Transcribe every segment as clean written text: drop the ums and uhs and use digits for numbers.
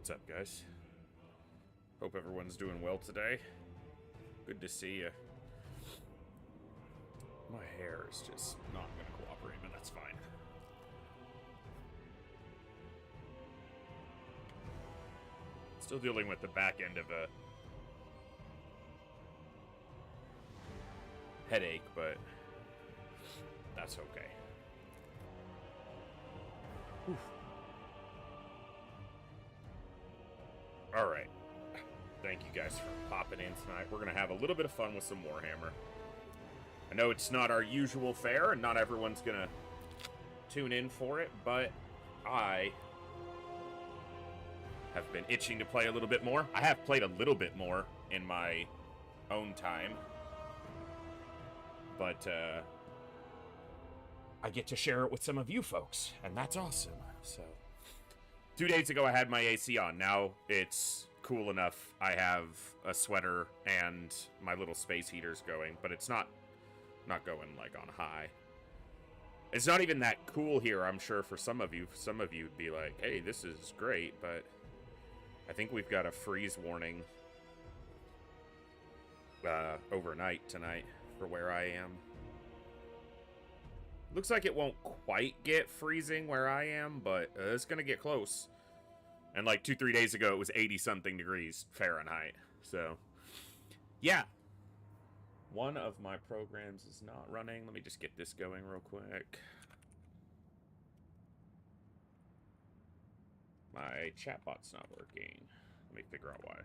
What's up, guys? Hope everyone's doing well today. Good to see you. My hair is just not going to cooperate, but that's fine. Still dealing with the back end of a headache, but that's okay. Whew. All right. Thank you guys for popping in tonight. We're going to have a little bit of fun with some Warhammer. I know it's not our usual fare, and not everyone's going to tune in for it, but I have been itching to play a little bit more. I have played a little bit more in my own time, but I get to share it with some of you folks, and that's awesome. So 2 days ago, I had my AC on. Now it's cool enough. I have a sweater and my little space heaters going, but it's not going like on high. It's not even that cool here, I'm sure, for some of you. Some of you would be like, hey, this is great, but I think we've got a freeze warning overnight tonight for where I am. Looks like it won't quite get freezing where I am, but it's going to get close. And like 2-3 days ago, it was 80-something degrees Fahrenheit. So, yeah. One of my programs is not running. Let me just get this going real quick. My chatbot's not working. Let me figure out why.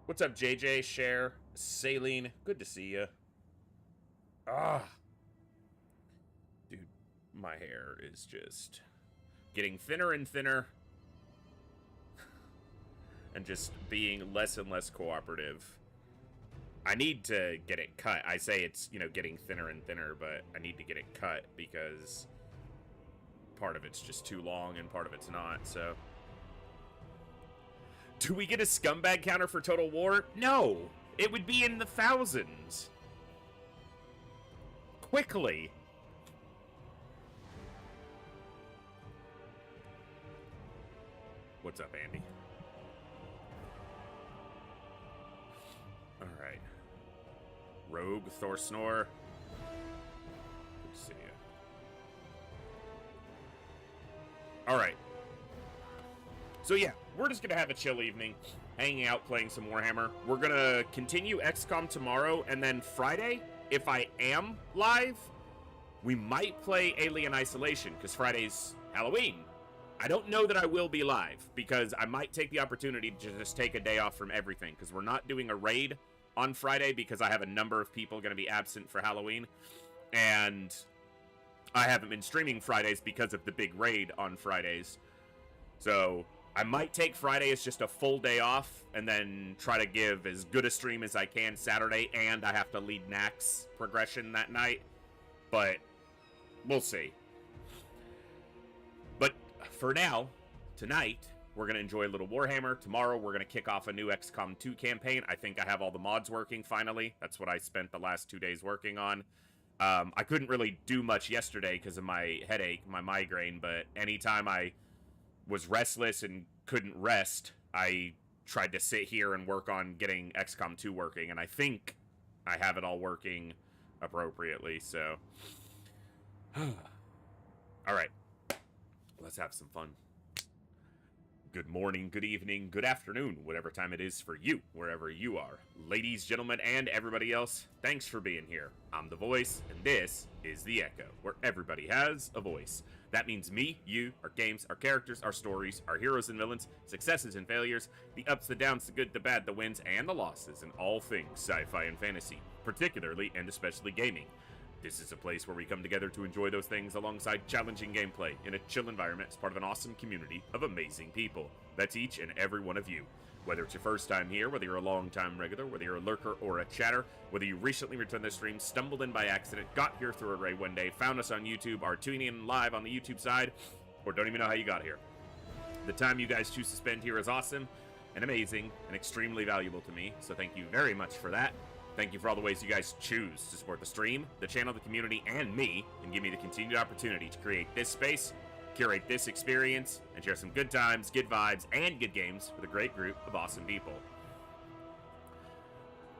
What's up, JJ, Cher, Saline? Good to see you. Dude, my hair is just getting thinner and thinner. And just being less and less cooperative. I need to get it cut. I say it's, you know, getting thinner and thinner, but I need to get it cut because part of it's just too long and part of it's not, so. Do we get a scumbag counter for Total War? No! It would be in the thousands. Quickly. What's up, Andy? Alright. Rogue, Thorsnor. Good to see you. Alright. So yeah, we're just gonna have a chill evening, hanging out, playing some Warhammer. We're gonna continue XCOM tomorrow, and then Friday, if I am live, we might play Alien Isolation, because Friday's Halloween. I don't know that I will be live, because I might take the opportunity to just take a day off from everything, because we're not doing a raid on Friday, because I have a number of people going to be absent for Halloween, and I haven't been streaming Fridays because of the big raid on Fridays. So I might take Friday as just a full day off, and then try to give as good a stream as I can Saturday, and I have to lead Nax progression that night, but we'll see. But for now, tonight, we're going to enjoy a little Warhammer. Tomorrow, we're going to kick off a new XCOM 2 campaign. I think I have all the mods working, finally. That's what I spent the last 2 days working on. I couldn't really do much yesterday because of my headache, my migraine, but anytime I was restless and couldn't rest, I tried to sit here and work on getting XCOM 2 working, and I think I have it all working appropriately, so. Alright. Let's have some fun. Good morning, good evening, good afternoon, whatever time it is for you, wherever you are. Ladies, gentlemen, and everybody else, thanks for being here. I'm The Voice, and this is The Echo, where everybody has a voice. That means me, you, our games, our characters, our stories, our heroes and villains, successes and failures, the ups, the downs, the good, the bad, the wins, and the losses, and all things sci-fi and fantasy, particularly and especially gaming. This is a place where we come together to enjoy those things alongside challenging gameplay in a chill environment as part of an awesome community of amazing people. That's each and every one of you. Whether it's your first time here, whether you're a long-time regular, whether you're a lurker or a chatter, whether you recently returned to the stream, stumbled in by accident, got here through a raid one day, found us on YouTube, are tuning in live on the YouTube side, or don't even know how you got here. The time you guys choose to spend here is awesome and amazing and extremely valuable to me, so thank you very much for that. Thank you for all the ways you guys choose to support the stream, the channel, the community, and me, and give me the continued opportunity to create this space curate this experience, and share some good times, good vibes, and good games with a great group of awesome people.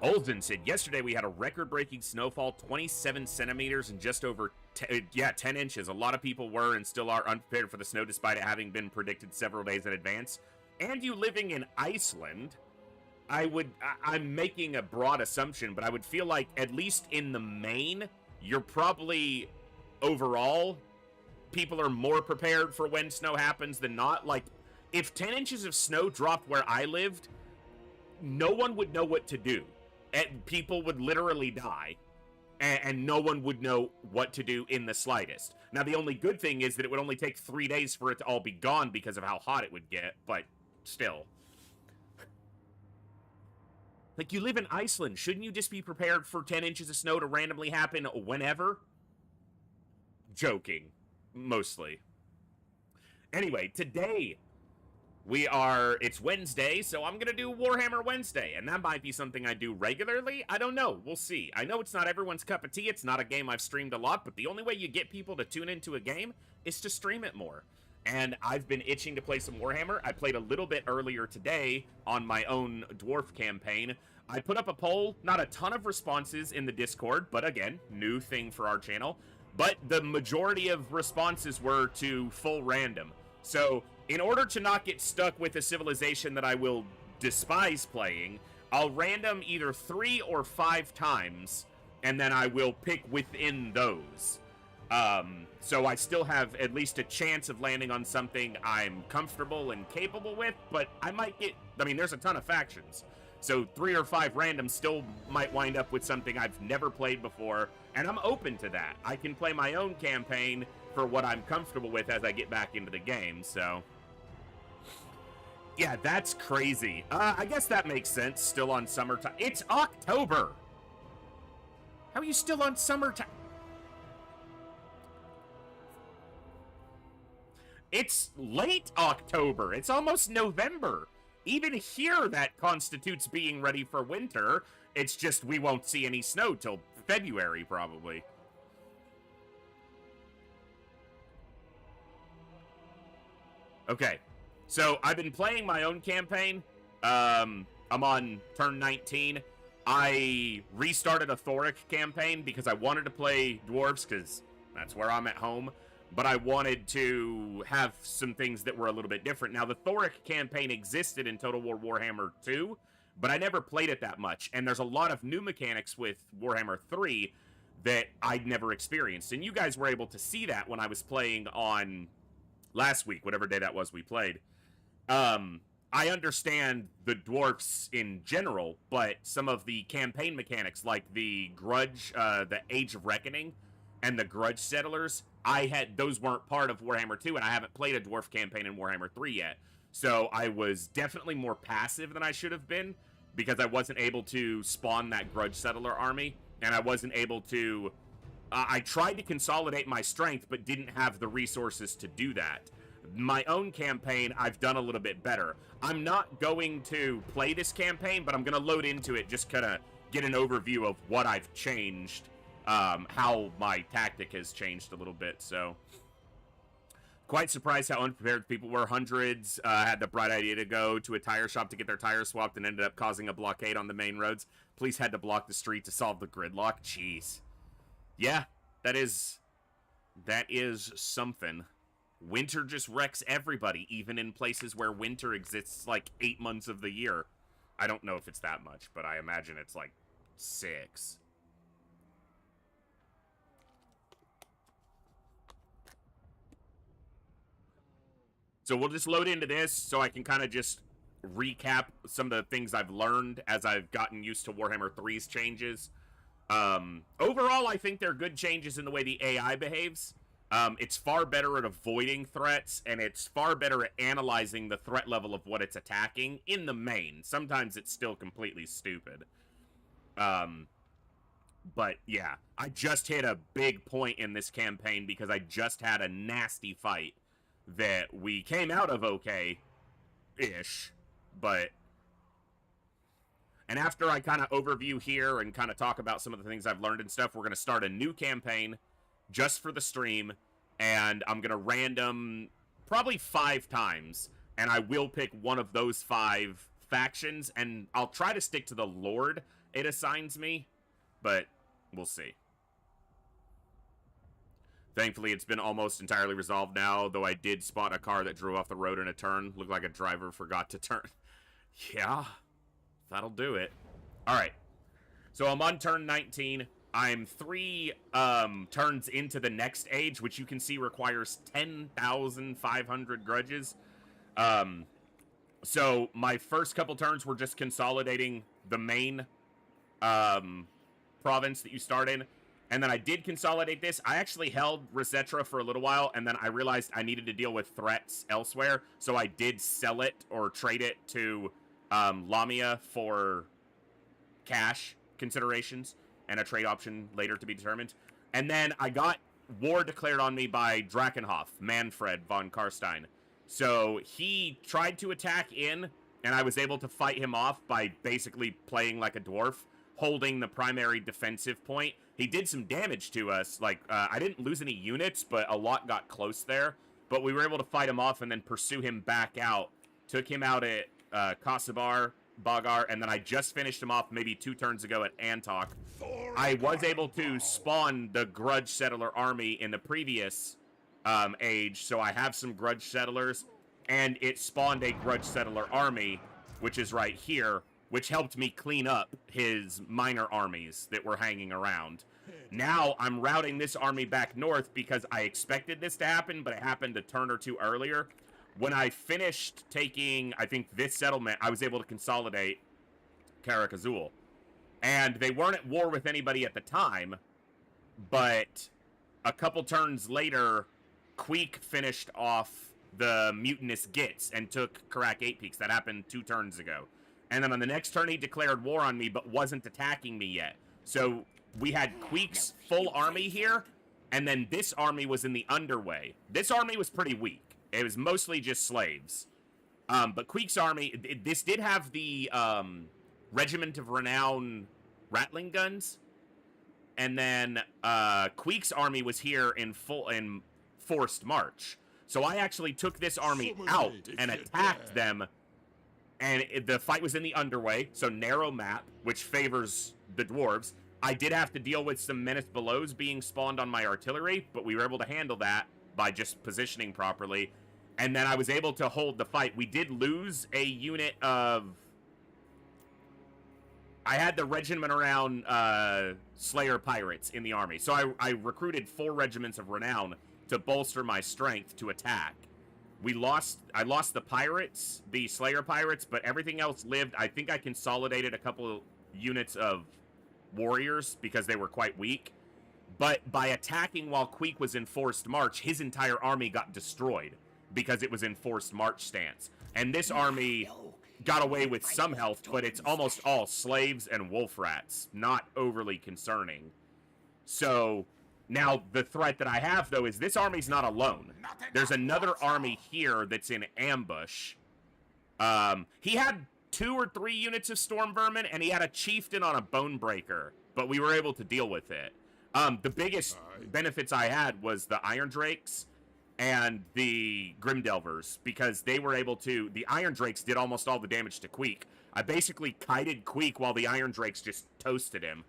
Olden said, yesterday we had a record-breaking snowfall, 27 centimeters and just over 10 inches. A lot of people were and still are unprepared for the snow despite it having been predicted several days in advance. And you living in Iceland, I'm making a broad assumption, but I would feel like, at least in the main, you're probably, overall, people are more prepared for when snow happens than not. Like, if 10 inches of snow dropped where I lived, no one would know what to do. And people would literally die, and no one would know what to do in the slightest. Now, the only good thing is that it would only take 3 days for it to all be gone because of how hot it would get, but still. Like, you live in Iceland. Shouldn't you just be prepared for 10 inches of snow to randomly happen whenever? Joking. Mostly. Anyway, today it's Wednesday, so I'm gonna do Warhammer Wednesday, and that might be something I do regularly. I don't know. We'll see. I know it's not everyone's cup of tea. It's not a game I've streamed a lot, but the only way you get people to tune into a game is to stream it more. And I've been itching to play some Warhammer. I played a little bit earlier today on my own dwarf campaign. I put up a poll, not a ton of responses in the Discord, but again, new thing for our channel. But the majority of responses were to full random. So, in order to not get stuck with a civilization that I will despise playing, I'll random either 3 or 5 times, and then I will pick within those. So I still have at least a chance of landing on something I'm comfortable and capable with, but I might get, there's a ton of factions. So 3 or 5 randoms still might wind up with something I've never played before, and I'm open to that. I can play my own campaign for what I'm comfortable with as I get back into the game, so. Yeah, that's crazy. I guess that makes sense, still on summertime. It's October! How are you still on summertime? It's late October. It's almost November. Even here, that constitutes being ready for winter. It's just we won't see any snow till February, probably. Okay. So, I've been playing my own campaign. I'm on turn 19. I restarted a Thoric campaign because I wanted to play Dwarves, because that's where I'm at home. But I wanted to have some things that were a little bit different. Now, the Thoric campaign existed in Total War Warhammer 2, but I never played it that much. And there's a lot of new mechanics with Warhammer 3 that I'd never experienced. And you guys were able to see that when I was playing on last week, whatever day that was we played. I understand the dwarfs in general, but some of the campaign mechanics, like the Grudge, the Age of Reckoning, and the Grudge Settlers, those weren't part of Warhammer 2, and I haven't played a dwarf campaign in Warhammer 3 yet. So I was definitely more passive than I should have been, because I wasn't able to spawn that Grudge Settler army, and I wasn't able to... I tried to consolidate my strength, but didn't have the resources to do that. My own campaign, I've done a little bit better. I'm not going to play this campaign, but I'm going to load into it, just kind of get an overview of what I've changed, how my tactic has changed a little bit, so. Quite surprised how unprepared people were. Hundreds had the bright idea to go to a tire shop to get their tires swapped and ended up causing a blockade on the main roads. Police had to block the street to solve the gridlock. Jeez. Yeah, that is something. Winter just wrecks everybody, even in places where winter exists like 8 months of the year. I don't know if it's that much, but I imagine it's like 6. So we'll just load into this so I can kind of just recap some of the things I've learned as I've gotten used to Warhammer 3's changes. Overall, I think they're good changes in the way the AI behaves. It's far better at avoiding threats, and it's far better at analyzing the threat level of what it's attacking in the main. Sometimes it's still completely stupid. But yeah, I just hit a big point in this campaign because I just had a nasty fight that we came out of okay-ish, but... And after I kind of overview here and kind of talk about some of the things I've learned and stuff, we're going to start a new campaign just for the stream, and I'm going to random probably 5 times, and I will pick one of those 5 factions, and I'll try to stick to the Lord it assigns me, but we'll see. Thankfully, it's been almost entirely resolved now, though I did spot a car that drove off the road in a turn. Looked like a driver forgot to turn. Yeah, that'll do it. All right, so I'm on turn 19. I'm 3 turns into the next age, which you can see requires 10,500 grudges. So my first couple turns were just consolidating the main province that you start in. And then I did consolidate this. I actually held Resetra for a little while, and then I realized I needed to deal with threats elsewhere. So I did sell it or trade it to Lamia for cash considerations and a trade option later to be determined. And then I got war declared on me by Drakenhof, Manfred von Karstein. So he tried to attack in, and I was able to fight him off by basically playing like a dwarf, holding the primary defensive point. He did some damage to us. Like, I didn't lose any units, but a lot got close there. But we were able to fight him off and then pursue him back out. Took him out at Kosovar, Bagar, and then I just finished him off maybe 2 turns ago at Antok. I was able to spawn the Grudge Settler army in the previous age, so I have some Grudge Settlers, and it spawned a Grudge Settler army, which is right here, which helped me clean up his minor armies that were hanging around. Now I'm routing this army back north because I expected this to happen, but it happened a turn or 2 earlier. When I finished taking, I think, this settlement, I was able to consolidate Karak Azul. And they weren't at war with anybody at the time, but a couple turns later, Queek finished off the mutinous Gits and took Karak 8 Peaks. That happened 2 turns ago. And then on the next turn, he declared war on me, but wasn't attacking me yet. So we had Queek's full army here, and then this army was in the underway. This army was pretty weak. It was mostly just slaves. But Queek's army, this did have the Regiment of Renown Rattling guns. And then Queek's army was here in forced march. So I actually took this army out and attacked them. And the fight was in the underway, so narrow map, which favors the dwarves. I did have to deal with some Menace Belows being spawned on my artillery, but we were able to handle that by just positioning properly. And then I was able to hold the fight. We did lose a unit of... I had the regiment around Slayer Pirates in the army. So I recruited 4 regiments of renown to bolster my strength to attack. I lost the pirates, the Slayer Pirates, but everything else lived. I think I consolidated a couple units of warriors because they were quite weak. But by attacking while Queek was in forced march, his entire army got destroyed because it was in forced march stance. And this army got away with some health, but it's almost all slaves and wolf rats. Not overly concerning. So now the threat that I have, though, is this army's not alone. There's another army here that's in ambush. He had 2 or 3 units of storm vermin, and he had a chieftain on a bone breaker, but we were able to deal with it. The biggest benefits I had was the Iron Drakes and the Grimdelvers, because they were able to... The Iron Drakes did almost all the damage to Queek. I basically kited Queek while the Iron Drakes just toasted him.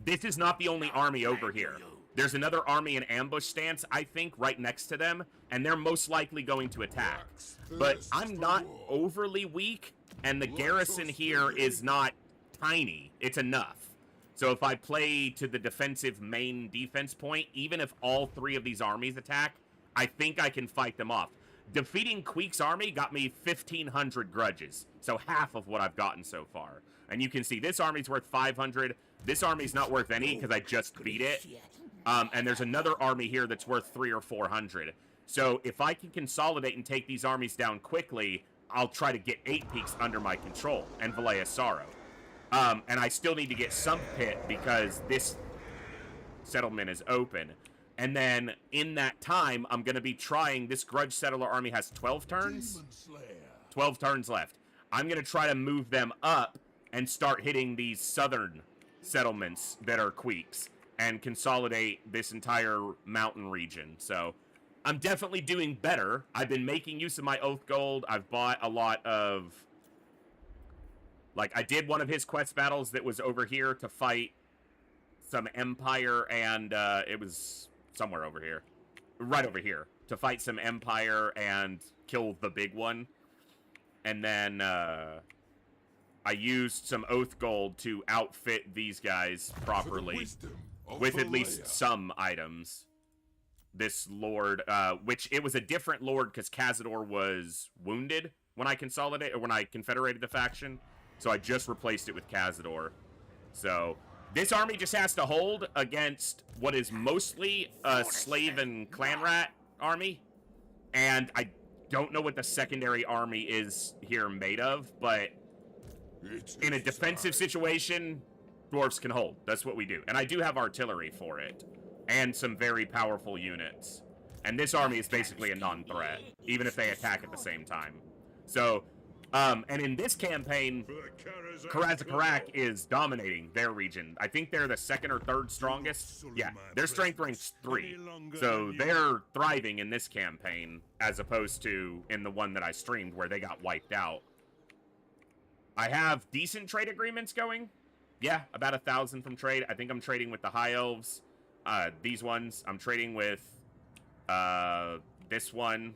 This is not the only army over here. There's another army in ambush stance, I think, right next to them, and they're most likely going to attack. But I'm not overly weak, and the garrison here is not tiny. It's enough. So if I play to the defensive main defense point, even if all 3 of these armies attack, I think I can fight them off. Defeating Queek's army got me 1,500 grudges, so half of what I've gotten so far. And you can see this army's worth 500. This army's not worth any because I just beat it. And there's another army here that's worth 300 or 400. So if I can consolidate and take these armies down quickly, I'll try to get 8 Peaks under my control and Valea Sorrow. And I still need to get some pit because this settlement is open. And then in that time, I'm going to be trying... This Grudge Settler army has 12 turns? 12 turns left. I'm going to try to move them up and start hitting these southern settlements that are Queeks. and consolidate this entire mountain region. So I'm definitely doing better. I've been making use of my Oath Gold. I've bought a lot of... Like, I did one of his quest battles that was over here to fight some Empire, and it was somewhere over here. Right over here. To fight some Empire and kill the big one. And then I used some Oath Gold to outfit these guys properly with at least some items. This Lord, which it was a different Lord because Cazador was wounded when I consolidated, or when I confederated the faction. So I just replaced it with Cazador. So this army just has to hold against what is mostly a slave and clan rat army. And I don't know what the secondary army is here made of, but in a defensive situation, dwarves can hold. That's what we do. And I do have artillery for it. And some very powerful units. And this army is basically a non-threat, even if they attack at the same time. So, and in this campaign, Karazakarak is dominating their region. I think they're the second or third strongest. Yeah, their strength rank's 3. So they're thriving in this campaign, as opposed to in the one that I streamed where they got wiped out. I have decent trade agreements going. Yeah, about 1,000 from trade. I think I'm trading with the High Elves. These ones, I'm trading with this one.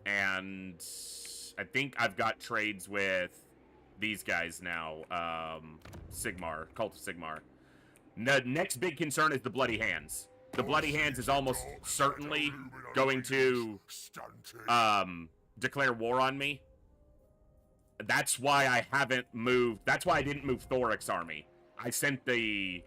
And I think I've got trades with these guys now. Sigmar, Cult of Sigmar. The next big concern is the Bloody Hands. The Bloody Hands is almost certainly going to declare war on me. That's why I haven't moved. That's why I didn't move Thoric's army. I sent the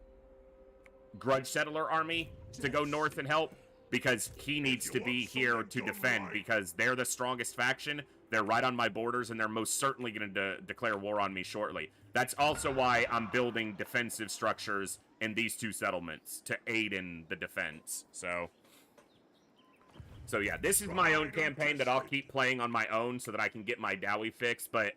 Grudge Settler army to go north and help, because he needs to be here to defend, because they're the strongest faction. They're right on my borders, and they're most certainly going to declare war on me shortly. That's also why I'm building defensive structures in these 2 settlements to aid in the defense. So yeah, this is my own campaign that I'll keep playing on my own so that I can get my Dowie fixed, but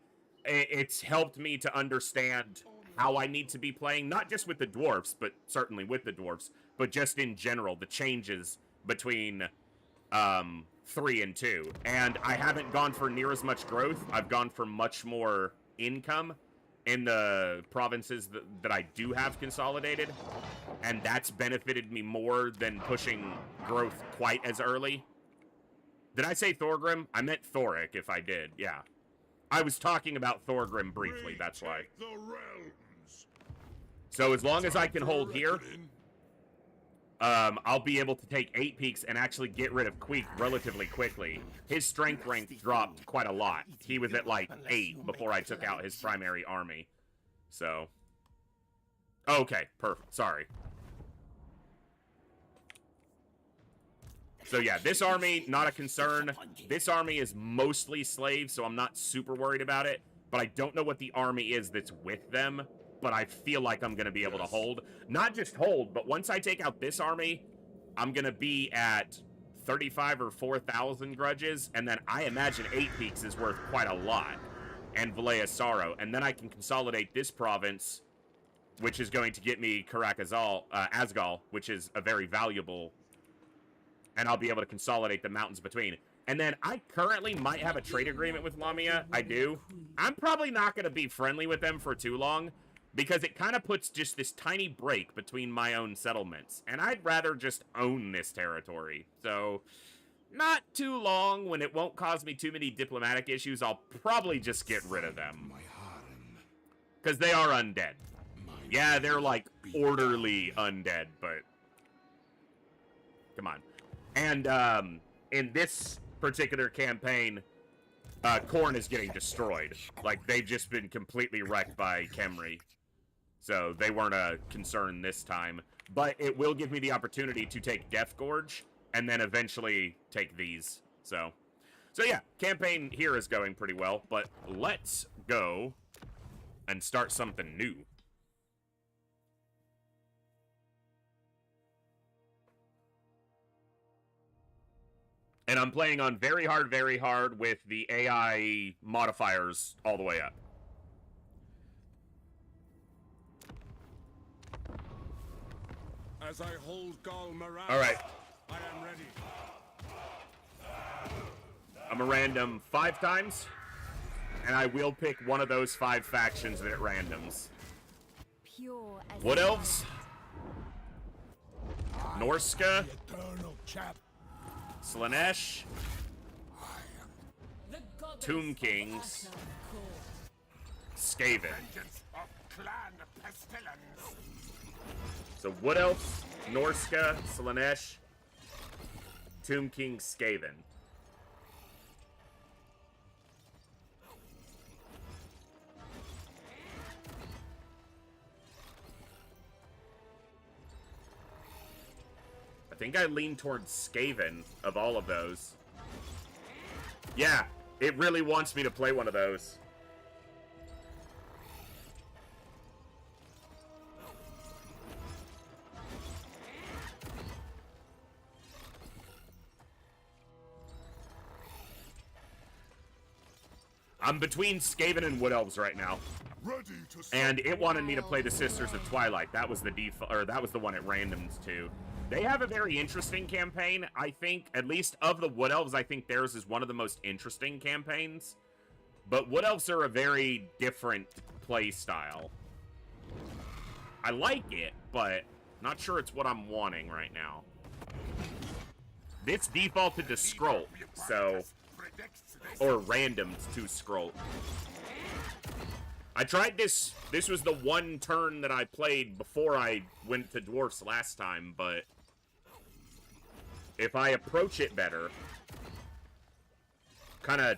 it's helped me to understand how I need to be playing, not just with the dwarfs, but certainly with the dwarfs, but just in general, the changes between 3 and 2. And I haven't gone for near as much growth. I've gone for much more income in the provinces that I do have consolidated, and that's benefited me more than pushing growth quite as early. Did I say Thorgrim? I meant Thoric, if I did, yeah. I was talking about Thorgrim briefly, that's why. So as long as I can hold here, I'll be able to take 8 peaks and actually get rid of Queek relatively quickly. His strength rank dropped quite a lot. He was at like 8 before I took out his primary army. So. Okay, perfect. Sorry. So yeah, this army, not a concern. This army is mostly slaves, so I'm not super worried about it. But I don't know what the army is that's with them. But I feel like I'm going to be able to hold. Not just hold, but once I take out this army, I'm going to be at 35 or 4,000 grudges. And then I imagine 8 peaks is worth quite a lot. And Valea Sorrow. And then I can consolidate this province, which is going to get me Asgal, which is a very valuable. And I'll be able to consolidate the mountains between. And then I currently might have a trade agreement with Lamia. I do. I'm probably not going to be friendly with them for too long, because it kind of puts just this tiny break between my own settlements. And I'd rather just own this territory. So, not too long, when it won't cause me too many diplomatic issues, I'll probably just get rid of them. Because they are undead. Yeah, they're like orderly undead, but come on. And in this particular campaign, Khorne is getting destroyed. Like, they've just been completely wrecked by Khemri. So they weren't a concern this time. But it will give me the opportunity to take Death Gorge, and then eventually take these. So yeah, campaign here is going pretty well. But let's go and start something new. And I'm playing on very hard with the AI modifiers all the way up. as I hold Gall Moran. All right. I am ready. I'm a random 5 times, and I will pick one of those 5 factions that it randoms. Pure as Wood Elves, Norska, Slanesh, Tomb Kings, Skaven. So Wood Elves, Norska, Slanesh, Tomb King, Skaven. I think I lean towards Skaven of all of those. Yeah, it really wants me to play one of those. I'm between Skaven and Wood Elves right now. And it wanted me to play the Sisters of Twilight. That was the default, or that was the one it randomed to. They have a very interesting campaign. I think, at least of the Wood Elves, I think theirs is one of the most interesting campaigns. But Wood Elves are a very different play style. I like it, but not sure it's what I'm wanting right now. It's defaulted to scroll, so... or randomed to scroll. I tried this. This was the one turn that I played before I went to Dwarfs last time, but if I approach it better, kind of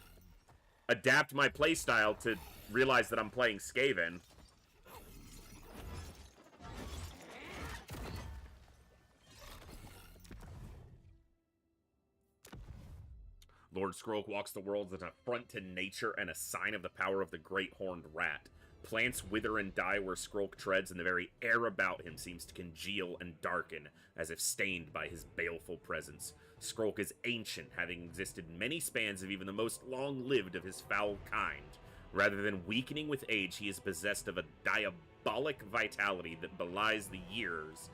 adapt my playstyle to realize that I'm playing Skaven. Lord Skrulk walks the world as an affront to nature and a sign of the power of the great horned rat. Plants wither and die where Skrulk treads, and the very air about him seems to congeal and darken, as if stained by his baleful presence. Skrulk is ancient, having existed many spans of even the most long-lived of his foul kind. Rather than weakening with age, he is possessed of a diabolic vitality that belies the years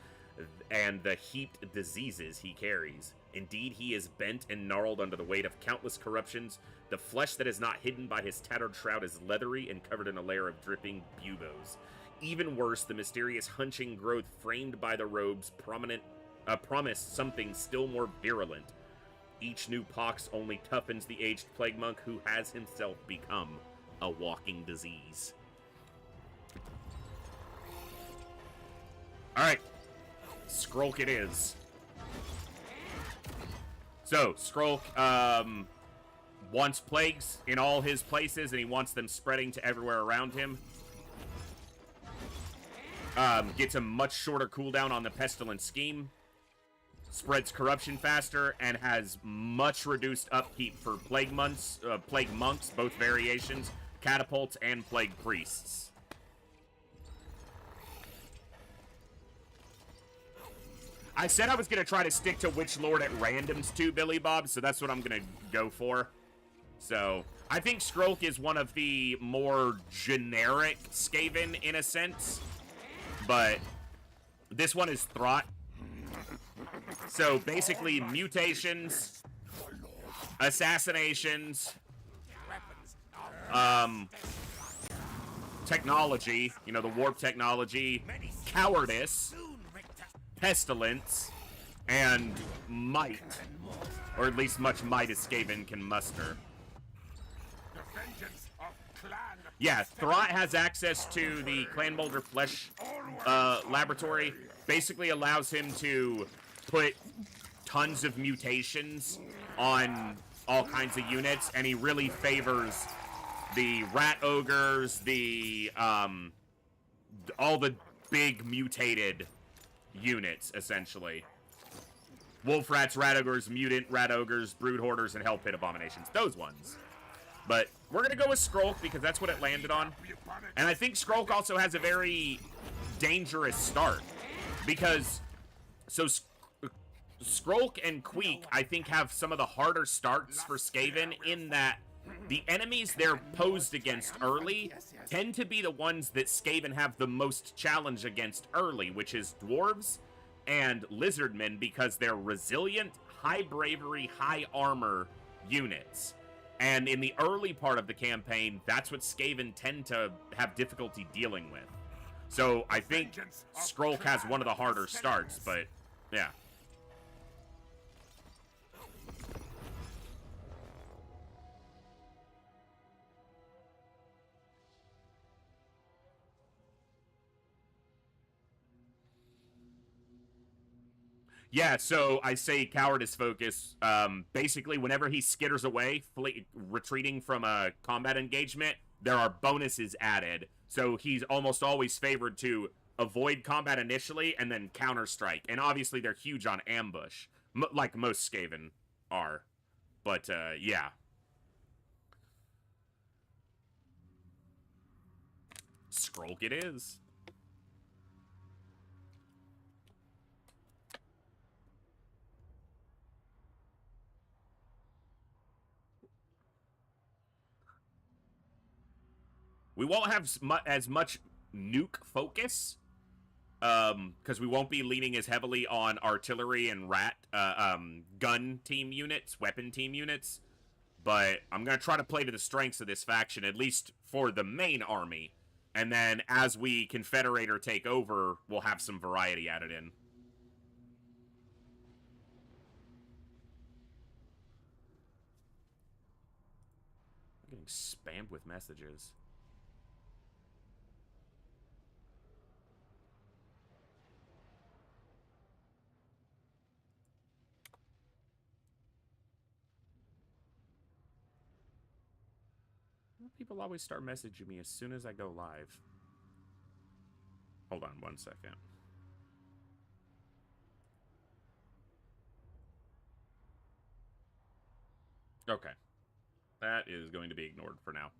and the heaped diseases he carries. Indeed, he is bent and gnarled under the weight of countless corruptions. The flesh that is not hidden by his tattered shroud is leathery and covered in a layer of dripping buboes. Even worse, the mysterious hunching growth framed by the robes promised something still more virulent. Each new pox only toughens the aged plague monk who has himself become a walking disease. Alright. Skrulk it is. So, Skrulk, wants plagues in all his places, and he wants them spreading to everywhere around him. Gets a much shorter cooldown on the Pestilence Scheme. Spreads corruption faster, and has much reduced upkeep for Plague Monks, both variations, Catapults, and Plague Priests. I said I was going to try to stick to which lord it randoms to, Billy Bob, so that's what I'm going to go for. So, I think Skrulk is one of the more generic Skaven in a sense, but this one is Throt. So, basically, mutations, assassinations, technology, you know, the warp technology, cowardice, pestilence, and might, or at least much might as Skaven can muster. Yeah, Throt has access to the Clan Boulder Flesh laboratory. Basically allows him to put tons of mutations on all kinds of units, and he really favors the Rat Ogres, the, all the big mutated units, essentially. Wolf Rats, Rat Ogres, Mutant Rat Ogres, Brood Hoarders, and Hell Pit Abominations. Those ones. But we're going to go with Skrulk because that's what it landed on. And I think Skrulk also has a very dangerous start. Because, so Skrulk and Queek, I think, have some of the harder starts for Skaven in that the enemies they're posed against early tend to be the ones that Skaven have the most challenge against early, which is Dwarves and Lizardmen because they're resilient, high bravery, high armor units. And in the early part of the campaign, that's what Skaven tend to have difficulty dealing with. So I think Skrulk has one of the harder starts, but yeah. Yeah, so I say cowardice focus. Basically, whenever he skitters away, retreating from a combat engagement, there are bonuses added. So he's almost always favored to avoid combat initially and then counter-strike. And obviously, they're huge on ambush, like most Skaven are. But, yeah. Skrulk it is. We won't have as much nuke focus, because we won't be leaning as heavily on artillery and gun team units, weapon team units. But I'm going to try to play to the strengths of this faction, at least for the main army. And then as we confederate or take over, we'll have some variety added in. I'm getting spammed with messages. People always start messaging me as soon as I go live. Hold on 1 second. Okay. That is going to be ignored for now.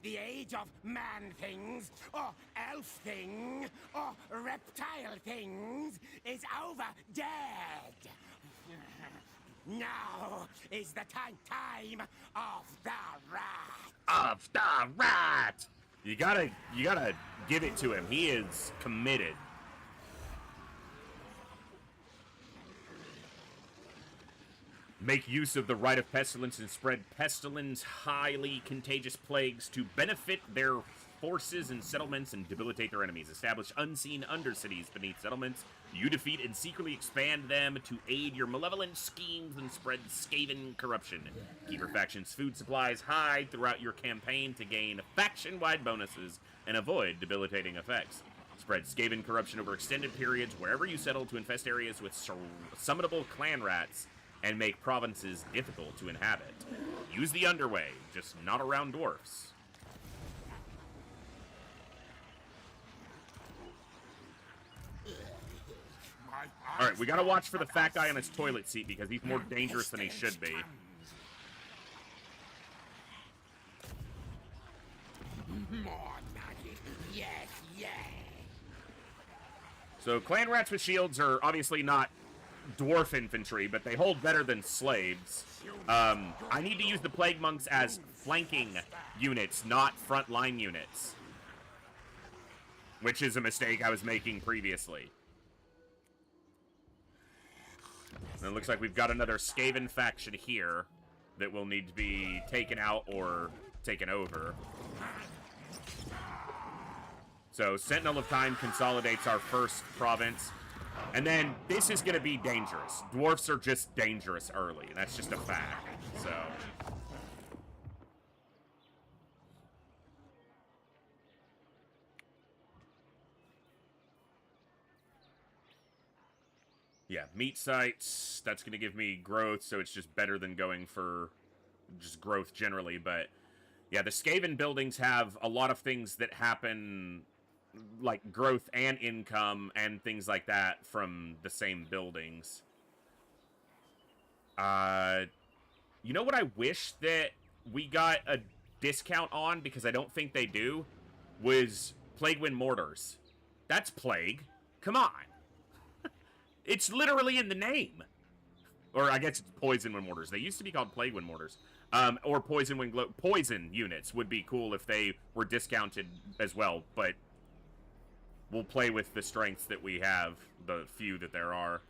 The age of man things, or elf thing, or reptile things is over, dead. Now is the time of the rat. Of the rat! You gotta give it to him. He is committed. Make use of the rite of pestilence and spread pestilence, highly contagious plagues to benefit their forces and settlements and debilitate their enemies. Establish unseen undercities beneath settlements. You defeat and secretly expand them to aid your malevolent schemes and spread Skaven corruption. Keep your faction's food supplies high throughout your campaign to gain faction-wide bonuses and avoid debilitating effects. Spread Skaven corruption over extended periods wherever you settle to infest areas with summonable clan rats and make provinces difficult to inhabit. Use the underway, just not around dwarfs. Alright, we gotta watch for the fat guy on his toilet seat because he's more dangerous than he should be. More magic, yes, yes. So, clan rats with shields are obviously not dwarf infantry, but they hold better than slaves. I need to use the plague monks as flanking units, not frontline units. Which is a mistake I was making previously. And it looks like we've got another Skaven faction here that will need to be taken out or taken over. So, Sentinel of Time consolidates our first province. And then, this is going to be dangerous. Dwarfs are just dangerous early. That's just a fact. So... yeah, meat sites, that's going to give me growth, so it's just better than going for just growth generally. But, yeah, the Skaven buildings have a lot of things that happen, like growth and income and things like that from the same buildings. You know what I wish that we got a discount on, because I don't think they do, was Plague Wind Mortars. That's Plague. Come on. It's literally in the name. Or I guess it's Poison Wind Mortars. They used to be called Plague Wind Mortars. Or poison units would be cool if they were discounted as well, but we'll play with the strengths that we have, the few that there are.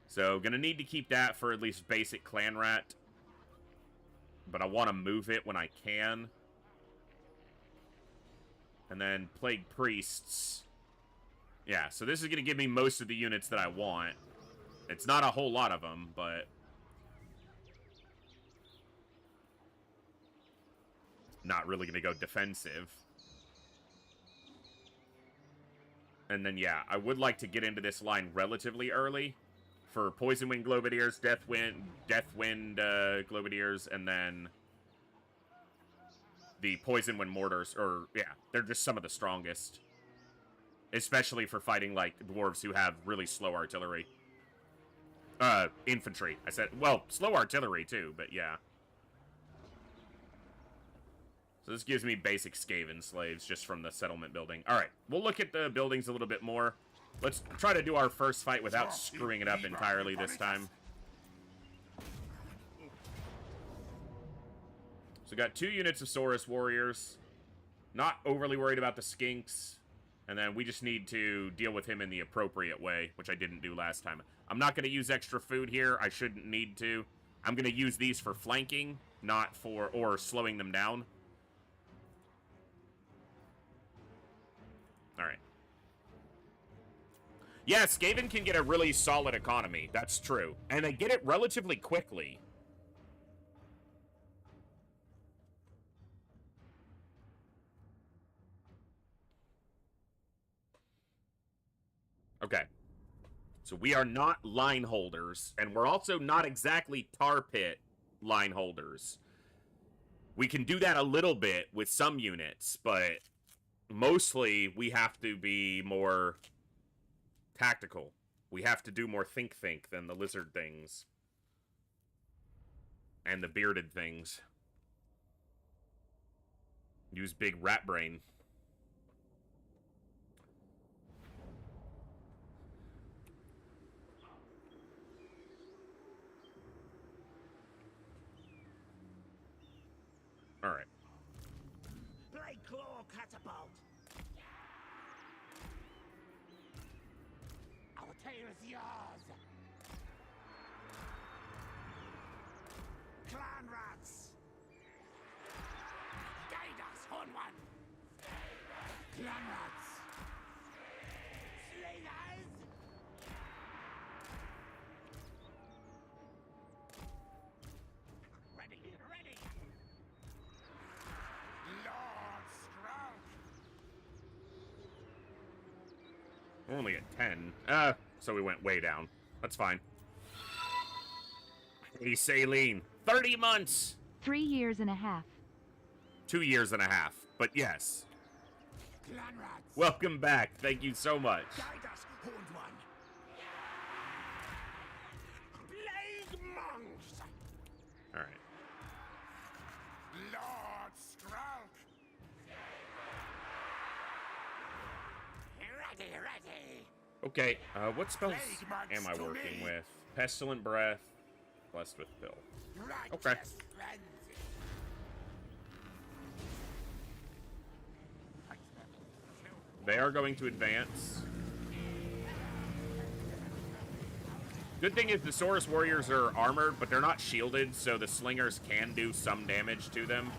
So, gonna need to keep that for at least basic clan rat. But I want to move it when I can. And then plague priests. Yeah, so this is gonna give me most of the units that I want. It's not a whole lot of them, but not really gonna go defensive. And then, yeah, I would like to get into this line relatively early for Poison Wind Globadiers, Deathwind Globadiers, and then the Poison Wind Mortars. Or, yeah, they're just some of the strongest. Especially for fighting, like, dwarves who have really slow artillery. Infantry. I said, well, slow artillery, too, but yeah. So this gives me basic Skaven slaves just from the settlement building. Alright, we'll look at the buildings a little bit more. Let's try to do our first fight without screwing it up entirely this time. So we got 2 units of Saurus warriors. Not overly worried about the skinks. And then we just need to deal with him in the appropriate way, which I didn't do last time. I'm not going to use extra food here. I shouldn't need to. I'm going to use these for flanking, not for, or slowing them down. Alright. Yeah, Skaven can get a really solid economy. That's true. And they get it relatively quickly. Okay. So we are not line holders, and we're also not exactly tar pit line holders. We can do that a little bit with some units, but mostly we have to be more tactical. We have to do more think than the lizard things. And the bearded things. Use big rat brain. Alright. Blade claw catapult. Our tale is yours. Clan rats. Guide us, Horn One. Clan rats. Slayers. Ready. Lord Strunk. We're only at 10. So we went way down. That's fine. Hey, Saline. 30 months! 3 years and a half. 2 years and a half. But yes. Clan rats. Welcome back. Thank you so much. Guide us, Horned One. Plague monks. Alright. Lord Strunk. Ready. Okay, what spells Plague monks am I to working me. with? Pestilent Breath. Blessed with Pill. Righteous Okay. frenzy. They are going to advance. Good thing is the Saurus warriors are armored, but they're not shielded, so the slingers can do some damage to them.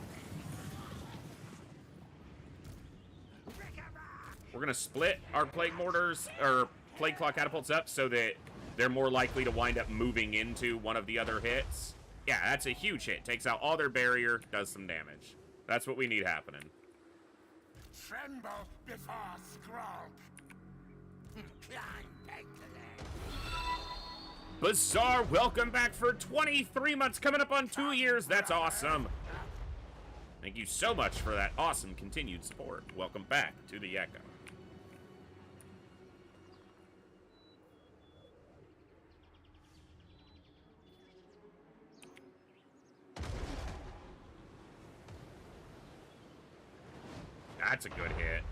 We're going to split our plague mortars, or plague claw catapults up so that they're more likely to wind up moving into one of the other hits. Yeah, that's a huge hit. Takes out all their barrier, does some damage. That's what we need happening. Tremble before Skrulk. Climb back to them. Bazaar, welcome back for 23 months, coming up on 2 years. That's awesome. Thank you so much for that awesome continued support. Welcome back to the Echo. That's a good hit.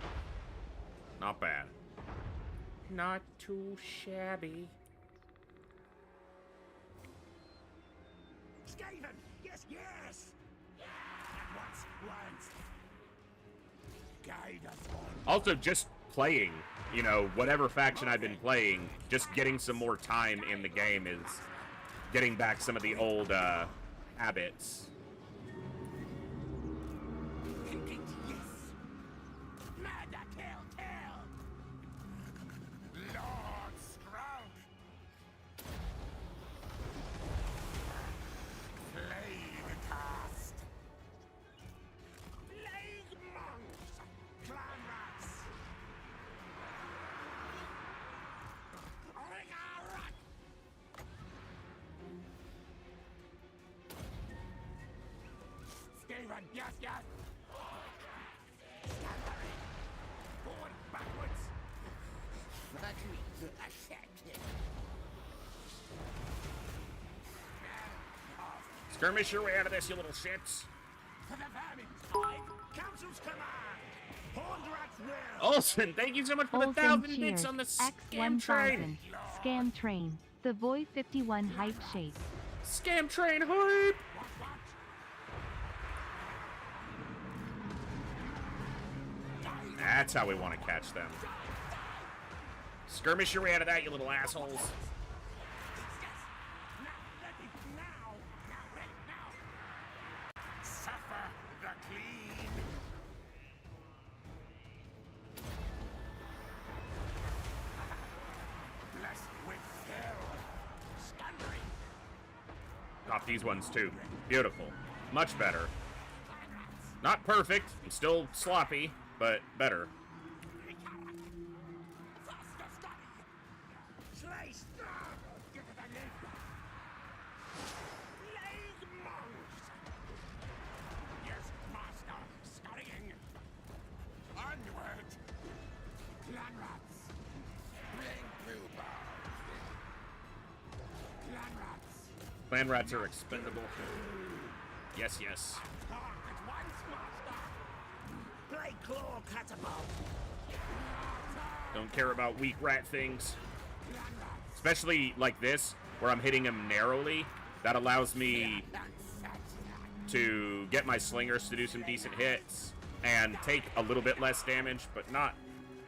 Not bad. Not too shabby. Skaven! Yes! Also, just playing, you know, whatever faction I've been playing, just getting some more time in the game is getting back some of the old habits. Yes, yes. Forward, backwards. Skirmish your way out of this, you little shits. For the vermin, Council's command. Hornrat's will. Olsen, thank you so much for the 1,000 bits on the scam train. Scam train. The Void 51 hype shape. Scam train hype. That's how we want to catch them. Skirmish your way out of that, you little assholes. Suffer the clean. Blessed with fill. Scundering. Got these ones too. Beautiful. Much better. Not perfect. I'm still sloppy, but better. Clan rats are expendable. Yes, yes. Don't care about weak rat things. Especially like this, where I'm hitting them narrowly. That allows me to get my slingers to do some decent hits and take a little bit less damage, but not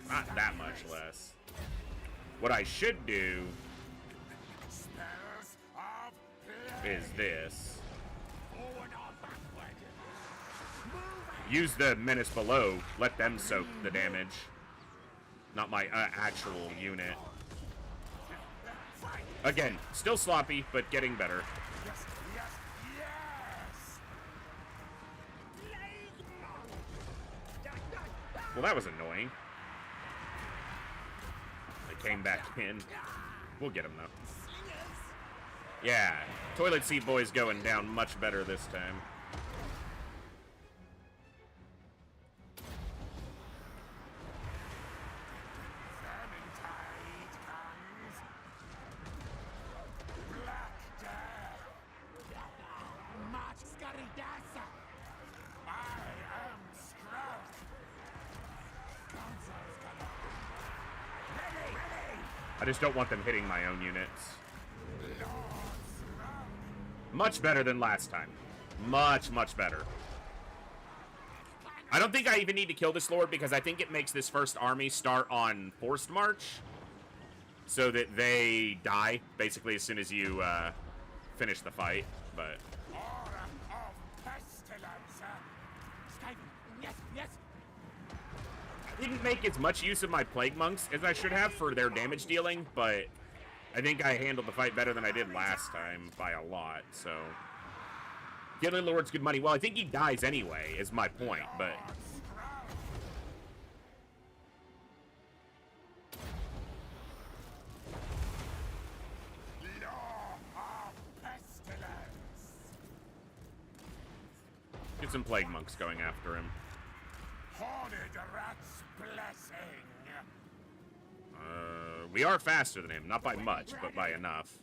that much less. What I should do is this. Use the menace below, let them soak the damage. Not my actual unit. Again, still sloppy, but getting better. Well, that was annoying. They came back in. We'll get him, though. Yeah, toilet seat boy's going down much better this time. I just don't want them hitting my own units. Much better than last time. Much, much better. I don't think I even need to kill this lord because I think it makes this first army start on forced march so that they die basically as soon as you finish the fight. But I didn't make as much use of my plague monks as I should have for their damage dealing, but I think I handled the fight better than I did last time by a lot, so. Killing Lord's good money. Well, I think he dies anyway, is my point, but. Get some plague monks going after him. We are faster than him, not by much, but by enough.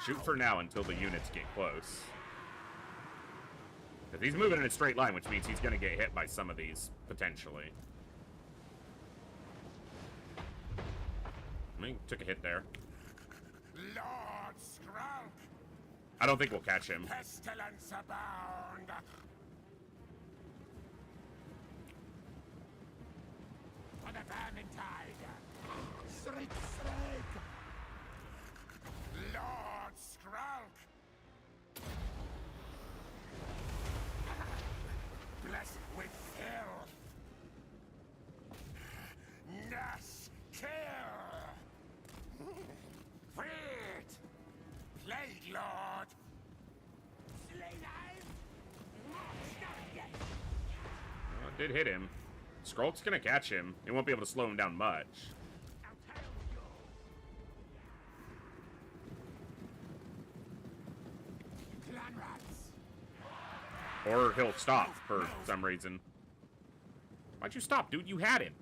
Shoot for now until the units get close. Because he's moving in a straight line, which means he's going to get hit by some of these, potentially. I mean, took a hit there. I don't think we'll catch him. Pestilence abound. For the Vermintide. Shriek, shriek. Lord Skrulk. Blessed with filth. Nash kill. Freed. Plague Lord. Slay knife. Well, it did hit him. Skrulk's gonna catch him. He won't be able to slow him down much. Clan rats. Or he'll stop for some reason. Why'd you stop, dude? You had him.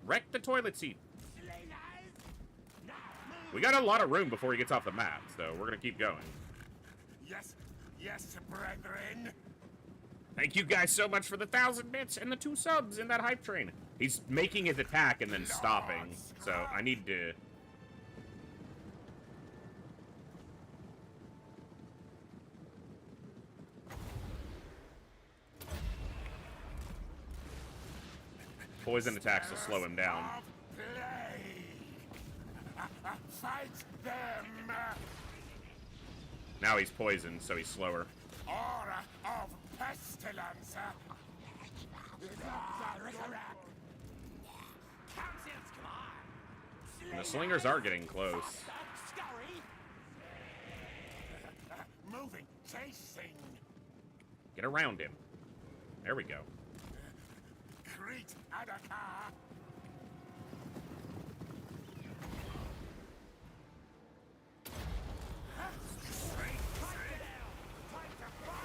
Wreck the toilet seat. Slay knife. Now move. We got a lot of room before he gets off the map, so we're gonna keep going. Yes, yes, brethren. Thank you guys so much for the 1,000 bits and the 2 subs in that hype train. He's making his attack and then stopping, so I need to... Poison attacks will slow him down. Of plague. Fight them. Now he's poisoned, so he's slower. Aura of pestilence. Council's command. And the slingers are getting close. Scurry. Moving, chasing. Get around him. There we go. Crete Adaka.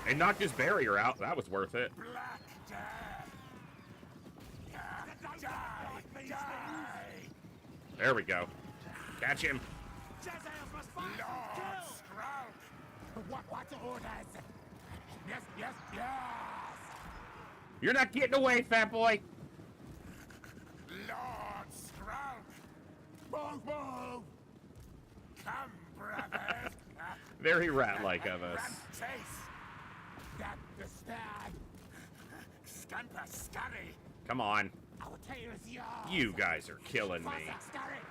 They knocked his barrier out. That was worth it. Black Death. Die, die. There we go. Catch him. Lord Skrulk. What orders? Yes, yes, yes. You're not getting away, fat boy. Lord Skrulk. Move, move. Come, brothers. Very rat-like of us. Ram chase. That despaired. Scamper scurry. Come on. Our tail is yours. You guys are killing me. Fossack scurry.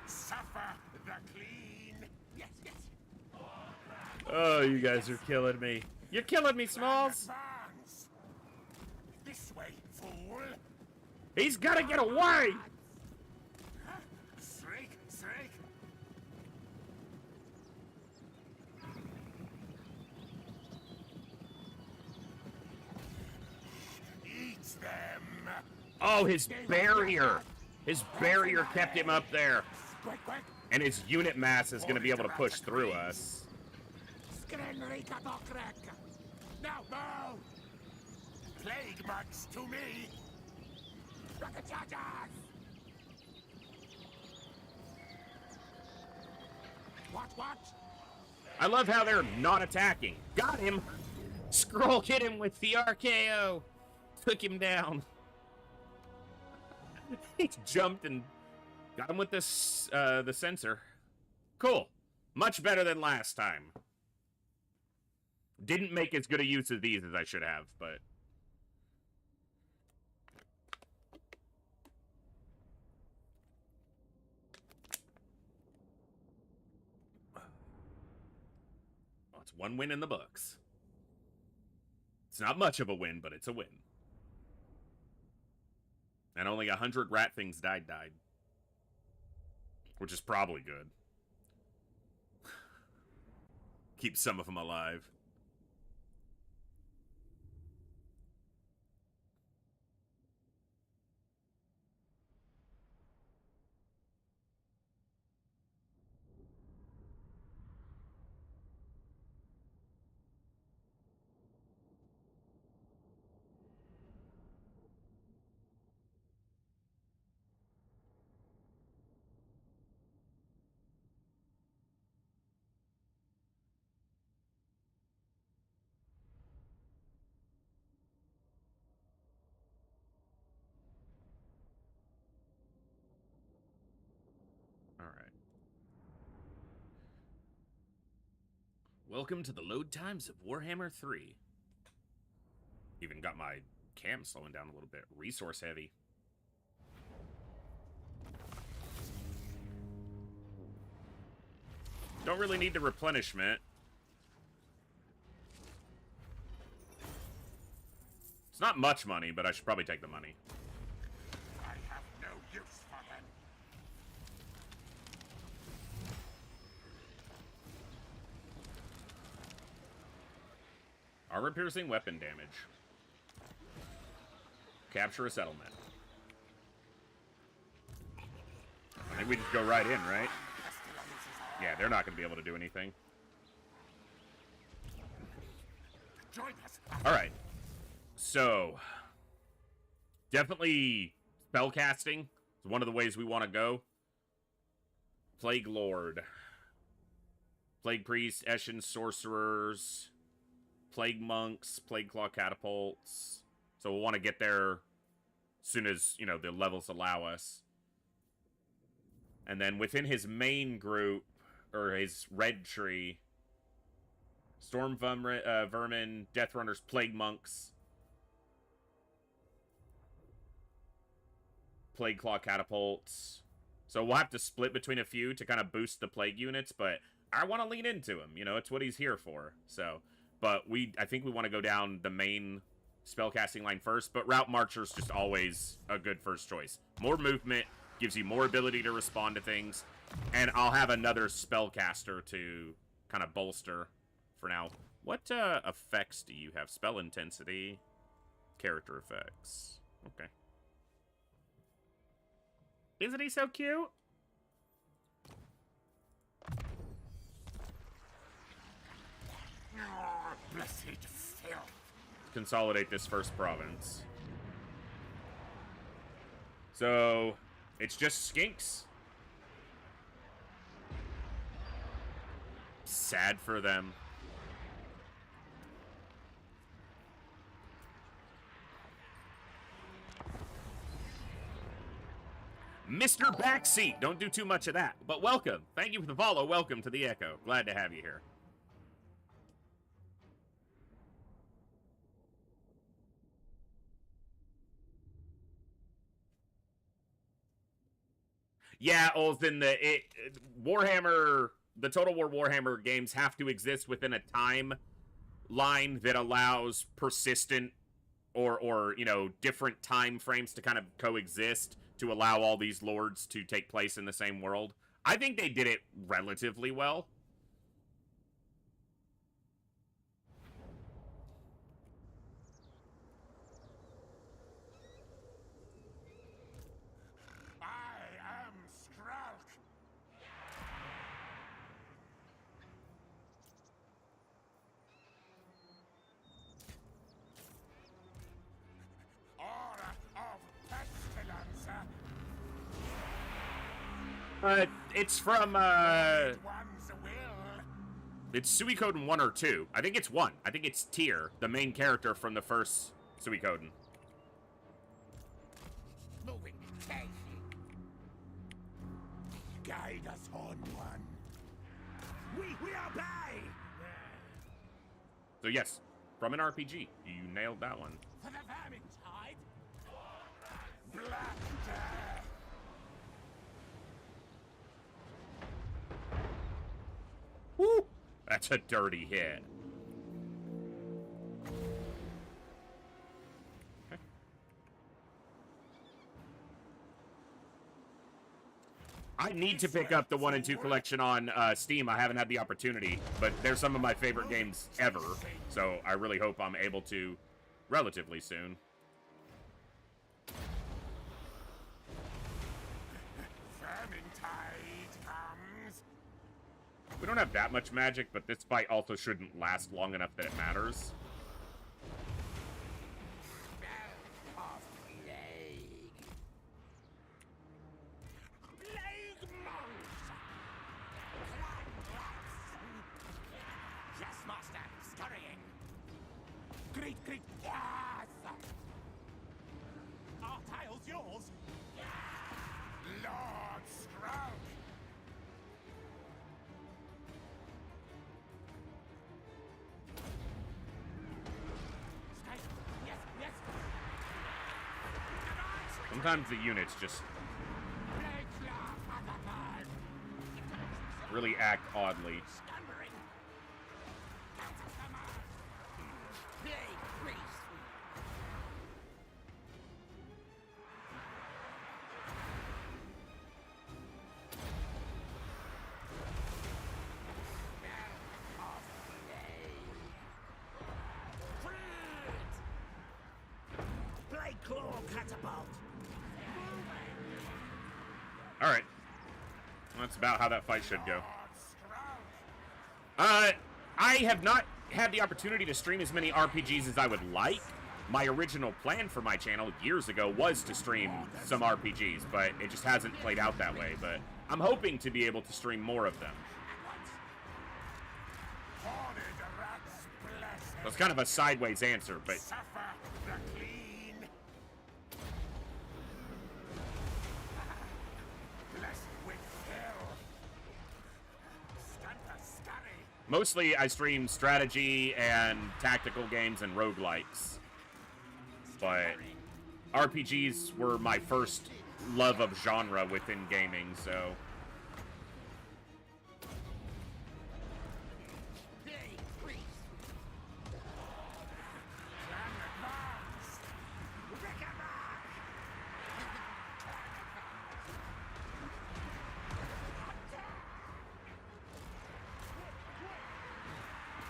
Suffer the clean. Yes, yes. Oh, you guys are killing me. You're killing me, Smalls. Advance. This way, fool. He's gotta get away. Shriek, shriek. Eat them. Oh, his barrier. Hhis barrier kept him up there. Quick, quick. And his unit mass is gonna be able to push through us. Skrenrika Bokrek. Now move. Plague bugs to me. Rocket charges. Watch. I love how they're not attacking. Got him. Skrull hit him with the RKO. Took him down. He jumped and got him with this the sensor. Cool. Much better than last time. Didn't make as good a use of these as I should have, but... Well, it's one win in the books. It's not much of a win, but it's a win. And only 100 rat things died. Which is probably good. Keep some of them alive. Welcome to the load times of Warhammer 3. Even got my cam slowing down a little bit. Resource heavy. Don't really need the replenishment. It's not much money, but I should probably take the money. I have no use for them. Armor-piercing weapon damage. Capture a settlement. I think we just go right in, right? Yeah, they're not going to be able to do anything. Join us. Alright. So, definitely spellcasting is one of the ways we want to go. Plague Lord. Plague Priest, Eshin Sorcerers, Plague Monks, Plague Claw Catapults. So we'll want to get there as soon as, you know, the levels allow us. And then within his main group, or his red tree, Storm Vermin, Death Runners, Plague Monks, Plague Claw Catapults. So we'll have to split between a few to kind of boost the Plague units, but I want to lean into him. You know, it's what he's here for. So, but I think we want to go down the main spellcasting line first, but Route Marcher's just always a good first choice. More movement, gives you more ability to respond to things, and I'll have another spellcaster to kind of bolster for now. What effects do you have? Spell intensity, character effects. Okay. Isn't he so cute? Oh, blessed filth. Consolidate this first province. So, it's just skinks. Sad for them. Mr. Backseat. Don't do too much of that. But welcome. Thank you for the follow. Welcome to the Echo. Glad to have you here. Yeah, Olsen, Warhammer, the Total War Warhammer games have to exist within a timeline that allows persistent or you know, different time frames to kind of coexist to allow all these lords to take place in the same world. I think they did it relatively well. I am Strelk. Aura of pestilence. It's from, One's will. it's Suikoden 1 or 2. I think it's 1. I think it's Tyr, the main character from the first Suikoden. Moving carefully. Guide us on one. We obey. So yes, from an RPG. You nailed that one. For the vermin's hide. Black death. Woo! That's a dirty hit. Okay. I need to pick up the 1 and 2 collection on Steam. I haven't had the opportunity, but they're some of my favorite games ever, so I really hope I'm able to relatively soon. Vermintide comes. We don't have that much magic, but this fight also shouldn't last long enough that it matters. Smell of plague. Plague monks. Yes, master. Scurrying. Great. Yes. Our tile's yours. Lord Stroke. Sometimes the units just really act oddly. Alright. That's about how that fight should go. I have not had the opportunity to stream as many RPGs as I would like. My original plan for my channel years ago was to stream some RPGs, but it just hasn't played out that way. But I'm hoping to be able to stream more of them. That's kind of a sideways answer, but... Mostly, I stream strategy and tactical games and roguelikes. But RPGs were my first love of genre within gaming, so...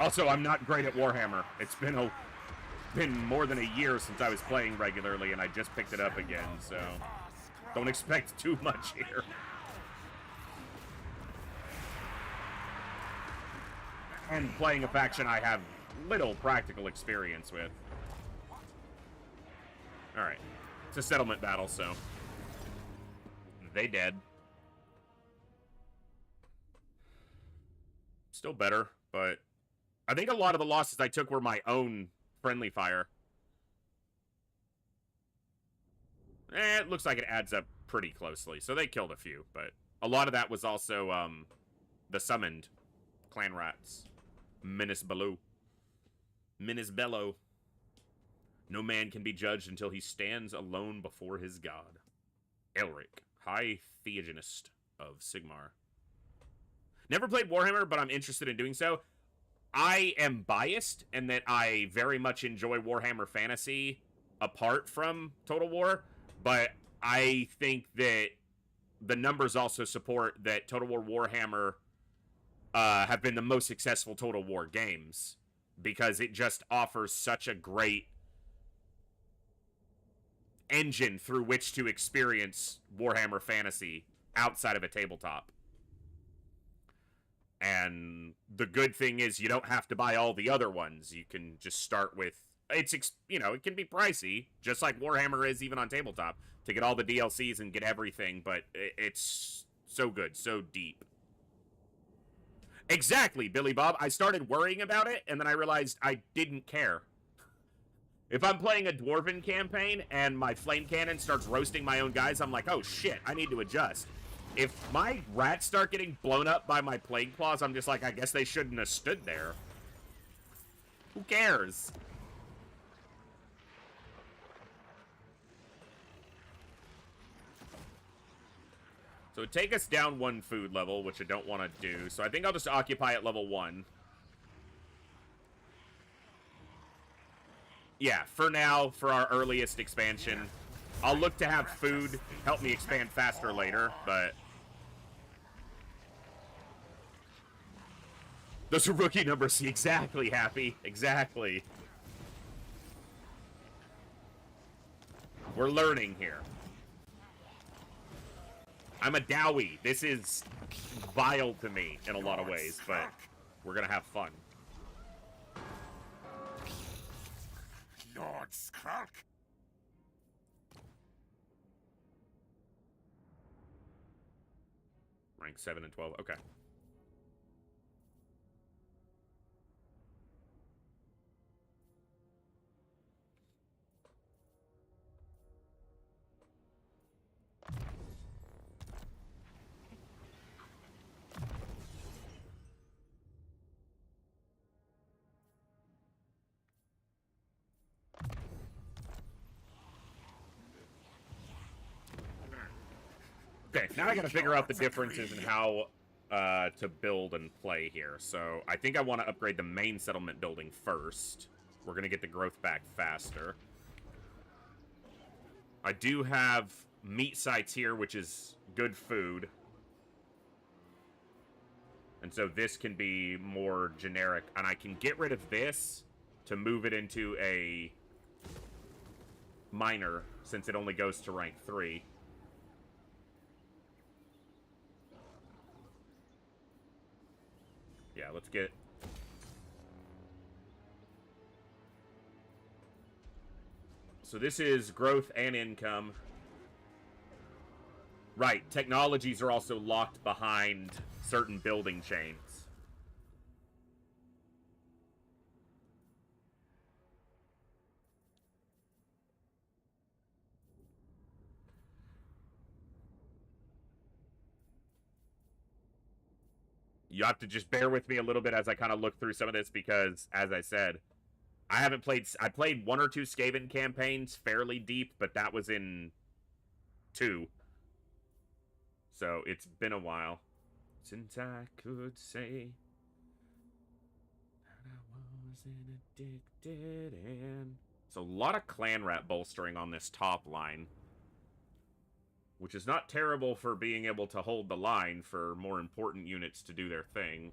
Also, I'm not great at Warhammer. It's been more than a year since I was playing regularly, and I just picked it up again, so don't expect too much here. And playing a faction I have little practical experience with. Alright. It's a settlement battle, so... They dead. Still better, but... I think a lot of the losses I took were my own friendly fire. It looks like it adds up pretty closely. So they killed a few, but a lot of that was also the summoned clan rats. Menace Bello. Menace Bello. No man can be judged until he stands alone before his god. Elric, High Theogenist of Sigmar. Never played Warhammer, but I'm interested in doing so. I am biased in that I very much enjoy Warhammer Fantasy apart from Total War, but I think that the numbers also support that Total War Warhammer have been the most successful Total War games because it just offers such a great engine through which to experience Warhammer Fantasy outside of a tabletop. And the good thing is you don't have to buy all the other ones. You can just start with... It's, you know, it can be pricey, just like Warhammer is even on tabletop, to get all the DLCs and get everything, but it's so good, so deep. Exactly, Billy Bob. I started worrying about it, and then I realized I didn't care. If I'm playing a Dwarven campaign and my flame cannon starts roasting my own guys, I'm like, oh shit, I need to adjust. If my rats start getting blown up by my plague claws, I'm just like, I guess they shouldn't have stood there. Who cares? So take us down one food level, which I don't want to do. So I think I'll just occupy at level 1. Yeah, for now, for our earliest expansion. I'll look to have food help me expand faster later, but... Those are rookie numbers. Exactly, Happy. Exactly. We're learning here. I'm a Dowie. This is vile to me in a lot of ways, but we're gonna have fun. Lord Skrulk. Rank 7 and 12. Okay. Okay, now I gotta figure out the differences in how to build and play here. So I think I want to upgrade the main settlement building first. We're gonna get the growth back faster. I do have meat sites here, which is good food. And so this can be more generic. And I can get rid of this to move it into a minor, since it only goes to rank 3. Yeah, let's get... So this is growth and income. Right, technologies are also locked behind certain building chains. You have to just bear with me a little bit as I kind of look through some of this because, as I said, I played 1 or 2 Skaven campaigns fairly deep, but that was in 2. So it's been a while since I could say that I wasn't addicted. And so a lot of clan rat bolstering on this top line, which is not terrible for being able to hold the line for more important units to do their thing.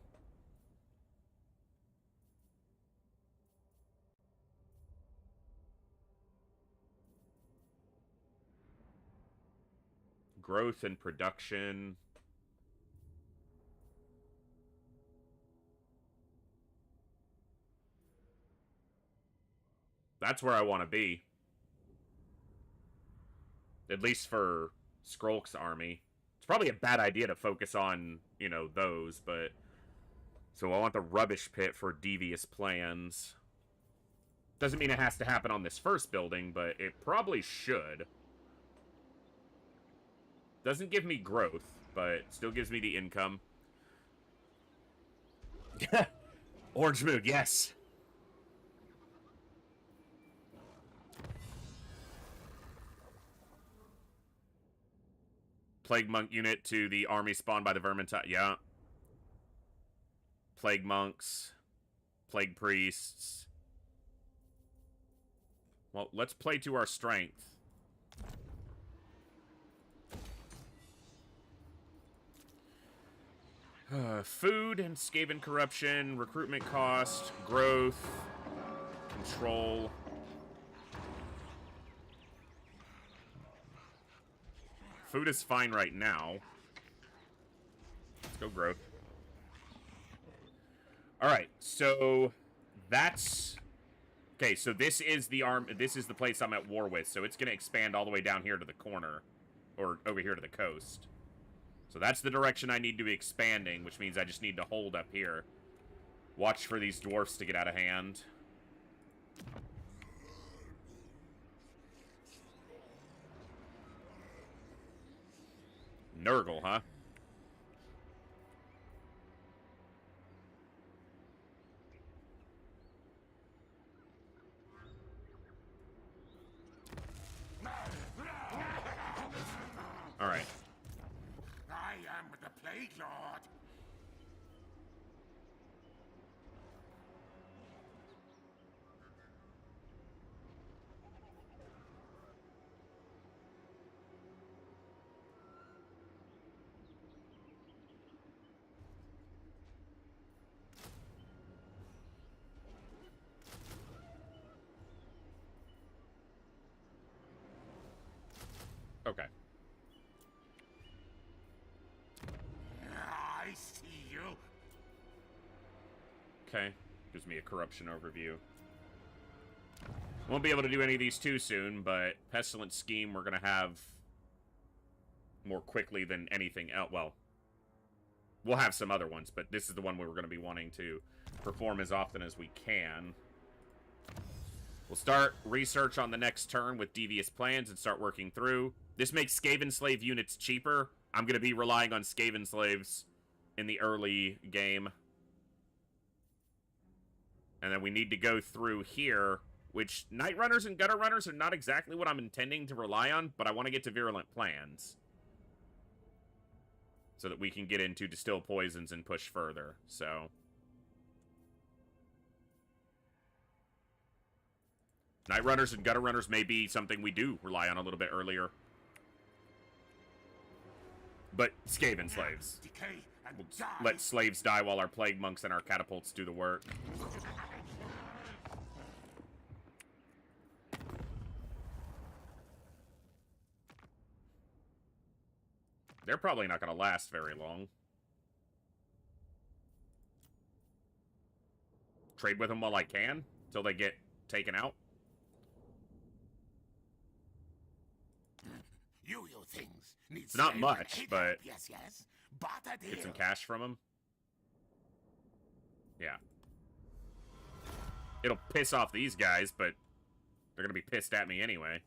Growth and production. That's where I want to be. At least for Skrulk's army. It's probably a bad idea to focus on, you know, those, but... So I want the rubbish pit for devious plans. Doesn't mean it has to happen on this first building, but it probably should. Doesn't give me growth, but still gives me the income. Orange Moon, yes! Plague Monk unit to the army spawned by the Vermintide. Yeah. Plague Monks. Plague Priests. Well, let's play to our strength. Food and Skaven corruption, recruitment cost, growth, control. Food is fine right now. Let's go growth. Alright, so that's... Okay, so this is the place I'm at war with, so it's going to expand all the way down here to the corner. Or over here to the coast. So that's the direction I need to be expanding, which means I just need to hold up here. Watch for these dwarfs to get out of hand. Nurgle, huh? Alright. I am the Plague Lord. Okay. I see you. Okay. Gives me a corruption overview. Won't be able to do any of these too soon, but Pestilent Scheme we're going to have more quickly than anything else. Well, we'll have some other ones, but this is the one we're going to be wanting to perform as often as we can. We'll start research on the next turn with devious plans and start working through. This makes Skaven Slave units cheaper. I'm going to be relying on Skaven Slaves in the early game. And then we need to go through here, which Night Runners and Gutter Runners are not exactly what I'm intending to rely on, but I want to get to Virulent Plans. so that we can get into distill poisons and push further. So Night Runners and Gutter Runners may be something we do rely on a little bit earlier. But Skaven slaves. Decay and We'll die. let slaves die while our plague monks and our catapults do the work. They're probably not going to last very long. Trade with them while I can, till they get taken out. You things need It's not saving. much, Hate but help, yes, barter deal. get some cash from them. Yeah. It'll piss off these guys, but they're going to be pissed at me anyway.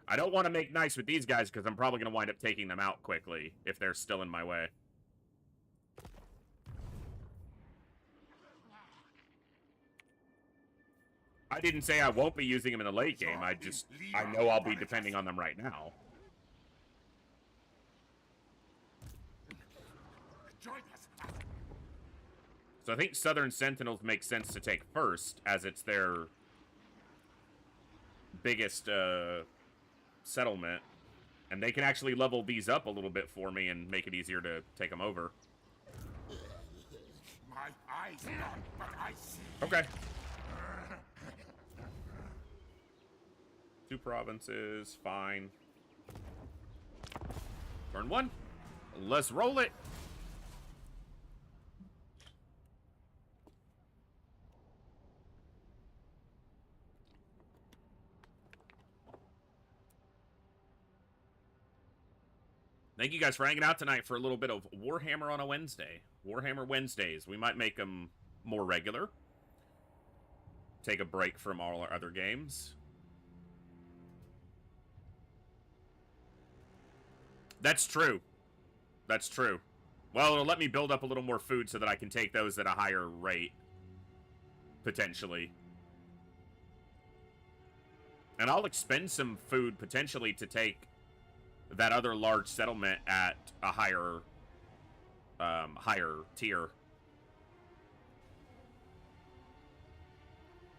I don't want to make nice with these guys because I'm probably going to wind up taking them out quickly if they're still in my way. I didn't say I won't be using them in the late game. I know I'll be depending on them right now. Join us. So I think Southern Sentinels make sense to take first, as it's their biggest settlement. And they can actually level these up a little bit for me and make it easier to take them over. My eyes not, but I see. Okay. 2 provinces, fine. Turn 1. Let's roll it. Thank you guys for hanging out tonight for a little bit of Warhammer on a Wednesday. Warhammer Wednesdays. We might make them more regular. Take a break from all our other games. That's true. That's true. Well, it'll let me build up a little more food so that I can take those at a higher rate. Potentially. And I'll expend some food, potentially, to take that other large settlement at a higher tier.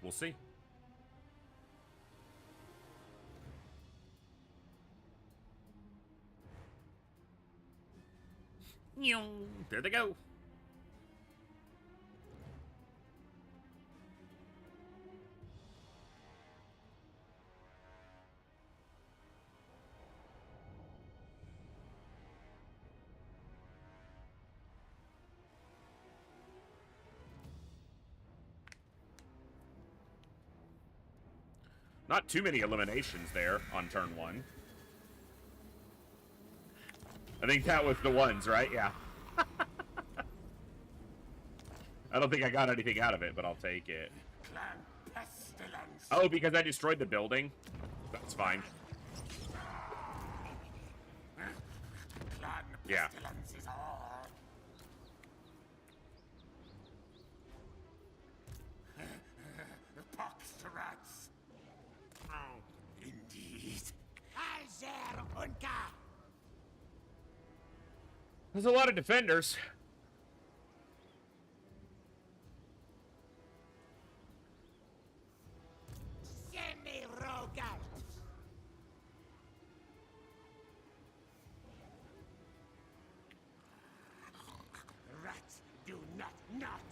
We'll see. There they go. Not too many eliminations there on turn 1. I think that was the ones, right? Yeah. I don't think I got anything out of it, but I'll take it. Clan pestilence. Oh, because I destroyed the building? That's fine. Clan Yeah. pestilence is all. Pox to rats. Oh, indeed. Alzer Unka. There's a lot of defenders. Semi-rogal. Rats do not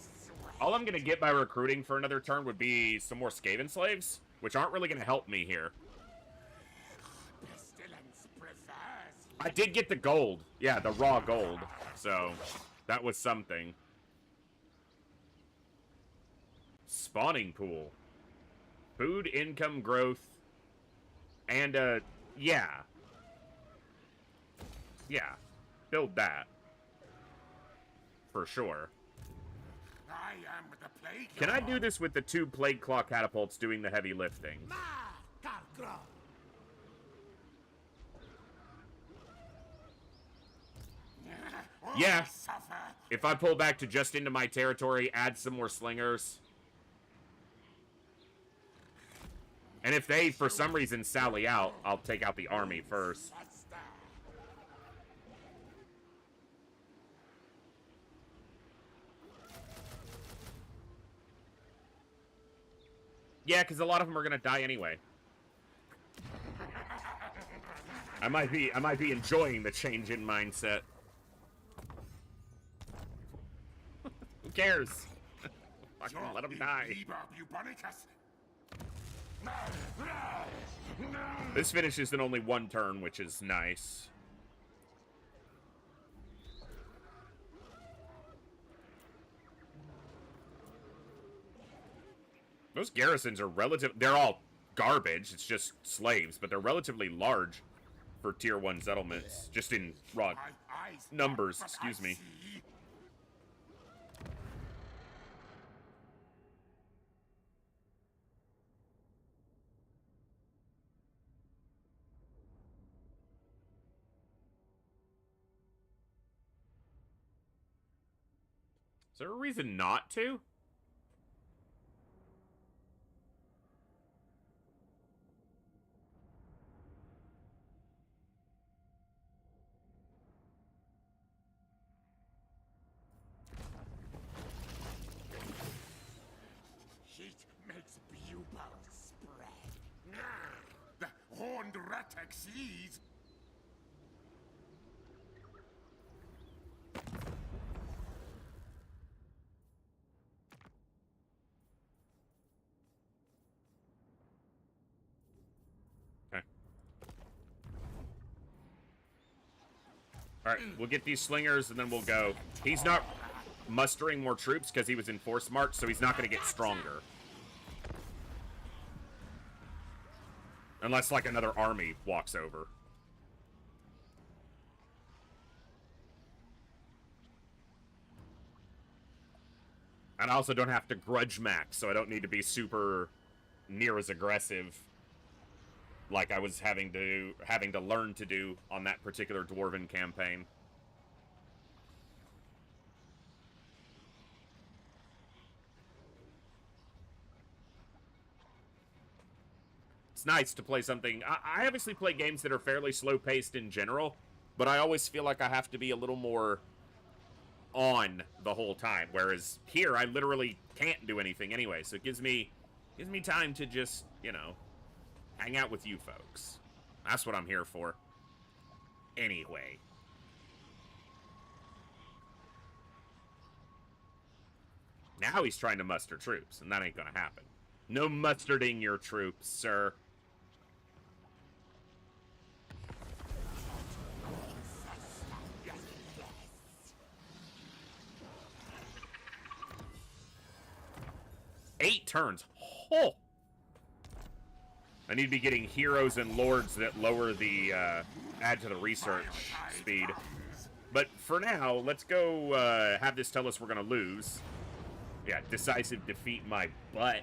sweat. All I'm going to get by recruiting for another turn would be some more Skaven slaves, which aren't really going to help me here. Pestilence prefers. I did get the gold. Yeah, the raw gold. So, that was something. Spawning pool. Food income growth. And, yeah. Yeah. Build that. For sure. I am the plague. Can I do this with the 2 Plague Claw catapults doing the heavy lifting? Ma Kargro. Yeah. Suffer. If I pull back to just into my territory, add some more slingers. And if they, for some reason, sally out, I'll take out the army first. Yeah, because a lot of them are gonna die anyway. I might be enjoying the change in mindset. Who cares? Fucking let them die. This finishes in only one turn, which is nice. Those garrisons are they're all garbage. It's just slaves, but they're relatively large for tier 1 settlements, just in raw numbers, excuse me. Is there a reason not to? Heat makes pupils spread. The horned rat exceeds. Alright, we'll get these slingers and then we'll go. He's not mustering more troops because he was in force march, so he's not going to get stronger. Unless, like, another army walks over. And I also don't have to grudge max, so I don't need to be super near as aggressive like I was having to learn to do on that particular Dwarven campaign. It's nice to play something. I obviously play games that are fairly slow-paced in general, but I always feel like I have to be a little more on the whole time. Whereas here, I literally can't do anything anyway, so it gives me time to just, you know, hang out with you folks. That's what I'm here for. Anyway. Now he's trying to muster troops, and that ain't gonna happen. No mustarding your troops, sir. Eight turns. Oh! I need to be getting heroes and lords that lower the, add to the research speed. But for now, let's go, have this tell us we're gonna lose. Yeah, decisive defeat my butt.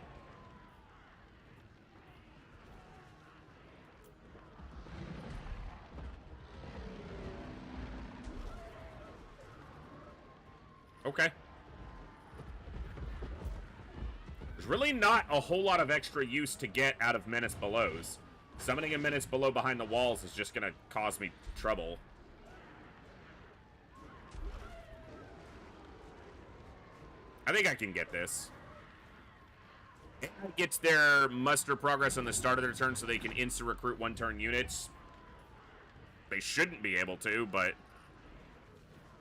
Okay. There's really not a whole lot of extra use to get out of Menace Below's. Summoning a Menace Below behind the walls is just gonna cause me trouble. I think I can get this. It gets their muster progress on the start of their turn so they can insta-recruit one-turn units. They shouldn't be able to, but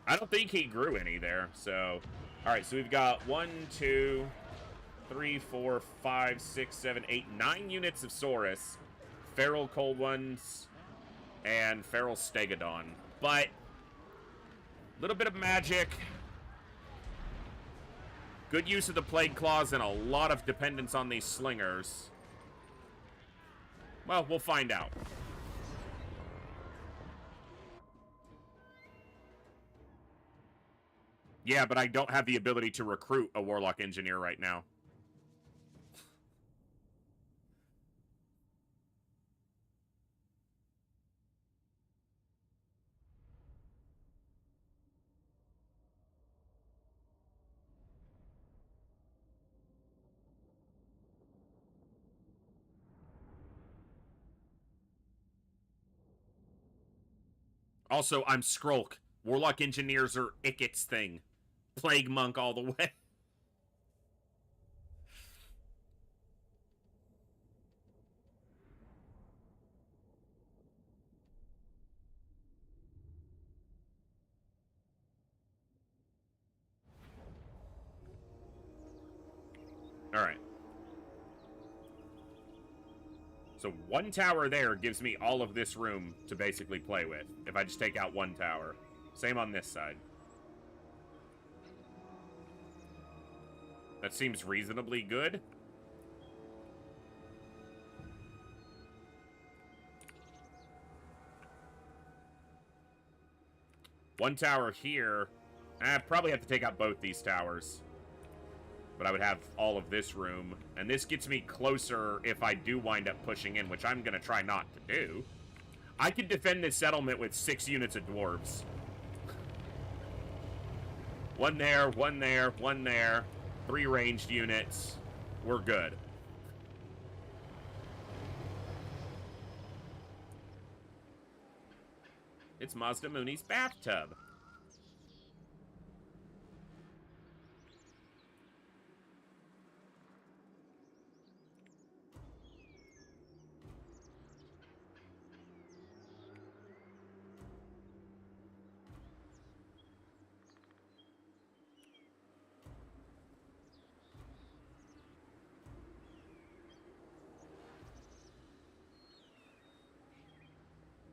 I don't think he grew any there, so... Alright, so we've got 1, 2, 3, 4, 5, 6, 7, 8, 9 units of Saurus. Feral Cold Ones, and Feral Stegodon. But, a little bit of magic. Good use of the Plague Claws and a lot of dependence on these slingers. Well, we'll find out. Yeah, but I don't have the ability to recruit a Warlock Engineer right now. Also, I'm Skrulk. Warlock Engineers are Icket's thing. Plague Monk all the way. Alright. So one tower there gives me all of this room to basically play with, if I just take out one tower. Same on this side. That seems reasonably good. One tower here. I probably have to take out both these towers. But I would have all of this room. And this gets me closer if I do wind up pushing in, which I'm going to try not to do. I could defend this settlement with 6 units of dwarves. One there, one there, one there. 3 ranged units. We're good. It's Mazda Mooney's bathtub.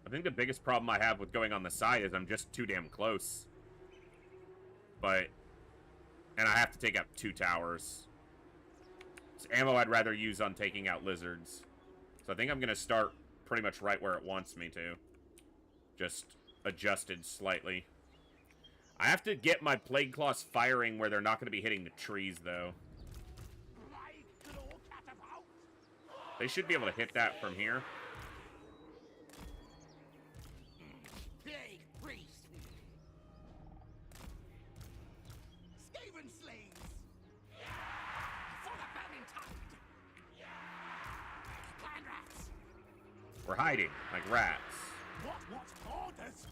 I think the biggest problem I have with going on the side is I'm just too damn close. But... And I have to take out 2 towers. It's ammo I'd rather use on taking out lizards. So I think I'm going to start pretty much right where it wants me to. Just adjusted slightly. I have to get my plague claws firing where they're not going to be hitting the trees, though. They should be able to hit that from here. We're hiding like rats. What orders?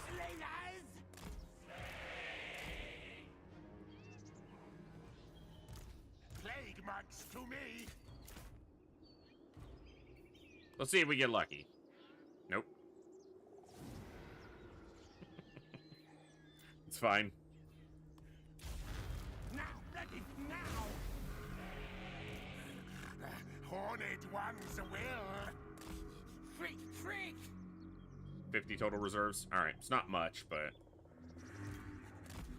Slayers! Plague marks to me. Let's see if we get lucky. Nope. It's fine. Now, ready, now! Horned ones will. Freak, freak! 50 total reserves. Alright, it's not much, but...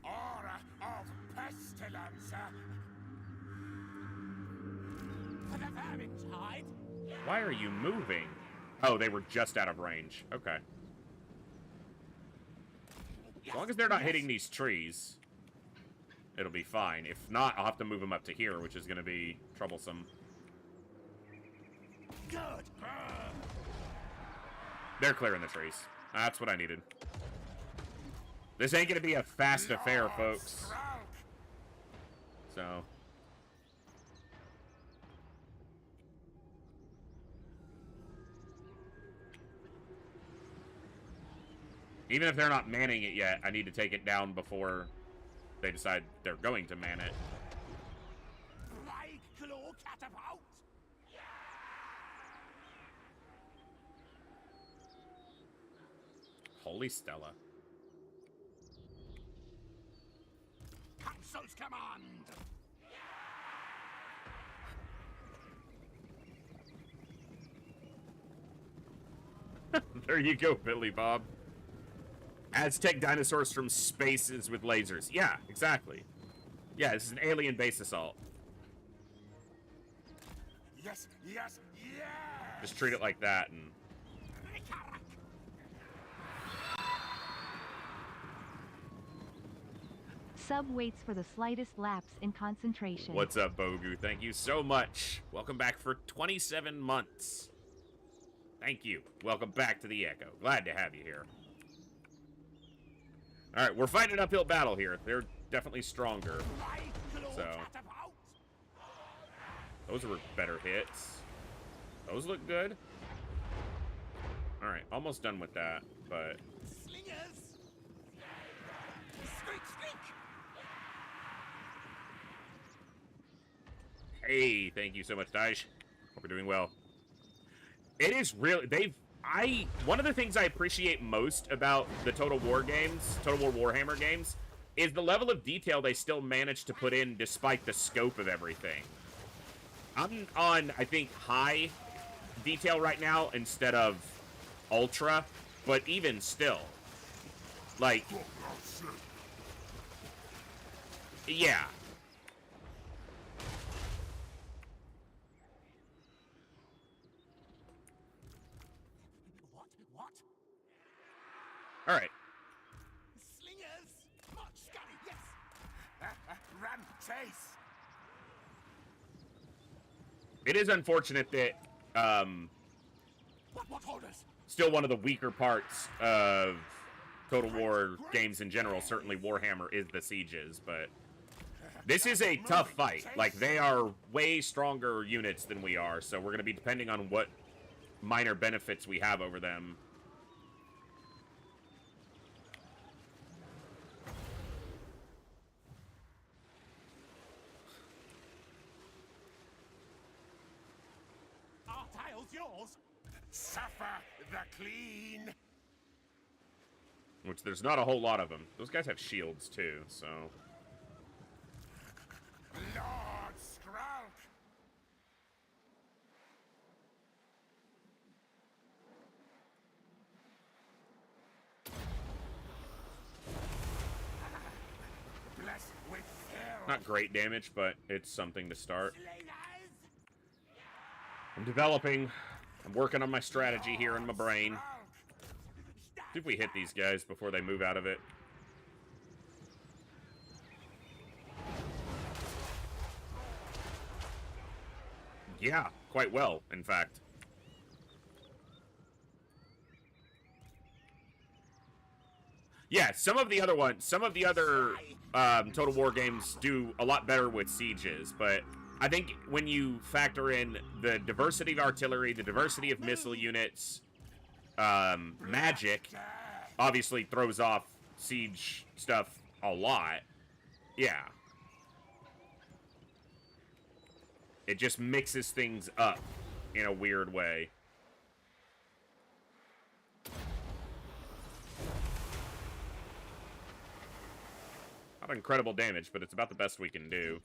Aura of pestilence. For the vermintide. Why are you moving? Oh, they were just out of range. Okay. As long as they're not hitting these trees, it'll be fine. If not, I'll have to move them up to here, which is going to be troublesome. Good. They're clearing the trees. That's what I needed. This ain't going to be a fast affair, folks. So... Even if they're not manning it yet, I need to take it down before they decide they're going to man it. Holy Stella. Council's command. There you go, Billy Bob. Aztec dinosaurs from spaces with lasers. Yeah, exactly. Yeah, this is an alien base assault. Yes, yes, yes. Just treat it like that and... Sub waits for the slightest lapse in concentration. What's up, Bogu? Thank you so much. Welcome back for 27 months. Thank you. Welcome back to the Echo. Glad to have you here. Alright, we're fighting an uphill battle here. They're definitely stronger. So... Those were better hits. Those look good. Alright, almost done with that, but... Slingers! Squeak, squeak! Hey, thank you so much, Daesh. Hope you're doing well. It is really... One of the things I appreciate most about the Total War games, Total War Warhammer games, is the level of detail they still managed to put in despite the scope of everything. I'm on, I think, high detail right now instead of ultra, but even still, like, yeah. What? All right. Slingers! March, Scotty, yes! Run, chase! It is unfortunate that, What orders? still one of the weaker parts of Total War games in general, certainly Warhammer, is the sieges, but this is a tough fight. Like, they are way stronger units than we are, so we're going to be depending on what minor benefits we have over them. Our tile's yours. Suffer the clean. Which there's not a whole lot of them. Those guys have shields, too, so... Lord Skrulk. Blessed with fear. Not great damage, but it's something to start. Slingers. I'm developing. I'm working on my strategy here in my brain. See if we hit these guys before they move out of it. Yeah, quite well, in fact. Yeah, some of the other Total War games do a lot better with sieges, but I think when you factor in the diversity of artillery, the diversity of missile units, magic obviously throws off siege stuff a lot. Yeah. It just mixes things up in a weird way. Not incredible damage, but it's about the best we can do.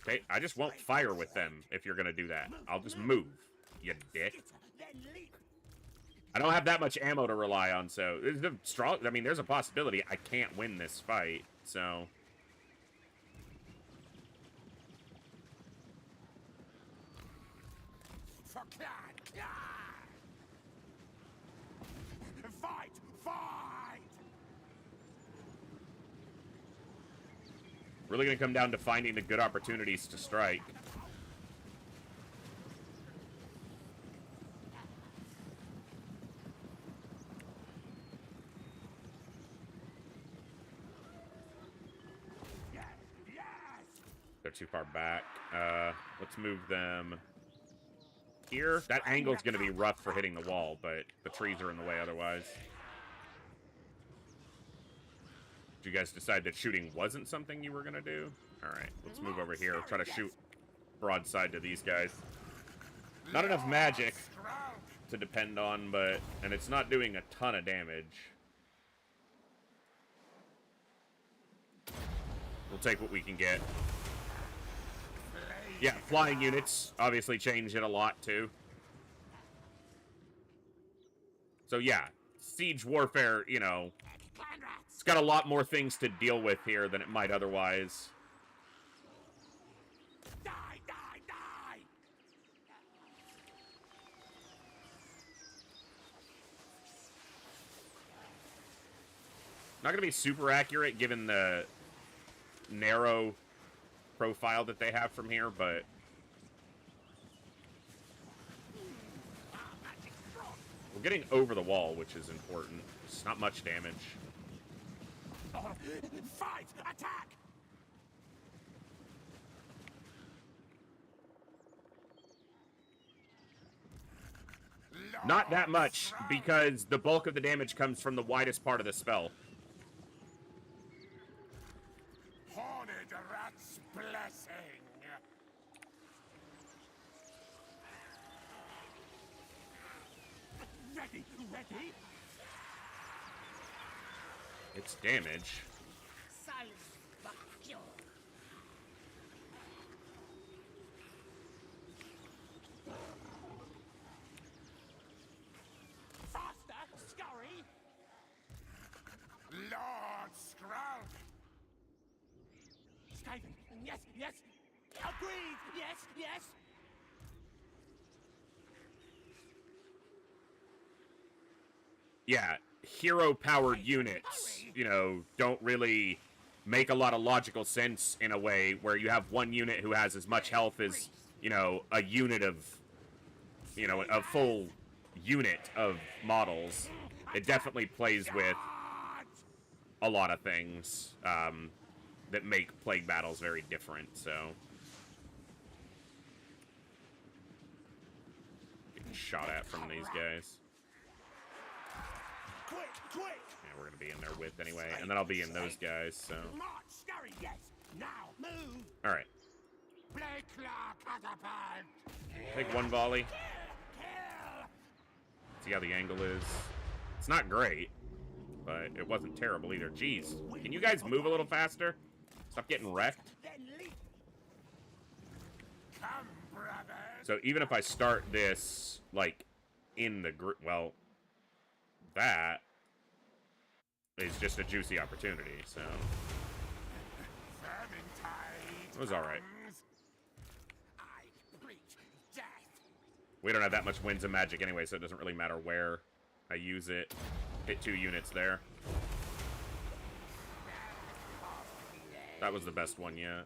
Okay, I just won't fire with them if you're gonna do that. I'll just move, you dick. I don't have that much ammo to rely on, so I mean, there's a possibility I can't win this fight, so. For clan. Fight! Fight! Really gonna come down to finding the good opportunities to strike. Yes! They're too far back. Let's move them here. That angle's gonna be rough for hitting the wall, but the trees are in the way otherwise. Did you guys decide that shooting wasn't something you were gonna do? Alright, let's move over here. Try to shoot broadside to these guys. Not enough magic to depend on, but... And it's not doing a ton of damage. We'll take what we can get. Yeah, flying units obviously change it a lot, too. So, yeah, siege warfare, you know, it's got a lot more things to deal with here than it might otherwise. Die! Die! Die! Not going to be super accurate given the narrow profile that they have from here, but we're getting over the wall, which is important. It's not much damage. Fight! Attack! Not that much, because the bulk of the damage comes from the widest part of the spell. Horned rat's blessing. Ready, ready. its damage. Faster, scurry! Lord Skrull! Skaven, yes, yes! Agreed, yes, yes! Yeah, hero-powered units, you know, don't really make a lot of logical sense in a way where you have one unit who has as much health as, you know, a unit of, you know, a full unit of models. It definitely plays with a lot of things that make Plague battles very different, so. Getting shot at from these guys. Quick, quick! Yeah, we're gonna be in their width anyway, and then I'll be in those guys, so. March, scurry, yes! Now, move! Alright. Blade claw catapult! Take one volley. Kill! See how the angle is. It's not great, but it wasn't terrible either. Jeez, can you guys move a little faster? Stop getting wrecked. Then leap! Come, brothers! So even if I start this, like, in the group, well, that is just a juicy opportunity, so. It was alright. I preach death! We don't have that much winds of magic anyway, so it doesn't really matter where I use it. Hit 2 units there. That was the best one yet.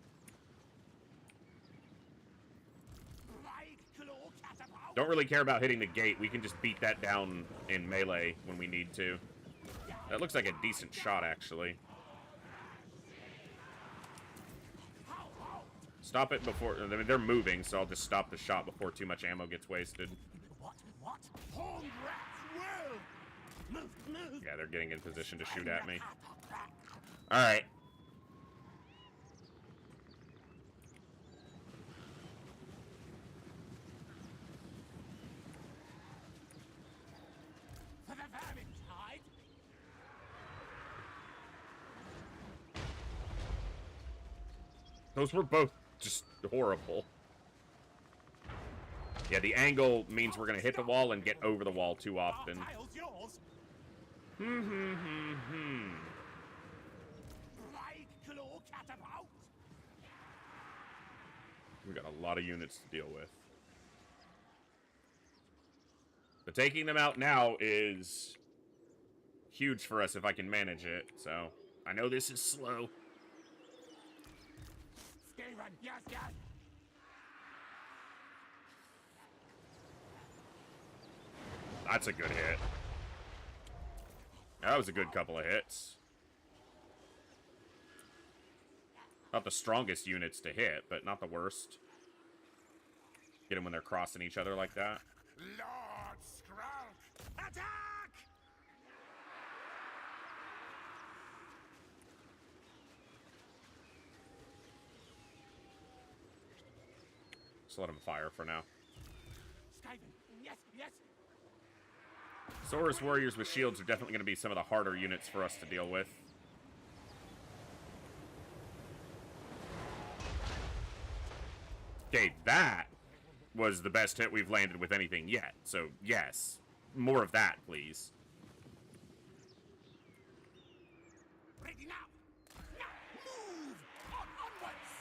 Don't really care about hitting the gate. We can just beat that down in melee when we need to. That looks like a decent shot, actually. Stop it before... I mean, they're moving, so I'll just stop the shot before too much ammo gets wasted. What? Horn rats will! Move! Yeah, they're getting in position to shoot at me. Alright. For the Vermintide! Those were both just horrible. Yeah, the angle means we're gonna hit the wall and get over the wall too often. Tile's yours! Hmm. Blade claw catapult! We got a lot of units to deal with. But taking them out now is huge for us if I can manage it, so I know this is slow. Skaven, yes! That's a good hit. That was a good couple of hits. Not the strongest units to hit, but not the worst. Get them when they're crossing each other like that. Lord Skrull! Attack! Just let them fire for now. Skaven, yes! Saurus warriors with shields are definitely going to be some of the harder units for us to deal with. Okay, that was the best hit we've landed with anything yet. So, yes. More of that, please. Ready now! Move! Onwards!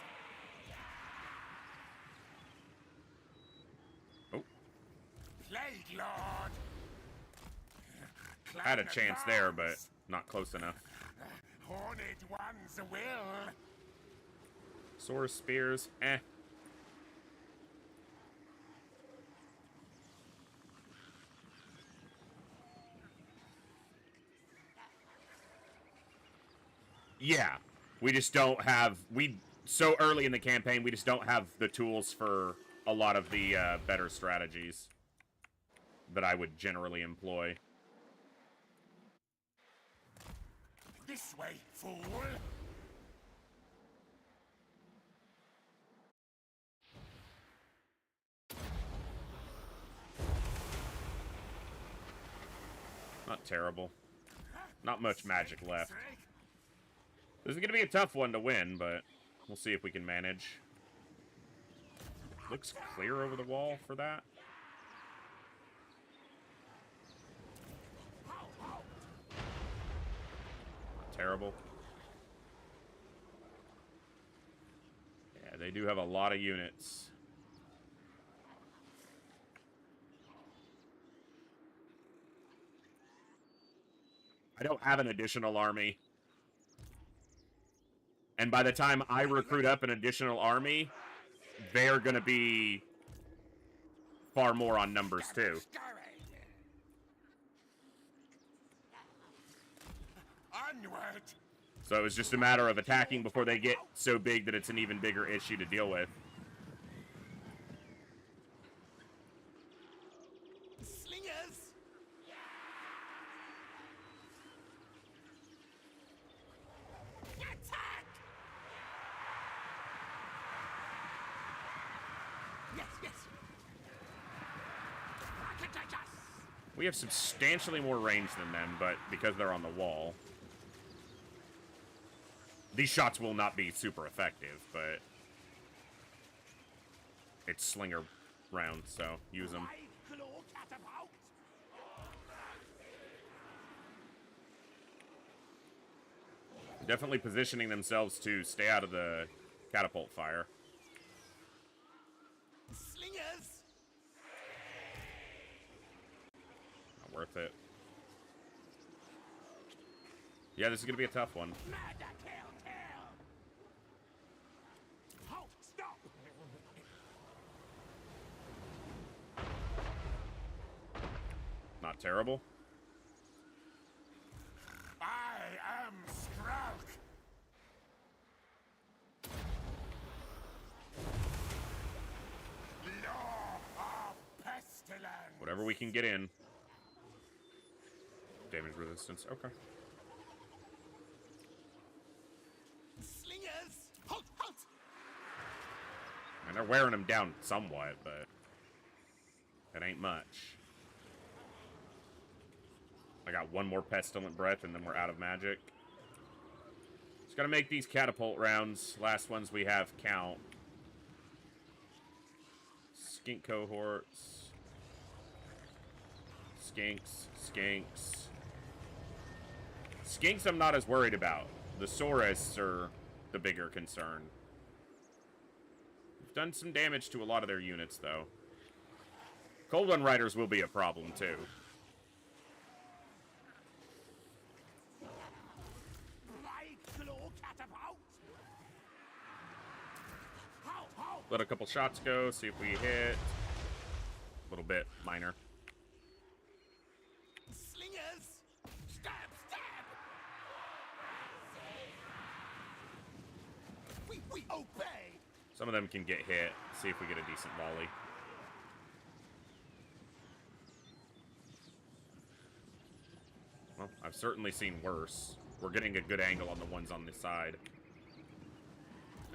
Oh, Plague Lord! had a chance there, but not close enough. Horned ones will! Saurus spears, eh. Yeah, we just don't have, so early in the campaign, we just don't have the tools for a lot of the better strategies that I would generally employ. This way, fool! Not terrible. Not much magic left. This is going to be a tough one to win, but we'll see if we can manage. Looks clear over the wall for that. Terrible. Yeah, they do have a lot of units. I don't have an additional army. And by the time I recruit up an additional army, they're going to be far more on numbers, too. Onward. So it was just a matter of attacking before they get so big that it's an even bigger issue to deal with. Slingers. Attack. Yes, yes. We have substantially more range than them, but because they're on the wall, these shots will not be super effective, but it's slinger rounds, so use them. Definitely positioning themselves to stay out of the catapult fire. Slingers. Not worth it. Yeah, this is going to be a tough one. Halt, stop. Not terrible. I am Strelk. Law of pestilence. Whatever we can get in. Damage resistance. Okay. Slingers. Halt, halt. And they're wearing them down somewhat, but that ain't much. I got one more pestilent breath and then we're out of magic. Just gotta make these catapult rounds. Last ones we have count. Skink cohorts. Skinks. Skinks. Skinks I'm not as worried about. The Saurus are the bigger concern. We've done some damage to a lot of their units, though. Cold One Riders will be a problem, too. Let a couple shots go, see if we hit. A little bit minor. Slingers. Stab, stab. We obey. Some of them can get hit. See if we get a decent volley. Well, I've certainly seen worse. We're getting a good angle on the ones on this side.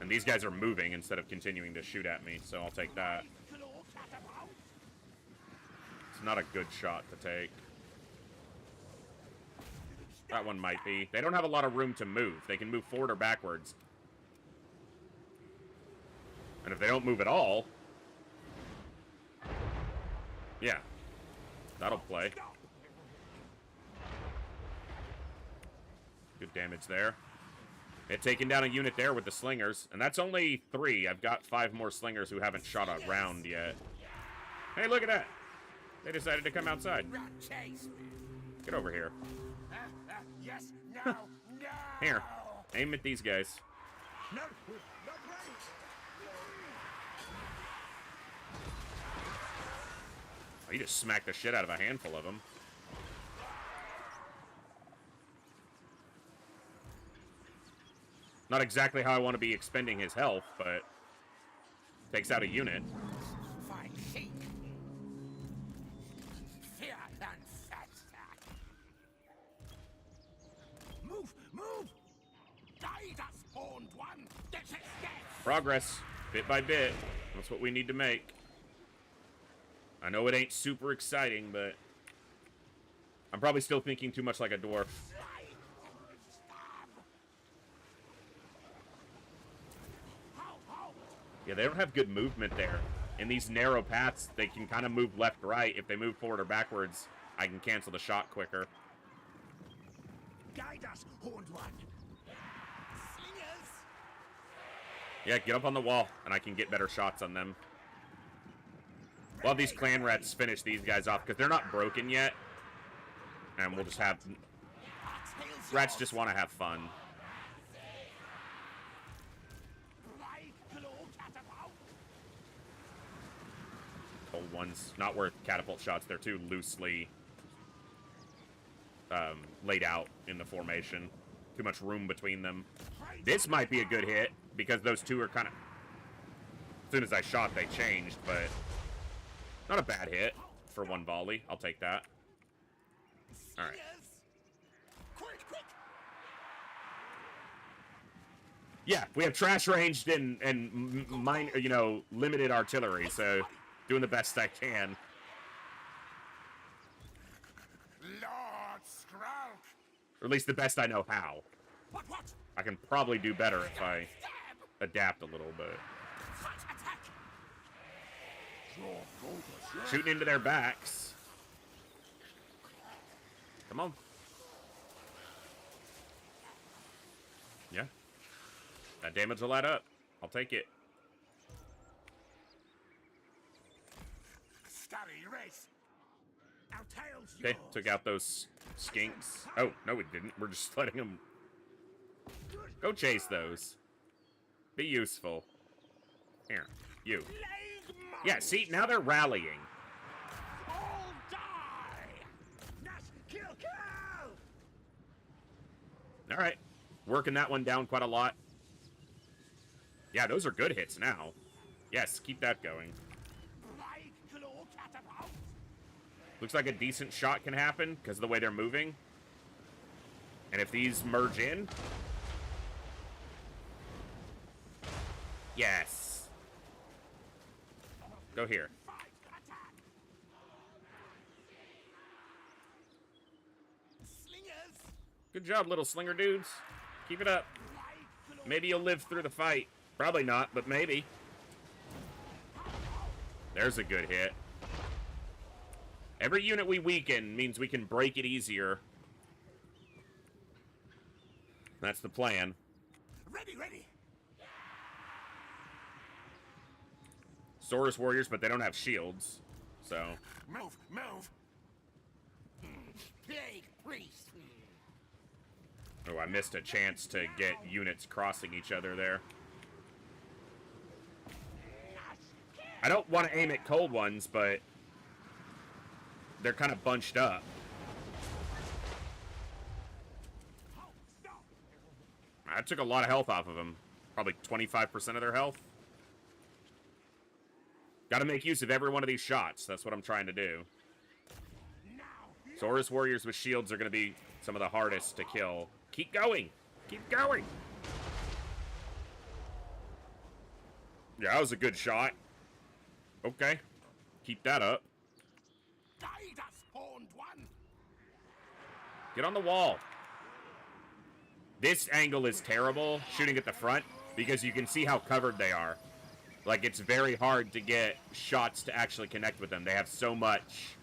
And these guys are moving instead of continuing to shoot at me, so I'll take that. It's not a good shot to take. That one might be. They don't have a lot of room to move. They can move forward or backwards. And if they don't move at all... Yeah. That'll play. Good damage there. It taken down a unit there with the slingers, and that's only 3. I've got 5 more slingers who haven't shot a round yet. Hey, look at that! They decided to come outside. Get over here. Yes, no, no. Here, aim at these guys. No, Oh, you just smacked the shit out of a handful of them. Not exactly how I want to be expending his health, but takes out a unit. Fine sheep. Fear and faster. Move, move. Die, das spawned one. This is death. Progress, bit by bit. That's what we need to make. I know it ain't super exciting, but I'm probably still thinking too much like a dwarf. Yeah, they don't have good movement there. In these narrow paths, they can kind of move left, right. If they move forward or backwards, I can cancel the shot quicker. Guide us, Horned One. Slingers. Yeah, get up on the wall, and I can get better shots on them. We'll have these clan rats finish these guys off, because they're not broken yet. And we'll just have... Rats just want to have fun. Cold ones. Not worth catapult shots. They're too loosely laid out in the formation. Too much room between them. This might be a good hit, because those two are kind of... As soon as I shot, they changed, but... Not a bad hit for one volley. I'll take that. All right. Yeah, we have trash ranged and mine, you know, limited artillery, so doing the best I can. Lord Skrulk. Or at least the best I know how. What? I can probably do better if I adapt a little bit. Attack. Shooting into their backs. Come on. Yeah. That damage will add up. I'll take it. Scurry race. Our tails Okay, yours. took out those skinks. Oh, no we didn't. We're just letting them... Go chase those. Be useful. Here, you. Yeah, see, now they're rallying. All die. Nash, kill. All right. Working that one down quite a lot. Yeah, those are good hits now. Yes, keep that going. Looks like a decent shot can happen because of the way they're moving. And if these merge in... Yes. Go here. Good job, little slinger dudes. Keep it up. Maybe you'll live through the fight. Probably not, but maybe. There's a good hit. Every unit we weaken means we can break it easier. That's the plan. Ready. Saurus warriors, but they don't have shields. So. Move. Plague priest. Oh, I missed a chance to get units crossing each other there. I don't want to aim at cold ones, but they're kind of bunched up. I took a lot of health off of them. Probably 25% of their health. Got to make use of every one of these shots. That's what I'm trying to do. Saurus warriors with shields are going to be some of the hardest to kill. Keep going. Keep going. Yeah, that was a good shot. Okay. Keep that up. Guide us, Horned One. Get on the wall. This angle is terrible, shooting at the front, because you can see how covered they are. Like, it's very hard to get shots to actually connect with them. They have so much...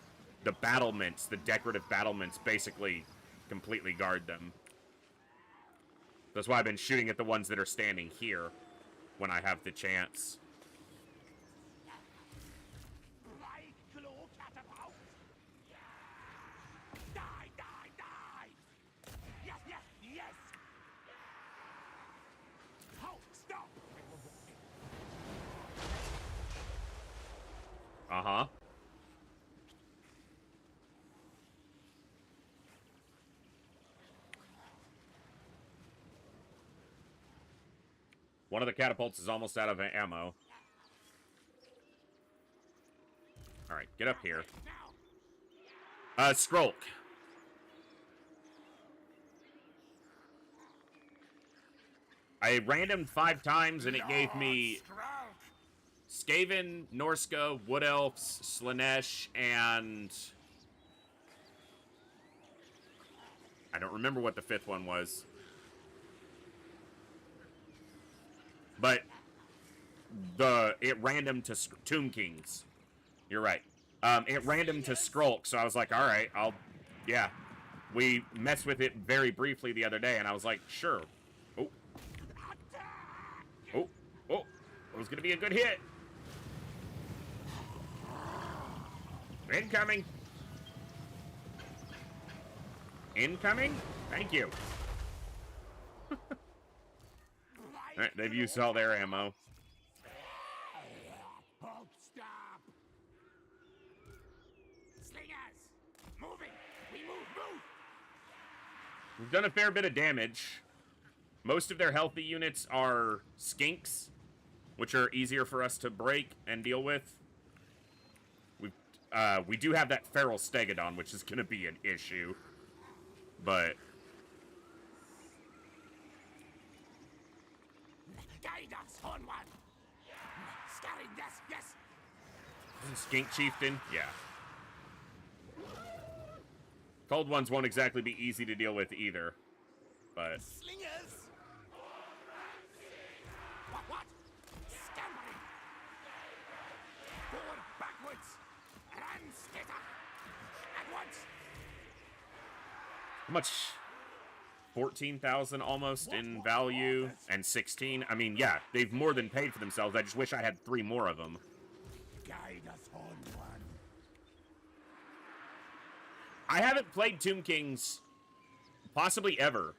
The battlements, the decorative battlements, basically completely guard them. That's why I've been shooting at the ones that are standing here when I have the chance. Yes. Halt, stop. Uh-huh. One of the catapults is almost out of ammo. Alright, get up here. Skrulk. I randomed 5 times and it gave me Skaven, Norska, Wood Elves, Slanesh, and... I don't remember what the 5th one was. But it random to Tomb Kings. You're right. It random to Skrulk, so I was like, all right, yeah. We messed with it very briefly the other day, and I was like, sure. Oh. Oh. Oh. It was going to be a good hit. Incoming. Incoming? Thank you. Alright, they've used all their ammo. Halt, stop! Slingers! Moving! We move! We've done a fair bit of damage. Most of their healthy units are skinks, which are easier for us to break and deal with. We do have that feral stegodon, which is going to be an issue. But Guide us onward! Scurry, yes! Skink Chieftain? Yeah. Cold ones won't exactly be easy to deal with either. But Slingers! What? Scampering! Forward, backwards! Run, skitter! At once! how much? 14,000 almost in value, and 16. I mean, yeah, they've more than paid for themselves. I just wish I had 3 more of them. Guide us onward. I haven't played Tomb Kings possibly ever.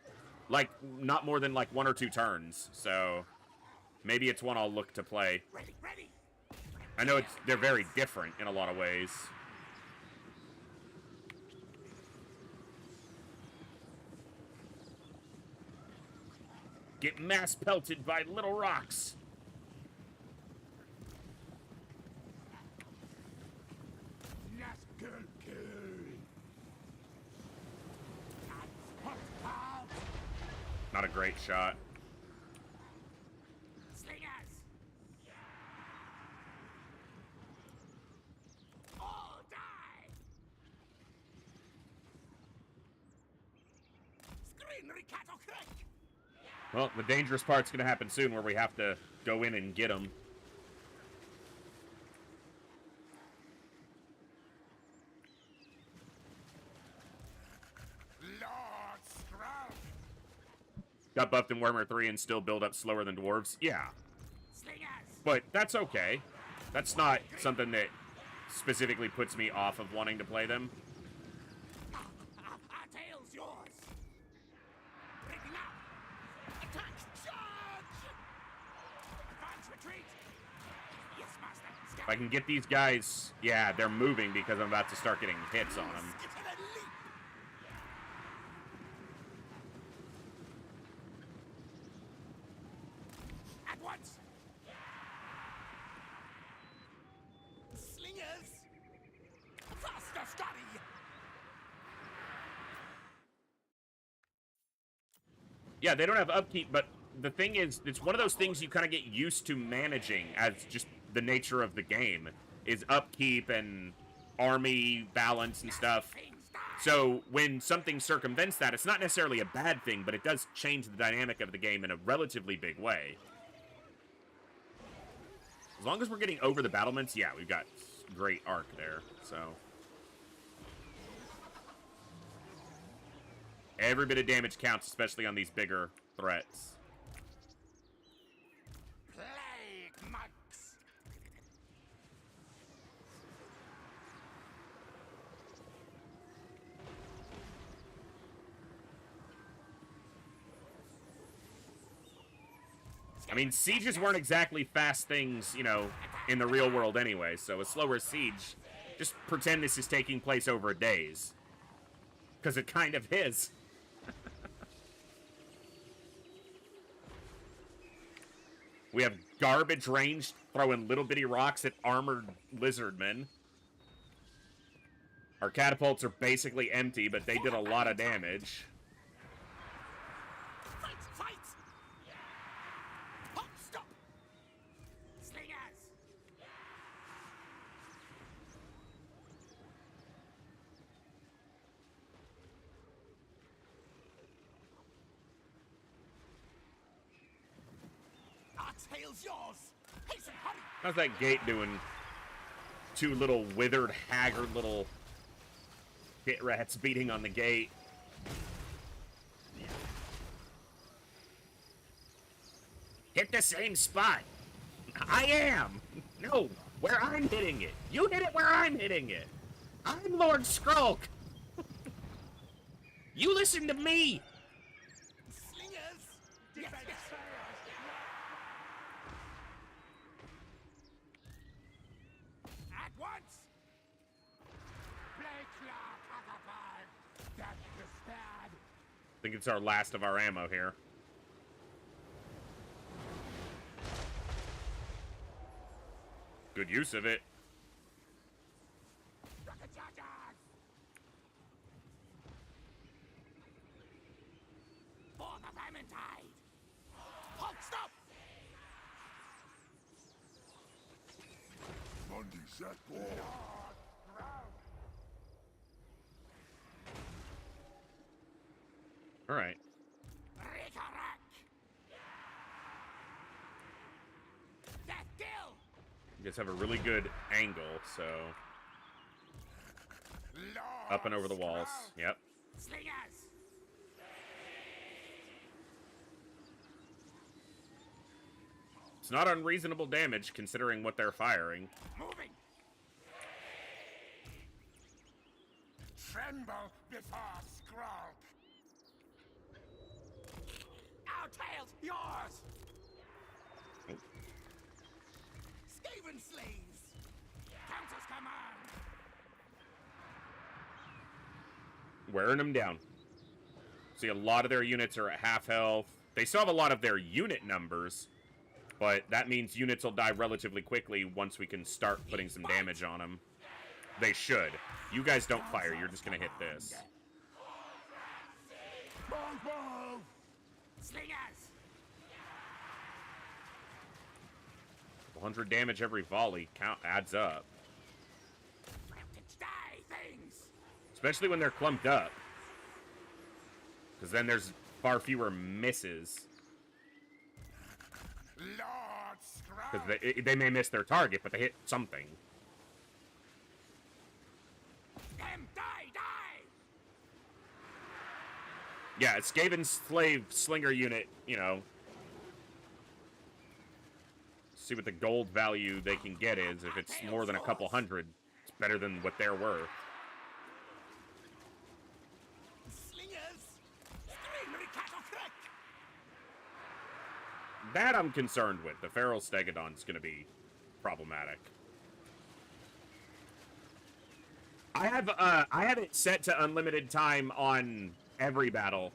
Like, not more than like 1 or 2 turns. So maybe it's one I'll look to play. Ready! I know they're very different in a lot of ways. Get mass pelted by little rocks. Not a great shot. Slingers! All die! Screen Ricato Crick! Well, the dangerous part's gonna happen soon where we have to go in and get them. Lord Scrub! Got buffed in Warhammer 3 and still build up slower than dwarves? Yeah. Slingers! But that's okay. That's not something that specifically puts me off of wanting to play them. Our tail's yours! Breaking up! Attack! Charge! Advance retreat! Yes, Master! If I can get these guys... Yeah, they're moving because I'm about to start getting hits on them. Skitter and leap! At once! Slingers! Faster, Scotty! Yeah, they don't have upkeep, but the thing is, it's one of those things you kind of get used to managing as just the nature of the game, is upkeep and army balance and stuff. So when something circumvents that, it's not necessarily a bad thing, but it does change the dynamic of the game in a relatively big way. As long as we're getting over the battlements, yeah, we've got great arc there, so. Every bit of damage counts, especially on these bigger threats. Plague monks! I mean, sieges weren't exactly fast things, you know, in the real world anyway, so a slower siege, just pretend this is taking place over days. Because it kind of is. We have garbage ranged, throwing little bitty rocks at armored lizardmen. Our catapults are basically empty, but they did a lot of damage. Fight! Halt, stop! Slingers! Our tails tail's yours. Hasten, hurry. How's that gate doing? Two little withered, haggard little pit rats beating on the gate. Hit the same spot. I am. No, where I'm hitting it. You hit it where I'm hitting it. I'm Lord Skrulk. You listen to me. Slingers. Yes, yes. At once. That's the spad. I think it's our last of our ammo here. Good use of it. For the Vermintide. Halt, stop. Monday set ball. All right. Ricarac. Death kill. You guys have a really good angle, so up and over the walls. Yep. Slingers. It's not unreasonable damage considering what they're firing. Moving. Tremble before Skrulk. Our tails, yours. Oh. Skaven slaves. Countess command. Wearing them down. See, a lot of their units are at half health. They still have a lot of their unit numbers, but that means units will die relatively quickly once we can start putting some damage on them. They should. You guys don't fire. You're just going to hit this. Move. Slingers. 100 damage every volley adds up. Die, things. Especially when they're clumped up. Because then there's far fewer misses. Lord Skrulk. Because they may miss their target, but they hit something. Them die. Yeah, Skaven's slave slinger unit, you know. See what the gold value they can get is. If it's more than a couple hundred, it's better than what they're worth. Slingers. Scream, Ricarac. That I'm concerned with. The Feral Stegodon's going to be problematic. I have it set to unlimited time on every battle.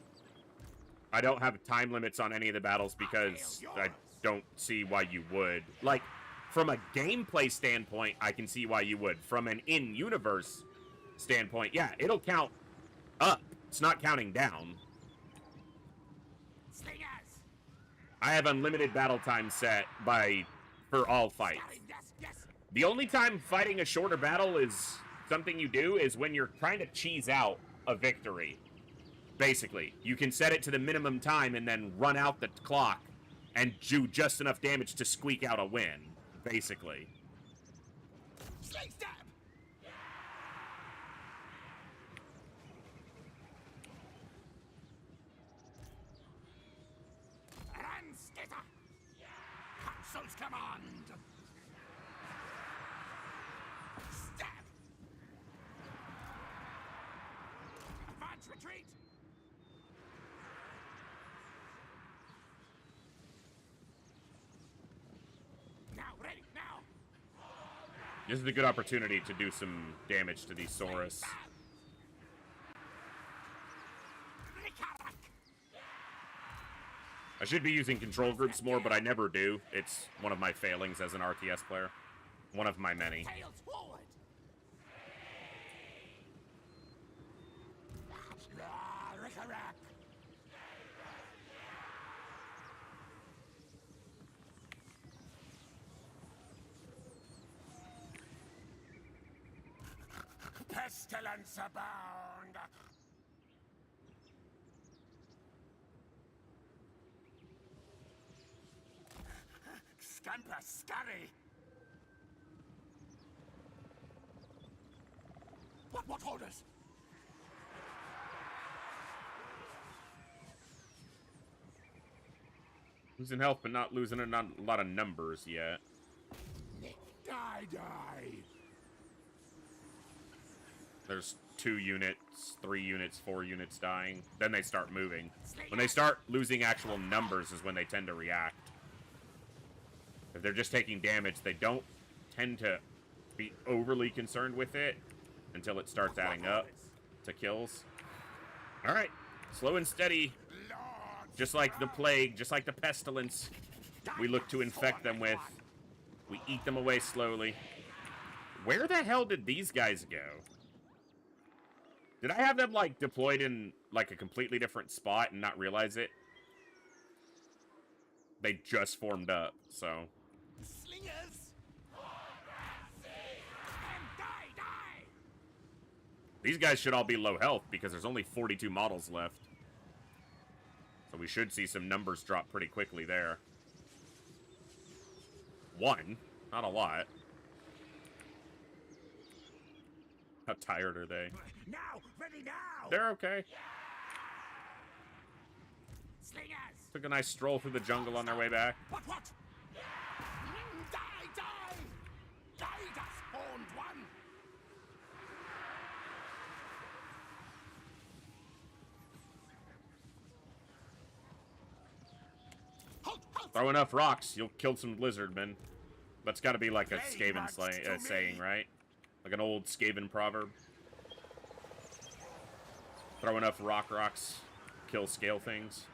I don't have time limits on any of the battles because I don't see why you would. Like, from a gameplay standpoint, I can see why you would. From an in-universe standpoint, yeah, it'll count up. It's not counting down. Slingers. I have unlimited battle time set for all fights. Yes. The only time fighting a shorter battle is something you do is when you're trying to cheese out a victory. Basically, you can set it to the minimum time and then run out the clock and do just enough damage to squeak out a win, basically. Sling stab. Run, skitter. Consul's command. Stab. Advance retreat. Now, ready, now. This is a good opportunity to do some damage to these Saurus. Ricarac. I should be using control groups more, but I never do. It's one of my failings as an RTS player. One of my many. Tails forward. Ricarac. Pestilence abound. hamper scurry. What orders? Losing health, but not losing a lot of numbers yet. Die. There's 2 units, 3 units, 4 units dying. Then they start moving. When they start losing actual numbers is when they tend to react. If they're just taking damage, they don't tend to be overly concerned with it until it starts adding up to kills. Alright, slow and steady. Just like the plague, just like the pestilence, we look to infect them with. We eat them away slowly. Where the hell did these guys go? Did I have them, like, deployed in, like, a completely different spot and not realize it? They just formed up, so. Slingers! And die! These guys should all be low health because there's only 42 models left. So we should see some numbers drop pretty quickly there. 1, not a lot. How tired are they? Now! Ready now! They're okay. Slingers! Took a nice stroll through the jungle on their way back. What? Die! Guide us, horned one! Halt! Throw enough rocks, you'll kill some lizardmen. That's got to be like a Skaven saying, right? Like an old Skaven proverb. Throw enough rocks, kill scale things.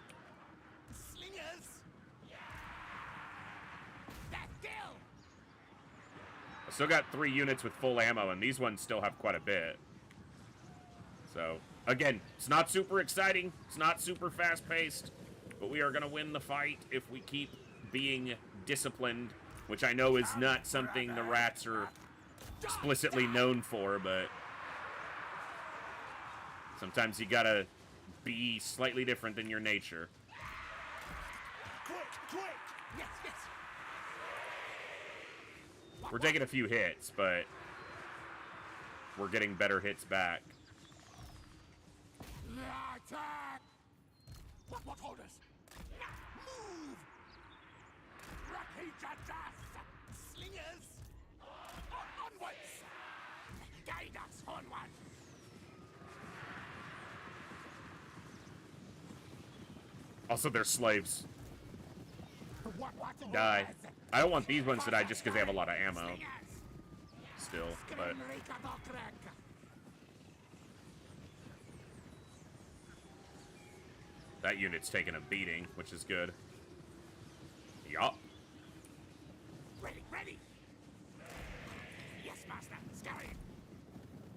Slingers! That kill! I still got 3 units with full ammo, and these ones still have quite a bit. So, again, it's not super exciting. It's not super fast-paced. But we are going to win the fight if we keep being disciplined, which I know is not something the rats are explicitly known for, but sometimes you gotta be slightly different than your nature. Quick! Yes! We're taking a few hits, but we're getting better hits back. Attack! What orders? Move! Slingers! Onwards! Guide us, horn one! Also, they're slaves. What Die. orders? I don't want these ones to die just because they have a lot of ammo. Still, but that unit's taking a beating, which is good. Yup. Ready! Yes, master! Scurry!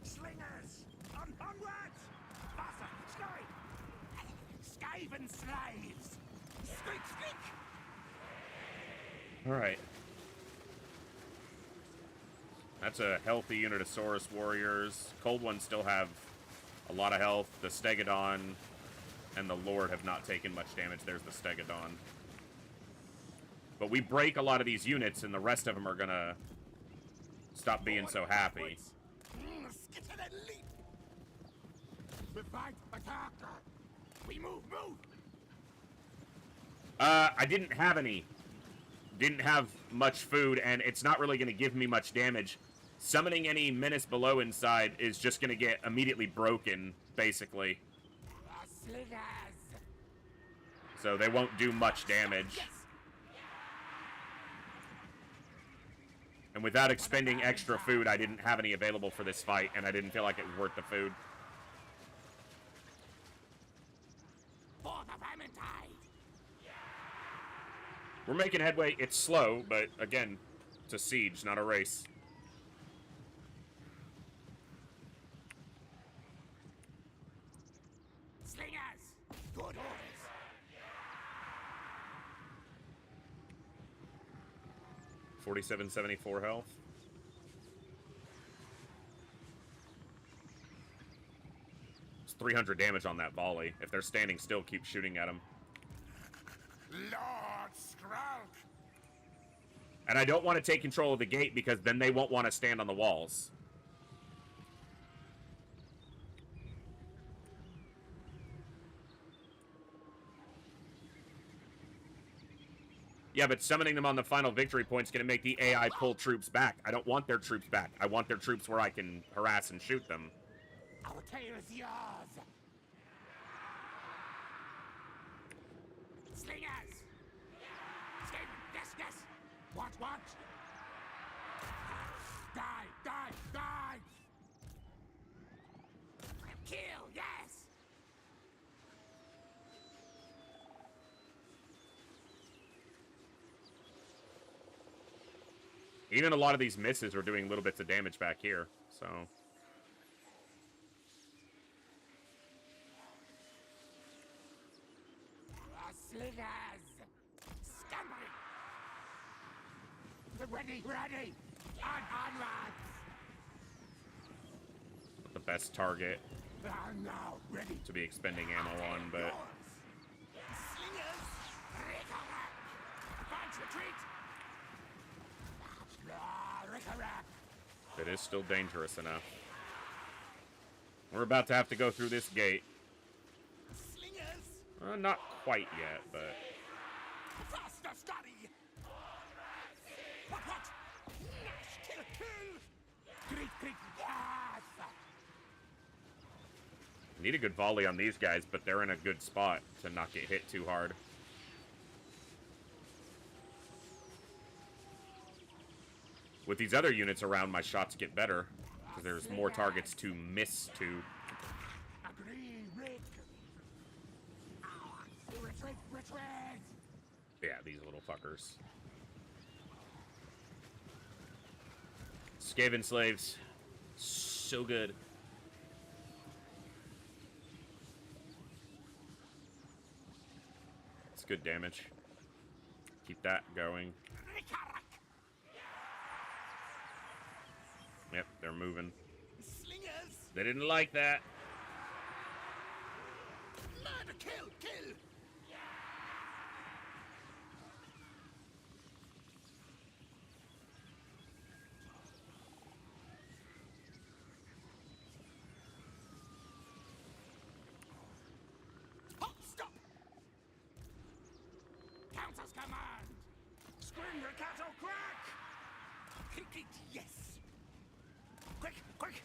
Slingers! Onwards! Master! Scurry! Skaven slaves! Squeak! Alright. That's a healthy unit of Saurus warriors. Cold ones still have a lot of health. The Stegodon and the Lord have not taken much damage. There's the Stegodon. But we break a lot of these units, and the rest of them are gonna stop being so happy. Skitter and leap! We fight, attack! We move! I didn't have any. Didn't have much food, and it's not really gonna give me much damage. Summoning any menace below inside is just gonna get immediately broken, basically. Slingers! So they won't do much damage. And without expending extra food, I didn't have any available for this fight, and I didn't feel like it was worth the food. For the Vermintide! We're making headway. It's slow, but again, it's a siege, not a race. Slingers! Good orders! 4774 health. It's 300 damage on that volley. If they're standing still, keep shooting at them. Lord Skrulk! And I don't want to take control of the gate because then they won't want to stand on the walls. Yeah, but summoning them on the final victory point is going to make the AI pull troops back. I don't want their troops back. I want their troops where I can harass and shoot them. Our tale is yours. Slingers! Escape! Yes, yes! What? Die, die, die! Kill, yes! Even a lot of these misses are doing little bits of damage back here, so... Slingers! Scampering! Ready! Onwards! Not the best target Now, ready! to be expending ammo on, but... Slingers! Advance, retreat! It is still dangerous enough. We're about to have to go through this gate. Slingers! Not quite yet, but... Faster, study! What? Kill! Great, yes! Need a good volley on these guys, but they're in a good spot to not get hit too hard. With these other units around, my shots get better, because there's more targets to miss to. Agree, Rick! Retreat! Yeah, these little fuckers. Skaven slaves. So good. It's good damage. Keep that going. Yep, they're moving. Slingers! They didn't like that. Murder! Kill! Halt! Stop! Countess command! Scream the cattle crack! Yes! Quick!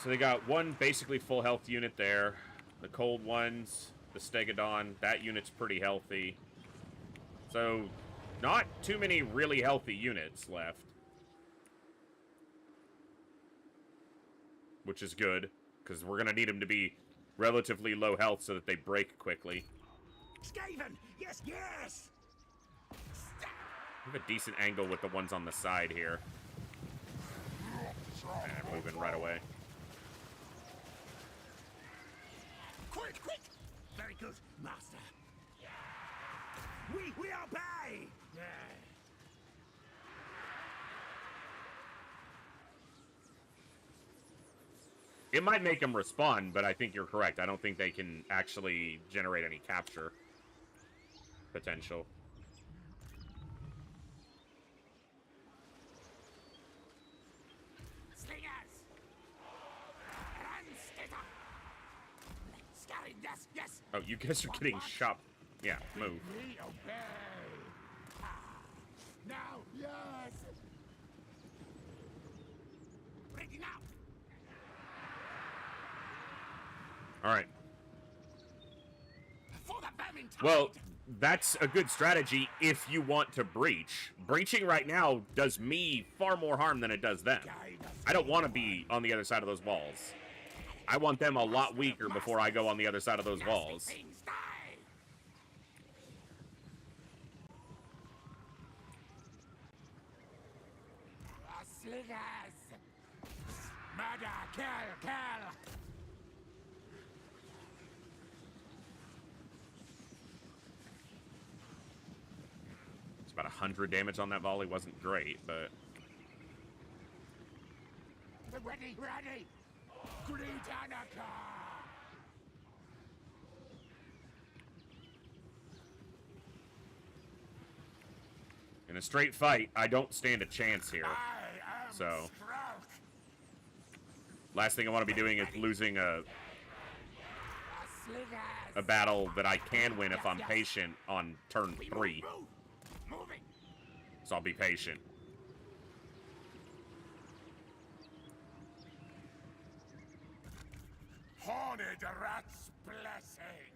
So they got one basically full health unit there. The cold ones, the Stegodon, that unit's pretty healthy. So, not too many really healthy units left. Which is good, because we're going to need them to be relatively low health so that they break quickly. Skaven! Yes! We have a decent angle with the ones on the side here. And moving right away. Quick! Very good, master. We obey! It might make them respond, but I think you're correct. I don't think they can actually generate any capture potential. Slingers! Scouting, yes! Oh, you guys are getting shot. Yeah, move. We obey! Now, yes! Ready now! Alright. For the vermin tide! Well, that's a good strategy if you want to breach. Breaching right now does me far more harm than it does them. I don't want to be on the other side of those walls. I want them a lot weaker before I go on the other side of those walls. Slingers! Murder! Kill! It's about 100 damage on that volley. Wasn't great, but... Ready! Great Anarcha! In a straight fight, I don't stand a chance here. So, last thing I want to be doing is losing a battle that I can win if I'm patient on turn 3. So I'll be patient. Horned rat's blessing.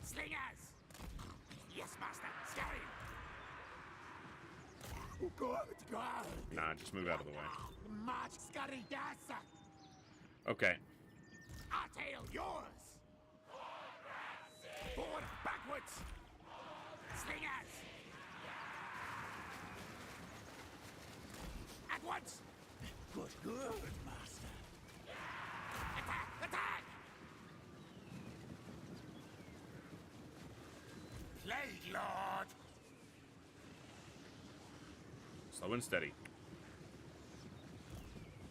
Slingers! Yes, master. Scary. Good. Nah, just move out of the way. March, scurry, dasa. Okay. Our tail, yours. Forward, backwards. Slingers. At once. Good, master. Attack! Plague Lord. Slow and steady.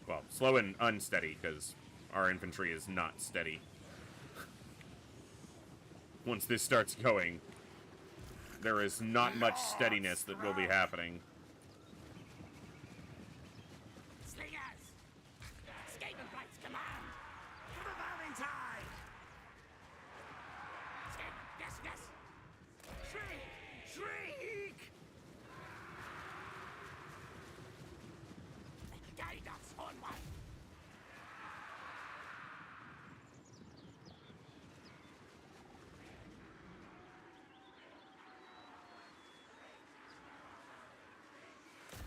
Well, slow and unsteady, because our infantry is not steady. Once this starts going, there is not much steadiness that will be happening. Slingers! Skaven Knight's command! To the Valentine! Skaven, yes! Shriek! Guide us onward!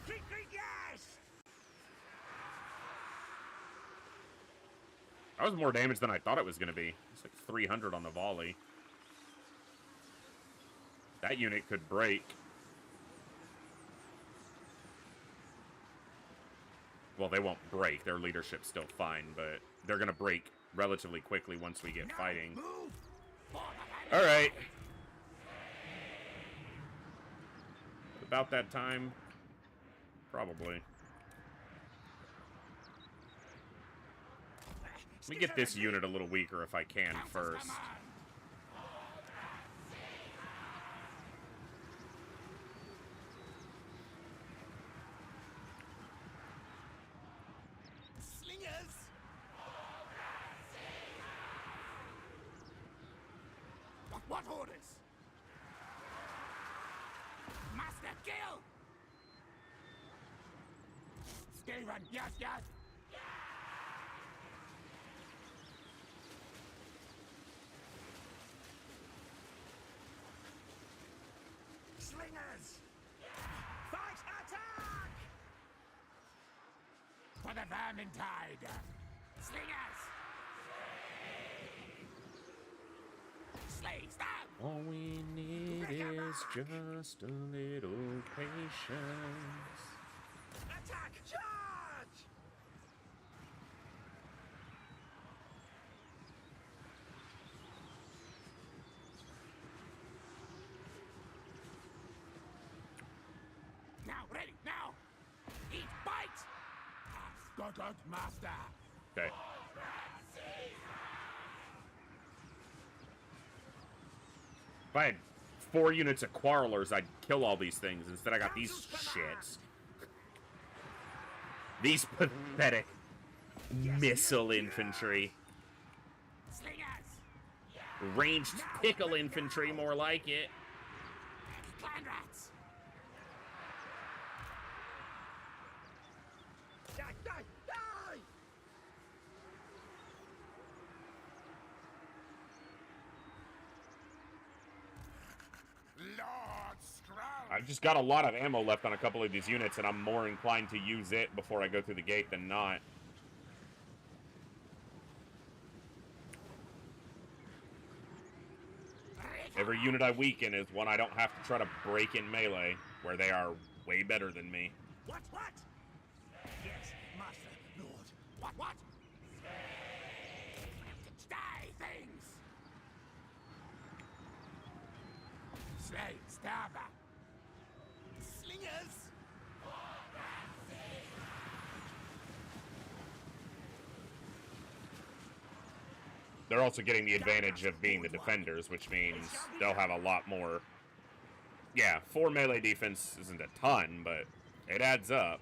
Shriek, yes! That was more damage than I thought it was going to be. It's like 300 on the volley. That unit could break. Well, they won't break. Their leadership's still fine, but they're going to break relatively quickly once we get fighting. All right. About that time? Probably. Let me get this unit a little weaker if I can first. Slingers! What orders? Master, kill! Skaven, yes! Slingers! Fight attack! For the Vermintide! Slingers! Slay, stab! All we need is just a little patience. Attack! Charge! Now, ready, now! Eat, bite! Good, master! Okay. If I had 4 units of Quarrelers, I'd kill all these things. Instead, I got these shits. These pathetic missile infantry. Slingers! Ranged pickle infantry, more like it. Clan rats! Die! Lord Scrowl! I've just got a lot of ammo left on a couple of these units, and I'm more inclined to use it before I go through the gate than not. Every unit I weaken is one I don't have to try to break in melee, where they are way better than me. What? Yes, master, lord. What? Die, things! Slay, stabber! Slingers! they're also getting the advantage of being the defenders, which means they'll have a lot more. Yeah, 4 melee defense isn't a ton, but it adds up.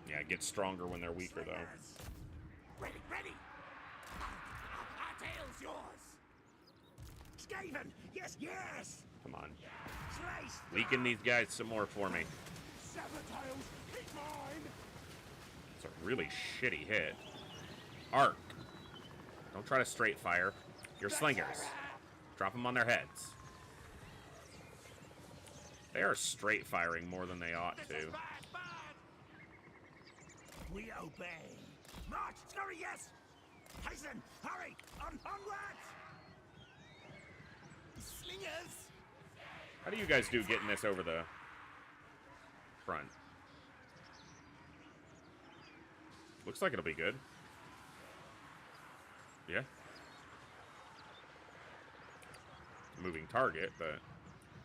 Yeah, it gets stronger when they're weaker, though. Ready, ready. Our tail's yours. Skaven, yes, yes. Come on. Slice. Leaking these guys some more for me. Sabotails, hit mine. It's a really shitty hit. Arc. Don't try to straight fire. You're slingers. Drop them on their heads. They are straight firing more than they ought to. We obey. March, scurry, yes. Hasten, hurry, onwards. Slingers. How do you guys do getting this over the front? Looks like it'll be good. Yeah. Moving target, but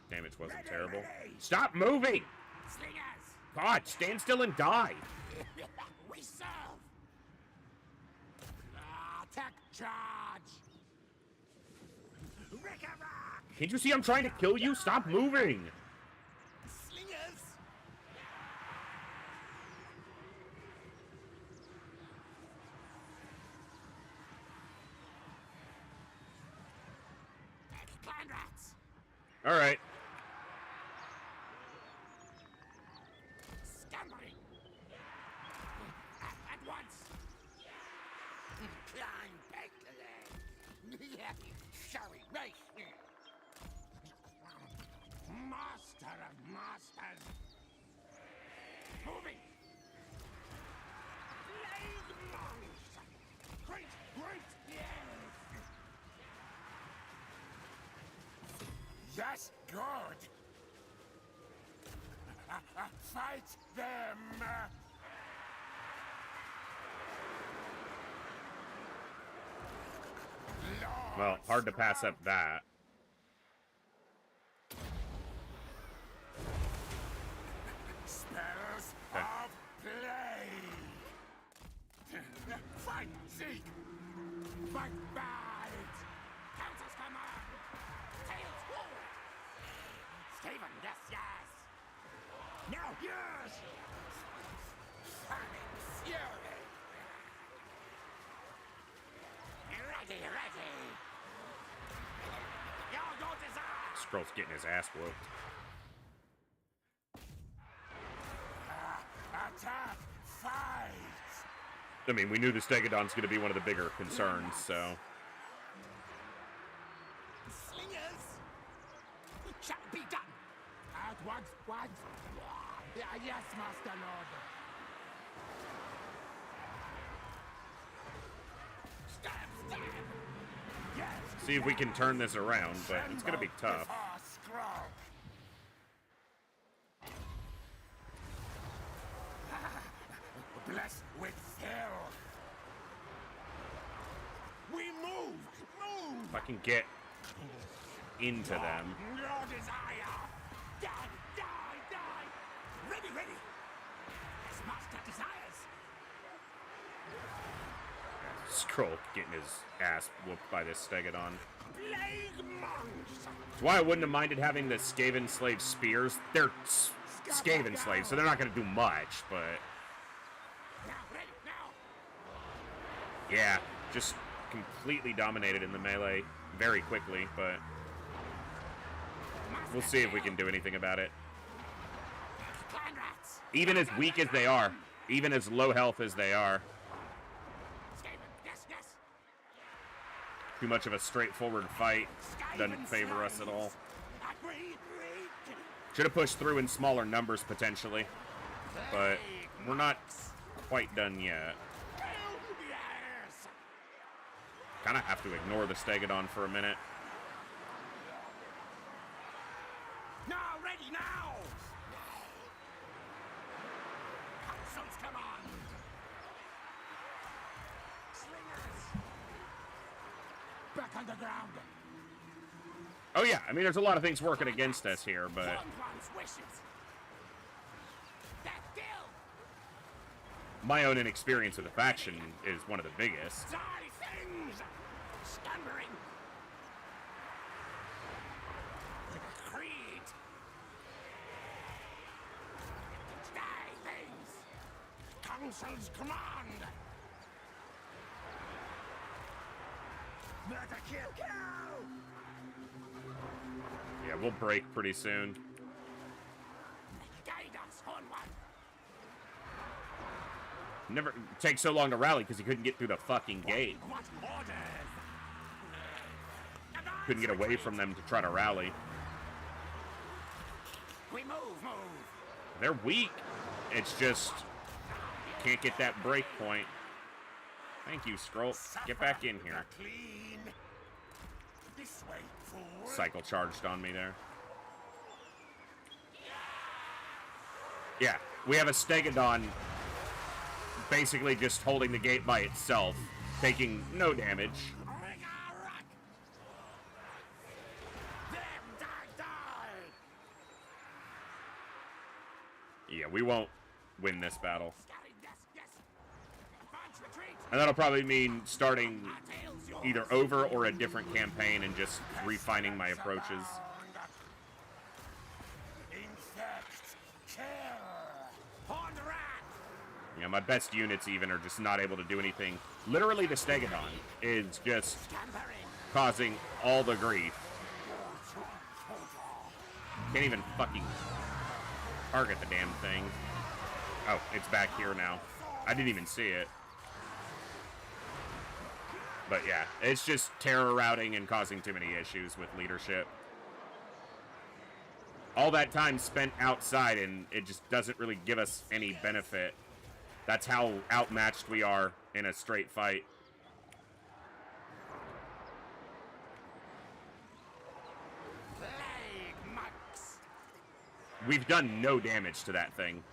damage wasn't terrible. Stop moving! Slingers. God, stand still and die. We serve. Attack charge. Rick-a-rock. Can't you see I'm trying to kill you? Stop moving! Slingers. Clan rats. Alright. Scampering. At once. Climb back to land. Sorry, right. Master of masters. Moving. Plague monks. Great, great, yes. Yes, good. Fight them. Well, hard to pass up that. Spells Okay. of plague. Fight, seek. Fight, bite. Countess command. Tails forward. Stephen, yes, yes. Now, yes. Famine fury. Ready, ready. Your desire. Scroll's getting his ass whooped. Attack, fight. I mean, we knew the Stegodon's going to be one of the bigger concerns, so... Slingers. It shall be done. At once, once. Yes, Master Lord. Stab, stab. Yes. See if we can turn this around, but it's going to be tough. Scroll. Blessed with filth. We move, move. If I can get into them. Your desire. Die, die, die. Ready, ready. As master desires. Scroll getting his ass whooped by this Stegodon. Plague monks. That's why I wouldn't have minded having the Skaven slave spears. They're Skaven slaves, so they're not going to do much, but... Now, ready, now. Yeah, just completely dominated in the melee very quickly, but... We'll see if we can do anything about it. Clan rats. Even as weak as they are, even as low health as they are, Skaven, yes, yes. too much of a straightforward fight doesn't favor us at all. Agree, agree. Should have pushed through in smaller numbers potentially, but we're not quite done yet. Yes. Kind of have to ignore the Stegodon for a minute. Now, ready, now. Council's command. Slingers. Back underground. Oh yeah, I mean there's a lot of things working against us here, but One one's wishes. That kill. my own inexperience with the faction is one of the biggest. Die things! Slumbering! Creed! Die things! Council's command! Murder, kill, kill! Yeah, we'll break pretty soon. Guide us onward! Never takes so long to rally because he couldn't get through the fucking gate. What orders? Couldn't get away from them to try to rally. We move. They're weak. It's just can't get that break point. Thank you, Scroll. Get back in here. Clean. This way, fool. Cycle charged on me there. Yeah, we have a Stegodon basically just holding the gate by itself, taking no damage. Yeah, we won't win this battle. And that'll probably mean starting either over or a different campaign and just refining my approaches. Yeah, my best units even are just not able to do anything. Literally, the Stegodon is just causing all the grief. Can't even fucking target the damn thing. Oh, it's back here now. I didn't even see it. But yeah, it's just terror routing and causing too many issues with leadership. All that time spent outside and it just doesn't really give us any benefit. That's how outmatched we are in a straight fight. We've done no damage to that thing.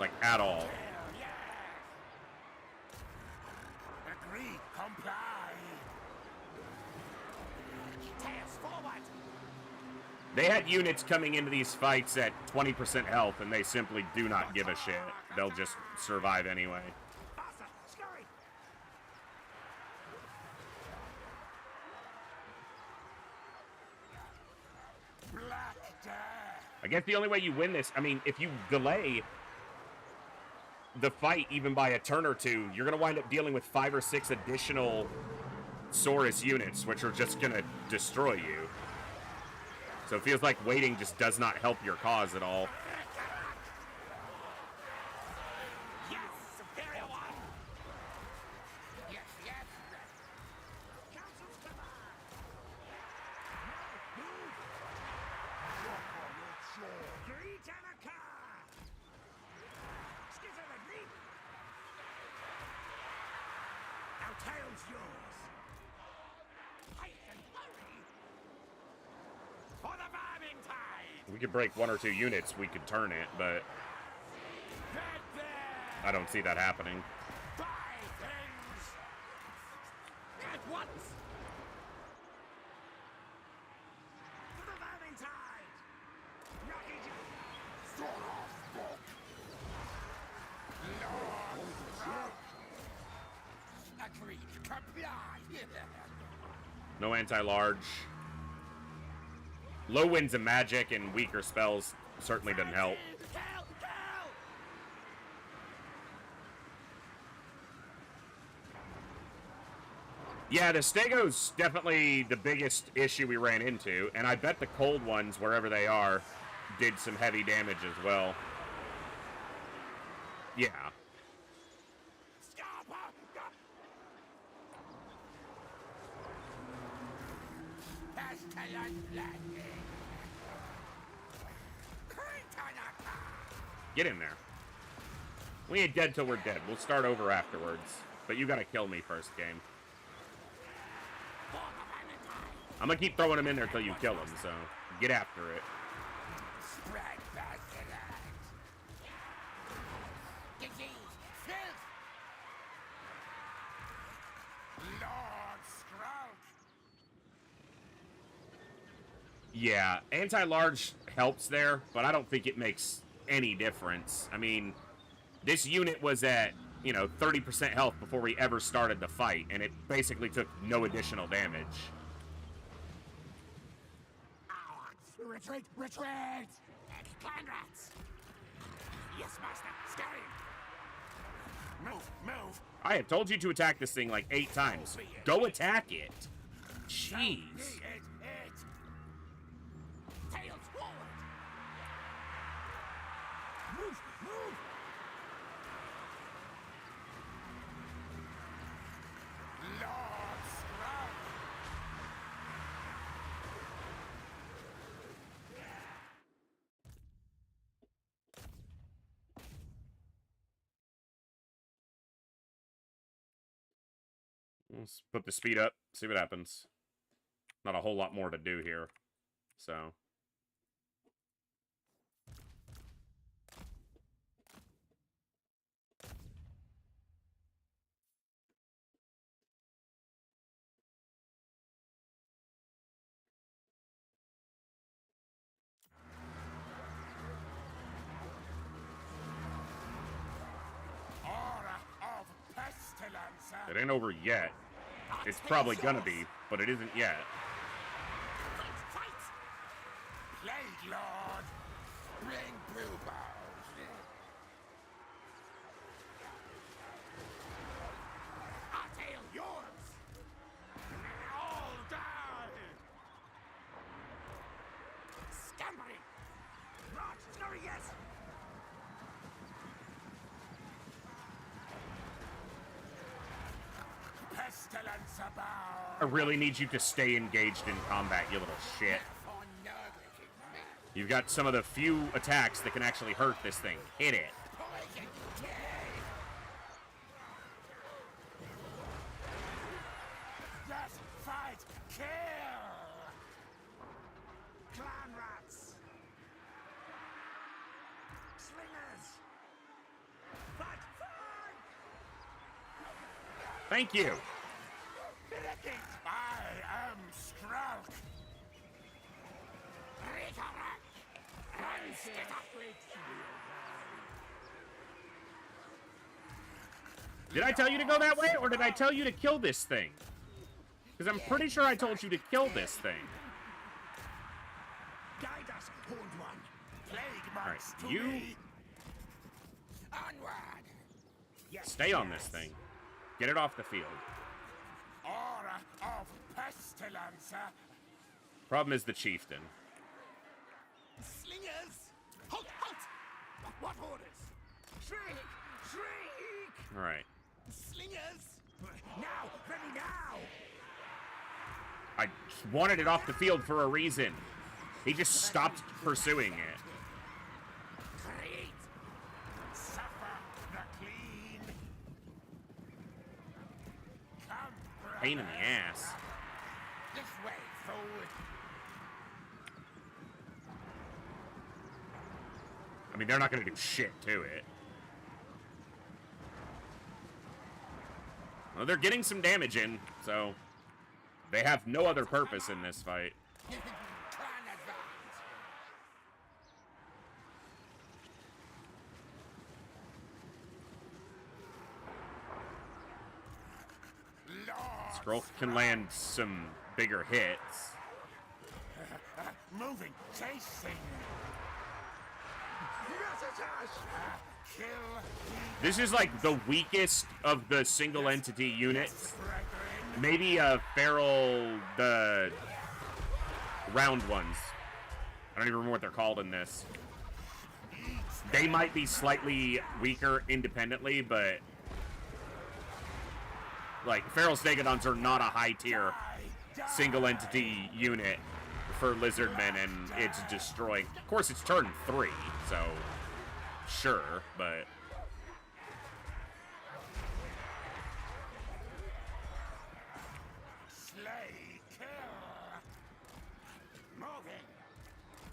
Like, at all. Agree, comply. Tails forward. They had units coming into these fights at 20% health, and they simply do not give a shit. They'll just survive anyway. Faster, scurry. Black Death. I guess the only way you win this, I mean, if you delay the fight even by a turn or two, you're going to wind up dealing with 5 or 6 additional Saurus units, which are just going to destroy you. So it feels like waiting just does not help your cause at all. Yes, superior one. Yes. Council's command. Greet Anaka. Skitter the leap. Our tail's yours. Fight and hurry. For the bombing tide. We could break 1 or 2 units, we could turn it, but Get there. I don't see that happening. Buy things. At once. For the bombing tide. Rocky Sword off, book. Agreed. Comply. No anti-large. Low winds of magic and weaker spells certainly doesn't help. Kill. Yeah, the Stego's definitely the biggest issue we ran into, and I bet the cold ones, wherever they are, did some heavy damage as well. Yeah. Get in there. We ain't dead till we're dead. We'll start over afterwards. But you gotta kill me first game. I'm gonna keep throwing them in there till you kill them, so get after it. Yeah, anti-large helps there, but I don't think it makes any difference. I mean, This unit was at, you know, 30% health before we ever started the fight, and it basically took no additional damage. Retreat! Retreat! Clan rats! Yes, master. Scary! Move! Move! I have told you to attack this thing like 8 times. Go attack it. Jeez. Tails forward! Move! Move! Lord Scrub! Let's put the speed up, see what happens. Not a whole lot more to do here, so. Aura of pestilence! It ain't over yet. It's probably gonna be, but it isn't yet. Fight! Fight! Plague Lord! Bring pupils! I'll tail yours! All die! Scampering! Rot! Scurry, yes! Pestilence abound! I really need you to stay engaged in combat, you little shit. For negligent men. You've got some of the few attacks that can actually hurt this thing. Hit it. Poison kill! Yes, fight, kill! Clan rats! Slingers! Fight, fight! Thank you. I am Strelk! Recollect! Did I tell you to go that way, or did I tell you to kill this thing? Because I'm pretty sure I told you to kill this thing. Guide us, Horned One! Plague marks Alright, to you me. Onward! Yes, stay on this thing. Get it off the field. Aura of pestilence! Problem is the chieftain. Slingers! Halt! Halt! What orders? Shriek! Shriek! Alright. Slingers! Now! Ready now! I wanted it off the field for a reason. He just stopped pursuing it. Create! Suffer the clean! Come, brother. Pain in the ass. This way, forward! I mean, they're not going to do shit to it. Well, they're getting some damage in, so they have no other purpose in this fight. Clan advance! Lord! Scroll can land some bigger hits. Moving, chasing. Kill This is like the weakest of the single entity units. brethren. Maybe Feral, the round ones. I don't even remember what they're called in this. They might be slightly weaker independently, but like Feral Stegodons are not a high tier single entity unit for Lizardmen, and it's destroying. Of course, it's turn 3, so sure, but Slay, kill. Moving.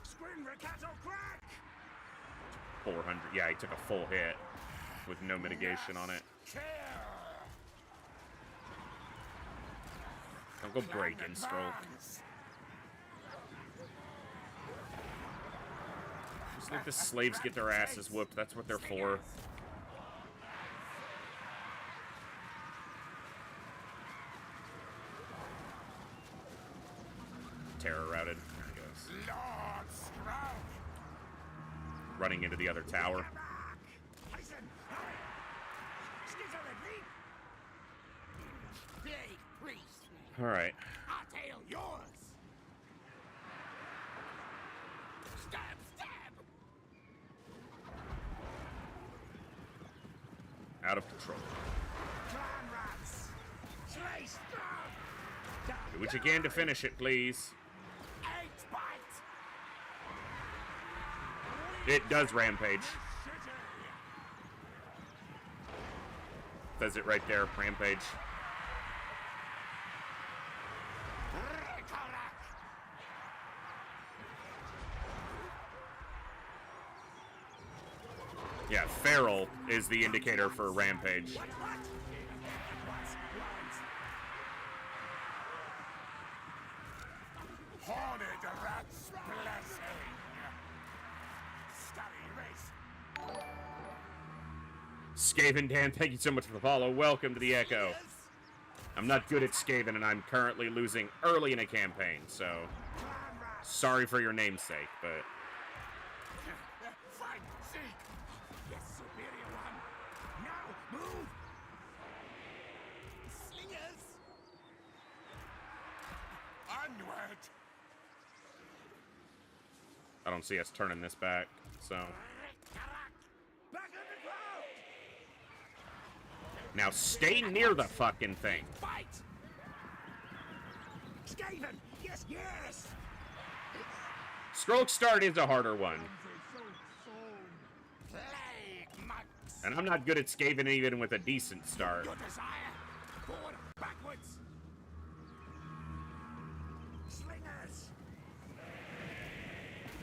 Screen Ricato crack. 400. Yeah, he took a full hit with no mitigation on it. Kill. Don't go breaking, Scroll. Advance. Just let the slaves get their asses whooped. That's what they're for. terror routed. There he goes. Lord Scrog! Running into the other tower. Tyson, hurry! Skizzer and leap! Big priest! Alright. Our tail yours! Stab, stab! Out of control. Clan rats! Slay stab! Do what you can to finish it, please. 8 bite! It does rampage. Says it right there, rampage. Yeah, feral is the indicator for rampage. Horned rat's blessing! Scurry race! Skaven Dan, thank you so much for the follow. Welcome to the Echo. I'm not good at Skaven, and I'm currently losing early in a campaign, so sorry for your namesake, but Fight, seek! Yes, superior one! Now, move! Slingers! Onward! I don't see us turning this back, so. Back underground! Now stay near the fucking thing. Fight! Skaven! Yes, yes! Scroll start is a harder one, Plague monks! and I'm not good at Skaven even with a decent start. Your desire! Forward, backwards! Slingers!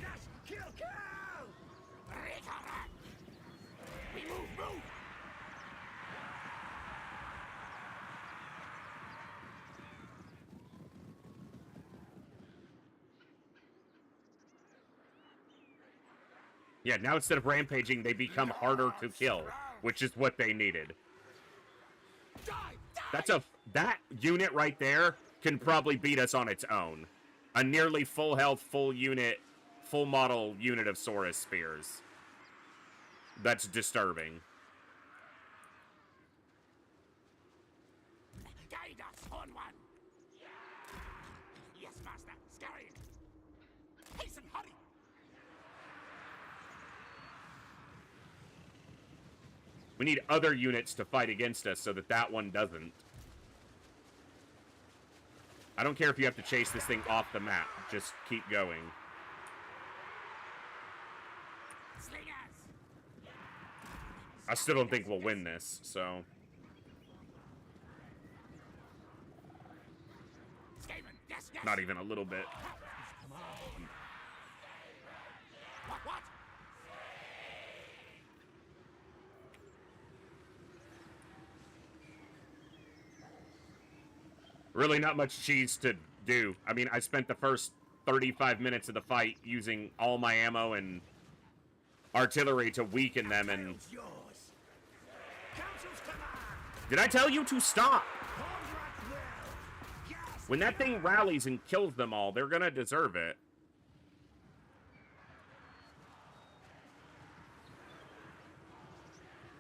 Yes, kill, kill! Ricarac! We move! Yeah, now instead of rampaging, they become harder to kill, which is what they needed. That unit right there can probably beat us on its own. A nearly full health, full model unit of Saurus spears. That's disturbing. Guide us, Horn One! Yes, master, scurrying! Hasten, hurry! We need other units to fight against us so that that one doesn't. I don't care if you have to chase this thing off the map. Just keep going. Slingers! I still don't think we'll win this, so. Skaven, yes, yes! Not even a little bit. Come on! What? Really not much cheese to do. I mean, I spent the first 35 minutes of the fight using all my ammo and artillery to weaken them, and Tail's yours! Council's command! did I tell you to stop? Hornrat will! Yes! When that thing rallies and kills them all, they're gonna deserve it.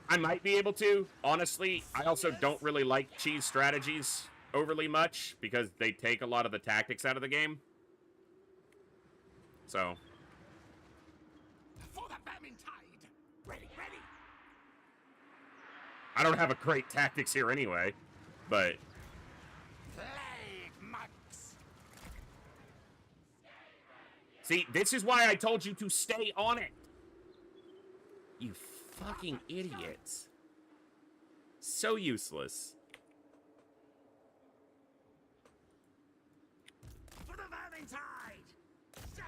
I might be able to. Honestly, I also don't really like cheese strategies overly much because they take a lot of the tactics out of the game. So, For the Vermintide! Ready! I don't have a great tactics here anyway, but Plague monks! see, this is why I told you to stay on it. You fucking idiots. So useless. For the Vermintide! Stab!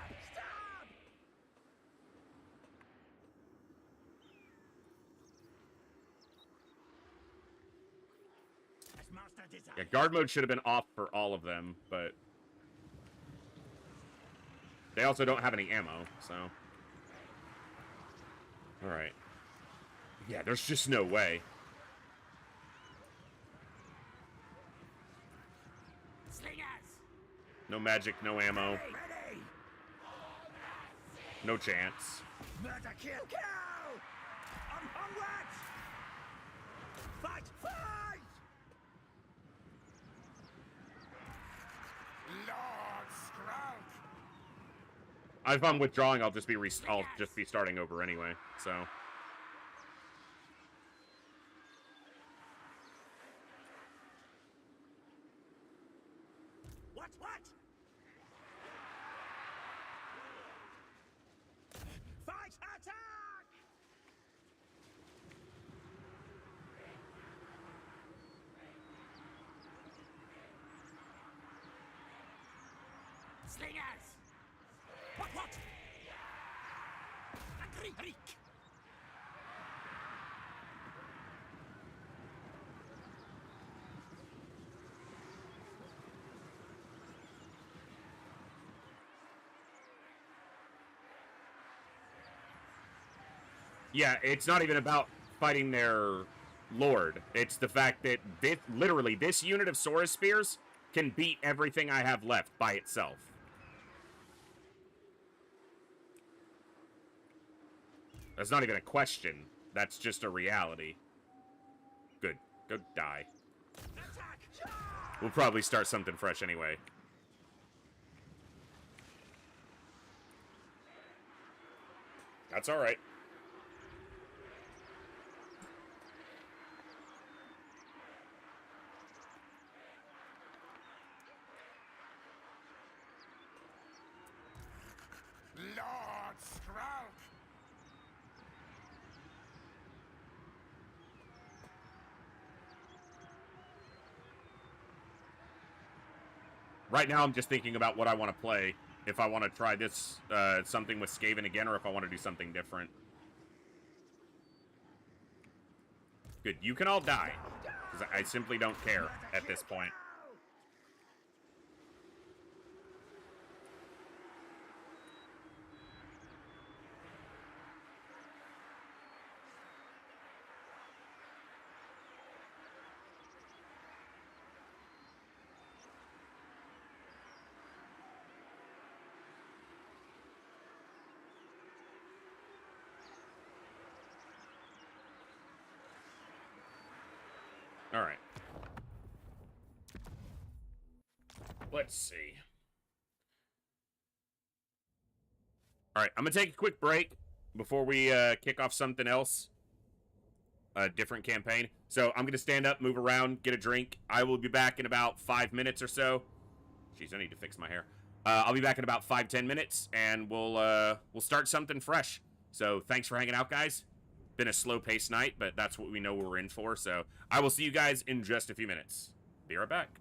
As master desires. Yeah, guard mode should have been off for all of them, but they also don't have any ammo, so. Alright. Yeah, there's just no way. Slingers! No magic, no ammo. Ready. No chance. Murder, kill, kill! Onward! Fight, fight! Lord Skrulk! If I'm withdrawing, I'll just be starting over anyway. So. What? Fight, attack! Slingers! What? Reek! Yeah, it's not even about fighting their lord. It's the fact that literally this unit of Saurus Spears can beat everything I have left by itself. That's not even a question. That's just a reality. Good. Go die. We'll probably start something fresh anyway. That's alright. Lord Skrulk! Right now, I'm just thinking about what I want to play. If I want to try this, something with Skaven again, or if I want to do something different. Good. You can all die. Because I simply don't care at this point. All right. Let's see. All right, I'm going to take a quick break before we kick off something else. A different campaign. So I'm going to stand up, move around, get a drink. I will be back in about 5 minutes or so. Jeez, I need to fix my hair. I'll be back in about 5-10 minutes, and we'll start something fresh. So thanks for hanging out, guys. Been a slow-paced night, but that's what we know we're in for. So I will see you guys in just a few minutes. Be right back.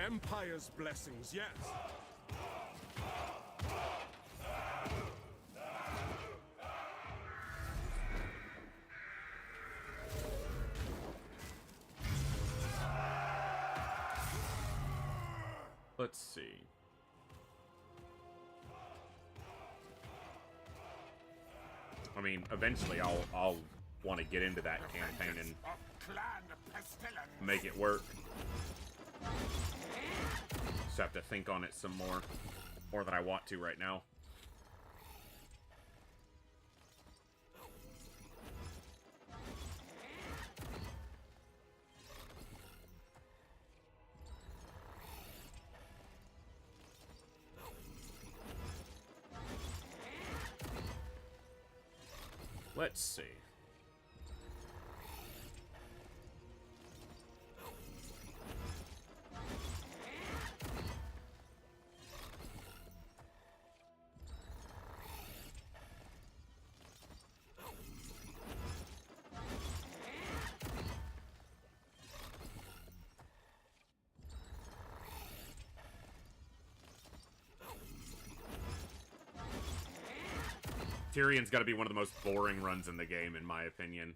Empire's blessings, yes. Let's see. I mean, eventually I'll want to get into that campaign and make it work. Just have to think on it some more than I want to right now. Let's see. Tyrion's got to be one of the most boring runs in the game, in my opinion.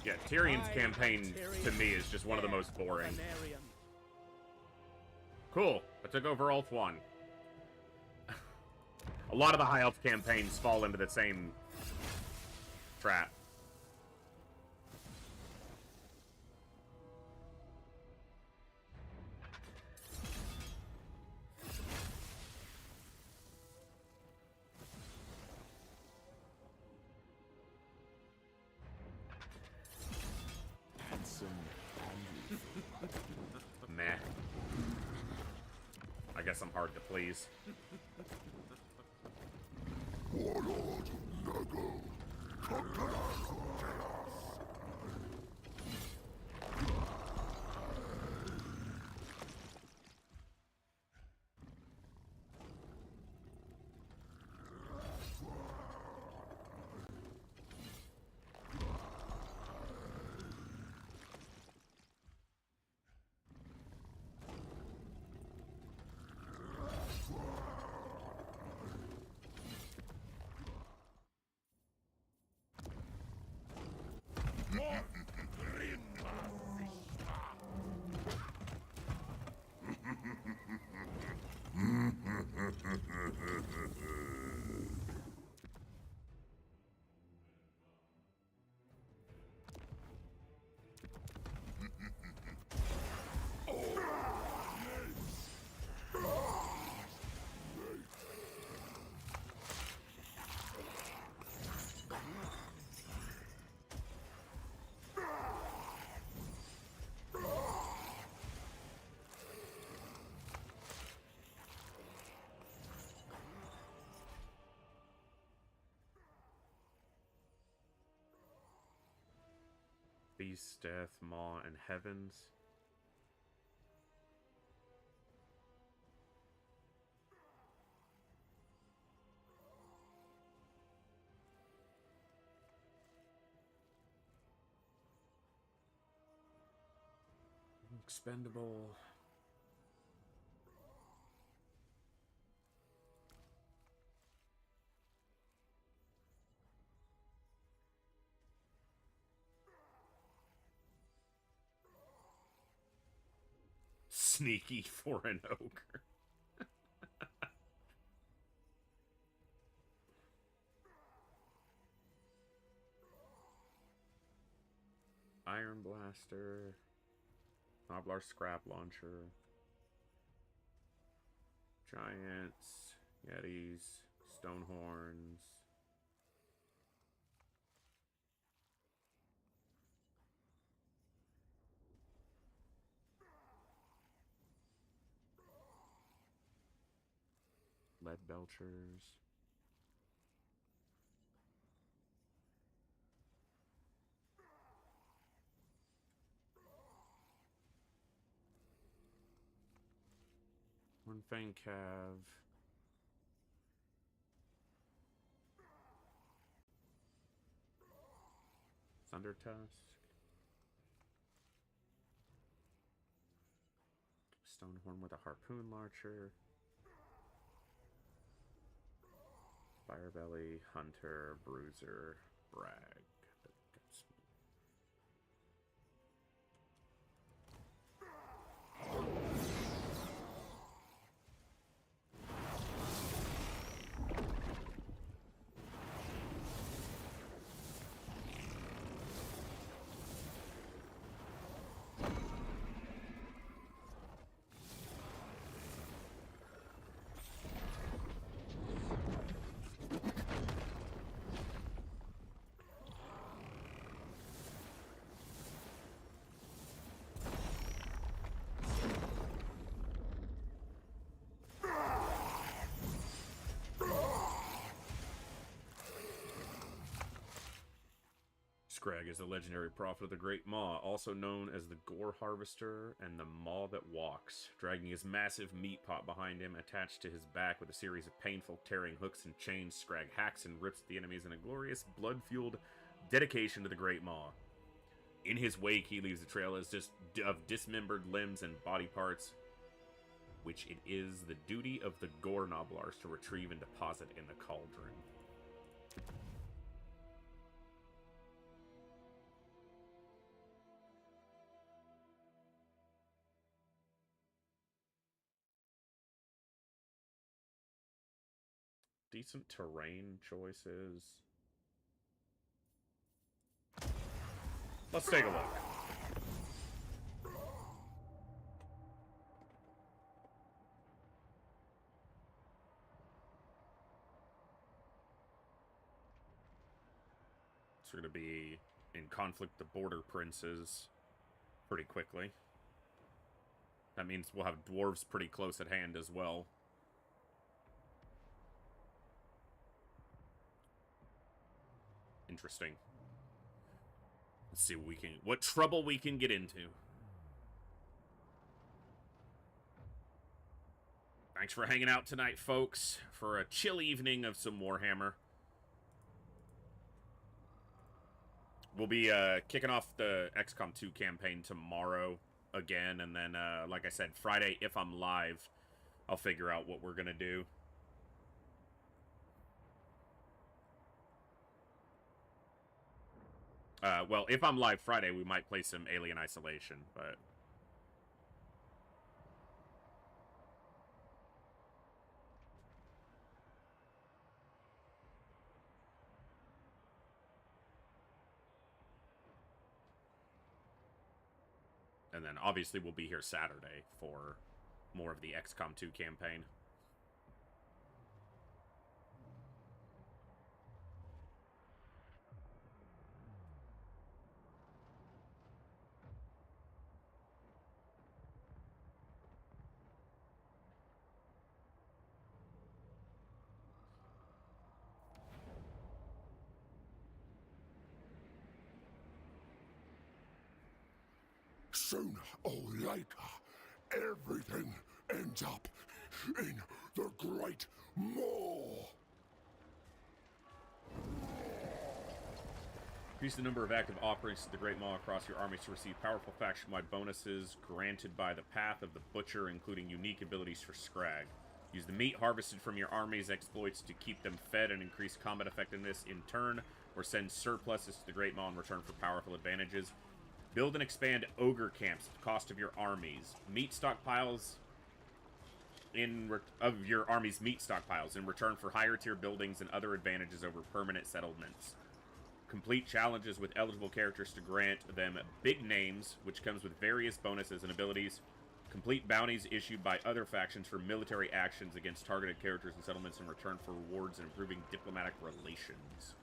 Yeah, Tyrion's campaign, to me, is just one of the most boring. Cool. I took over Ulth 1. A lot of the High Elf campaigns fall into the same trap. Meh. I guess I'm hard to please. Beast, Death, Maw, and Heavens. Expendable. Sneaky for an ogre. Iron Blaster. Noblar Scrap Launcher. Giants. Yetis. Stonehorns. Lead Belchers. One Fang Cav. Thunder Tusk. Stonehorn with a Harpoon Launcher. Firebelly, Hunter, Bruiser, Bragg. Scrag is the legendary prophet of the Great Maw, also known as the Gore Harvester and the Maw that Walks, dragging his massive meat pot behind him, attached to his back with a series of painful tearing hooks and chains. Scrag hacks and rips the enemies in a glorious, blood-fueled dedication to the Great Maw. In his wake, he leaves a trail of dismembered limbs and body parts, which it is the duty of the Gore Noblars to retrieve and deposit in the cauldron. Decent terrain choices. Let's take a look. So we're going to be in conflict with the Border Princes pretty quickly. That means we'll have dwarves pretty close at hand as well. Interesting. Let's see what trouble we can get into. Thanks for hanging out tonight, folks, for a chill evening of some Warhammer. We'll be kicking off the XCOM 2 campaign tomorrow again, and then, like I said, Friday, if I'm live, I'll figure out what we're gonna do. Well, if I'm live Friday, we might play some Alien Isolation, but... And then, obviously, we'll be here Saturday for more of the XCOM 2 campaign. Sooner or later, everything ends up in the Great Maw. Increase the number of active operatives of the Great Maw across your armies to receive powerful faction-wide bonuses granted by the Path of the Butcher, including unique abilities for Scrag. Use the meat harvested from your army's exploits to keep them fed and increase combat effectiveness in turn, or send surpluses to the Great Maw in return for powerful advantages. Build and expand ogre camps at the cost of your armies. Meat stockpiles of your army's meat stockpiles in return for higher tier buildings and other advantages over permanent settlements. Complete challenges with eligible characters to grant them big names, which comes with various bonuses and abilities. Complete bounties issued by other factions for military actions against targeted characters and settlements in return for rewards and improving diplomatic relations.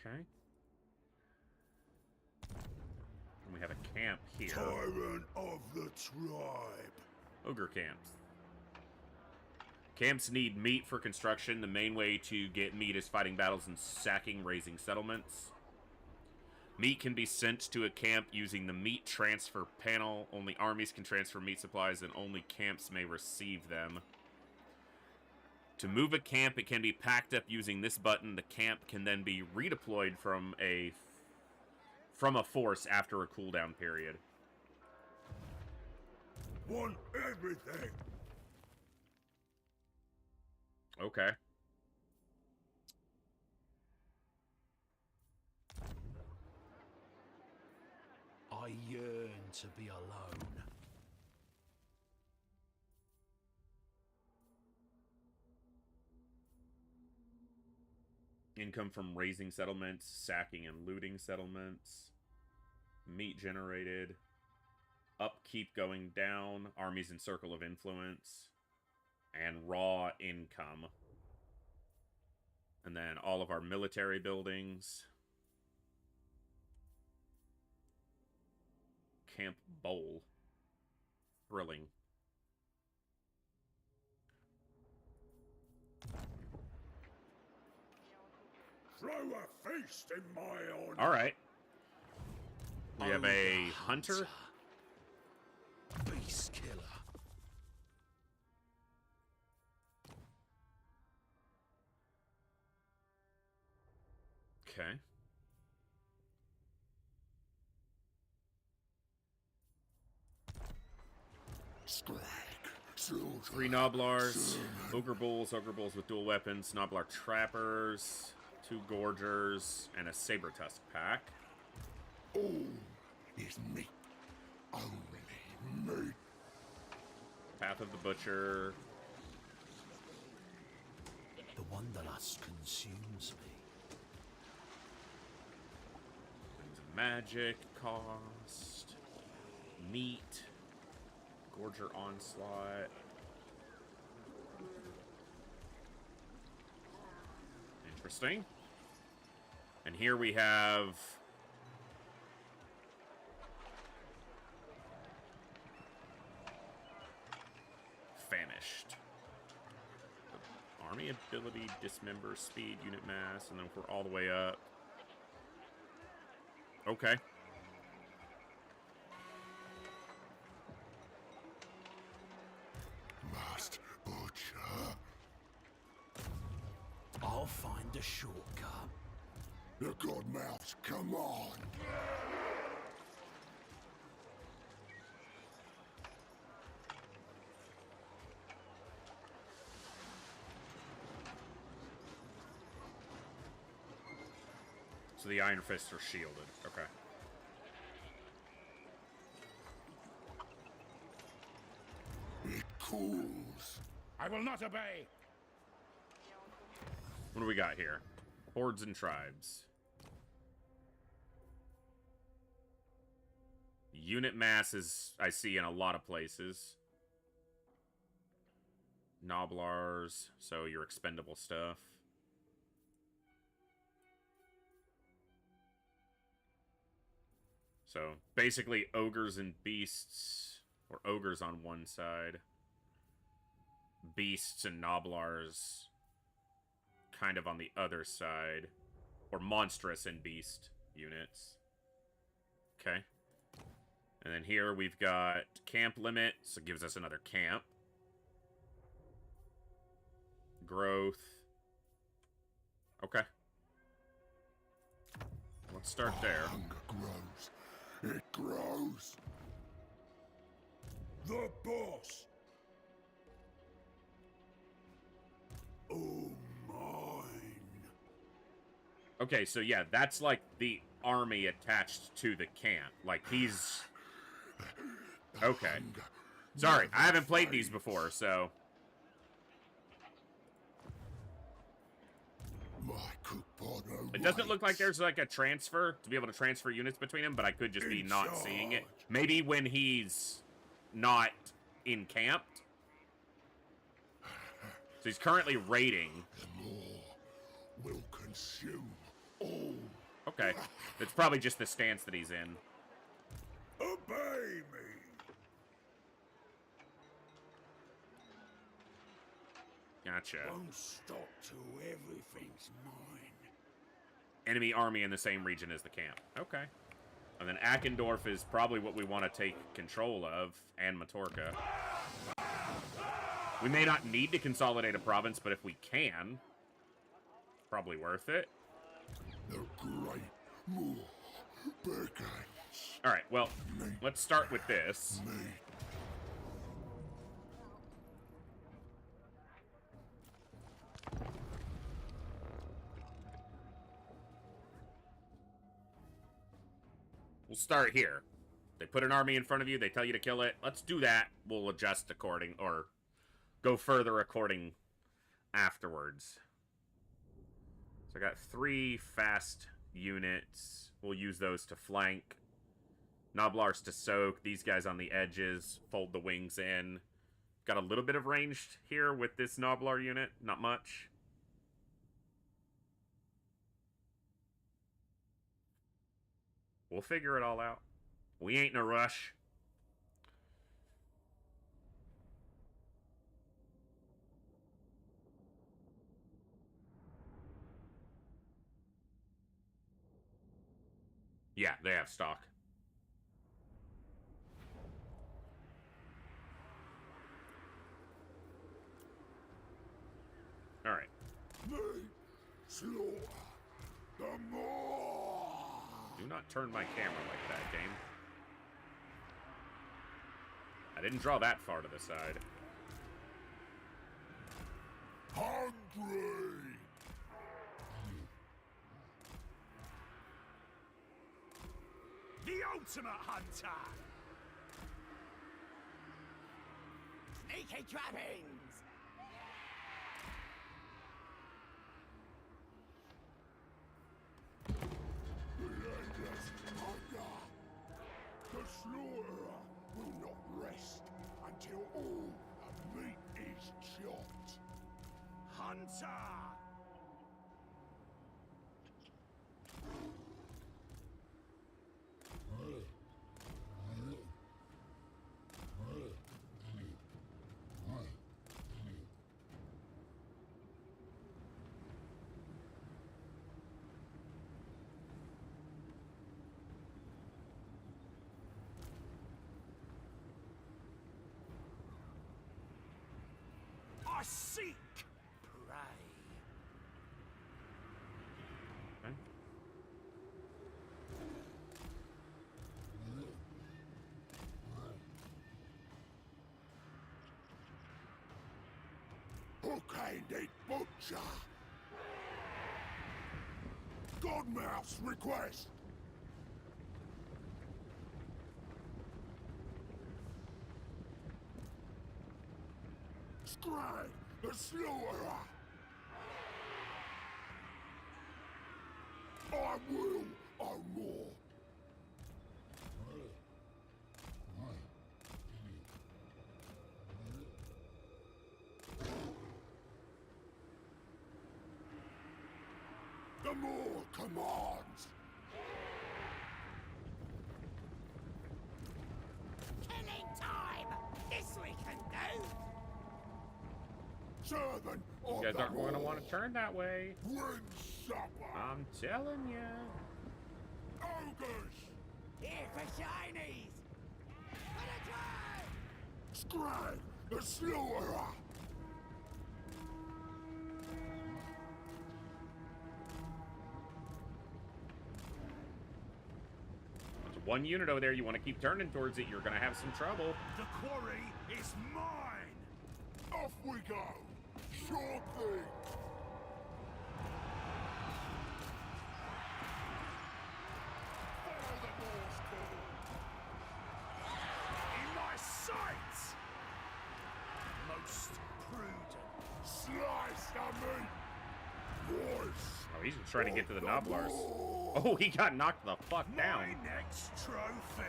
Okay. And we have a camp here. Tyrant of the tribe. Ogre camps. Camps need meat for construction. The main way to get meat is fighting battles and sacking, raising settlements. Meat can be sent to a camp using the meat transfer panel. Only armies can transfer meat supplies and only camps may receive them. To move a camp, it can be packed up using this button. The camp can then be redeployed from a force after a cooldown period. Want everything. Okay. I yearn to be alone. Income from raising settlements, sacking and looting settlements. Meat generated. Upkeep going down. Armies in circle of influence. And raw income. And then all of our military buildings. Camp Bowl. Thrilling. Throw a feast in my honor. Alright. We have a hunter. Beast killer. Okay. Scrag. Silver. 3 Noblars, Ogre Bulls with dual weapons, Noblar Trappers, 2 Gorgers, and a Saber Tusk pack. All is meat. Only meat. Path of the Butcher. The wanderlust consumes me. Magic cost. Meat. Gorger Onslaught. Interesting. And here we have Famished. Army ability, dismember, speed, unit mass, and then we're all the way up. Okay. Must butcher. I'll find a shortcut. The god mouse, come on. So the Iron Fists are shielded. Okay. It cools. I will not obey. What do we got here? Hordes and tribes. Unit mass is, I see, in a lot of places. Noblars, so your expendable stuff. So, basically, ogres and beasts, or ogres on one side. Beasts and Noblars kind of on the other side. Or monstrous and beast units. Okay. And then here we've got camp limit, so it gives us another camp. Growth. Okay. Let's start there. Hunger grows. It grows. The boss. Oh my. Okay, so yeah, that's like the army attached to the camp. Like, he's... Okay. Sorry, I haven't played these before, so... It doesn't look like there's like a transfer to be able to transfer units between them, but I could just be not seeing it. Maybe when he's not encamped. So he's currently raiding. Will consume all. Okay. It's probably just the stance that he's in. Obey me. Gotcha. Won't stop till everything's mine. Enemy army in the same region as the camp. Okay. And then Ackendorf is probably what we want to take control of, and Majorca. We may not need to consolidate a province, but if we can, probably worth it. The great war begins. Alright, well, let's start with this. We'll start here. They put an army in front of you, they tell you to kill it. Let's do that. We'll adjust according, or go further according afterwards. So I got 3 fast units. We'll use those to flank. Noblars to soak. These guys on the edges. Fold the wings in. Got a little bit of range here with this Noblar unit. Not much. We'll figure it all out. We ain't in a rush. Yeah, they have stock. All right. Slaughter the more. Do not turn my camera like that, game. I didn't draw that far to the side. Hungry. The ultimate hunter! Sneaky trappings! Relentless hunger. The slaughterer will not rest until all the meat is chopped. Hunter! I seek prey. Okay. Hook-handed butcher. Godmouth's request. Scrag the slaughterer. I will own more. The more commands. Killing time! This we can do! Servant You of guys the aren't going to war. want to turn that way. Ring supper. I'm telling you. Ogres. Here for shinies! For the try! Scrag the slaughterer. There's one unit over there. You want to keep turning towards it. You're going to have some trouble. The quarry is mine! Off we go. Sure thing. he's just trying to get to the Noblars. Oh, he got knocked the fuck down. My next trophy.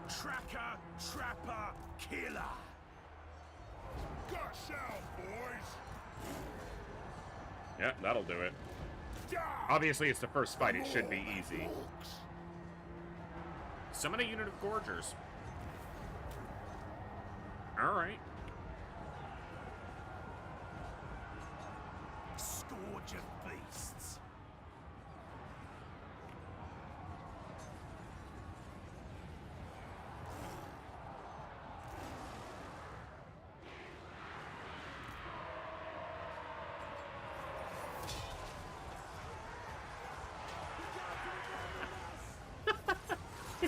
Tracker, trapper, killer. Gush out, boys! Yeah, that'll do it. Obviously, it's the first fight. It should be easy. Summon a unit of Gorgers. Alright. Scourge of beasts.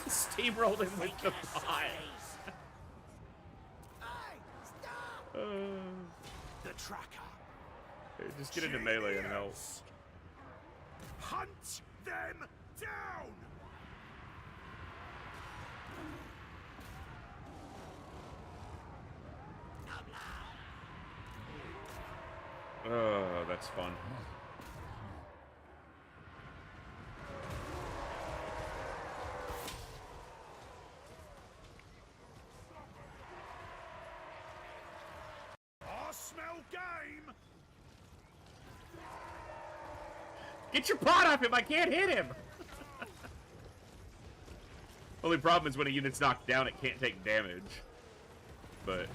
Steamrolled him with the pie. The tracker. Just get into melee and help. Hunt them down. Oh, that's fun. I smell game. Get your pot off him! I can't hit him! Only problem is when a unit's knocked down, it can't take damage. But...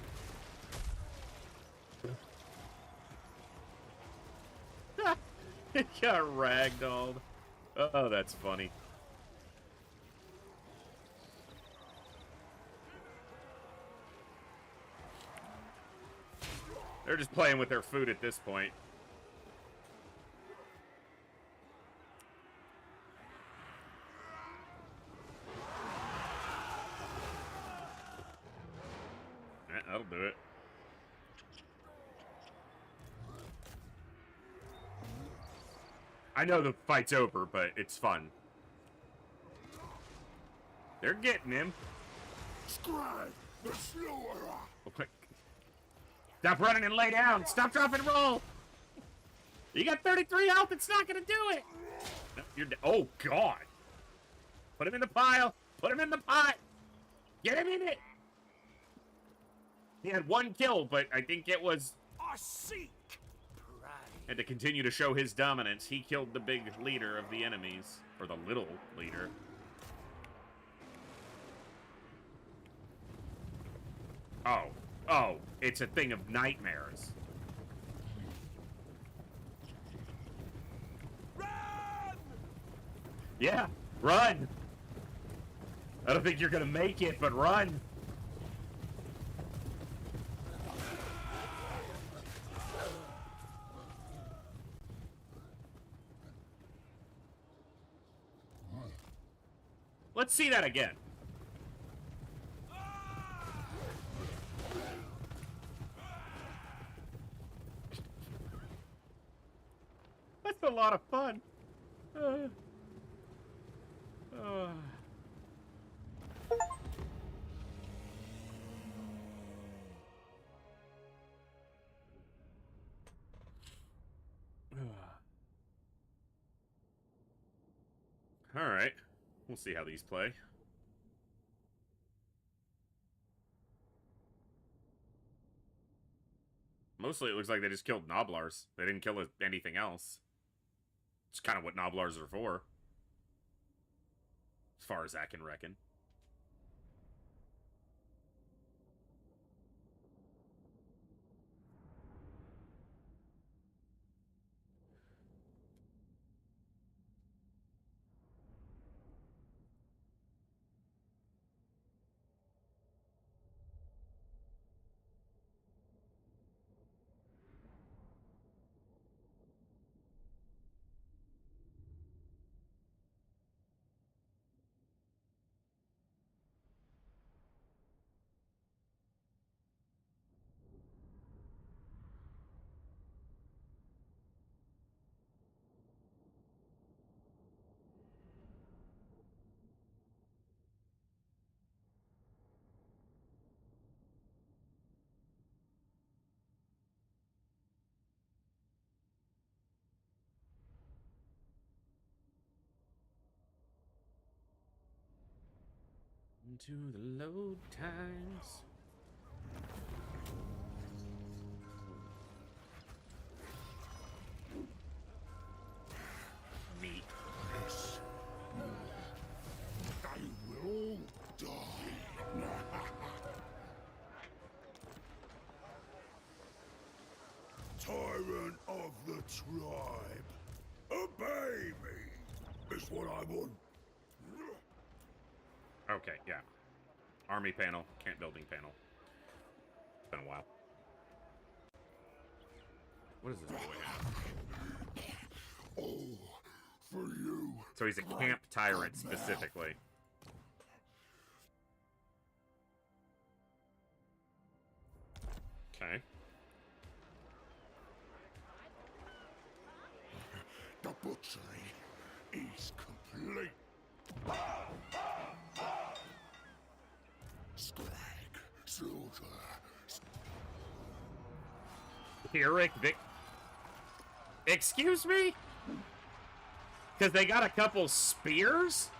it got ragdolled. Oh, that's funny. They're just playing with their food at this point. Yeah, that'll do it. I know the fight's over, but it's fun. They're getting him. Scribe, the slaughterer! Stop running and lay down. Stop, drop, and roll. You got 33 health. It's not going to do it. No, you're oh, God. Put him in the pile. Put him in the pot. Get him in it. He had one kill, but I think it was... I seek prey. And to continue to show his dominance, he killed the big leader of the enemies. Or the little leader. Oh. Oh, it's a thing of nightmares. Run! Yeah, run! I don't think you're gonna make it, but run! Let's see that again. That's a lot of fun. All right, we'll see how these play. Mostly it looks like they just killed Noblars. They didn't kill anything else. It's kind of what Noblars are for. As far as I can reckon. into the load times. Neat. Yes. They will all die. Tyrant of the tribe, obey me, is what I want. Okay, yeah. Army panel, camp building panel. It's been a while. What is this boy have? Oh, for you. So he's a camp tyrant specifically. Okay. The butchery is complete. Scrag, slaughter. Eric, excuse me? Because they got a couple spears?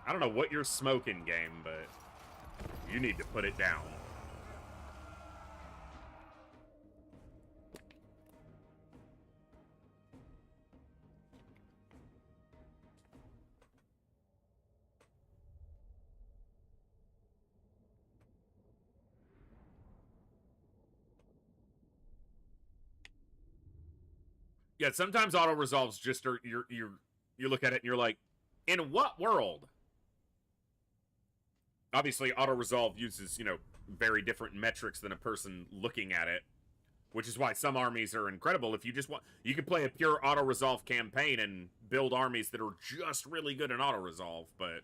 I don't know what you're smoking, game, but you need to put it down. Yeah, sometimes auto resolves just are you look at it and you're like, in what world? Obviously, auto resolve uses, you know, very different metrics than a person looking at it, which is why some armies are incredible. If you just want, you can play a pure auto resolve campaign and build armies that are just really good in auto resolve, but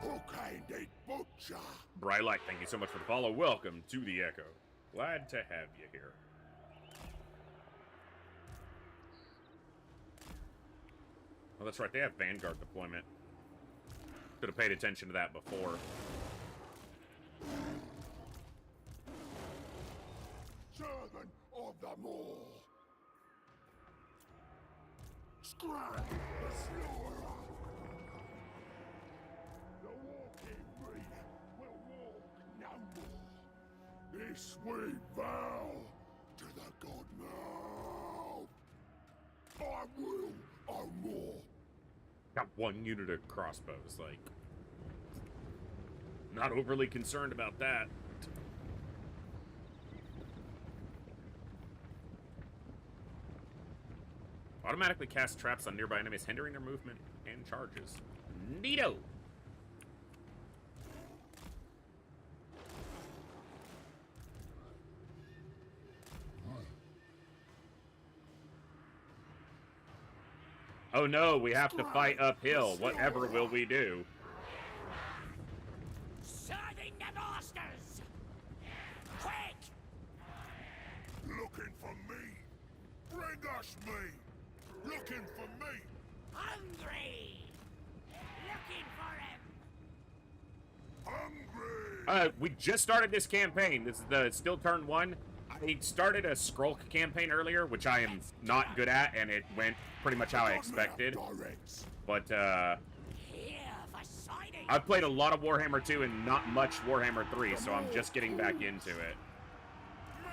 Hook-handed butcher. Brylight, thank you so much for the follow. Welcome to the Echo. Glad to have you here. Oh, that's right. They have Vanguard deployment. Should have paid attention to that before. Servant of them all. Scrag, the slaughterer. The walking reef will walk no more. This we vow to the god now. I will own more. Got one unit of crossbows, like, not overly concerned about that. Automatically cast traps on nearby enemies, hindering their movement and charges. Neato! Oh no, we have to fight uphill. Whatever will we do? Serving the masters! Quick! Looking for me. Bring us me. Looking for me. Hungry! Looking for him! Hungry. We just started this campaign. This is the still turn 1. I started a Skrulk campaign earlier, which I am not good at, and it went pretty much how I expected. But, Here for signing! I've played a lot of Warhammer 2 and not much Warhammer 3, so I'm just getting back into it. Me.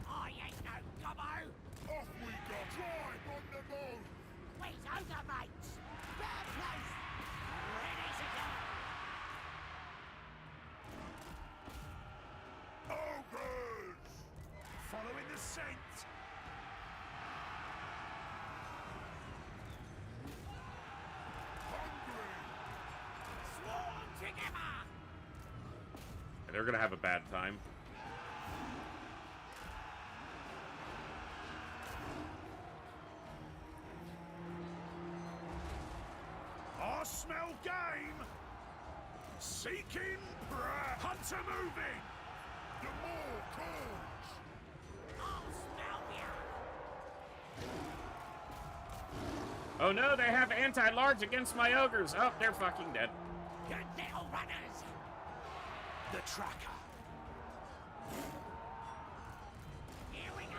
I ain't no gobbo! Off we go. Tribe on the move. Where's other mates? Bad place! Ready to go! Ogres. Following the scent. Hungry. Swarm together! They're gonna have a bad time. I smell game. Seeking prey. Hunter moving. The more calls. I'll Oh no, they have anti-large against my ogres. Oh, they're fucking dead. Good little runners. The tracker. Here we go.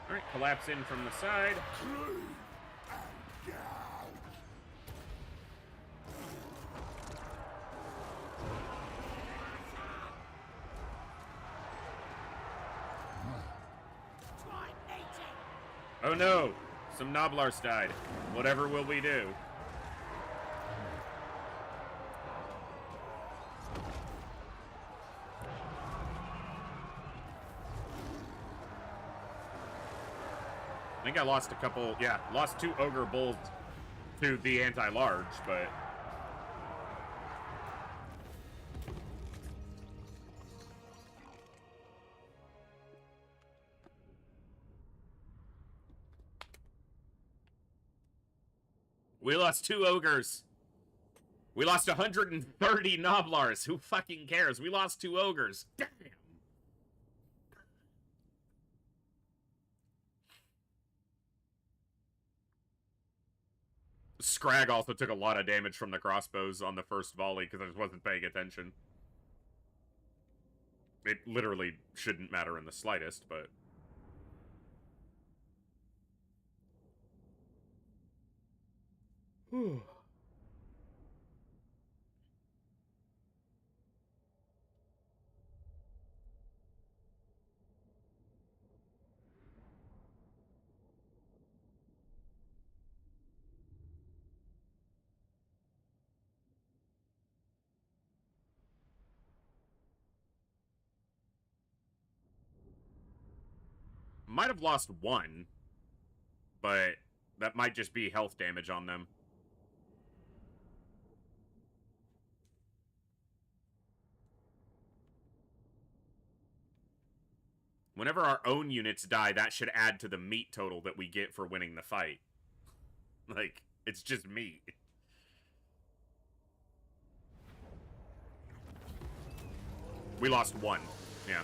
Alright, collapse in from the side. Clean and gouge. Try eating. Oh no, some Noblars died. Whatever will we do? I think I lost a couple, yeah, lost 2 ogre bulls to the anti-large, but... We lost 2 ogres. We lost 130 Noblars. Who fucking cares? We lost 2 ogres. Damn. Scrag also took a lot of damage from the crossbows on the first volley because I just wasn't paying attention. It literally shouldn't matter in the slightest, but... Whew. Might have lost 1, but that might just be health damage on them. Whenever our own units die, that should add to the meat total that we get for winning the fight. Like, it's just meat. We lost 1, yeah.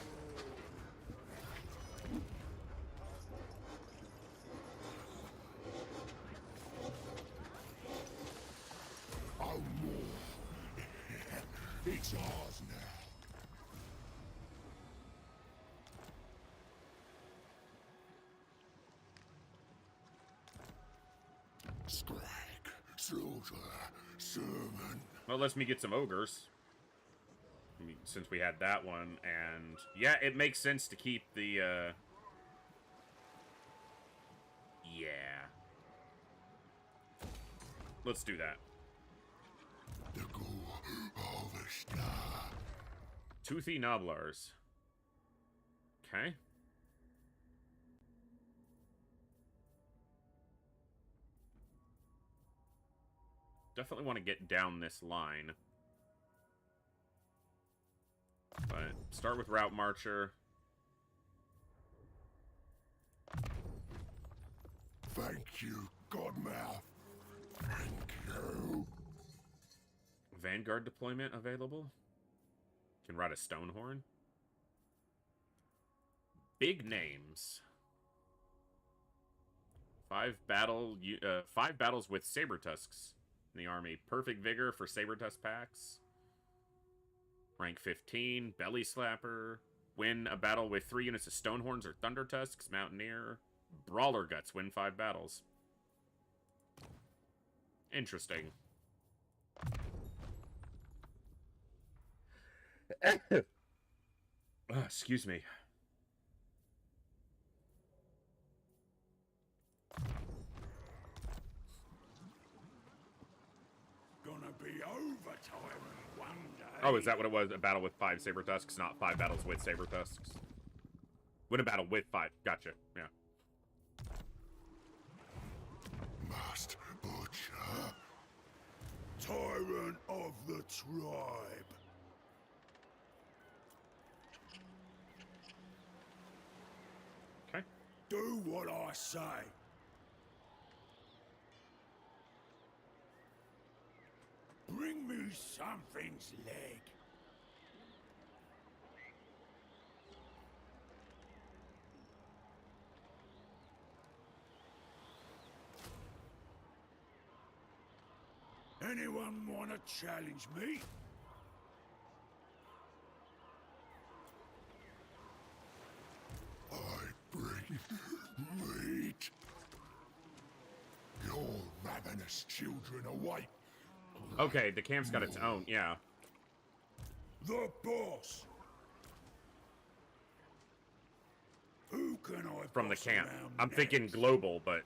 Oh, more. It's ours now. Scrag, slaughter, sermon. Well, let me get some ogres. I mean, since we had that one, and... Yeah, it makes sense to keep the, Yeah. Let's do that. The gore harvester. Toothy Noblars. Okay. Definitely want to get down this line. But start with Route Marcher. Thank you, Godmouth. Thank you. Vanguard deployment available. Can ride a Stonehorn. Big names. 5 battles with Saber Tusks in the army. Perfect vigor for Saber Tusk packs. Rank 15. Belly Slapper. Win a battle with 3 units of Stonehorns or Thunder Tusks. Mountaineer. Brawler Guts. Win 5 battles. Interesting. Excuse me. Gonna be overtime one day. Oh, is that what it was? A battle with 5 Saber Tusks, not 5 battles with Saber Tusks. Win a battle with 5. Gotcha. Yeah. Must butcher. Tyrant of the tribe. Okay. Do what I say. Bring me something's leg. Anyone wanna challenge me? I bring meat. Your ravenous children await. Okay, the camp's got its own, yeah. The boss. Who can I From the boss camp. around I'm thinking next? global, but...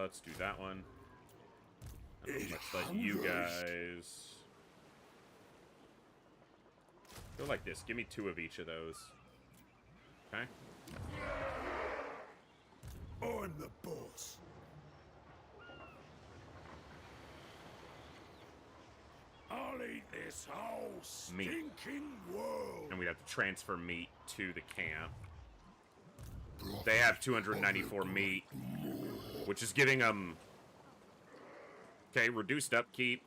let's do that one. Let's let you guys... Go like this. Give me 2 of each of those. Okay? I'm the boss. I'll eat this whole Meat. stinking world. And we'd have to transfer meat to the camp. They have 294 meat, which is giving them... Okay, reduced upkeep.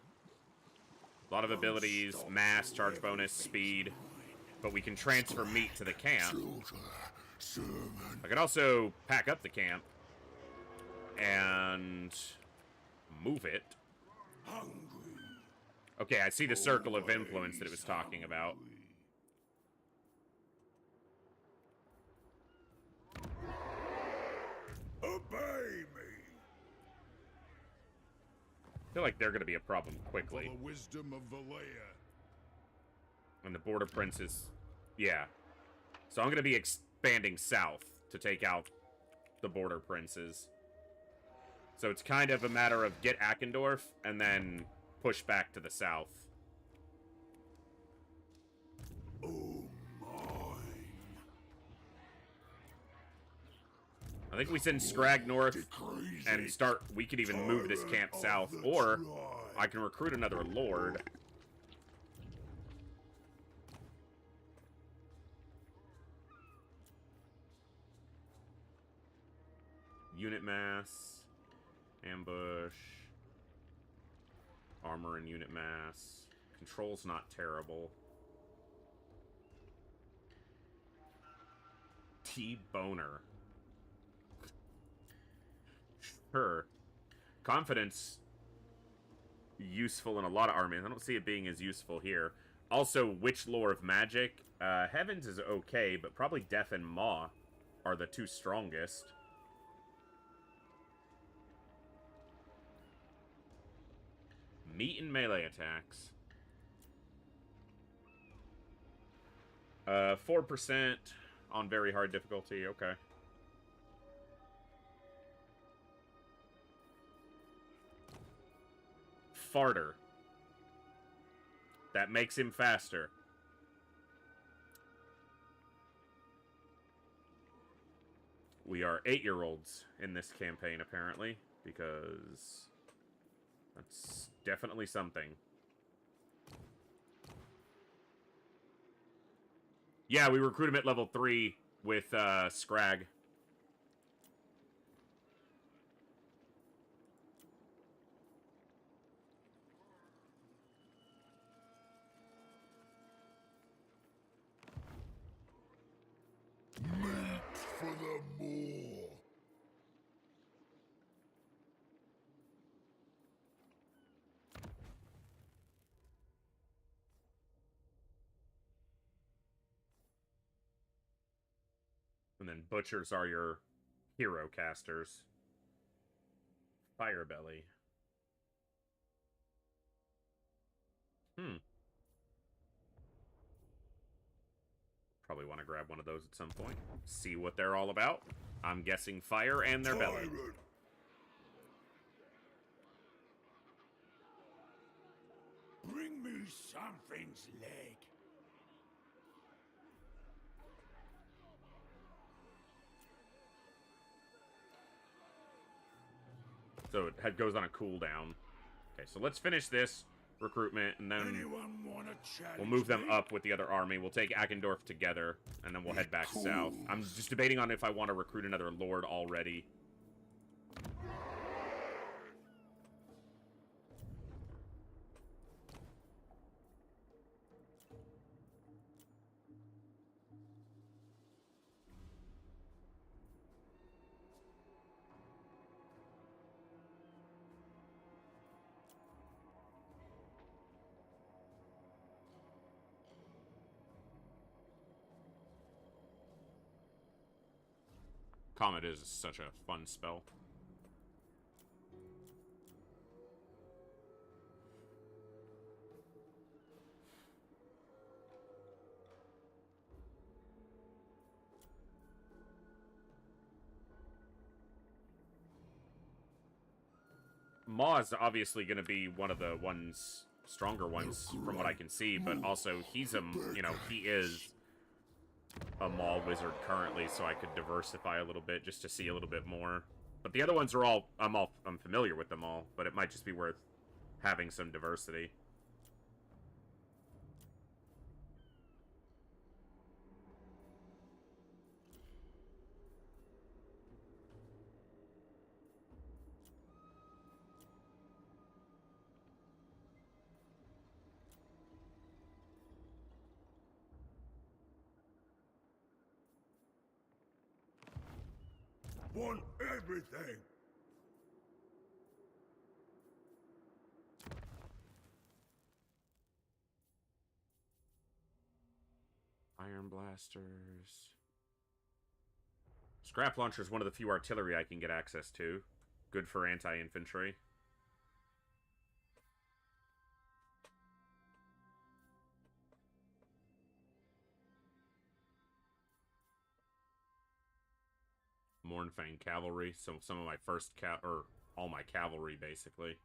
A lot of abilities, mass, charge bonus, speed. But we can transfer meat to the camp. I could also pack up the camp and move it. Okay, I see the circle of influence that it was talking about. Obey me. I feel like they're going to be a problem quickly. For the wisdom of Valea. And the border princes, yeah. So I'm going to be expanding south to take out the border princes. So it's kind of a matter of get Ackendorf and then push back to the south. Oh, mine. I think we send Scrag north and start... We could even move this camp south, or I can recruit another lord. Unit mass, ambush, armor and unit mass. Control's not terrible. T-Boner. Sure. Confidence, useful in a lot of armies. I don't see it being as useful here. Also, Witch Lore of Magic. Heavens is okay, but probably Death and Maw are the 2 strongest. Meat and melee attacks. 4% on very hard difficulty, okay. Farter. That makes him faster. We are 8-year-olds in this campaign, apparently, because that's definitely something. Yeah, we recruit him at level 3 with Scrag. Meat for the moor. And then butchers are your hero casters. Firebelly. Probably want to grab one of those at some point. See what they're all about. I'm guessing fire and their belly. Tyrant. Bring me something's leg. So it goes on a cooldown. Okay, so let's finish this recruitment, and then Anyone wanna challenge we'll move them me? up with the other army. We'll take Ackendorf together, and then we'll head back south. I'm just debating on if I want to recruit another lord already. Comet is such a fun spell. Maw is obviously going to be one of the stronger ones from what I can see, but also he's he is a Maw wizard currently, so I could diversify a little bit just to see a little bit more. But the other ones are I'm familiar with them all, but it might just be worth having some diversity. Want everything. Iron blasters. Scrap launcher is one of the few artillery I can get access to. Good for anti-infantry. Mornfang cavalry, so some of my first all my cavalry basically.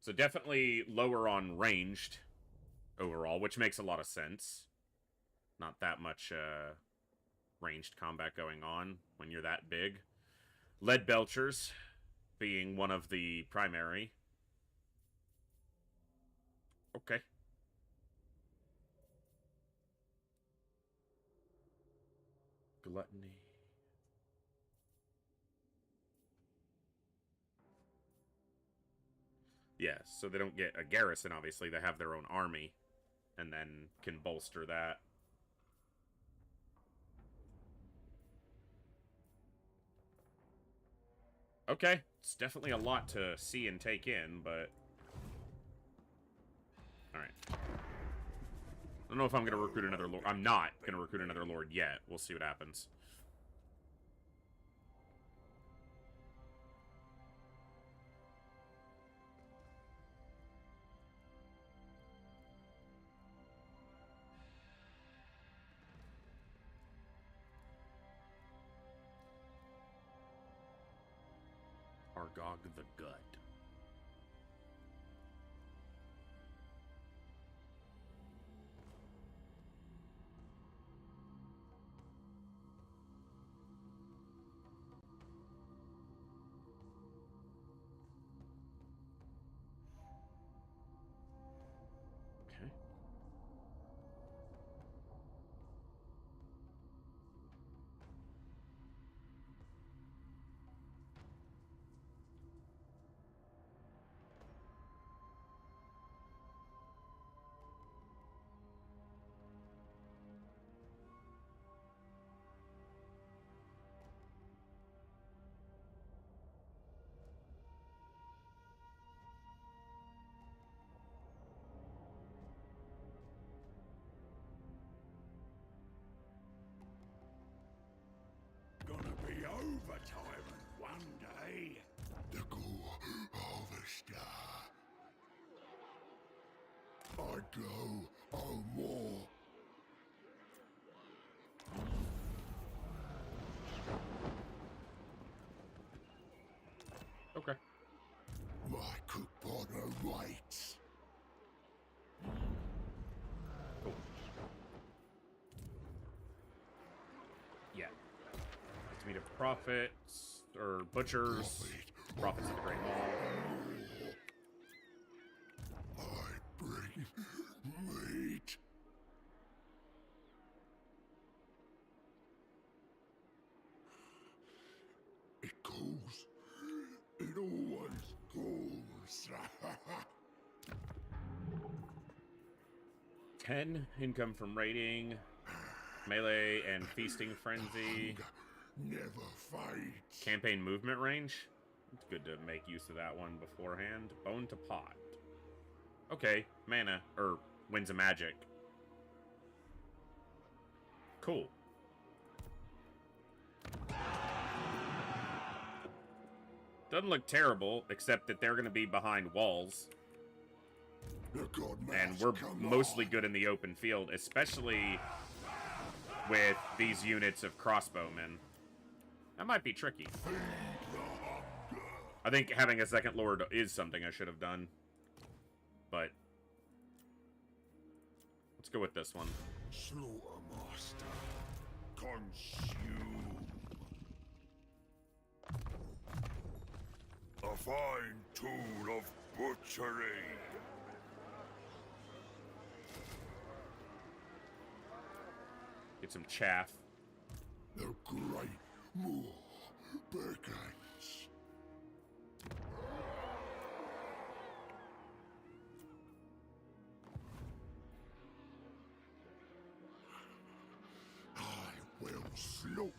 So definitely lower on ranged overall, which makes a lot of sense. Not that much ranged combat going on when you're that big. Lead belchers being one of the primary. Okay. Gluttony. Yeah, so they don't get a garrison, obviously. They have their own army, and then can bolster that. Okay, it's definitely a lot to see and take in, but... Alright. I don't know if I'm going to recruit another lord. I'm not going to recruit another lord yet. We'll see what happens. Argog the Gut. Okay. Gonna be overtime one day. The gore harvester. I go, oh more. Okay. My cookpot awaits. Cool. Yeah. To meet a prophets, or butchers. Prophets of the Great Mall. I bring meat. It calls. It always calls. 10 income from raiding, melee and feasting frenzy, Never fades. campaign movement range. It's good to make use of that one beforehand. Bone to pot. Okay, mana, or Winds of Magic. Cool. Doesn't look terrible, except that they're going to be behind walls. And we're mostly good in the open field, especially with these units of crossbowmen. That might be tricky. I think having a second lord is something I should have done. But let's go with this one. Slaughtermaster, consume. A fine tool of butchery. Get some chaff. The great Moor beckons. I will slaughter.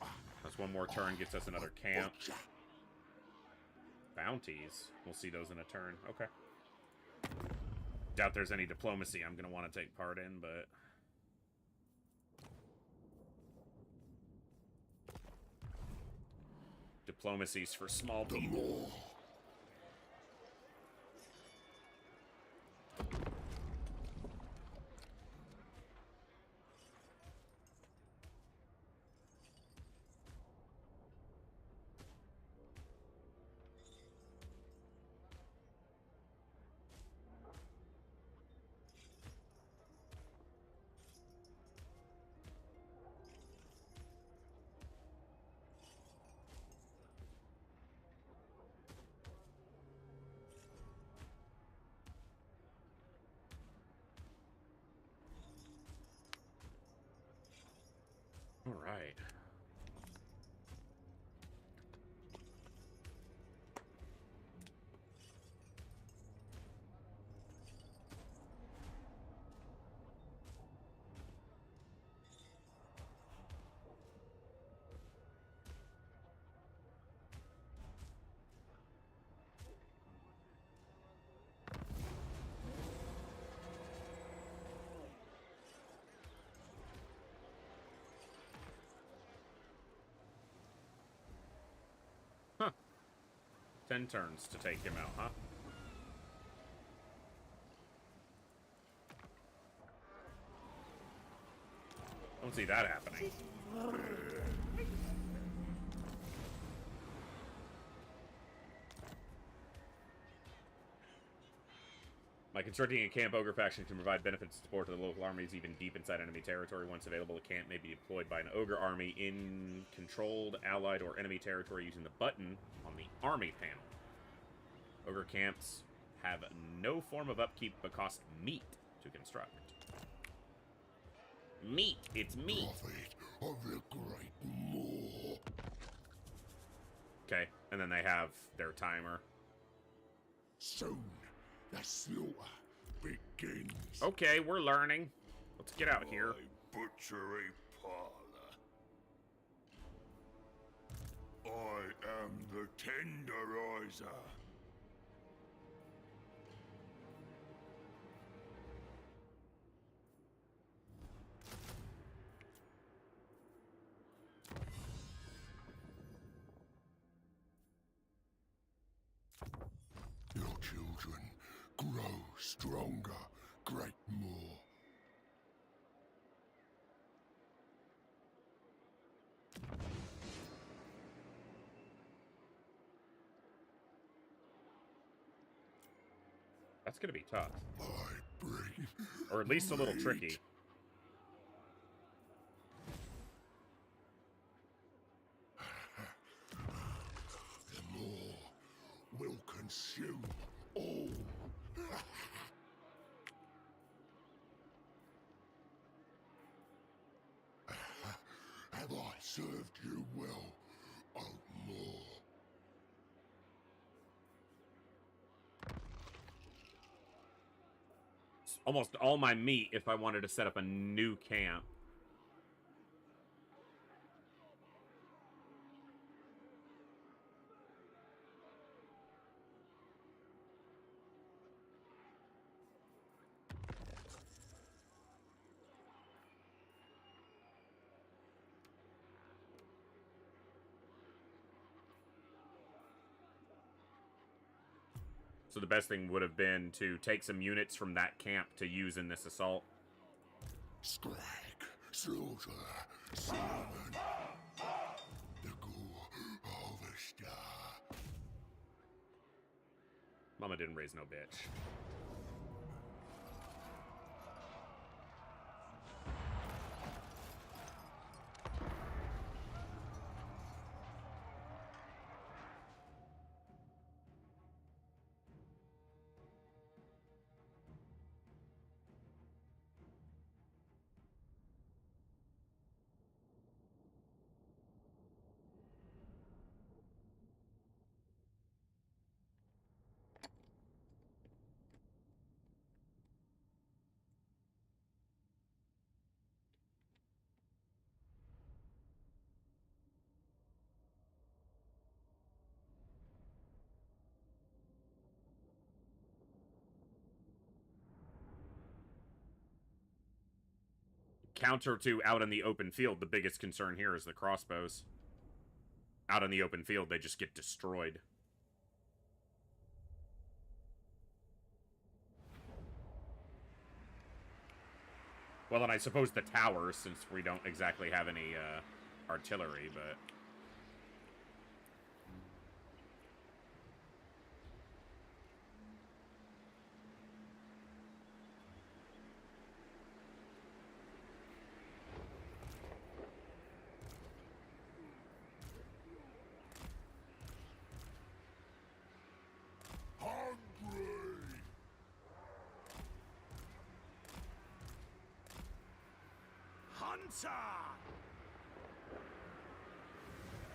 That's one more turn, gets us another camp. Butcher. Bounties. We'll see those in a turn. Okay. Doubt there's any diplomacy I'm going to want to take part in, but... Diplomacy's for small people. All right. Huh. 10 turns to take him out, huh? Don't see that happening. By constructing a camp, Ogre faction can provide benefits and support to the local armies even deep inside enemy territory. Once available, the camp may be deployed by an Ogre army in controlled, allied, or enemy territory using the button on the army panel. Ogre camps have no form of upkeep but cost meat to construct. Meat! It's meat! Prophet of the great Moor. Okay, and then they have their timer. Soon the slaughter begins. Okay, we're learning. Let's get out here. My butchery parlor. I am the tenderizer. Your children grow stronger, great Moor. That's gonna be tough. I bring Or at least a little meat. tricky. The Moor will consume all. Have I served you well, O Moor? It's almost all my meat if I wanted to set up a new camp. So the best thing would have been to take some units from that camp to use in this assault. Strike, slaughter, salmon. The gore harvester. Mama didn't raise no bitch. Counter to out in the open field, the biggest concern here is the crossbows. Out in the open field, they just get destroyed. Well, and I suppose the towers, since we don't exactly have any artillery, but...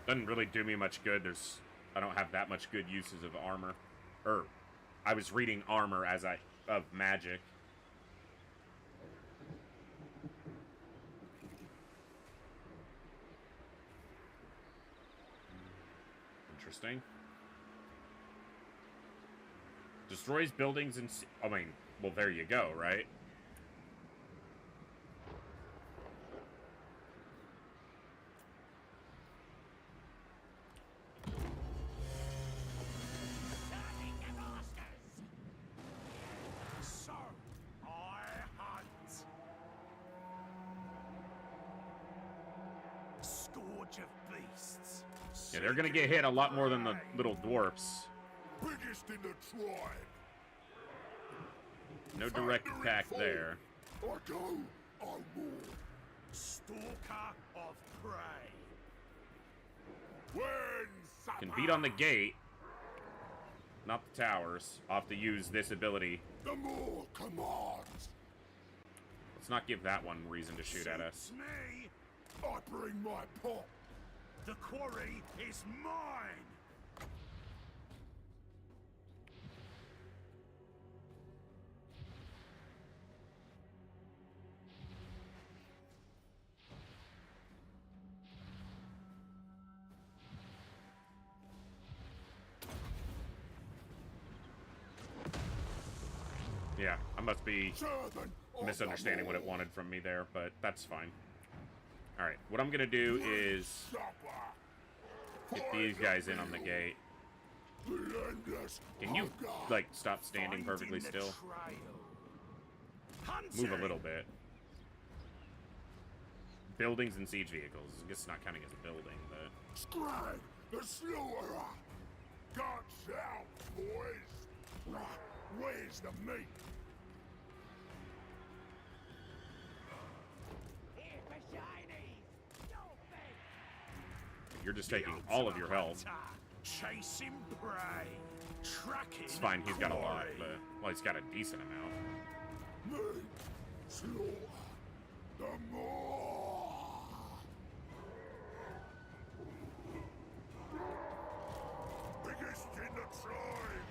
Doesn't really do me much good. I don't have that much good uses of armor. I was reading armor of magic. Interesting. Destroys buildings and... I mean, well, there you go, right? Yeah, they're gonna get hit a lot more than the little dwarfs. Biggest in the tribe. No direct attack there. I go, I war. Stalker of prey. Can beat on the gate, not the towers. I'll have to use this ability. The more commands. Let's not give that one reason to shoot at us. Me, I bring my pot. the quarry is mine. Yeah, I must be misunderstanding what it wanted from me there, but that's fine. Alright, what I'm gonna do is get these guys in on the gate. Can you, like, stop standing perfectly still? Move a little bit. Buildings and siege vehicles. I guess it's not counting as a building, but... Scribe, the slaughterer! Guts out, boys! Where's the meat? You're just taking all of your health. Chasing prey. Tracking. It's fine, he's got a lot, but... Well, he's got a decent amount. Meat, slaughter, the more! Biggest in the tribe!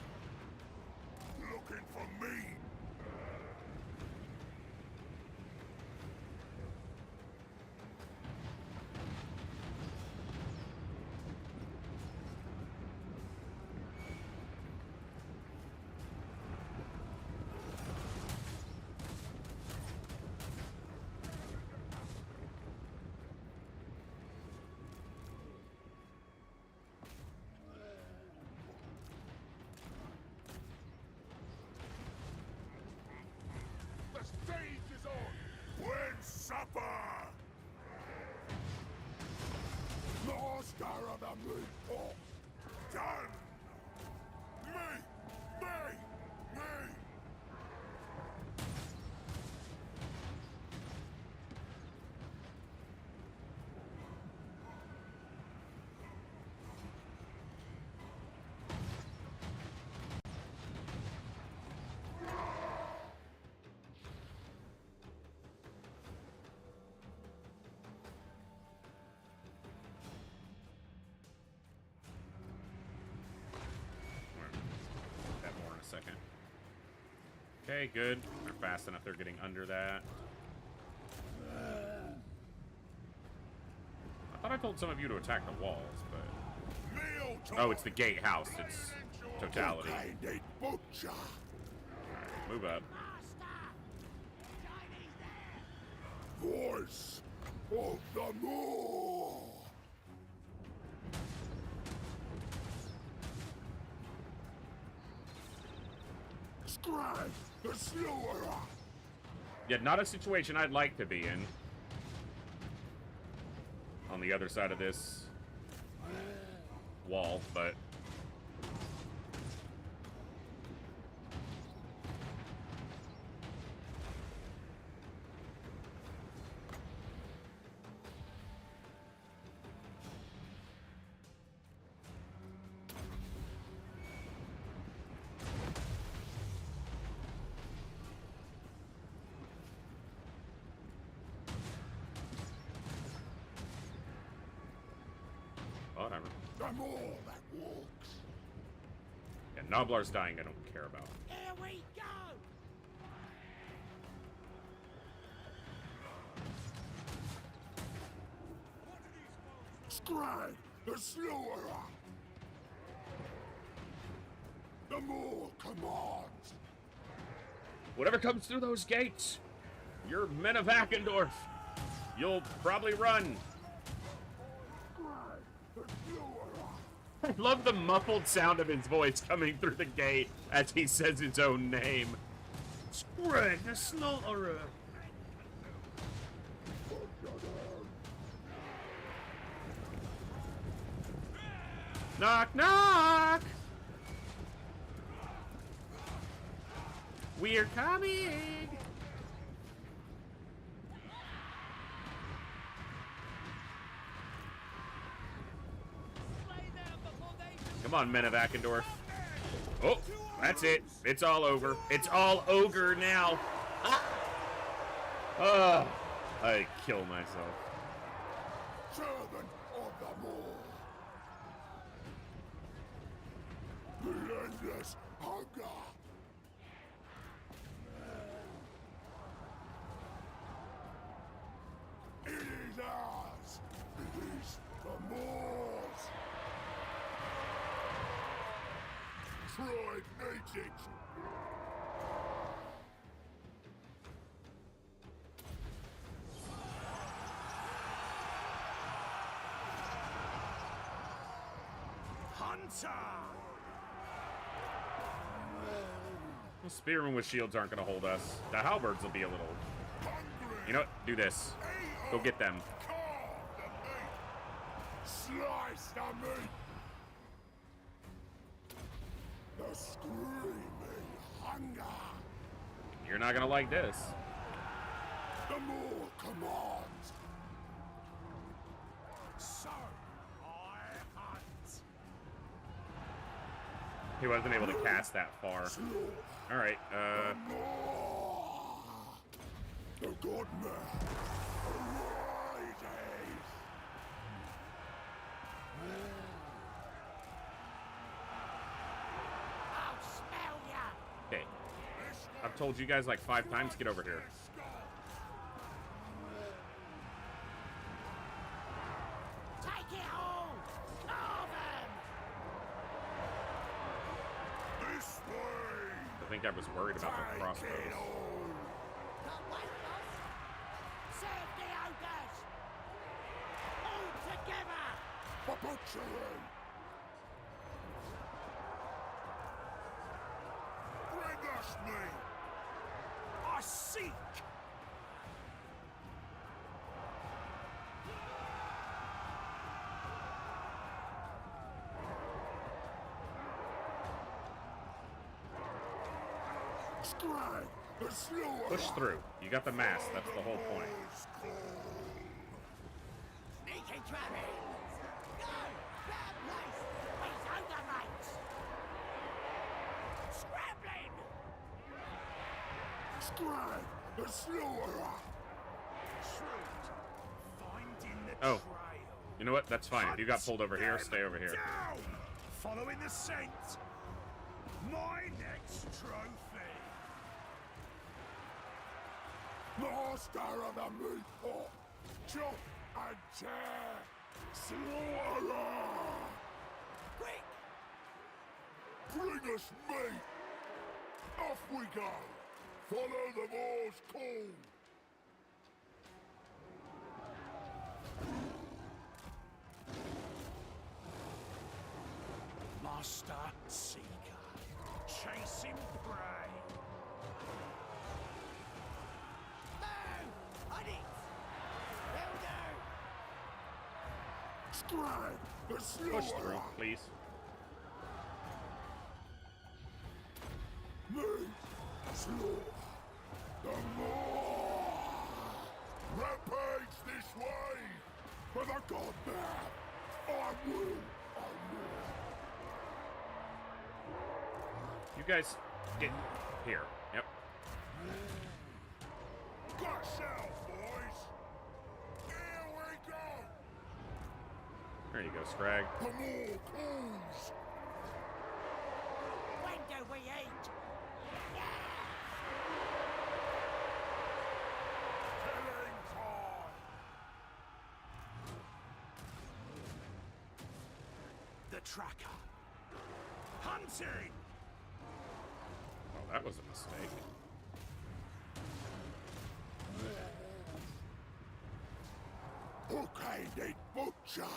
Looking for me! another meat pot. Done. Me. That more in a second. Okay, good. They're fast enough. They're getting under that. I thought I told some of you to attack the walls, but... Meal Oh, it's the gatehouse. It's totality. Cocaine butcher. Alright, move up. Voice of the Moor. Scribe the Slaughterer. Yet not a situation I'd like to be in. On the other side of this wall, but... whatever. The Moor that walks. Yeah, Noblar's dying, I don't care about. Here we go! Scribe the Slaughterer. The Moor commands. Whatever comes through those gates, you're men of Ackendorf. You'll probably run. Scribe the Slaughterer. I love the muffled sound of his voice coming through the gate as he says his own name. Spread the slaughterer. Knock, knock! We're coming! Come on, men of Ackendorf. Oh, that's it. It's all over. It's all ogre now. Ah! I kill myself. Servant of the Moor. Relentless hunger. It is ours. It is the Moors. Troy needs it. Hunter! The spearmen with shields aren't going to hold us. The halberds will be a little... Hungry. You know what? Do this. Go get them. Carve the meat. Slice the meat. The screaming hunger. You're not going to like this. The Moor commands. So, I hunt. He wasn't able to cast that far. Alright, Moor. The good man arises. I'll smell ya! okay. I've told you guys like 5 times to get over here. Take it all! Carve 'em! This way. I think I was worried about their crossbows. Can't wait, boss! Serve the ogres! All together! For butchery. Bring us meat. I seek! Scrag the Slaughterer! Push through. You got the mask. That's the whole point. Sneaky trapping! Go! Bad place! He's over, mates! Scrambling! Scrag the Slaughterer! Finding the Oh. trail. You know what? That's fine. If you got pulled over here, stay over here. Down! Following the scent. My next trophy. Master of the meat pot! Chop and tear! Slaughterer! Quick! Bring us meat! Off we go! Follow the war's call! Master Seeker. Chasing prey. Move! On it! Will do! Scrag the Push through, Slaughterer! please. Meat! Slaughter! The more! Rampage this way! For the godman! I will! You guys get here. Yep. Got yourself, boys! Here we go! There you go, Scrag. The more calls! When do we eat? Killing time! The tracker. Hunting! Oh, that was a mistake. Hook-handed butcher!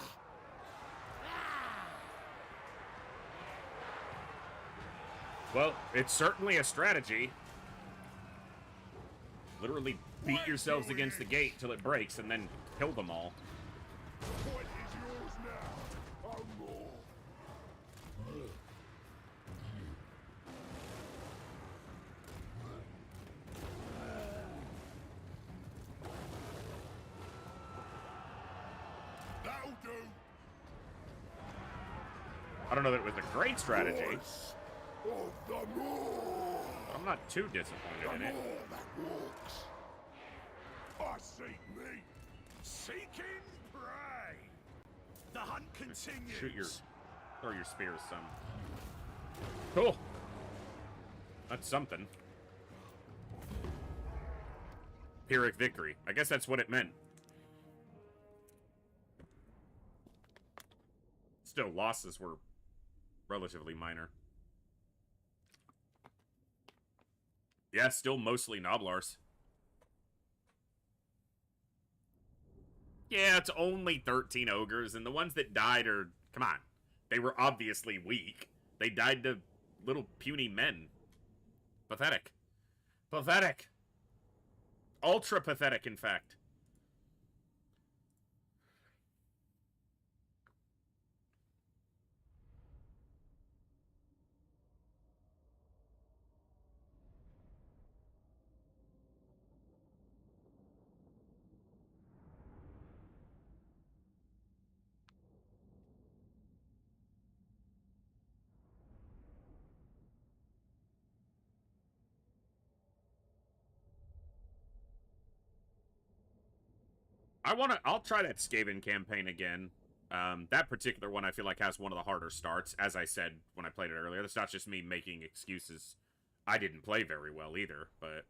Well, it's certainly a strategy. Literally beat yourselves against the gate till it breaks and then kill them all. The point is yours now! Oh, more! That'll do! I don't know that it was a great strategy. Voice of the more! I'm not too disappointed The in more it. that walks! I seek meat! Seeking prey. The hunt continues. Throw your spears some. Cool. That's something. Pyrrhic victory. I guess that's what it meant. Still, losses were relatively minor. Yeah, still mostly Noblars. Yeah, it's only 13 ogres, and the ones that died are... Come on. They were obviously weak. They died to little puny men. Pathetic. Pathetic. Ultra pathetic, in fact. I'll try that Skaven campaign again. That particular one I feel like has one of the harder starts, as I said when I played it earlier. That's not just me making excuses. I didn't play very well either, but...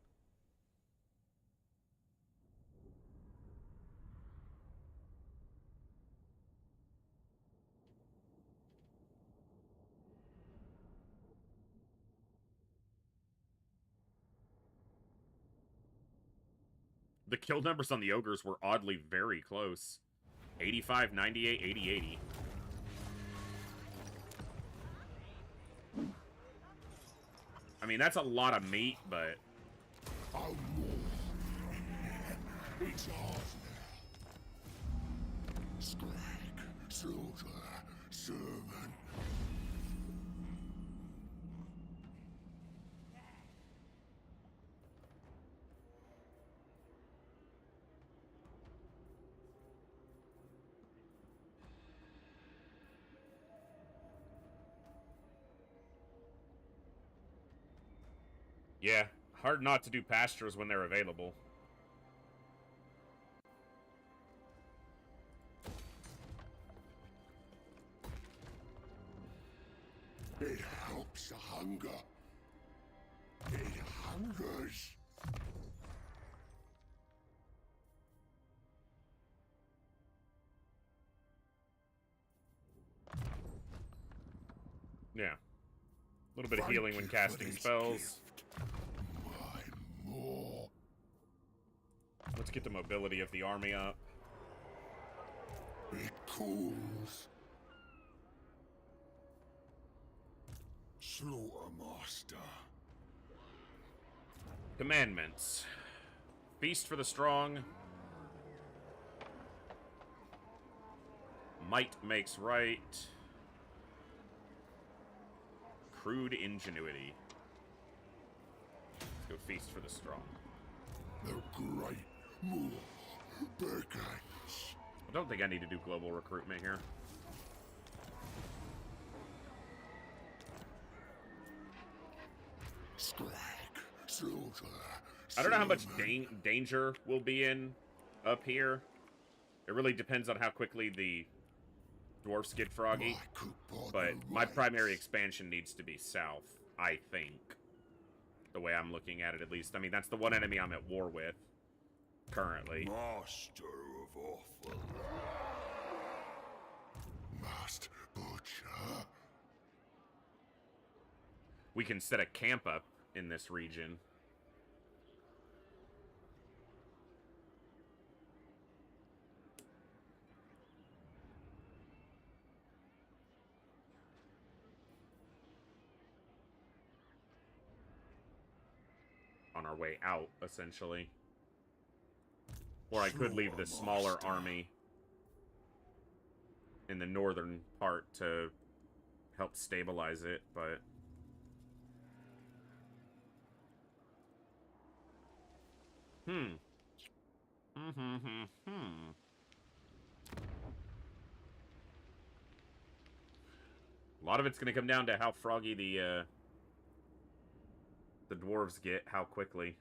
The kill numbers on the ogres were oddly very close. 85, 98, 80, 80. I mean, that's a lot of meat, but... Oh, more! It's ours now! Scrag, slaughter, servant! Yeah, hard not to do pastures when they're available. It helps the hunger. It hungers. Yeah. A little bit of Thank healing when you for casting this spells. gift. My more. Let's get the mobility of the army up. It cools. Slaughtermaster. Commandments. Feast for the strong. Might makes right. Crude ingenuity. Let's go feast for the strong. The great more begins. I don't think I need to do global recruitment here. Scrag. Slaughter. I don't know how much Slaughterman. danger will be in up here. It really depends on how quickly the dwarfs get froggy. My coupon But my rights. primary expansion needs to be south, I think. The way I'm looking at it, at least. I mean, that's the one enemy I'm at war with currently. Master of Awful. Master Butcher. We can set a camp up in this region. On our way out, essentially. Or I could leave the smaller Master. army in the northern part to help stabilize it, but... A lot of it's gonna come down to how froggy the dwarves get, how quickly.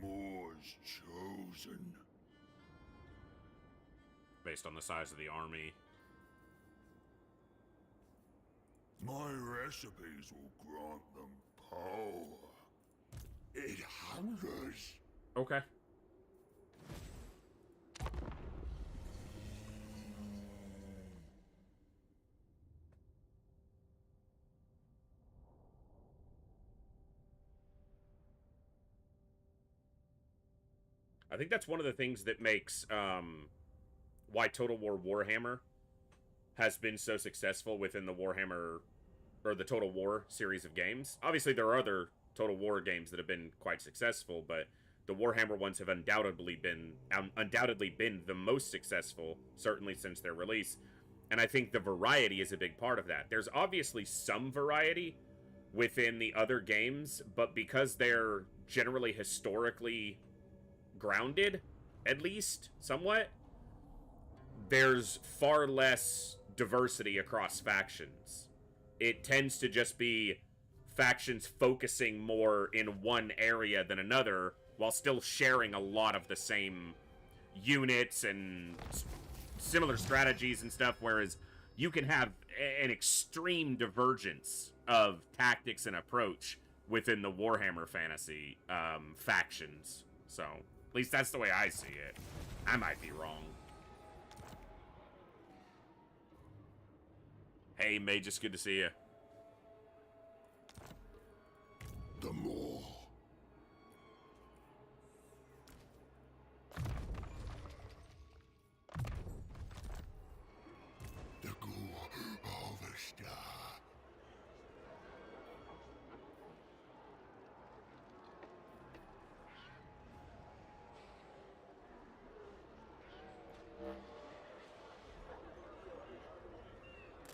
More's chosen. Based on the size of the army. My recipes will grant them power. It hungers. Okay. I think that's one of the things that makes why Total War Warhammer has been so successful within the Warhammer or the Total War series of games. Obviously, there are other Total War games that have been quite successful, but the Warhammer ones have undoubtedly been the most successful, certainly since their release. And I think the variety is a big part of that. There's obviously some variety within the other games, but because they're generally historically grounded, at least somewhat, there's far less diversity across factions. It tends to just be factions focusing more in one area than another, while still sharing a lot of the same units and similar strategies and stuff, whereas you can have an extreme divergence of tactics and approach within the Warhammer Fantasy factions. So, at least that's the way I see it. I might be wrong. Hey, Mage, it's good to see you. The more. The ghoul harvester.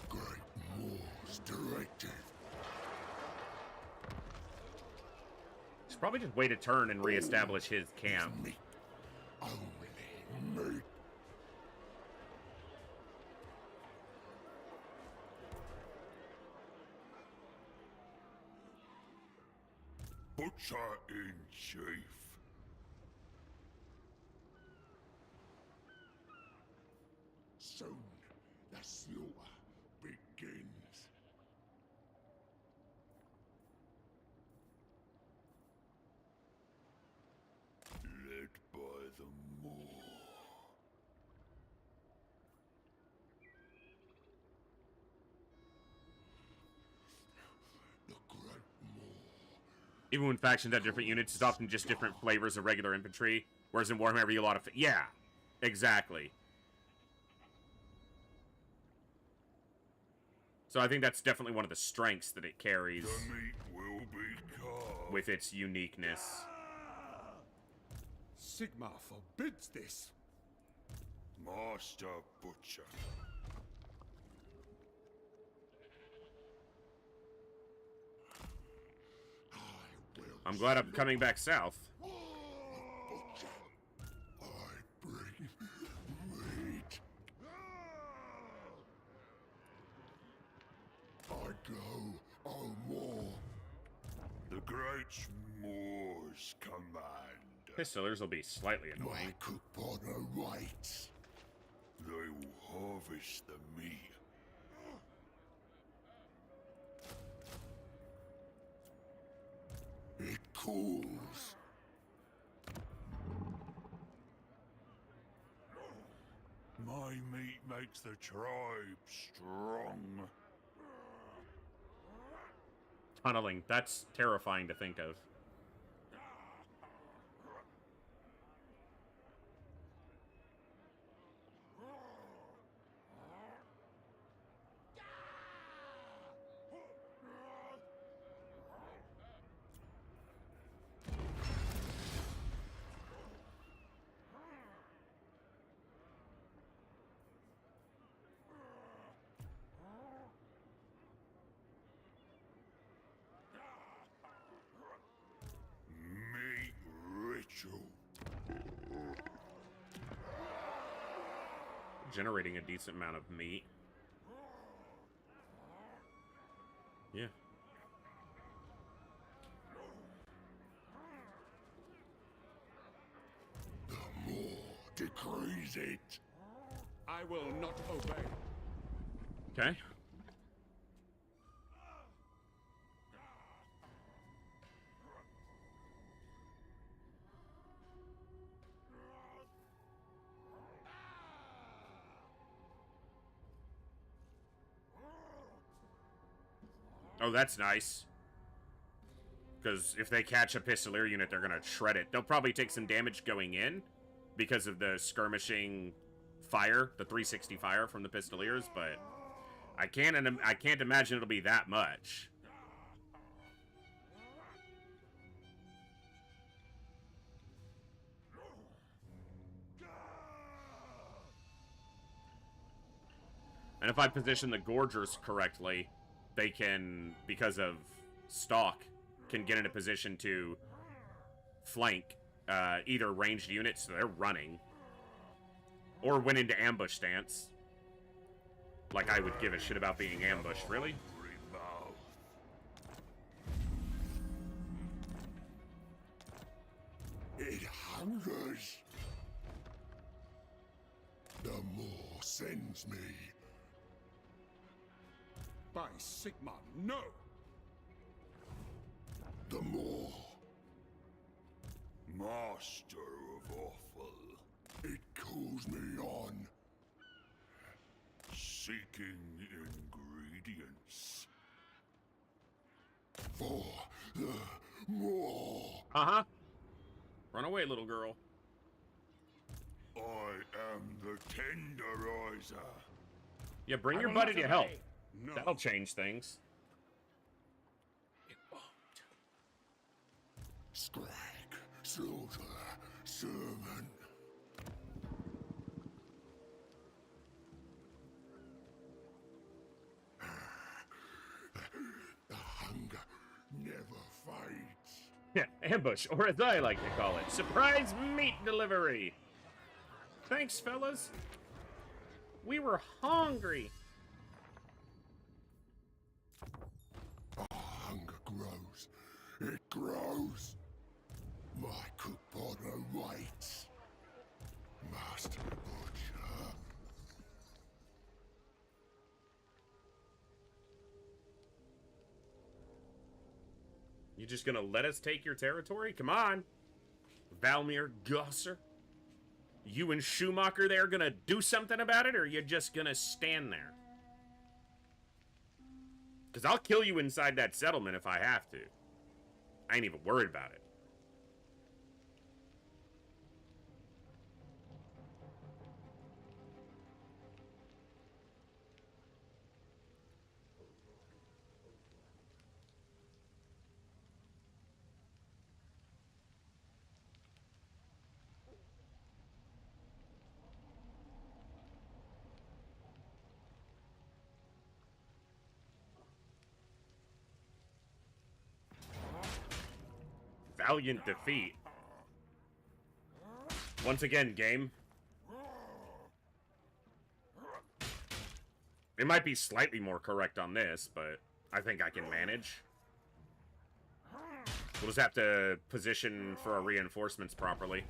Great moors Probably just wait a turn and reestablish his camp. Meat. Only meat. Butcher in chief. Soon the slaughter begins. Led by the Moor. The Great Moor. Even when factions have different units, it's often just different flavors of regular infantry. Whereas in Warhammer, you have a lot of... Yeah, exactly. So I think that's definitely one of the strengths that it carries The meat will be carved. with its uniqueness. Sigmar forbids this. Master Butcher. I will I'm glad I'm coming back south. butcher. I bring meat. I go, oh more. The Great Moor's command. Pistolers will be slightly My annoying. cookpot awaits. They will harvest the meat. It cools. My meat makes the tribe strong. Tunneling, that's terrifying to think of. Meat ritual. Generating a decent amount of meat. Yeah. The Moor decrees it. I will not obey. Okay. Oh, that's nice. Because if they catch a Pistolier unit, they're going to shred it. They'll probably take some damage going in because of the skirmishing fire, the 360 fire from the Pistoliers, but I can't imagine it'll be that much. And if I position the Gorgers correctly, they can, because of stalk, can get in a position to flank either ranged units, so they're running, or went into ambush stance. Like I would give a shit about being ambushed, really? Hungry mouth. It hungers. The Moor sends me. By Sigmar, no! The Moor. Master of offal. It calls me on. Seeking ingredients. For the Moor. Uh-huh. Run away, little girl. I am the tenderizer. Yeah, bring I your will buddy not to help. obey. No. That'll change things. It won't. Scrag, slaughter, sermon. The hunger never fades. Yeah, ambush, or as I like to call it, surprise meat delivery. Thanks, fellas. We were hungry. Hunger grows. It grows. My cook partner waits. Master Butcher. You just gonna let us take your territory? Come on. Valmir Gosser. You and Schumacher there gonna do something about it, or you just gonna stand there? Because I'll kill you inside that settlement if I have to. I ain't even worried about it. Valiant defeat. Once again, game. It might be slightly more correct on this, but I think I can manage. We'll just have to position for our reinforcements properly.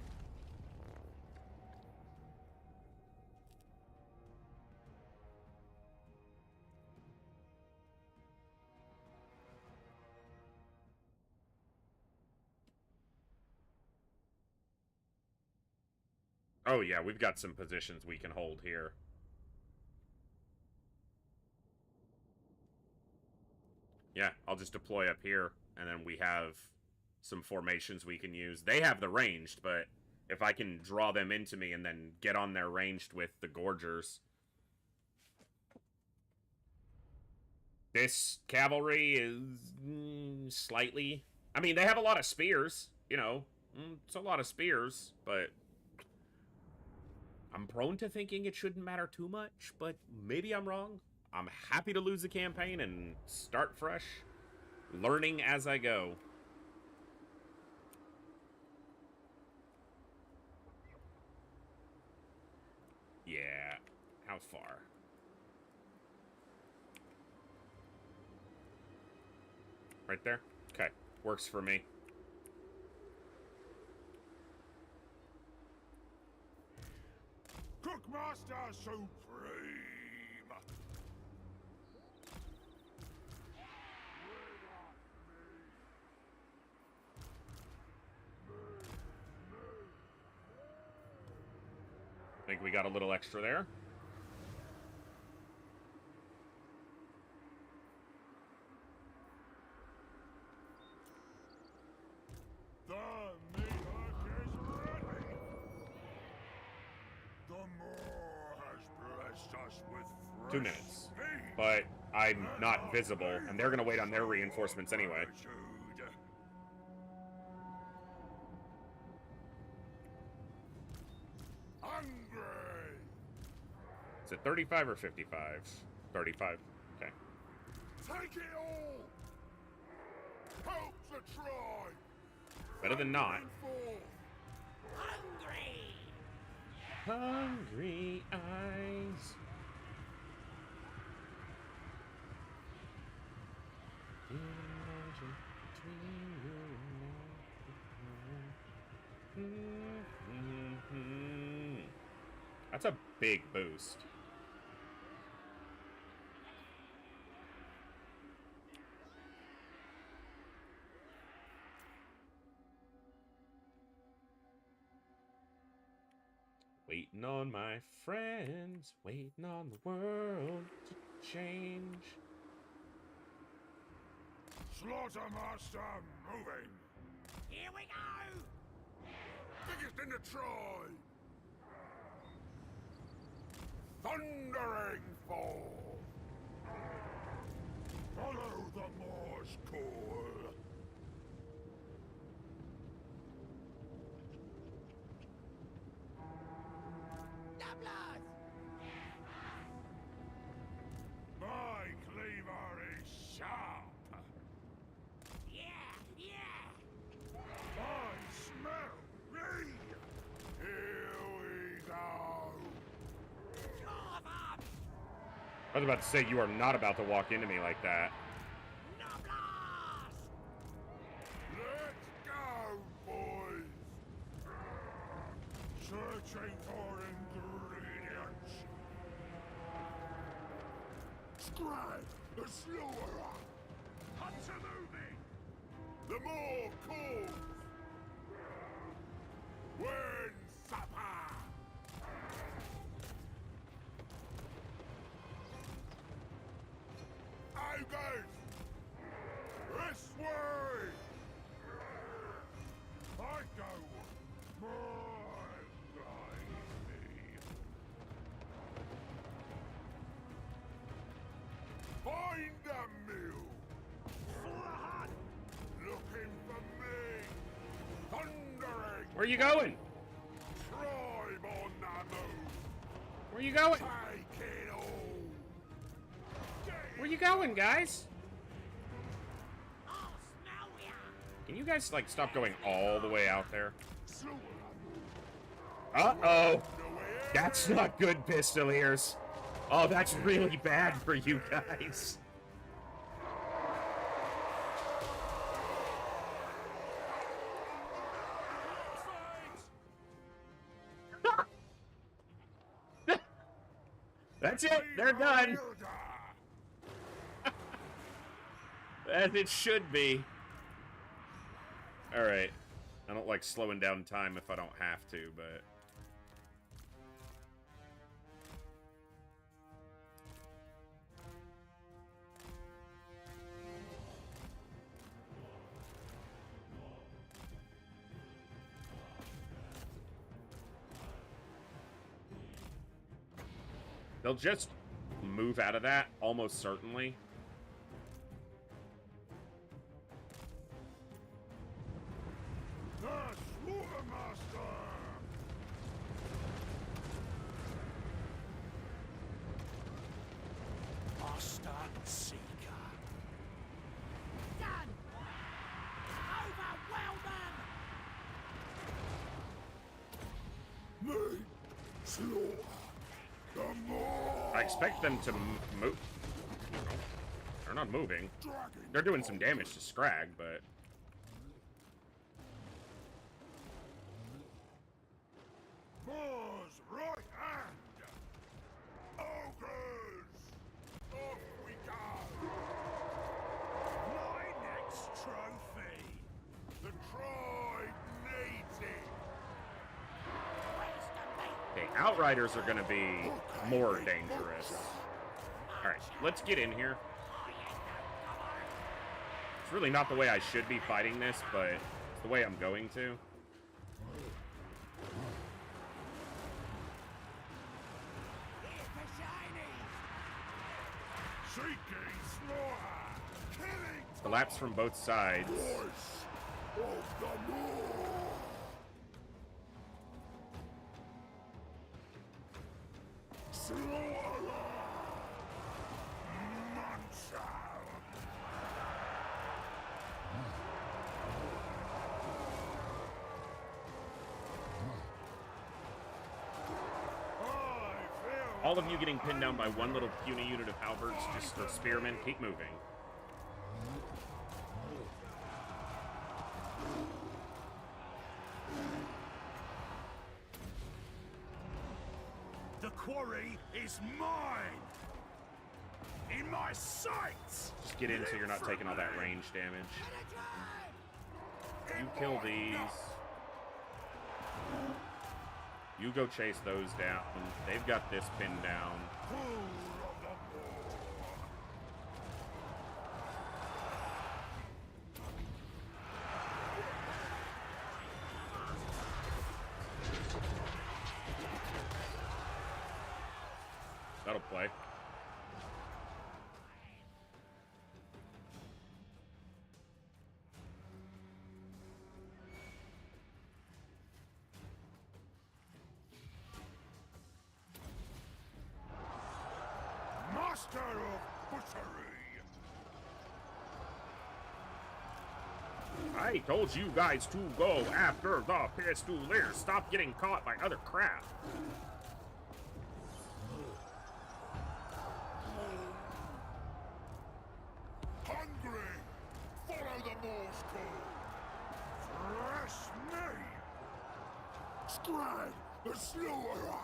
Oh yeah, we've got some positions we can hold here. Yeah, I'll just deploy up here, and then we have some formations we can use. They have the ranged, but if I can draw them into me and then get on their ranged with the Gorgers. This cavalry is slightly... I mean, they have a lot of spears, you know. It's a lot of spears, but... I'm prone to thinking it shouldn't matter too much, but maybe I'm wrong. I'm happy to lose the campaign and start fresh, learning as I go. Yeah, how far? Right there? Okay, works for me. Cookmaster Supreme! I think we got a little extra there. The meathook is ready! The Moor has blessed us with fresh 2 minutes. meat. But I'm not visible, and they're gonna wait on their reinforcements anyway. Hungry! Is it 35 or 55? 35. Okay. Take it all! Help the tribe! Better than not. Bring forth. Hungry eyes. That's a big boost. Waiting on my friends, waiting on the world to change. Slaughtermaster moving! Here we go! Biggest in the tribe! Thundering fall! Follow the Moor's call! Doublers! My cleaver is sharp! Yeah, yeah! I was about to say, you are not about to walk into me like that. Let's go, boys! Searching for ingredients. Scribe, the slower! Hunter moving! The more calls! When supper! Ogres! This way! I go my lady. Find a meal! Flood! Looking for me! Thundering! Where you going? Tribe on the move! Where you going? Take it all! Where you going, guys? Can you guys, like, stop going all the way out there? Uh-oh! That's not good, Pistoliers. Oh, that's really bad for you guys. That's it. They're done. As it should be. Alright. I don't like slowing down time if I don't have to, but... They'll just move out of that, almost certainly. The Slaughtermaster! Master Seeker. Done! Overwhelm them! Me! Slaughter! The more! I expect them to move. They're not moving. Dragon They're doing some damage to Scrag, but... Boar's right hand! Ogres! Off we go! My next trophy! The tribe needs it! Okay, Outriders are gonna be more dangerous. Alright, let's get in here. It's really not the way I should be fighting this, but it's the way I'm going to. Seeking slaughter! Killing Collapse from both sides. voice of the more! Slaughter! Monster! All of you getting pinned down by one little puny unit of halberds, just or spearmen, keep moving. The quarry is mine! In my sights! Just get in so you're not taking all that range damage. You kill these. You go chase those down. They've got this pinned down. That'll play. Master of butchery! I told you guys to go after the Pistoliers. Stop getting caught by other crap. war's call. Fresh meat. Scribe, the slaughterer.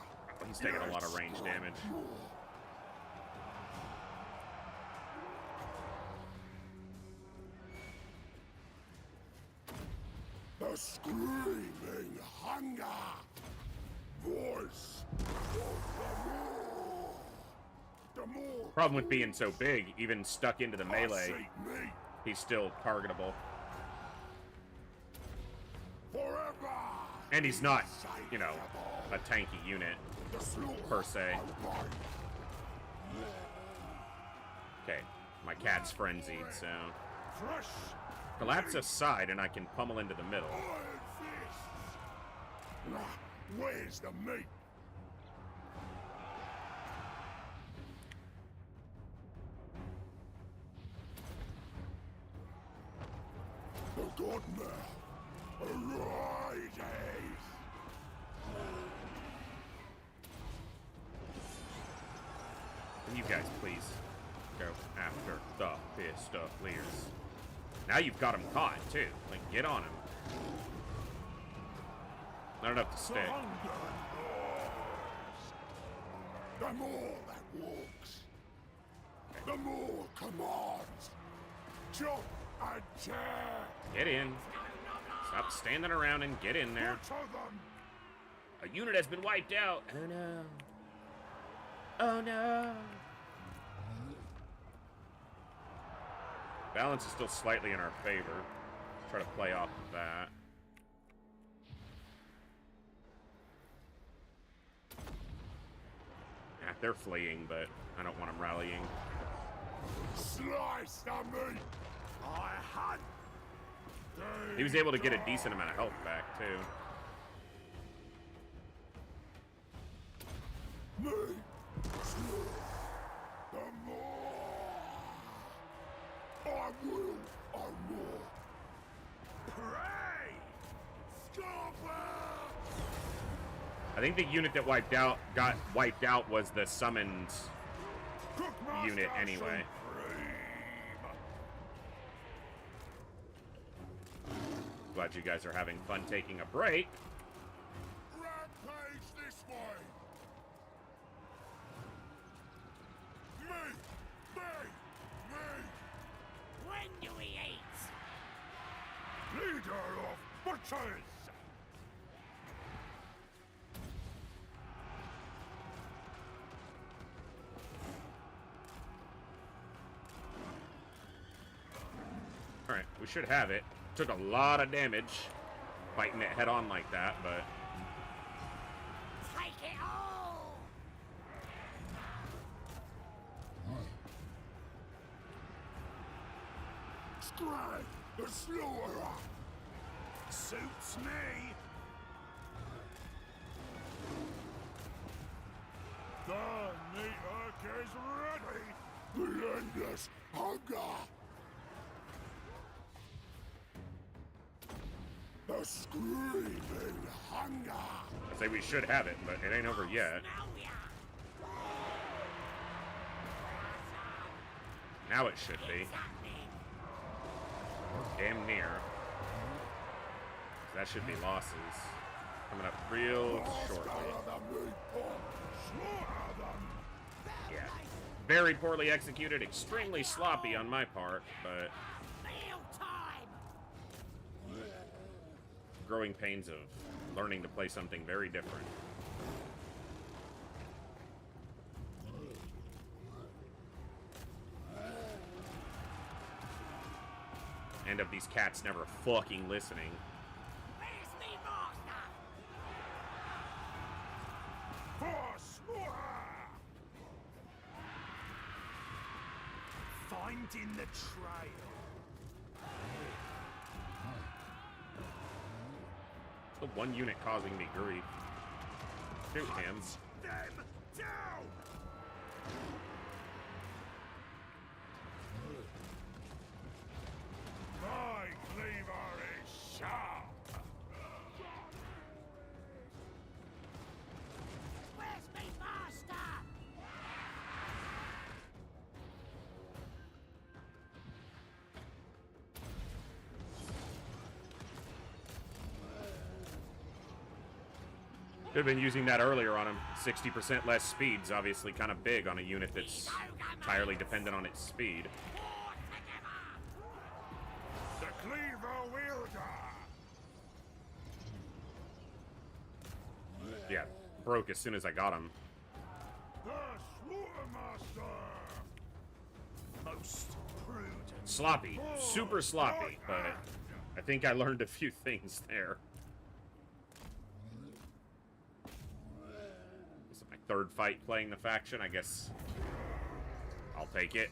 He's taking a lot of range damage. The screaming hunger. Voice of the more. Problem with being so big, even stuck into the melee, Seek me he's still targetable. forever. And he's not, you know, a tanky unit The slaughter per se. obey. Okay, my cat's frenzied, so Fresh collapse aside and I can pummel into the middle. iron fists. Ah, where's the meat? The godmouth arises. Can you guys please go after the Pistoliers? Now you've got him caught too. Like, get on him. Not enough to The stick. hunger gnaws. The more that walks, the more commands. Jump and tear. Get in. Stop standing around and get in there. Butcher them. A unit has been wiped out. Oh no. Oh no. Balance is still slightly in our favor. Try to play off of that. Yeah, they're fleeing, but I don't want them rallying. Slice the meat. I hunt. He was able to get a decent amount of health back, too. Me. The more. I will. I more. Pray. Scupper. I think the unit that got wiped out was the summoned unit anyway. Glad you guys are having fun taking a break. Rampage this way. Me. When do we eat? Leader of butchers. Alright, we should have it. Took a lot of damage fighting it head on like that, but Take it all! Scribe, the slaughterer. Suits me. The meat hook is ready. Relentless hunger. The screaming hunger. I say we should have it, but it ain't over yet. Now we are. Now it should be. Damn near. That should be losses. Coming up real shortly. Yeah. Very poorly executed, extremely sloppy on my part, but Meal time! growing pains of learning to play something very different. And of these cats never fucking listening. Where's me master? For slaughter! Finding the trail. The one unit causing me grief. Shoot him. Them down! My cleaver is sharp! Where's me master? Could have been using that earlier on him. 60% less speed's obviously kind of big on a unit that's entirely dependent on its speed. The Cleaver Wielder! Yeah, broke as soon as I got him. The Slaughtermaster! Most prudent. Sloppy. Super sloppy, but I think I learned a few things there. This is my third fight playing the faction. I guess I'll take it.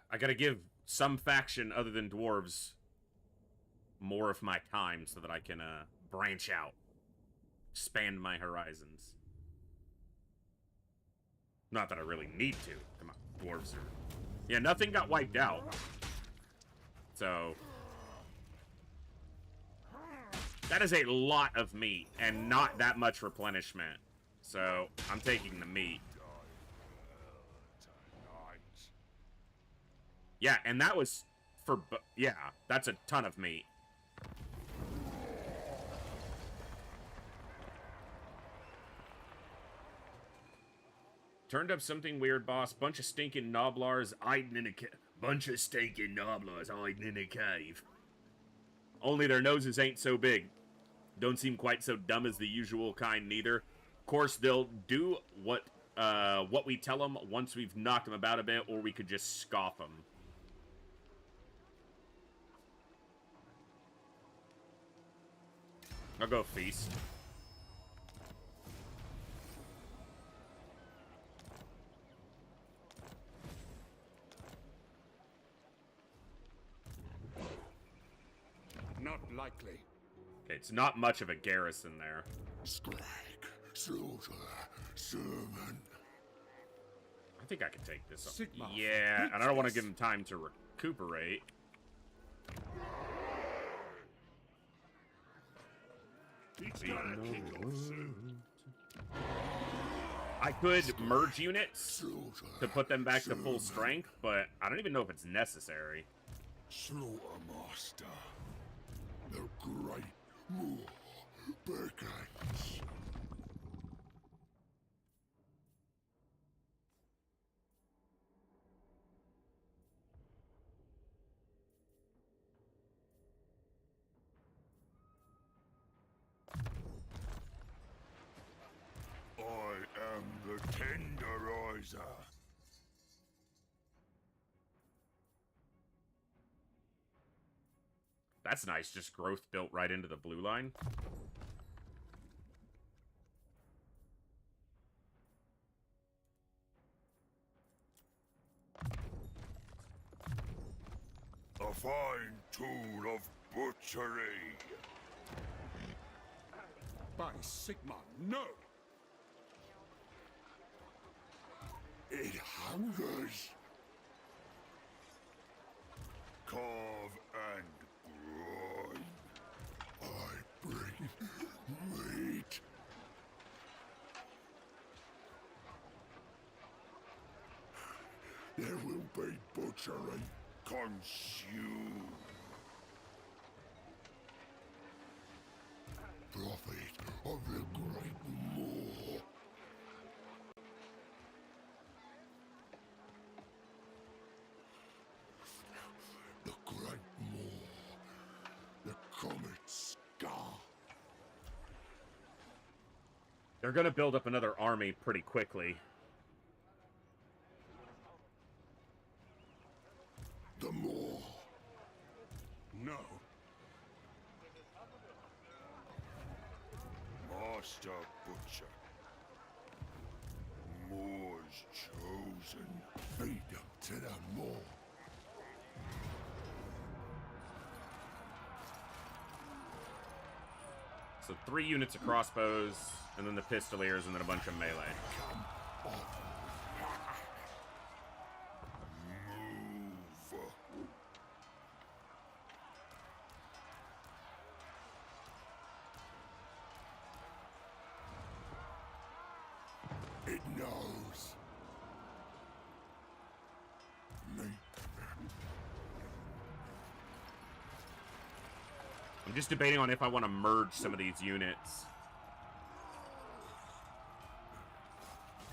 I gotta give some faction other than dwarves more of my time so that I can branch out, expand my horizons. Not that I really need to. Come on, dwarves are... Yeah, nothing got wiped out. So... that is a lot of meat, and not that much replenishment. So, I'm taking the meat. Yeah, and that was for... yeah, that's a ton of meat. Turned up something weird, boss. Bunch of stinking noblars hiding in a bunch of stinking noblars hiding in a cave. Only their noses ain't so big. Don't seem quite so dumb as the usual kind, neither. Of course, they'll do what we tell them once we've knocked them about a bit, or we could just scoff them. I'll go feast. Not likely. Okay, it's not much of a garrison there. Scrag, slaughter, servant. I think I can take this. Sigma. Yeah, and I don't want to give him time to recuperate. I could merge units to put them back to full strength, but I don't even know if it's necessary. Slaughtermaster, the great Moor beckons. I am the tenderizer. That's nice, just growth built right into the blue line. A fine tool of butchery. By Sigma, no! It hungers. Carve and grind. I bring meat. There will be butchery. consume. Prophet of the Great Moor. The Great Moor. The Comet Scar. They're gonna build up another army pretty quickly. The Moor. No. Master Butcher. Moor's chosen. Feed them to the Moor. So 3 units of crossbows, and then the pistoliers, and then a bunch of melee. Come off. Move. It knows. Me. I'm just debating on if I want to merge some of these units.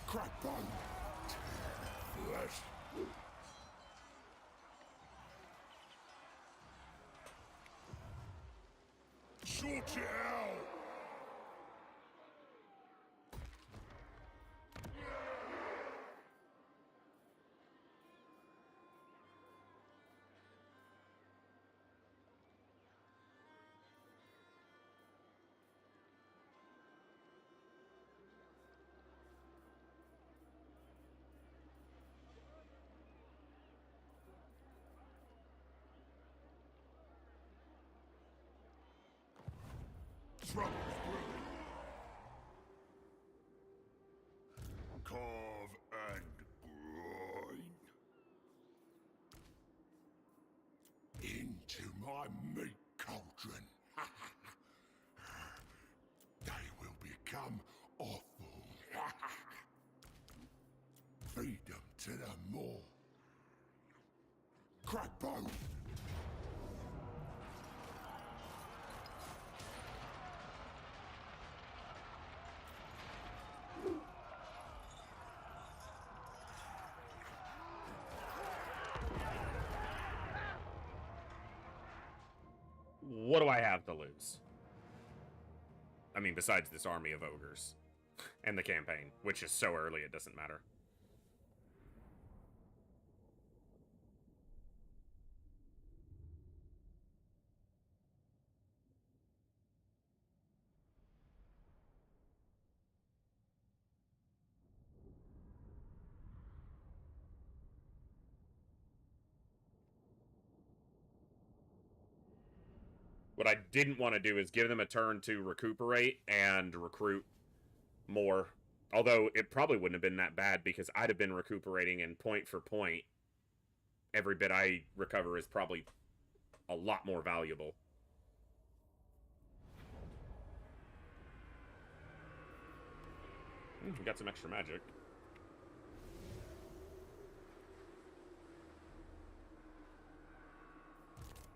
Crackbone. Flesh. Sort it out. Trouble's brewing. Carve and grind. Into my meat cauldron. They will become awful. Feed them to the Moor. Crackbone. What do I have to lose? I mean, besides this army of ogres. And the campaign, which is so early it doesn't matter. What I didn't want to do is give them a turn to recuperate and recruit more. Although it probably wouldn't have been that bad because I'd have been recuperating, and point for point, every bit I recover is probably a lot more valuable. We got some extra magic.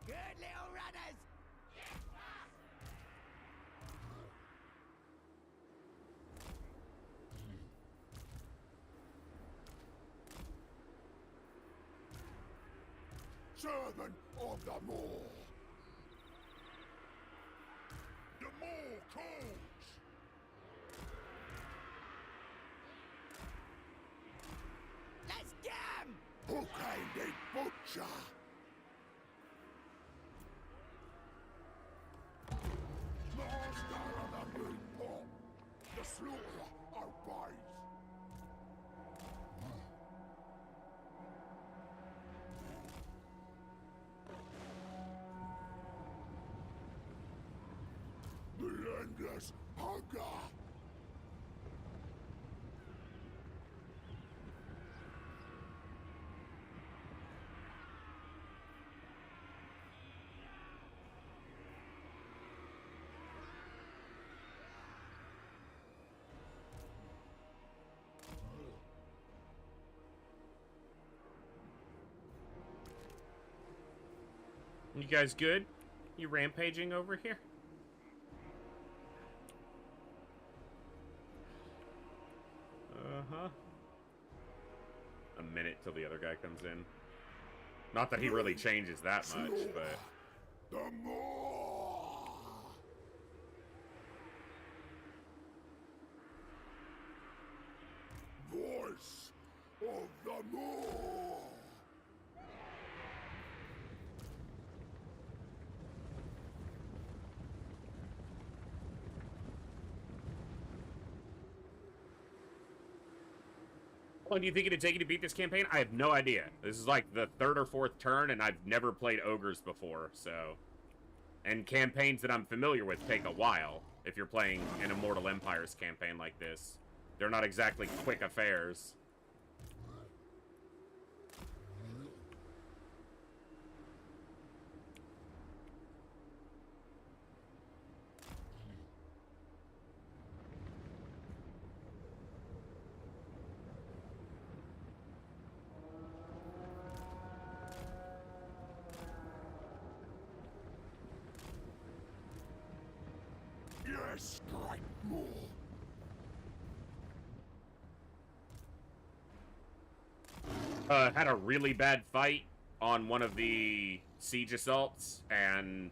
Good little runners! Servant of the Moor. The Moor calls. Let's get 'em! Hook-handed butcher. Master of the meat pot. The slaughter obeys. Relentless hunger. You guys good? You rampaging over here? Uh-huh. A minute till the other guy comes in. Not that he really changes that much, but... The more! Voice of the more! How long do you think it'd take you to beat this campaign? I have no idea. This is like the third or fourth turn, and I've never played ogres before, so... And campaigns that I'm familiar with take a while, if you're playing an Immortal Empires campaign like this. They're not exactly quick affairs. Yes, strike more! Had a really bad fight on one of the siege assaults, and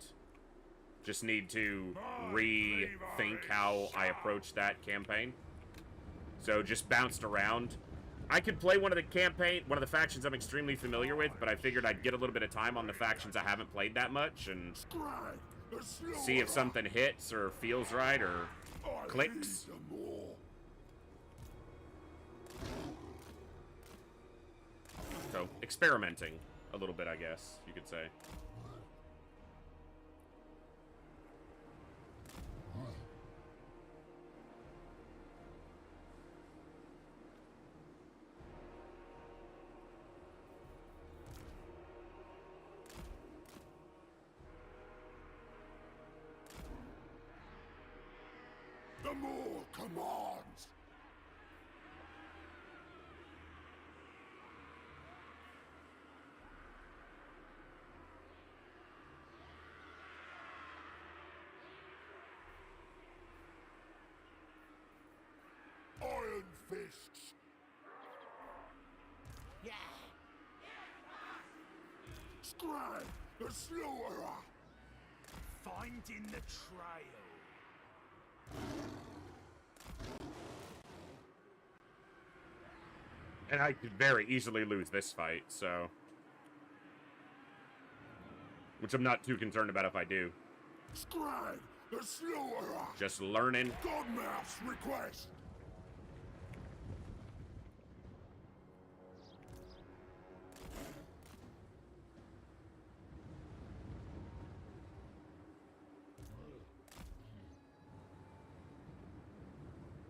just need to rethink how I approach that campaign. So just bounced around. I could play one of the factions I'm extremely familiar with, but I figured I'd get a little bit of time on the factions I haven't played that much and see if something hits or feels right or clicks. So, experimenting a little bit, I guess, you could say. The more commands! Iron fists! Yeah. Scrag the slaughterer! Finding the trail. And I could very easily lose this fight, so... Which I'm not too concerned about if I do. Scrag the slaughterer! Just learning. Godmouse request!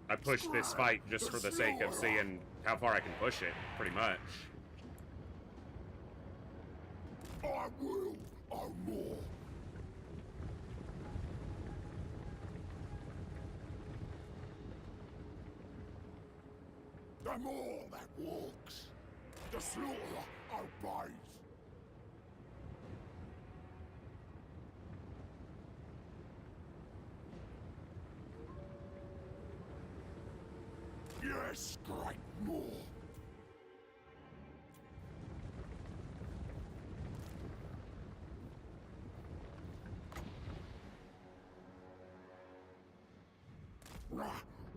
I pushed this fight just for the sake of seeing how far I can push it, pretty much. I will own more. The more that walks, the slaughterer obeys. Yes, great more.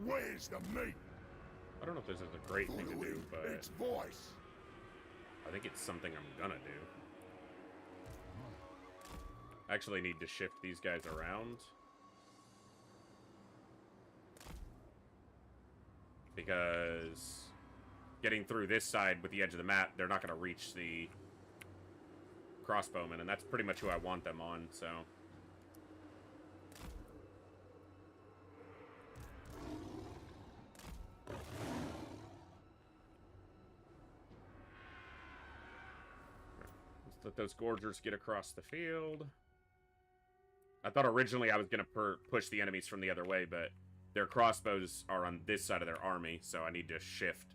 Where's the meat? I don't know if this is a great thing to do, but Its voice. I think it's something I'm gonna do. I actually need to shift these guys around. Because getting through this side with the edge of the map, they're not going to reach the crossbowmen, and that's pretty much who I want them on, so... Let's let those gorgers get across the field. I thought originally I was going to push the enemies from the other way, but their crossbows are on this side of their army, so I need to shift.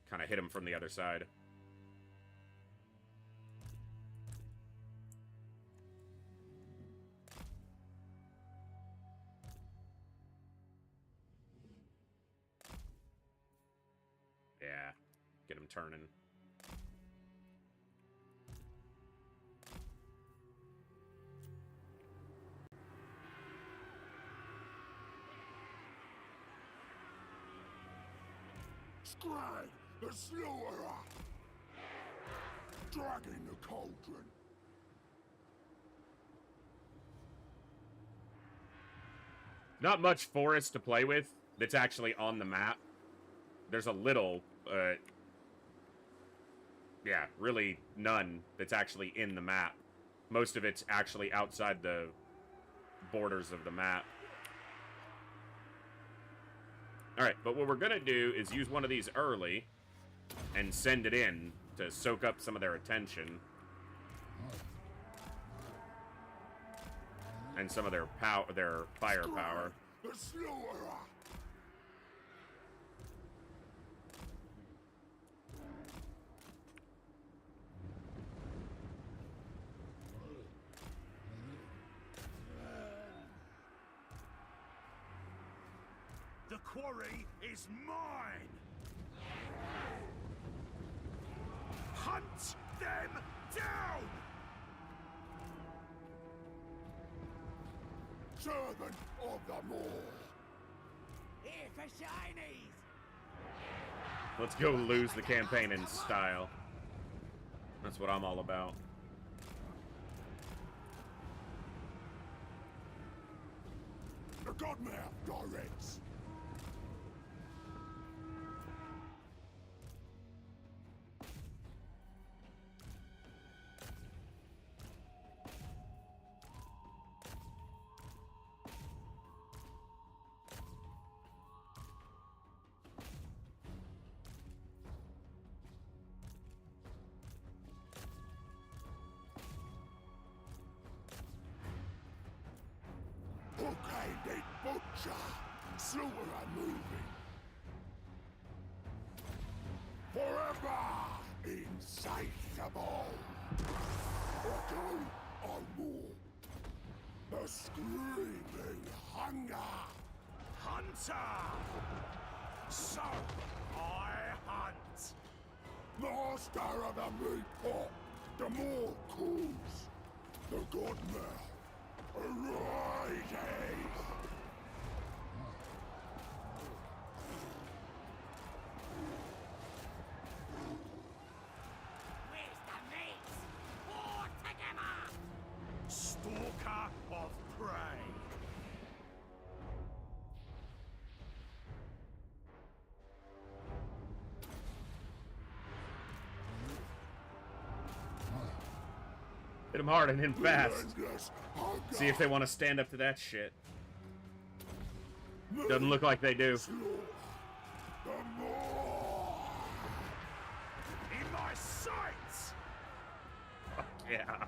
Kind of hit them from the other side. Yeah. Get him turning. Scrag, the slaughterer! Dragging the cauldron. Not much forest to play with that's actually on the map. There's a little, yeah, really none that's actually in the map. Most of it's actually outside the borders of the map. Alright, but what we're gonna do is use one of these early and send it in to soak up some of their attention. And some of their firepower. The slaughterer! The quarry is mine! Hunt them down! Servant of the Moor! Here for shinies! Let's go lose the campaign in style. That's what I'm all about. The Godmouth directs! Hook-handed butcher! Slaughterer moving! Forever insatiable! Echo on more! The screaming hunger! Hunter! So, I hunt! Master of the meat pot! The more calls! The Godmouth! Arises! Where's the meat? All together! Stalker of prey! Hit him hard and hit him fast. Relentless hunger! See if they want to stand up to that shit. Doesn't look like they do. Slaughter the more! In my sights! Yeah.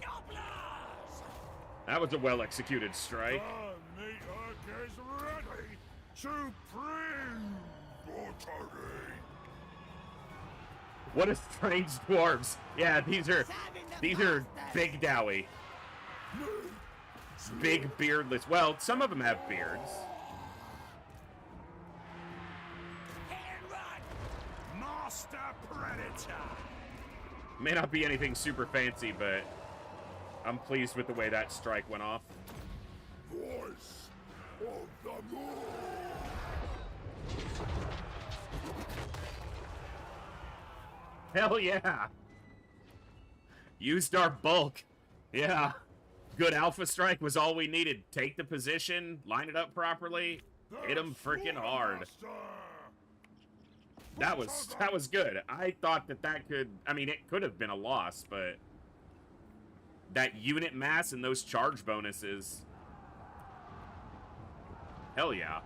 Nobblers! That was a well-executed strike. The meat hook is ready to bring buttery! What a strange dwarves. Yeah, these are big dowie. Big beardless. Well, some of them have beards. Hit and run! Master Predator! May not be anything super fancy, but I'm pleased with the way that strike went off. Voice of the Moor! Hell yeah. Used our bulk. Yeah. Good alpha strike was all we needed. Take the position, line it up properly, hit them freaking hard. That was good. I thought that could, I mean, it could have been a loss, but that unit mass and those charge bonuses. Hell yeah.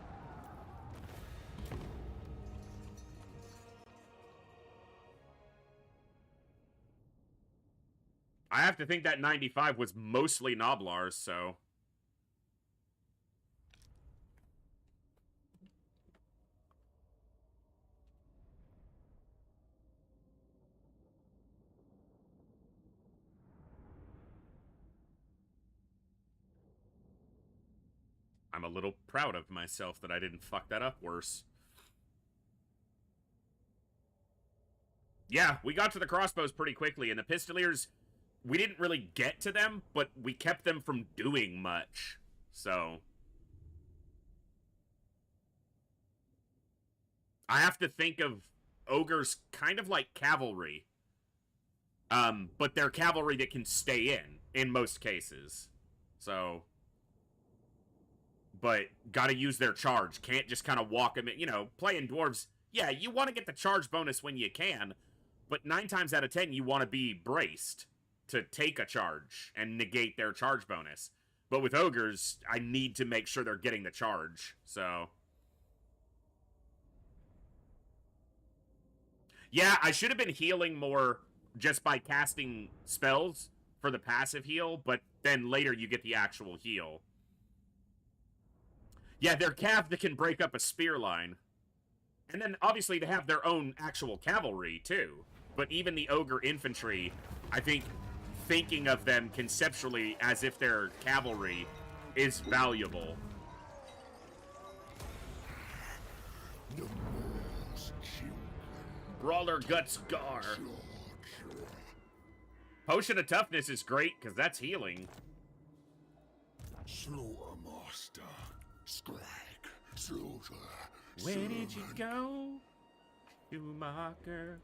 I have to think that 95 was mostly Noblars, so... I'm a little proud of myself that I didn't fuck that up worse. Yeah, we got to the crossbows pretty quickly, and the pistoliers, we didn't really get to them, but we kept them from doing much. So I have to think of ogres kind of like cavalry. But they're cavalry that can stay in most cases. So, but gotta use their charge. Can't just kind of walk them in. You know, playing dwarves, yeah, you want to get the charge bonus when you can, but 9 times out of 10, you want to be braced to take a charge and negate their charge bonus. But with ogres, I need to make sure they're getting the charge, so... Yeah, I should have been healing more just by casting spells for the passive heal, but then later you get the actual heal. Yeah, they're cav that can break up a spear line. And then, obviously, they have their own actual cavalry, too. But even the ogre infantry, I think thinking of them conceptually as if they're cavalry is valuable. Brawler Guts Gar. Potion of Toughness is great, because that's healing. Slaughtermaster, Scrag, Slaughter. Where did you go, Schumacher?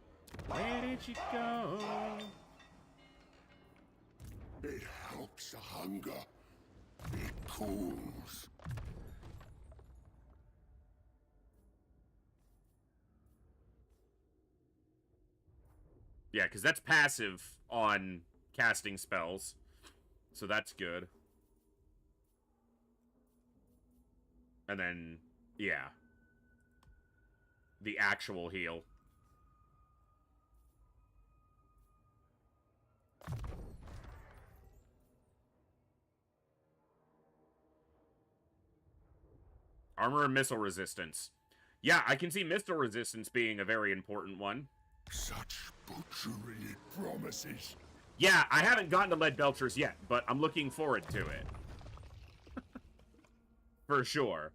Where did you go? It helps the hunger. It cools. Yeah, because that's passive on casting spells. So that's good. And then, yeah. The actual heal. Armor and missile resistance. Yeah, I can see missile resistance being a very important one. Such butchery it promises. Yeah, I haven't gotten to lead belchers yet, but I'm looking forward to it. For sure.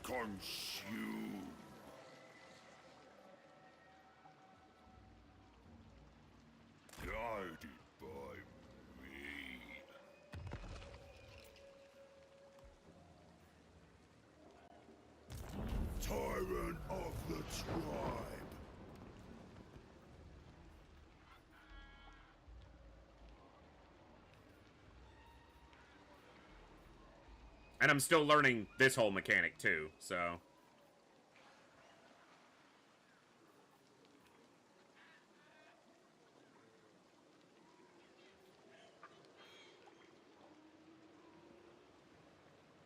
Consume. Guided by me. Tyrant of the tribe. And I'm still learning this whole mechanic too, so...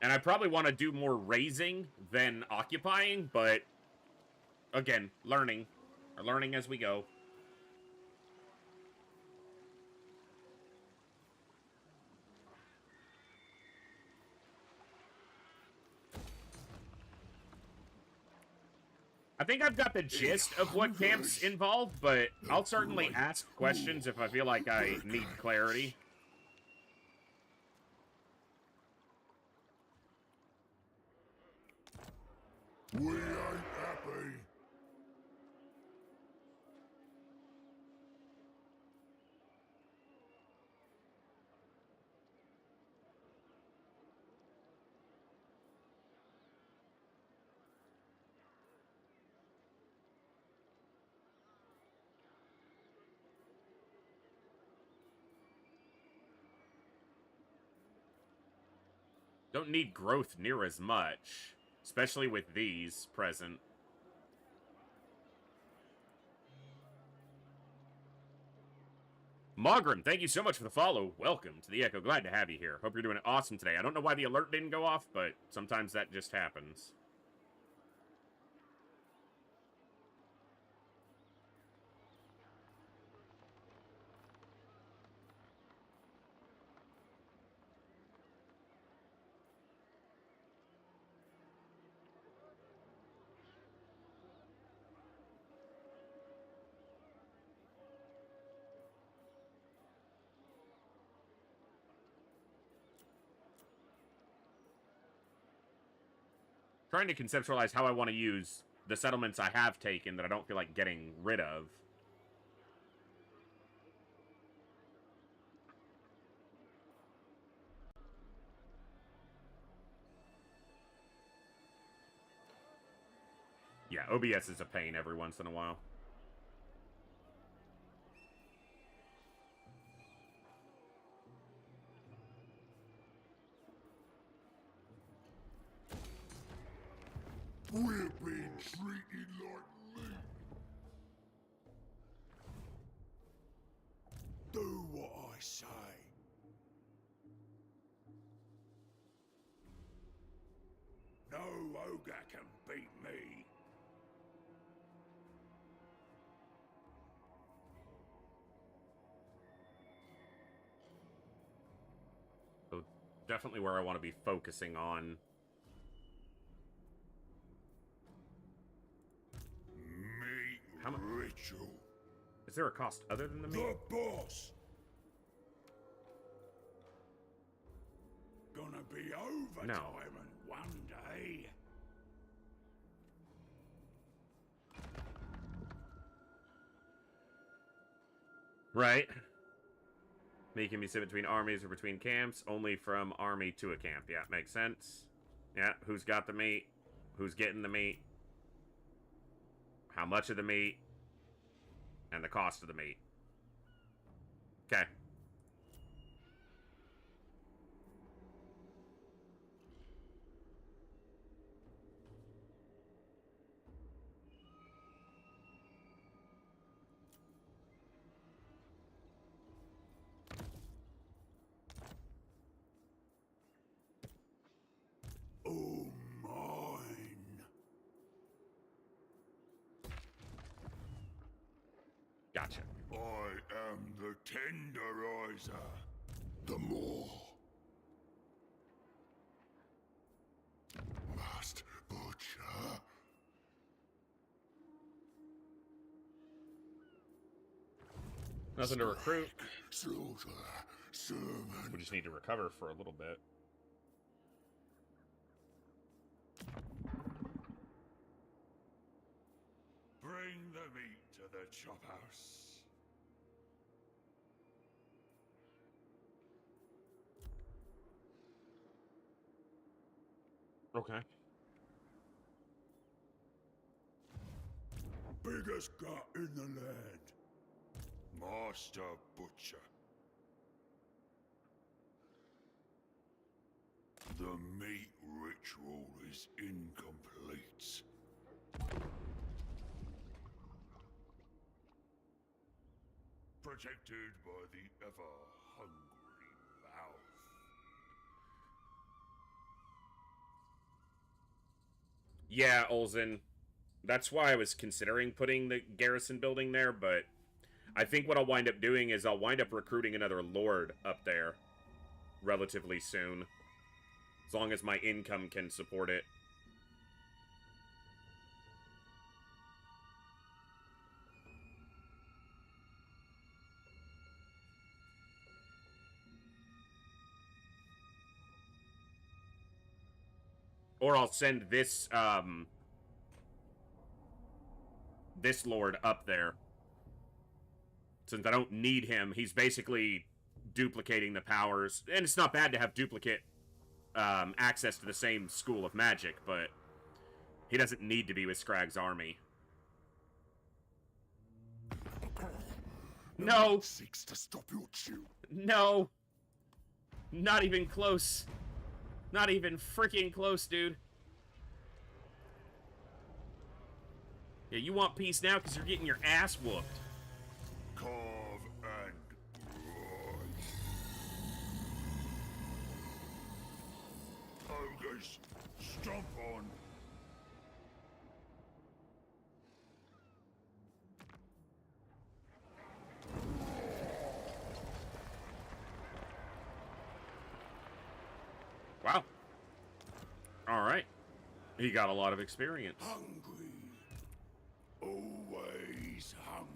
And I probably want to do more raising than occupying, but... Again, learning. Or learning as we go. I think I've got the gist of what camps involve, but I'll certainly ask questions if I feel like I need clarity. We ain't happy. Don't need growth near as much, especially with these present. Mogrim, thank you so much for the follow. Welcome to the Echo. Glad to have you here. Hope you're doing awesome today. I don't know why the alert didn't go off, but sometimes that just happens. trying to conceptualize how I want to use the settlements I have taken that I don't feel like getting rid of. Yeah, OBS is a pain every once in a while. We're being treated like meat. Do what I say. No ogre can beat me. So definitely where I want to be focusing on. How much Ritual. is there a cost other than the meat? The boss. Gonna be overtime No. in one day. Right. Meat can be sent between armies or between camps, only from army to a camp. Yeah, makes sense. Yeah, who's got the meat? Who's getting the meat? How much of the meat? And the cost of the meat. Okay. Oh, mine. Gotcha. I am the tenderizer. The more. Must butcher. Nothing to recruit. Slaughter. Sermon. We just need to recover for a little bit. Bring the meat to the chop house. Okay. Biggest gut in the land. Master Butcher. The meat ritual is incomplete. Protected by the ever-hungry mouth. Yeah, Olzen. That's why I was considering putting the garrison building there, but I think what I'll wind up doing is I'll wind up recruiting another lord up there relatively soon. As long as my income can support it. Or I'll send this, this lord up there. Since I don't need him, he's basically duplicating the powers. And it's not bad to have duplicate access to the same school of magic, but he doesn't need to be with Scragg's army. No! Seeks to stop your chew. No! Not even close. Not even freaking close, dude. Yeah, you want peace now because you're getting your ass whooped. Carve and grind. Ogres, stomp on. Wow. Alright. He got a lot of experience. Hungry. Always hungry.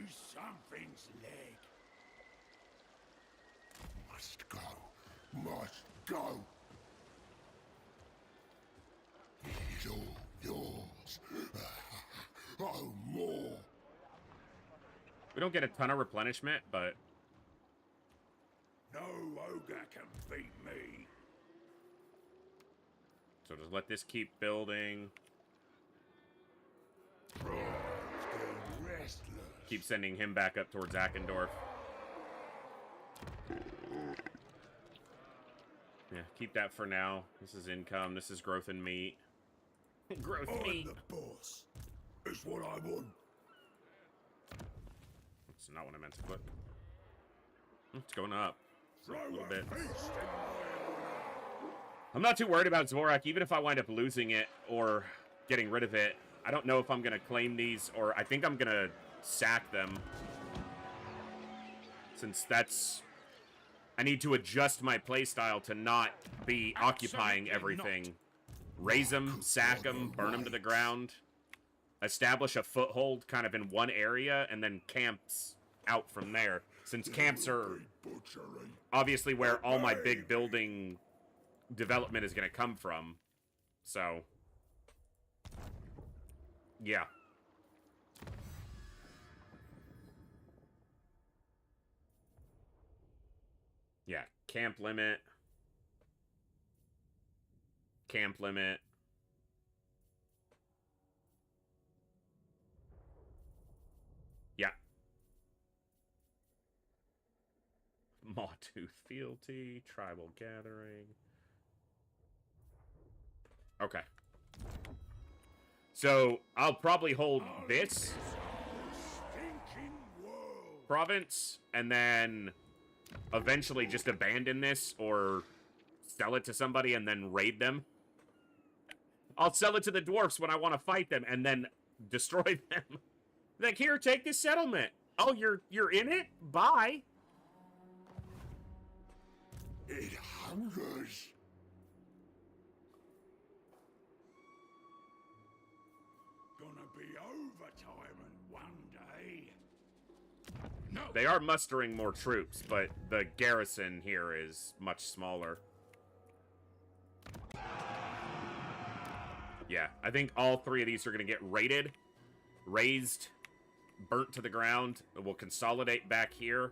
something's leg. Must go. Must go. It's all yours. Oh, more. We don't get a ton of replenishment, but... No ogre can beat me. So just let this keep building. Getting restless. Keep sending him back up towards Ackendorf. Yeah, keep that for now. This is income. This is growth in meat. Growth meat. I'm the boss. It's what I want. That's not what I meant to put. It's going up. A little bit. I'm not too worried about Zvorak, even if I wind up losing it or getting rid of it. I don't know if I'm going to claim these, or I think I'm going to sack them. Since that's... I need to adjust my playstyle to not be occupying everything. Raise them, sack them, burn them to the ground. Establish a foothold kind of in one area, and then camps out from there. Since camps are obviously where all my big building development is going to come from. So, yeah. Yeah, camp limit. Camp limit. Yeah. Mawtooth Fealty, Tribal Gathering. Okay. So, I'll probably hold this province, and then eventually just abandon this, or sell it to somebody and then raid them. I'll sell it to the dwarfs when I want to fight them, and then destroy them. Like, here, take this settlement. Oh, you're in it? Bye. It hungers. Gonna be overtime one day. No. They are mustering more troops, but the garrison here is much smaller. Yeah, I think all three of these are going to get raided, razed, burnt to the ground. We'll consolidate back here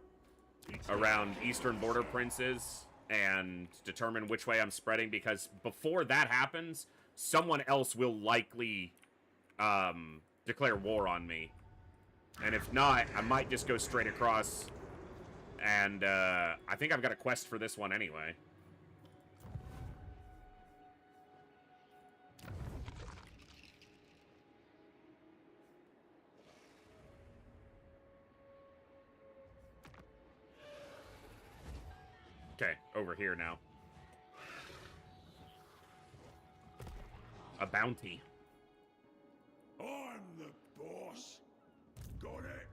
around Eastern Border Princes and determine which way I'm spreading, because before that happens, someone else will likely declare war on me. And if not, I might just go straight across, and I think I've got a quest for this one anyway. Okay, over here now. A bounty. I'm the boss. Got it?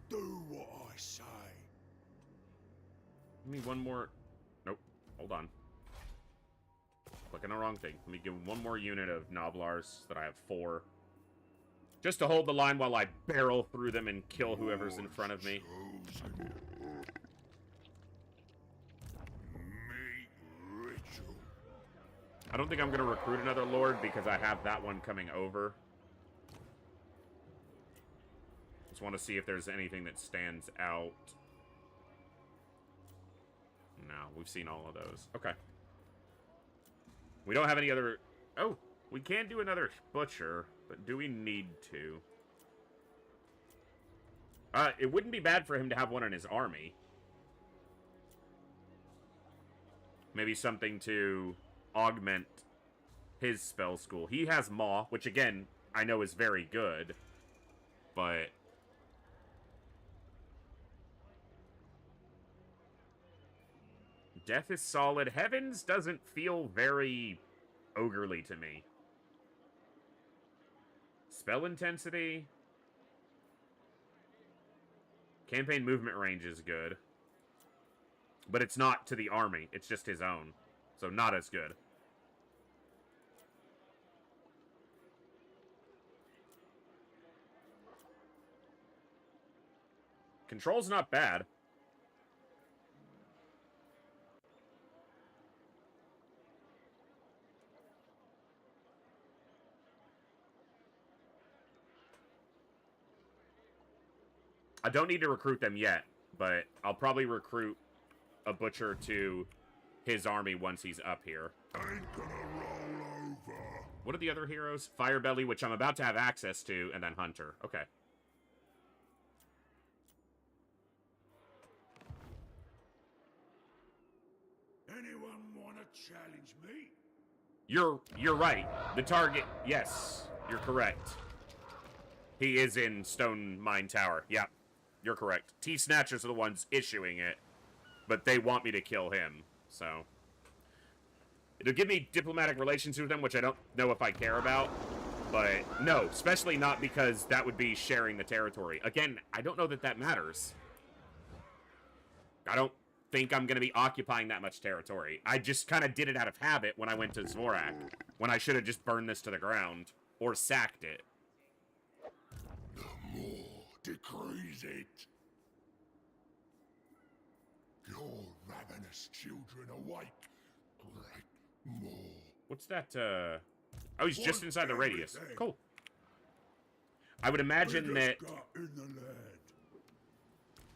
Do what I say. Give me one more... Nope. Hold on. Clicking the wrong thing. Let me give one more unit of Noblars that I have 4. Just to hold the line while I barrel through them and kill whoever's in front of me. Meat ritual. I don't think I'm going to recruit another lord because I have that one coming over. Just want to see if there's anything that stands out. No, we've seen all of those. Okay. We don't have any other... Oh, we can do another butcher, but do we need to? It wouldn't be bad for him to have one in his army. Maybe something to augment his spell school. He has Maw, which again, I know is very good, but... Death is solid. Heavens doesn't feel very ogurely to me. Spell intensity. Campaign movement range is good. But it's not to the army. It's just his own. So not as good. Control's not bad. I don't need to recruit them yet, but I'll probably recruit a butcher to his army once he's up here. Ain't gonna roll over. What are the other heroes? Firebelly, which I'm about to have access to, and then Hunter. Okay. Anyone wanna challenge me? You're right. The target, yes, you're correct. He is in Stone Mine Tower. Yeah, you're correct. T-Snatchers are the ones issuing it, but they want me to kill him, so... It'll give me diplomatic relations with them, which I don't know if I care about. But no, especially not because that would be sharing the territory. Again, I don't know that that matters. I don't think I'm going to be occupying that much territory. I just kind of did it out of habit when I went to Zvorak, when I should have just burned this to the ground or sacked it. The more decrees it. Your ravenous children awake. Like more. What's that, Oh, he's just inside the radius. Cool. I would imagine that... In the land.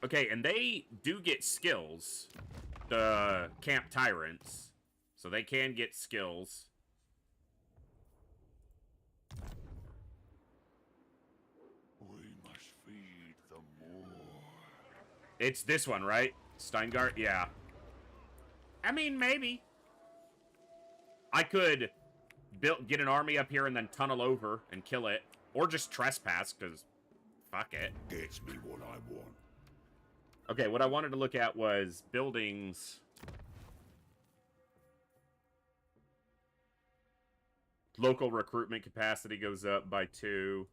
Okay, and they do get skills. The Camp Tyrants. So they can get skills. We must feed the more. It's this one, right? Steingart? Yeah. I mean, maybe. I could get an army up here and then tunnel over and kill it. Or just trespass, because fuck it. Gets me what I want. Okay, what I wanted to look at was buildings. Local recruitment capacity goes up by 2.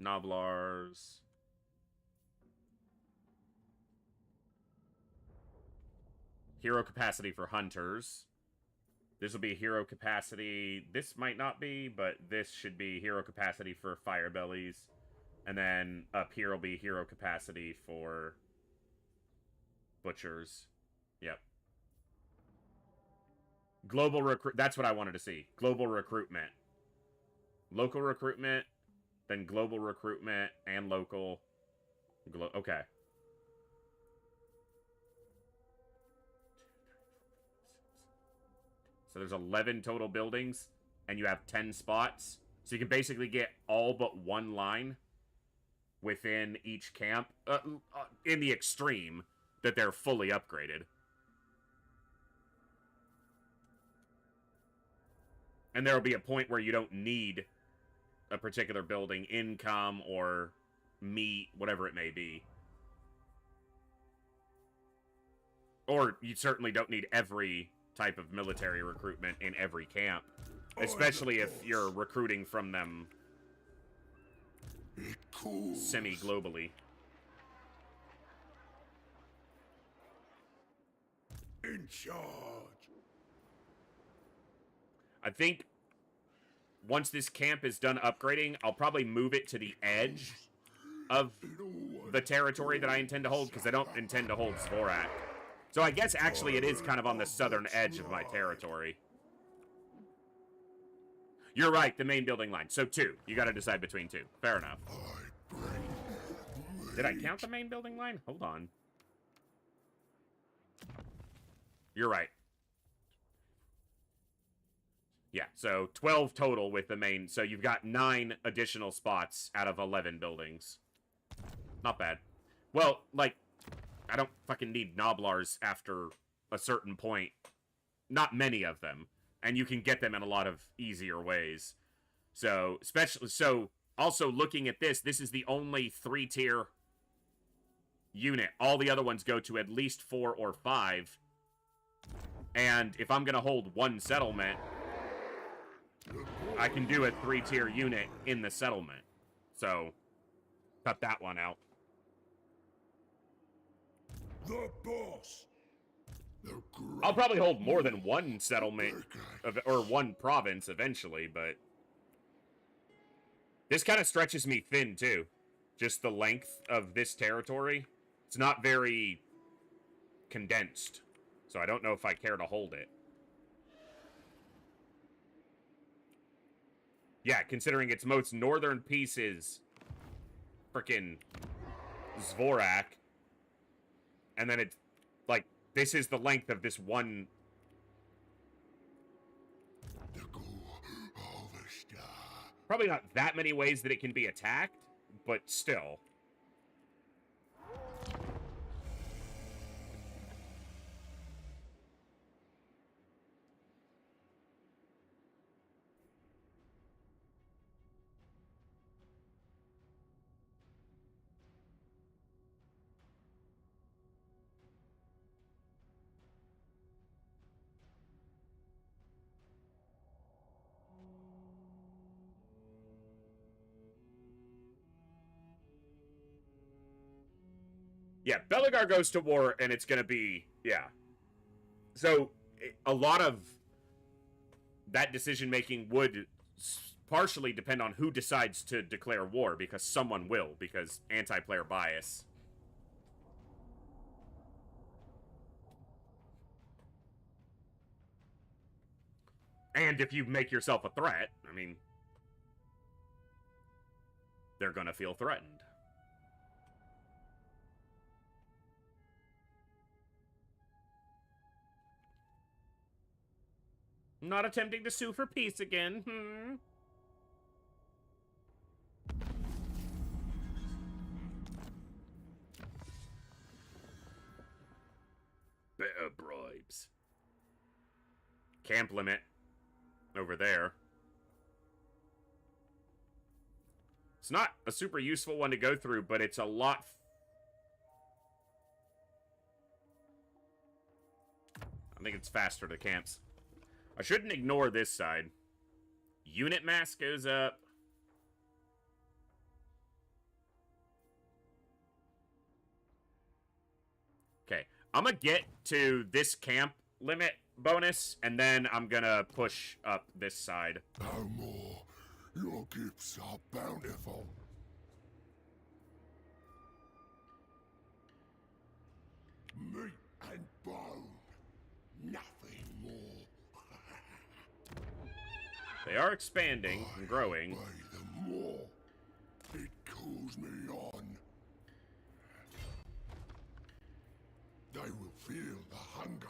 Noblars. Hero capacity for hunters. This will be hero capacity. This might not be, but this should be hero capacity for firebellies. And then up here will be hero capacity for butchers. Yep. Global recruit. That's what I wanted to see. Global recruitment. Local recruitment, then global recruitment and local. Okay. So there's 11 total buildings, and you have 10 spots. So you can basically get all but one line within each camp, in the extreme, that they're fully upgraded. And there will be a point where you don't need a particular building, income, or meat, whatever it may be. Or you certainly don't need every type of military recruitment in every camp. Especially if you're recruiting from them semi-globally. In charge. I think once this camp is done upgrading, I'll probably move it to the edge of the territory that I intend to hold, because I don't intend to hold Zvorak. So I guess actually it is kind of on the southern edge of my territory. You're right, the main building line. So 2. You gotta decide between 2. Fair enough. Did I count the main building line? Hold on. You're right. Yeah, so 12 total with the main. So you've got 9 additional spots out of 11 buildings. Not bad. Well, like, I don't fucking need Noblars after a certain point. Not many of them. And you can get them in a lot of easier ways. So, also looking at this is the only 3-tier unit. All the other ones go to at least 4 or 5. And if I'm going to hold one settlement, I can do a 3-tier unit in the settlement. So, cut that one out. The boss. I'll probably hold more than one settlement, or one province eventually, but... This kind of stretches me thin, too. Just the length of this territory. It's not very condensed. So I don't know if I care to hold it. Yeah, considering its most northern piece is frickin' Zvorak. And then it's, like, this is the length of this one... Probably not that many ways that it can be attacked, but still. Yeah, Belagar goes to war, and it's gonna be... Yeah. So, a lot of that decision-making would partially depend on who decides to declare war, because someone will, because anti-player bias. And if you make yourself a threat, I mean... they're gonna feel threatened. Not attempting to sue for peace again, Better bribes. Camp limit. Over there. It's not a super useful one to go through, but it's a lot... I think it's faster to camps. I shouldn't ignore this side. Unit mass goes up. Okay, I'm gonna get to this camp limit bonus, and then I'm gonna push up this side. No more. Your gifts are bountiful. Meat and bone. Nothing more. They are expanding and growing. The more it cools me on. They will feel the hunger.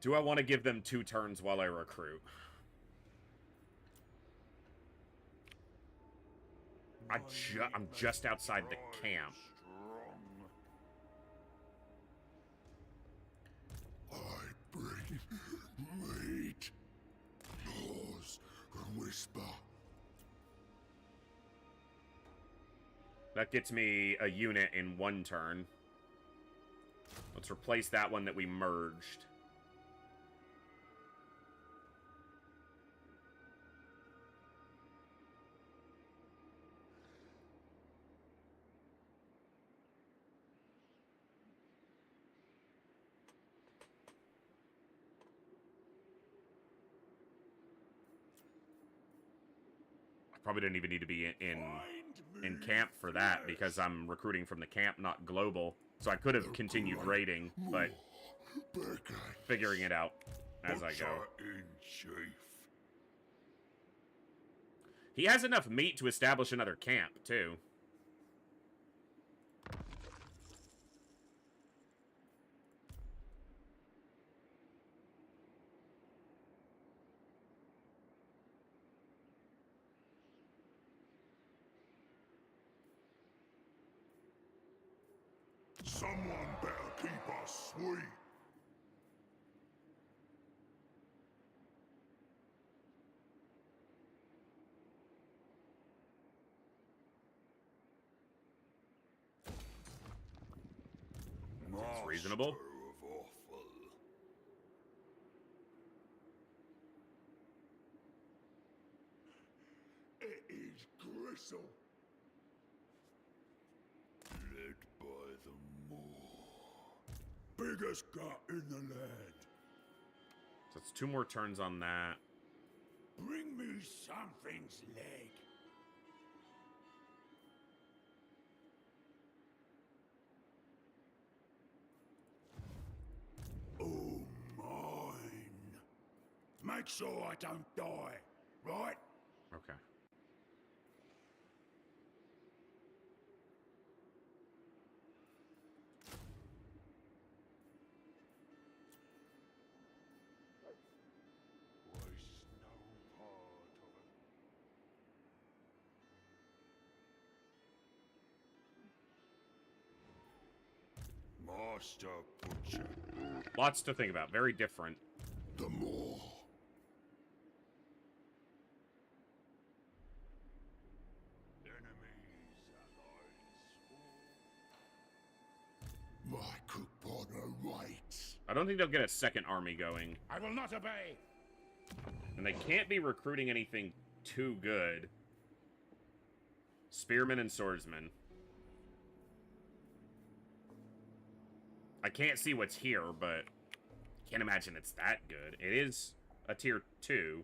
Do I want to give them 2 turns while I recruit? I'm just outside the camp. I bring meat. Yours whisper. That gets me a unit in 1 turn. Let's replace that one that we merged. Probably don't even need to be in camp for that, because I'm recruiting from the camp, not global. So I could have continued raiding, but figuring it out as I go. He has enough meat to establish another camp, too. Someone better keep us sweet. It's reasonable. It is gristle. Led by the moor. Biggest gut in the land. So it's 2 more turns on that. Bring me something's leg. make sure I don't die, right? Okay. Waste no part of it. Master Butcher, Lots to think about. Very different. the more. Enemies, allies. My cook partner waits. I don't think they'll get a second army going. I will not obey. And they can't be recruiting anything too good. Spearmen and swordsmen. I can't see what's here, but can't imagine it's that good. It is a tier 2.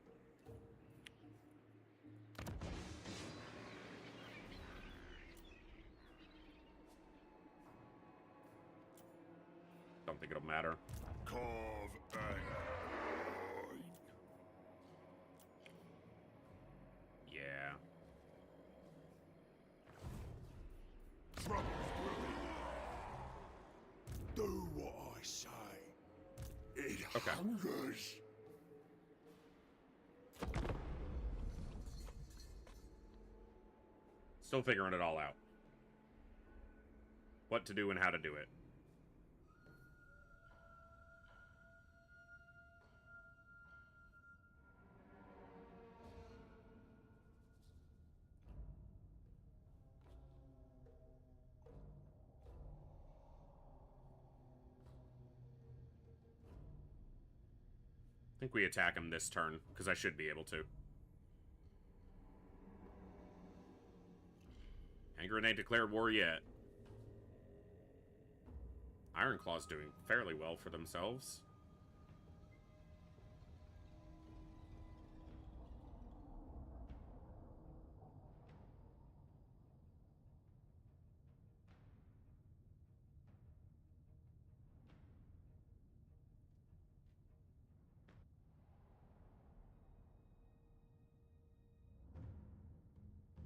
Don't think it'll matter. Carve and hide. Yeah. Troubles brewing. Do what I say. It Okay. hungers. Still figuring it all out. What to do and how to do it. I think we attack him this turn, because I should be able to. Anger ain't declared war yet. Ironclaw's doing fairly well for themselves.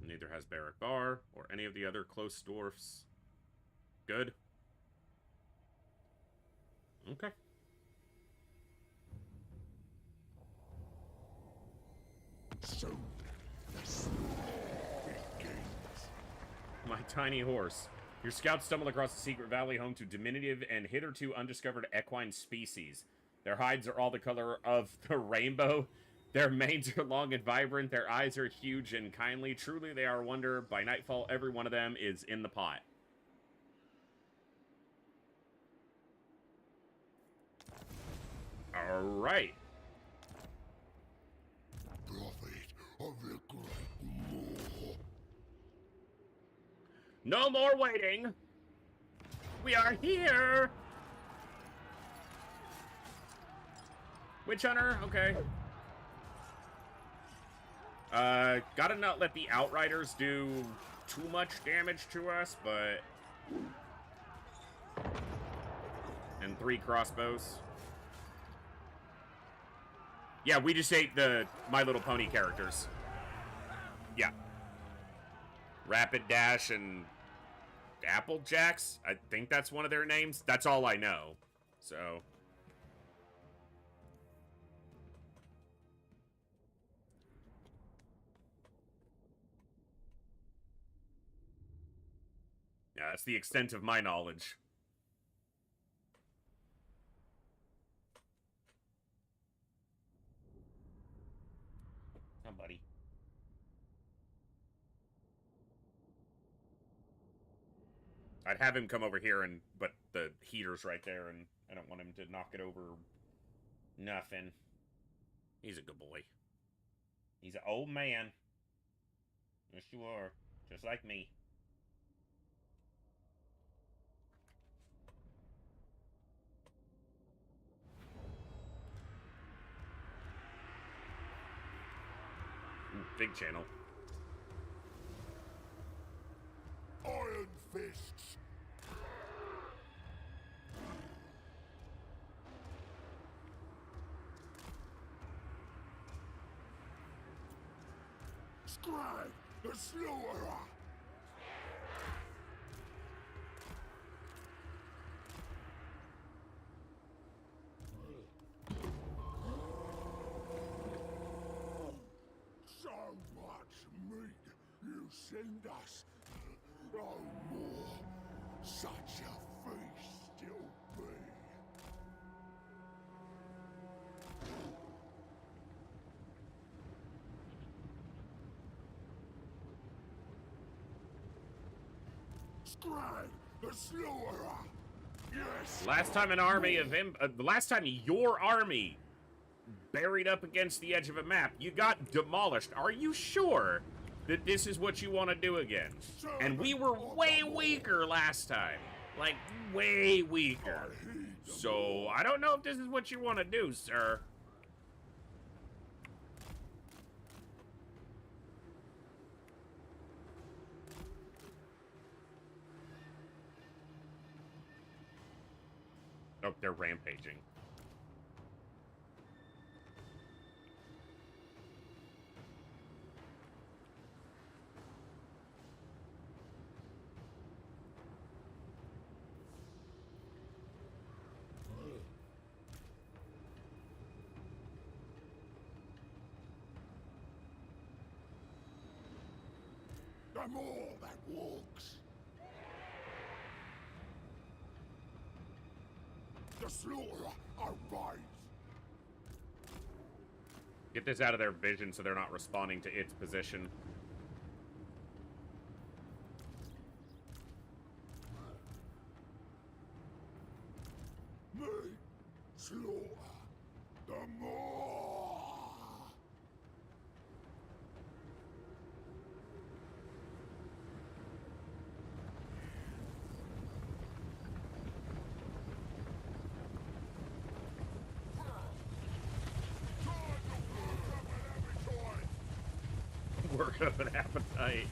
Neither has Barrack Bar or any of the other close dwarfs. Good. Okay. So the slaughter begins. My tiny horse. Your scouts stumbled across a secret valley home to diminutive and hitherto undiscovered equine species. Their hides are all the color of the rainbow. Their manes are long and vibrant. Their eyes are huge and kindly. Truly, they are a wonder. By nightfall, every one of them is in the pot. All right. Prophet of the great moor. No more waiting. We are here. Witch Hunter, okay. Gotta not let the Outriders do too much damage to us, but... And 3 crossbows. Yeah, we just ate the My Little Pony characters. Yeah. Rapid Dash and Applejacks? I think that's one of their names. That's all I know. So... yeah, that's the extent of my knowledge. Oh, buddy. I'd have him come over here, but the heater's right there, and I don't want him to knock it over. Nothing. He's a good boy. He's an old man. Yes, you are. Just like me. Ooh, big channel. Iron fists. Scribe the Slaughterer! So much meat you send us. No more. Such a feast you'll be. Scribe the Slaughterer! Yes! Last time an army of the last time your army buried up against the edge of a map, you got demolished. Are you sure that this is what you want to do again? And we were way weaker last time. Like, way weaker. So, I don't know if this is what you want to do, sir. Oh, they're rampaging. I'm all that walks. The Slaughterer arrives. Get this out of their vision so they're not responding to its position. Me, Slaughter, the more. Work up an appetite.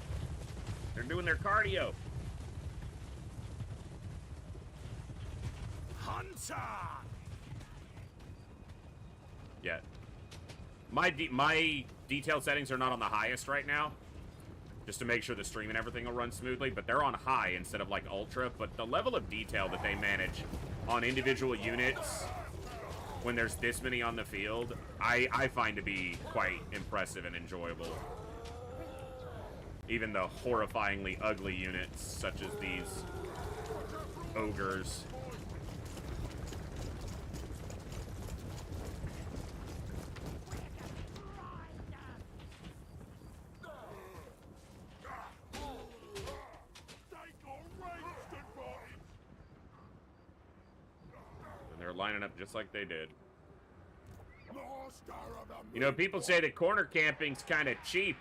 They're doing their cardio. Hunter! Yeah. My detail settings are not on the highest right now, just to make sure the stream and everything will run smoothly, but they're on high instead of like ultra. But the level of detail that they manage on individual units when there's this many on the field, I find to be quite impressive and enjoyable. Even the horrifyingly ugly units, such as these ogres. And they're lining up just like they did. You know, people say that corner camping's kind of cheap.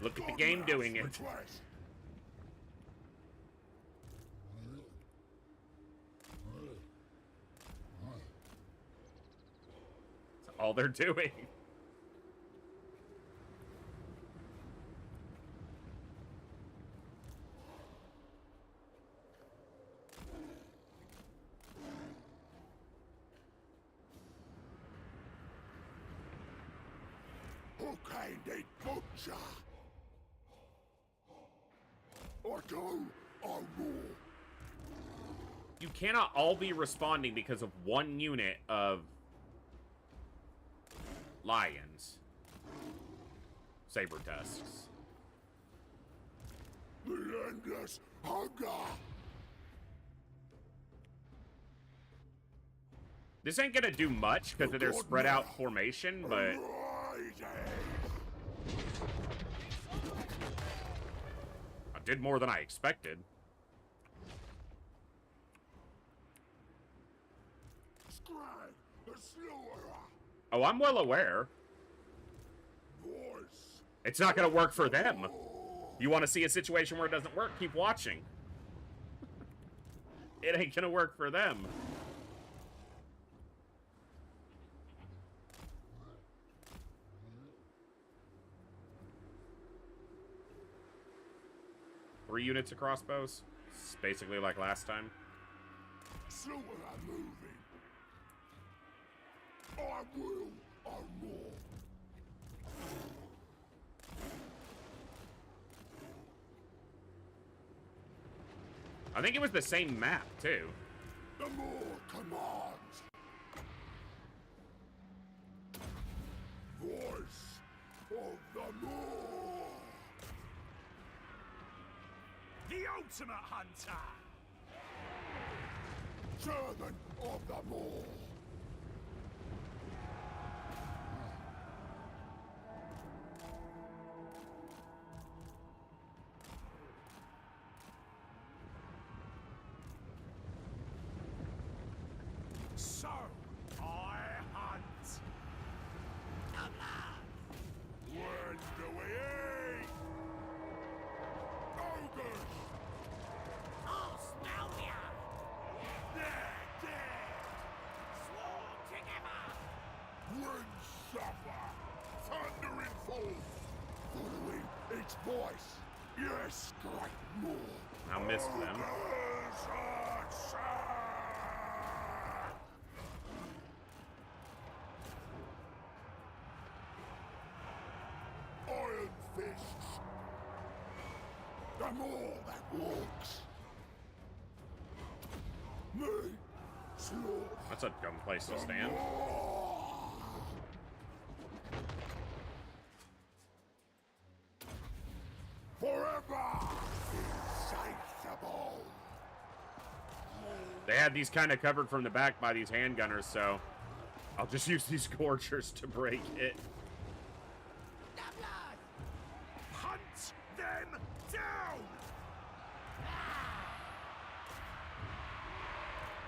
Look at the game doing it. That's all they're doing. Who can they butcher? Or two or more. You cannot all be responding because of one unit of lions. Saber tusks. Relentless hunger. This ain't gonna do much because of their spread out formation, but I did more than I expected. Oh, I'm well aware. It's not gonna work for them. You want to see a situation where it doesn't work? Keep watching. It ain't gonna work for them. Three units of crossbows. It's basically like last time. Slower moving. I will or more. I think it was the same map, too. The more commands. Voice of the more. The ultimate hunter! Servant of the more. So, I hunt. When do we eat? Ogres! I'll smell ya! They're dead! Swarm together! Wind suffer! Thundering fall! Following its voice! Yes, great more! I missed them. Ogres are sad! Iron fists! The more that walks! Me! Slaughter! That's a dumb place to stand. Forever insatiable. They had these kind of covered from the back by these handgunners, so I'll just use these gorgers to break it. Hunt them down!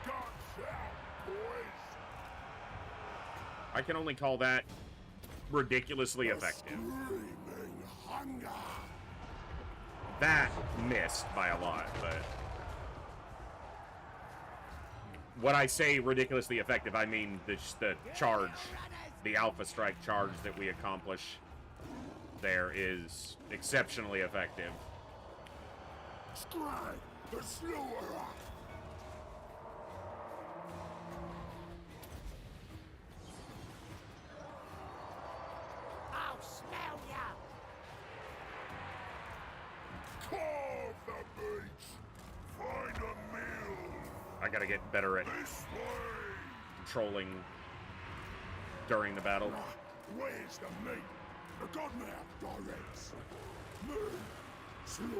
Guns out, boys. I can only call that ridiculously effective. Screaming hunger. That missed by a lot, but when I say ridiculously effective, I mean the charge, the Alpha Strike charge that we accomplish there is exceptionally effective. Strike the slaughterer. I'll smell ya! Carve the beach. Find a meal. I gotta get better at This way. controlling during the battle. Where's the meat? The godmouth directs. Me. Slaughter.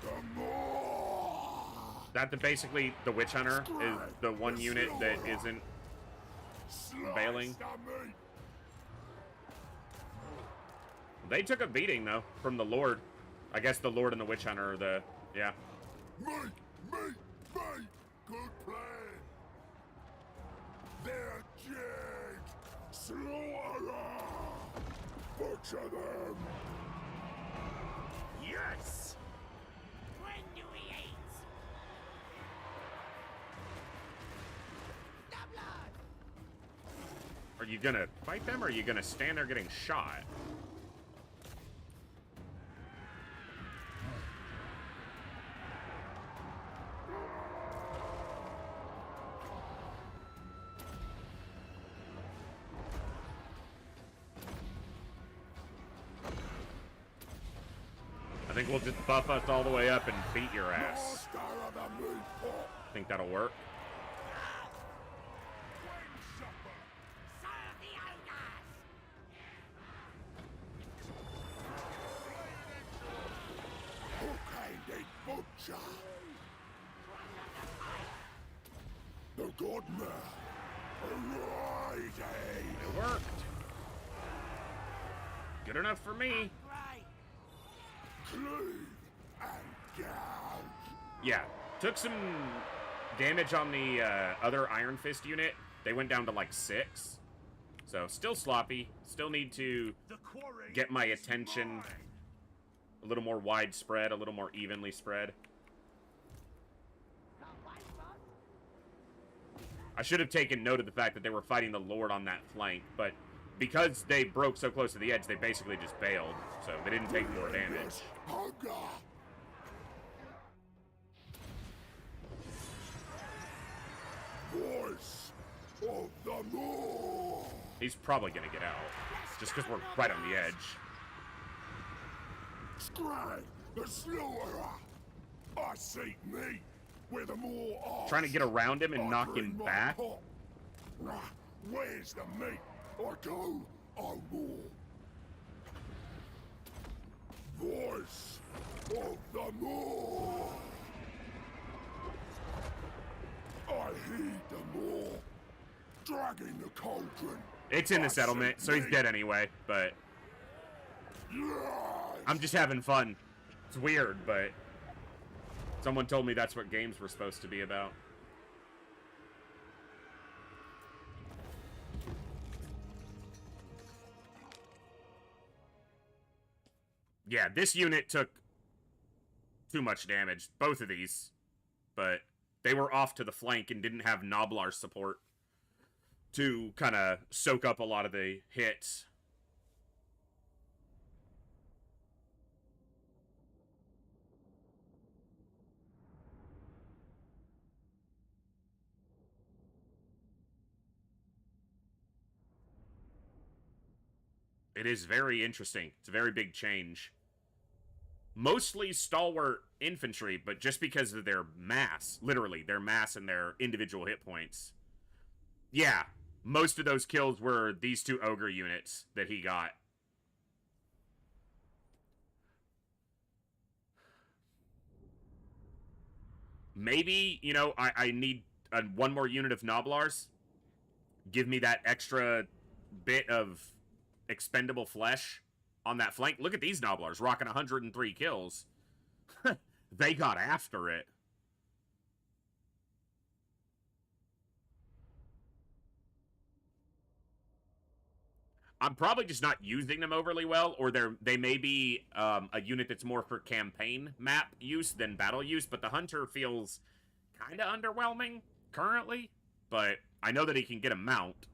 The more. That basically the Witch Hunter is the one unit that isn't Slice bailing. the meat. They took a beating though from the Lord. I guess the Lord and the Witch Hunter are the yeah. Meat. Good plan. They're dead. Slaughter. Butcher them. Yes! When do we eat? The blood! Are you gonna fight them or are you gonna stand there getting shot? I think we'll just buff us all the way up and beat your ass. Master of the meat pot. Think that'll work. Serve the ogres! Hook-handed butcher. The godmouth. Riding. It worked. Good enough for me. Right! Cleave and gouge. Yeah, took some damage on the other Iron Fist unit. They went down to like 6. So still sloppy. Still need to The quarry get my is attention mine. a little more widespread, a little more evenly spread. I should have taken note of the fact that they were fighting the Lord on that flank, but because they broke so close to the edge, they basically just bailed, so they didn't take more damage. Hunger. Voice of the more. He's probably gonna get out, just because we're right on the edge. Scrag the slaughterer. I seek me, where the more are. Trying to get around him and I knock bring him my back. pot. Where's the meat? I go, I war. Voice of the more. I heed the more. Dragging the cauldron. It's in the I settlement, seek so he's me. dead anyway, but Yes. I'm just having fun. It's weird, but someone told me that's what games were supposed to be about. Yeah, this unit took too much damage, both of these, but they were off to the flank and didn't have Noblar support to kind of soak up a lot of the hits. It is very interesting. It's a very big change. Mostly stalwart infantry, but just because of their mass, literally, their mass and their individual hit points. Yeah, most of those kills were these two ogre units that he got. Maybe, you know, I need one more unit of Noblars. Give me that extra bit of expendable flesh on that flank. Look at these Noblars rocking 103 kills. They got after it. I'm probably just not using them overly well, or they may be a unit that's more for campaign map use than battle use, but the Hunter feels kind of underwhelming currently, but I know that he can get a mount,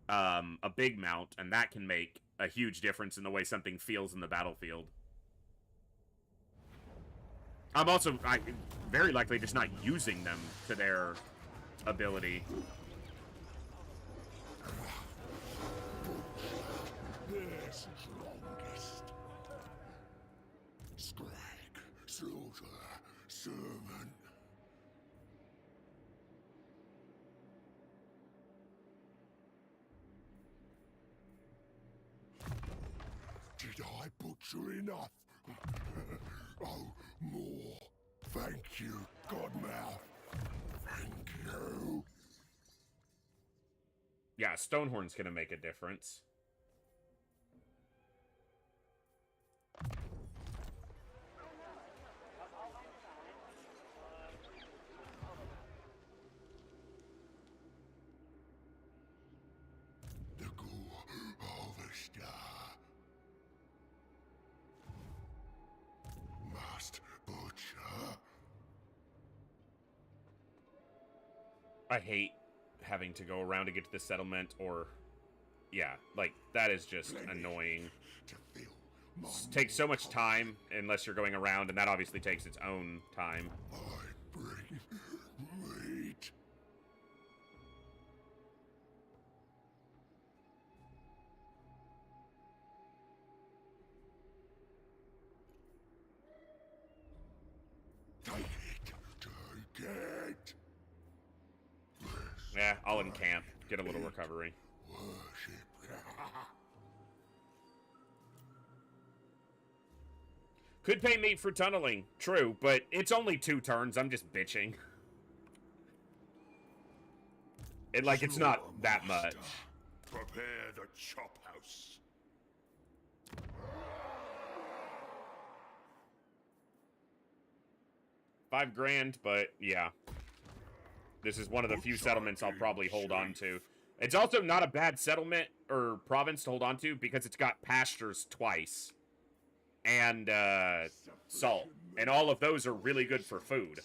a big mount, and that can make a huge difference in the way something feels in the battlefield. I'm also very likely just not using them to their ability. Their strongest. Scrag, slaughter, servant. Did I butcher enough? Oh, more. Thank you, Godmouth. Thank you. Yeah, Stonehorn's gonna make a difference. The gore harvester. Must butcher. I hate having to go around to get to the settlement, or... Yeah, like, that is just annoying. To fill my Takes so much time unless you're going around, and that obviously takes its own time. I bring meat. Take it. Take it. Yeah, I'll encamp. Get a little recovery. Worship. Could pay me for tunneling, true, but it's only 2 turns. I'm just bitching. It's not that much. Prepare the chop house. $5,000, but yeah. This is one of the few settlements I'll probably hold on to. It's also not a bad settlement or province to hold on to because it's got pastures twice. And salt. And all of those are really good for food.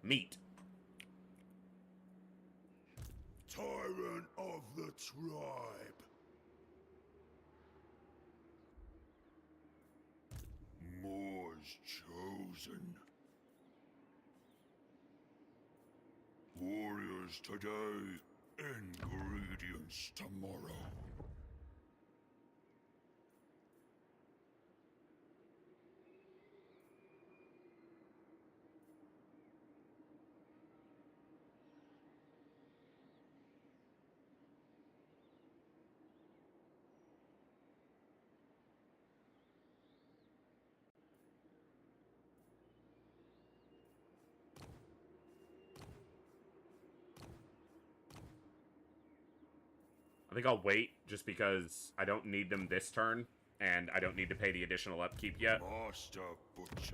Meat. Tyrant of the tribe. Moors chosen. Warriors today, ingredients tomorrow. think I'll wait just because I don't need them this turn, and I don't need to pay the additional upkeep yet. Master Butcher.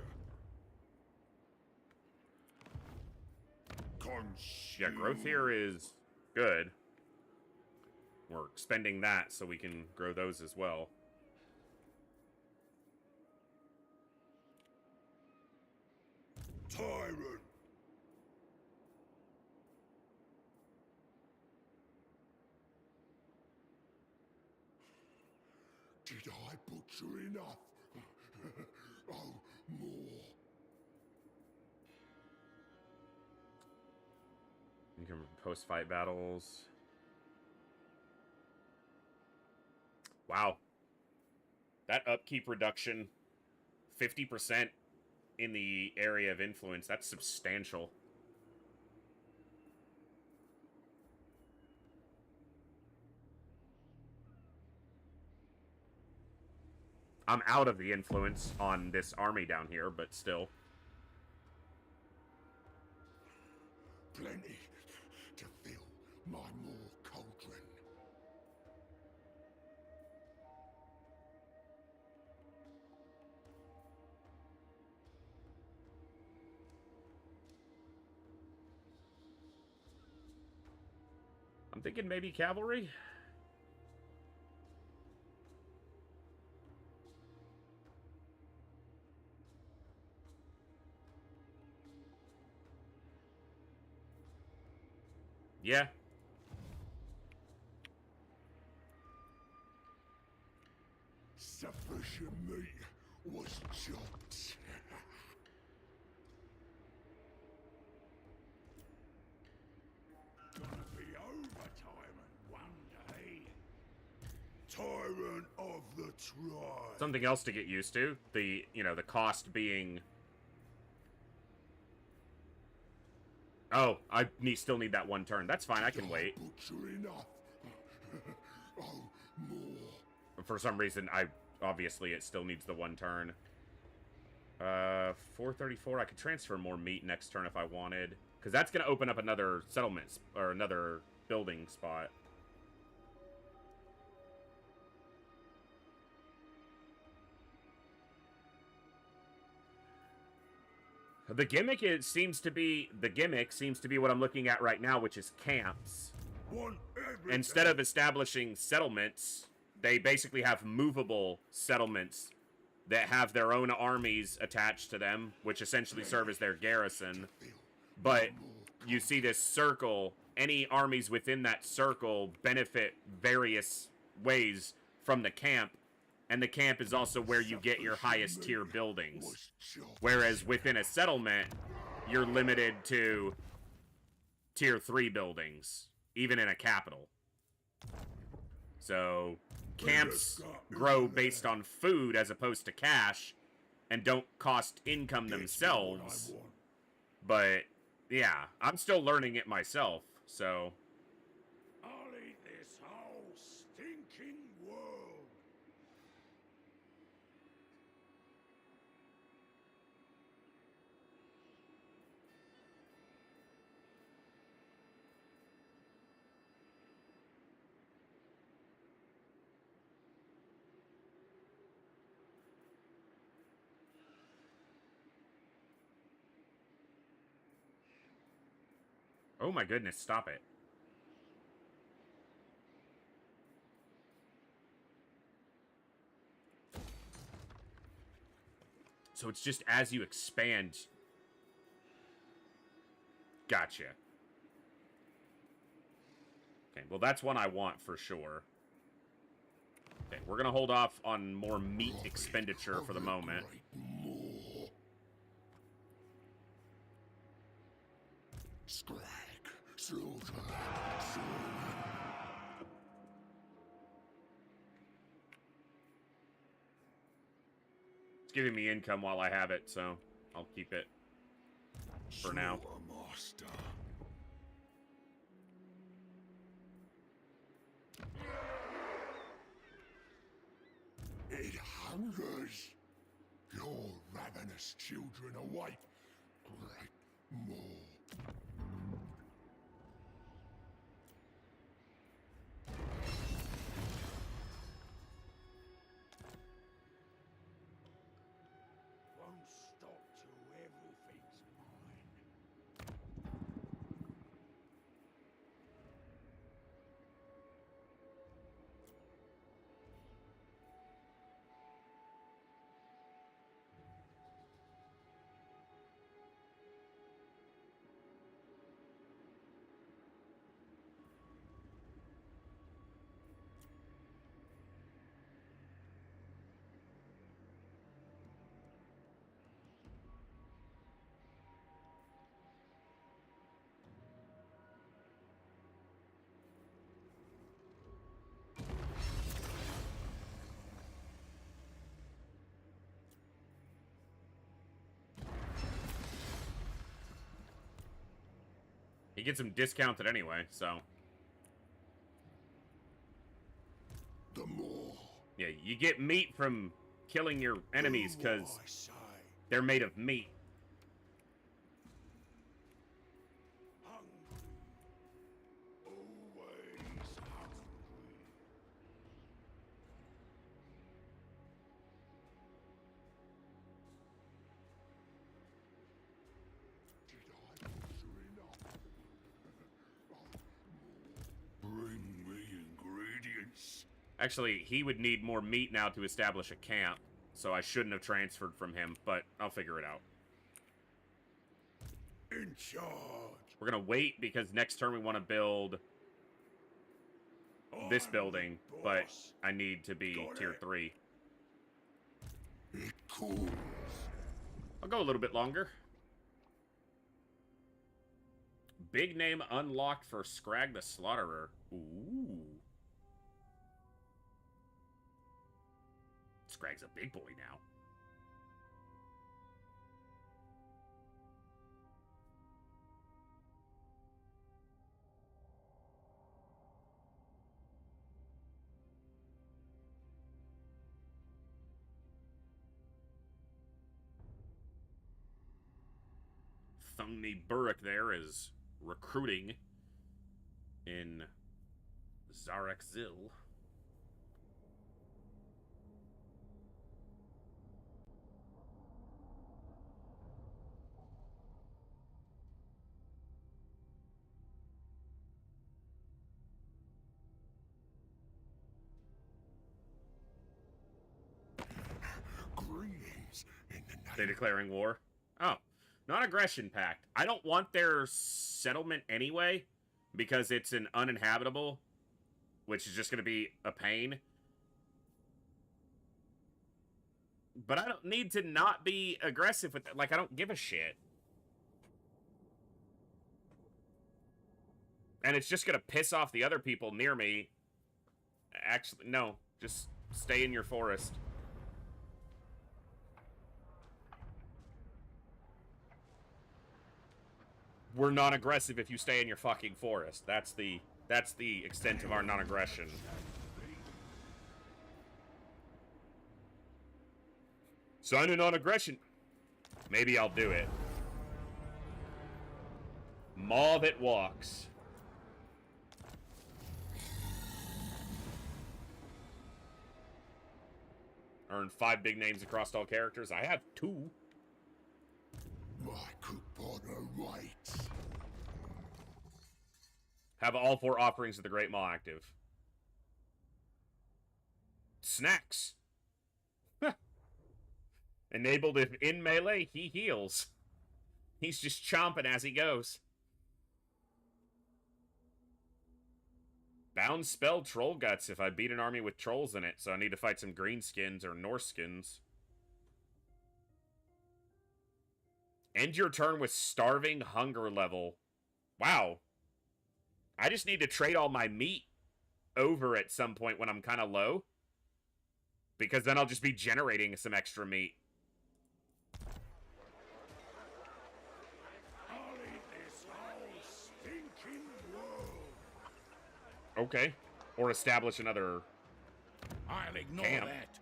Yeah, growth here is good. We're expending that so we can grow those as well. Tyrant. Did I butcher enough? Oh, more. You can post-fight battles. Wow. That upkeep reduction, 50% in the area of influence, that's substantial. I'm out of the influence on this army down here, but still. Plenty to fill my more cauldron. I'm thinking maybe cavalry? Yeah. Sufficient meat was chopped. Gonna be overtime one day. Tyrant of the tribe. Something else to get used to. The, the cost being... Oh, I still need that one turn. That's fine, I can wait. Butcher enough. Oh, more. For some reason, obviously it still needs the one turn. 434, I could transfer more meat next turn if I wanted. Because that's going to open up another settlement, or another building spot. The gimmick seems to be what I'm looking at right now, which is camps. Instead of establishing settlements, they basically have movable settlements that have their own armies attached to them, which essentially serve as their garrison. But you see this circle, any armies within that circle benefit various ways from the camp, and the camp is also where you get your highest tier buildings. Whereas within a settlement, you're limited to tier 3 buildings, even in a capital. So, camps grow based on food as opposed to cash, and don't cost income themselves. But, yeah, I'm still learning it myself, so... I'll eat this whole stinking world. Oh my goodness, stop it. So it's just as you expand. Gotcha. Okay, well that's one I want for sure. Okay, we're gonna hold off on more meat expenditure for the moment. Scrag, slaughter, It's giving me income while I have it, so I'll keep it for now. Master. It hungers. Your ravenous children await great more. He gets them discounted anyway, so. The more. Yeah, you get meat from killing your enemies because I say, they're made of meat. hungry. Always hungry. Did I butcher enough? Bring me ingredients. Actually, he would need more meat now to establish a camp, so I shouldn't have transferred from him, but I'll figure it out. In charge. We're gonna wait because next turn we want to build this I'm building, the but boss. I need to be Got tier it. 3. It cools. I'll go a little bit longer. Big name unlocked for Scrag the Slaughterer. Ooh. Scrag's a big boy now. Thungni Burrick there is recruiting in Zarekzil. Greetings in the They name. declaring war. Oh, non-aggression pact. I don't want their settlement anyway, because it's an uninhabitable, which is just going to be a pain. But I don't need to not be aggressive with it. Like, I don't give a shit. And it's just going to piss off the other people near me. Actually, no. Just stay in your forest. We're non-aggressive if you stay in your fucking forest. That's the extent of our non-aggression. Sign a non-aggression. Maybe I'll do it. Maw that walks. Earn 5 big names across all characters. I have 2. My coupon awaits. Have all 4 offerings of the Great Maw active. Snacks. Enabled if in melee, he heals. He's just chomping as he goes. Bound spell Troll Guts if I beat an army with trolls in it, so I need to fight some greenskins or Norseskins. End your turn with starving hunger level. Wow. I just need to trade all my meat over at some point when I'm kind of low. Because then I'll just be generating some extra meat. I'll eat this whole stinking world. Okay. Or establish another I'll ignore Camp. that.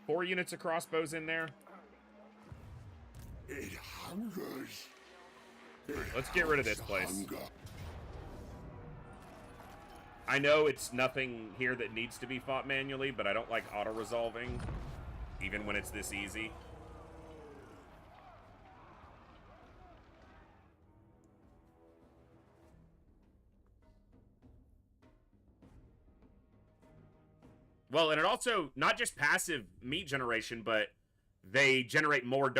4 units of crossbows in there. It hungers. Let's get rid of this place. Hunger. I know it's nothing here that needs to be fought manually, but I don't like auto-resolving, even when it's this easy. Well, and it also, not just passive meat generation, but they generate more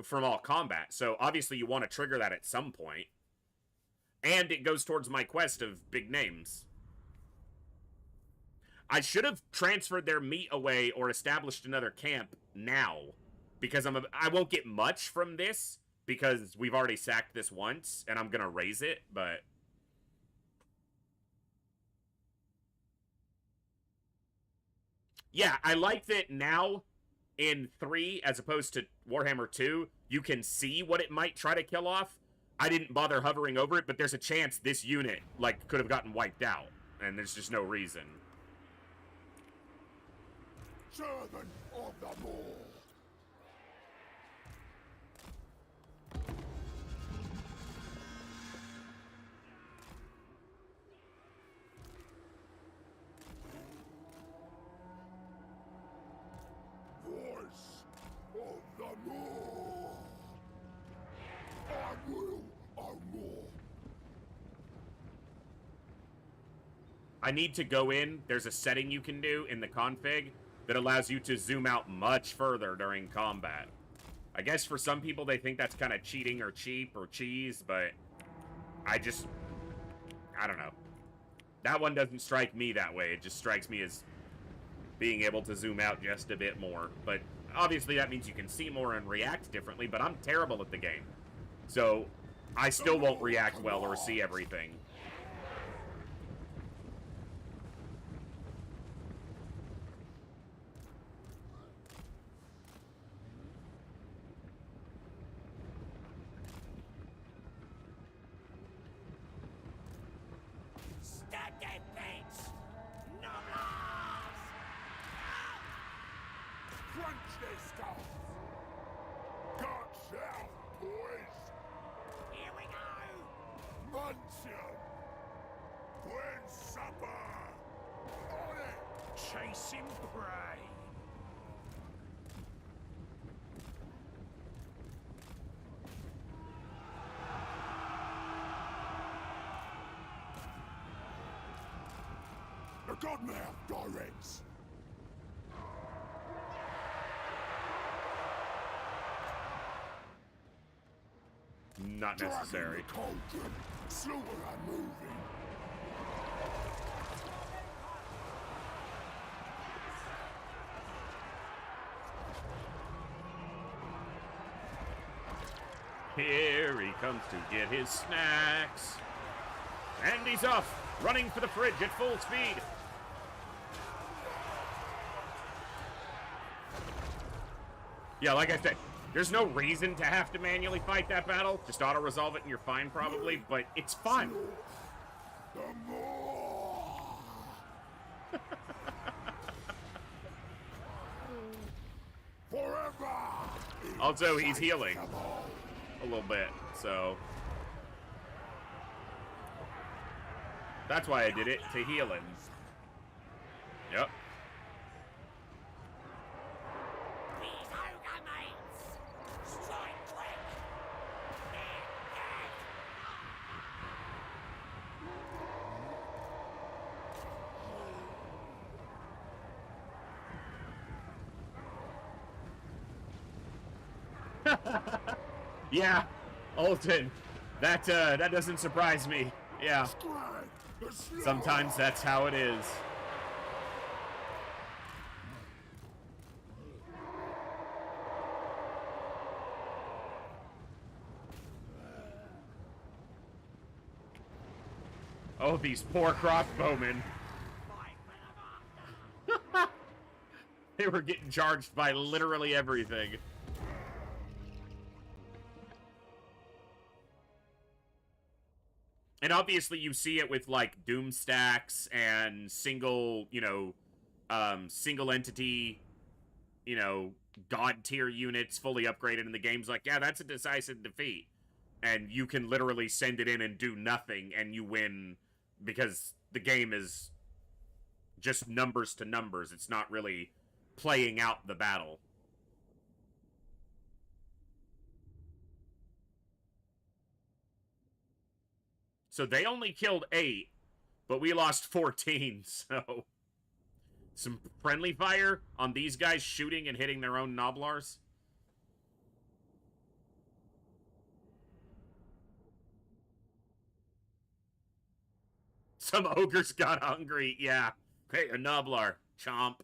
from all combat. So obviously you want to trigger that at some point. And it goes towards my quest of big names. I should have transferred their meat away or established another camp now. Because I won't get much from this, because we've already sacked this once, and I'm going to raise it, but... Yeah, I like that now, in 3, as opposed to Warhammer 2, you can see what it might try to kill off. I didn't bother hovering over it, but there's a chance this unit, like, could have gotten wiped out. And there's just no reason. Servant of the Maw. Voice of the Maw. I will, more. I need to go in. There's a setting you can do in the config that allows you to zoom out much further during combat. I guess for some people they think that's kind of cheating or cheap or cheese, but I don't know. That one doesn't strike me that way. It just strikes me as being able to zoom out just a bit more. But obviously that means you can see more and react differently, but I'm terrible at the game. So I still won't react well or see everything. Crunch their skulls! Guts out, boys! Here we go! Munson! When's supper? On it! Chasing prey. The Godmouth directs! Not necessary. Dragging the cauldron. Slaughter and moving. Here he comes to get his snacks. And he's off, running for the fridge at full speed. Yeah, like I said, there's no reason to have to manually fight that battle. Just auto-resolve it and you're fine probably, but it's fun. The more. Forever. Also, he's healing a little bit, so that's why I did it, to heal him. Yep. These ogre mates! Strike quick! Yeah, Alton. That doesn't surprise me. Yeah. Sometimes that's how it is. Oh, these poor crossbowmen. They were getting charged by literally everything. And obviously you see it with, like, Doom stacks and single, single entity, god tier units fully upgraded in the game's like, yeah, that's a decisive defeat. And you can literally send it in and do nothing and you win because the game is just numbers to numbers. It's not really playing out the battle. So they only killed 8, but we lost 14, so some friendly fire on these guys shooting and hitting their own Noblars. Some ogres got hungry, yeah. Hey, a Noblar, chomp.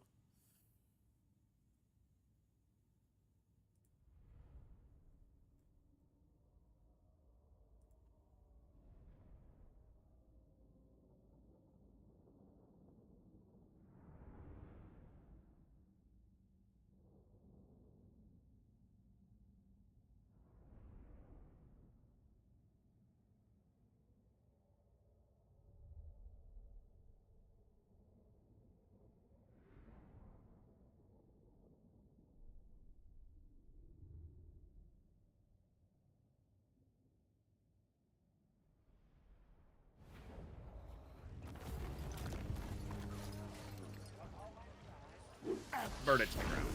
Burn it to the ground.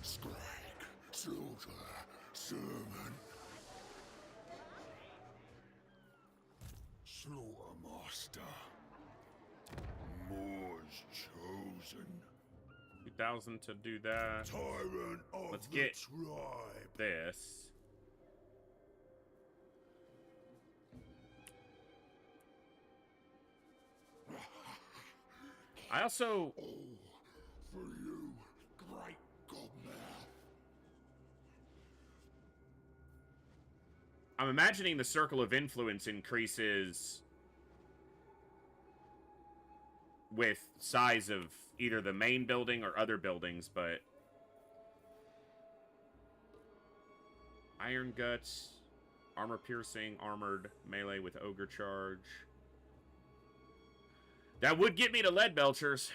Strike, slaughter, sermon. Slaughter master. More's chosen. 2,000 to do that. Tyrant of Let's the get tribe. this. I also... All for you, great godmouth. I'm imagining the circle of influence increases with size of either the main building or other buildings, but... Iron Guts, Armor Piercing, Armored, Melee with Ogre Charge. That would get me to Lead Belchers.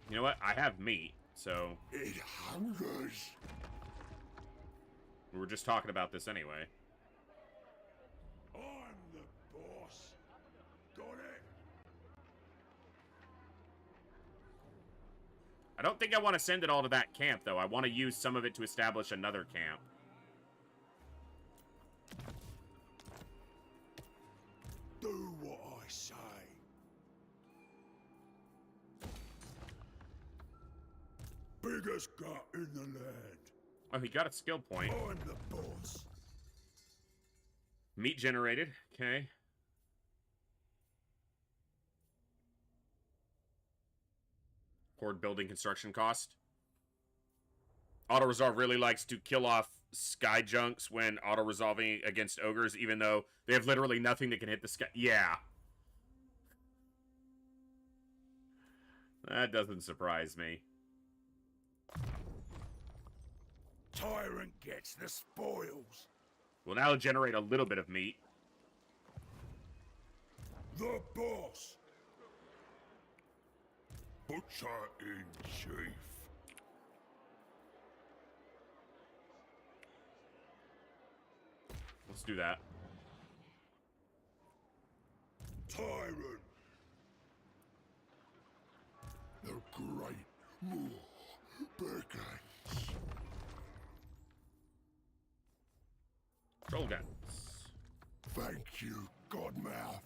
You know what? I have meat, so... It hungers. We were just talking about this anyway. I'm the boss. Got it? I don't think I want to send it all to that camp, though. I want to use some of it to establish another camp. Do what I say. Biggest gut in the land. Oh, he got a skill point. I'm the boss. Meat generated. Okay. Horde building construction cost. Auto-resolve really likes to kill off sky junks when auto-resolving against ogres, even though they have literally nothing that can hit the sky. Yeah. That doesn't surprise me. Tyrant gets the spoils. We'll now generate a little bit of meat. The boss. Butcher in chief. Let's do that. Tyrant. The great Moor beckons. Troll guns. Thank you, Godmouth.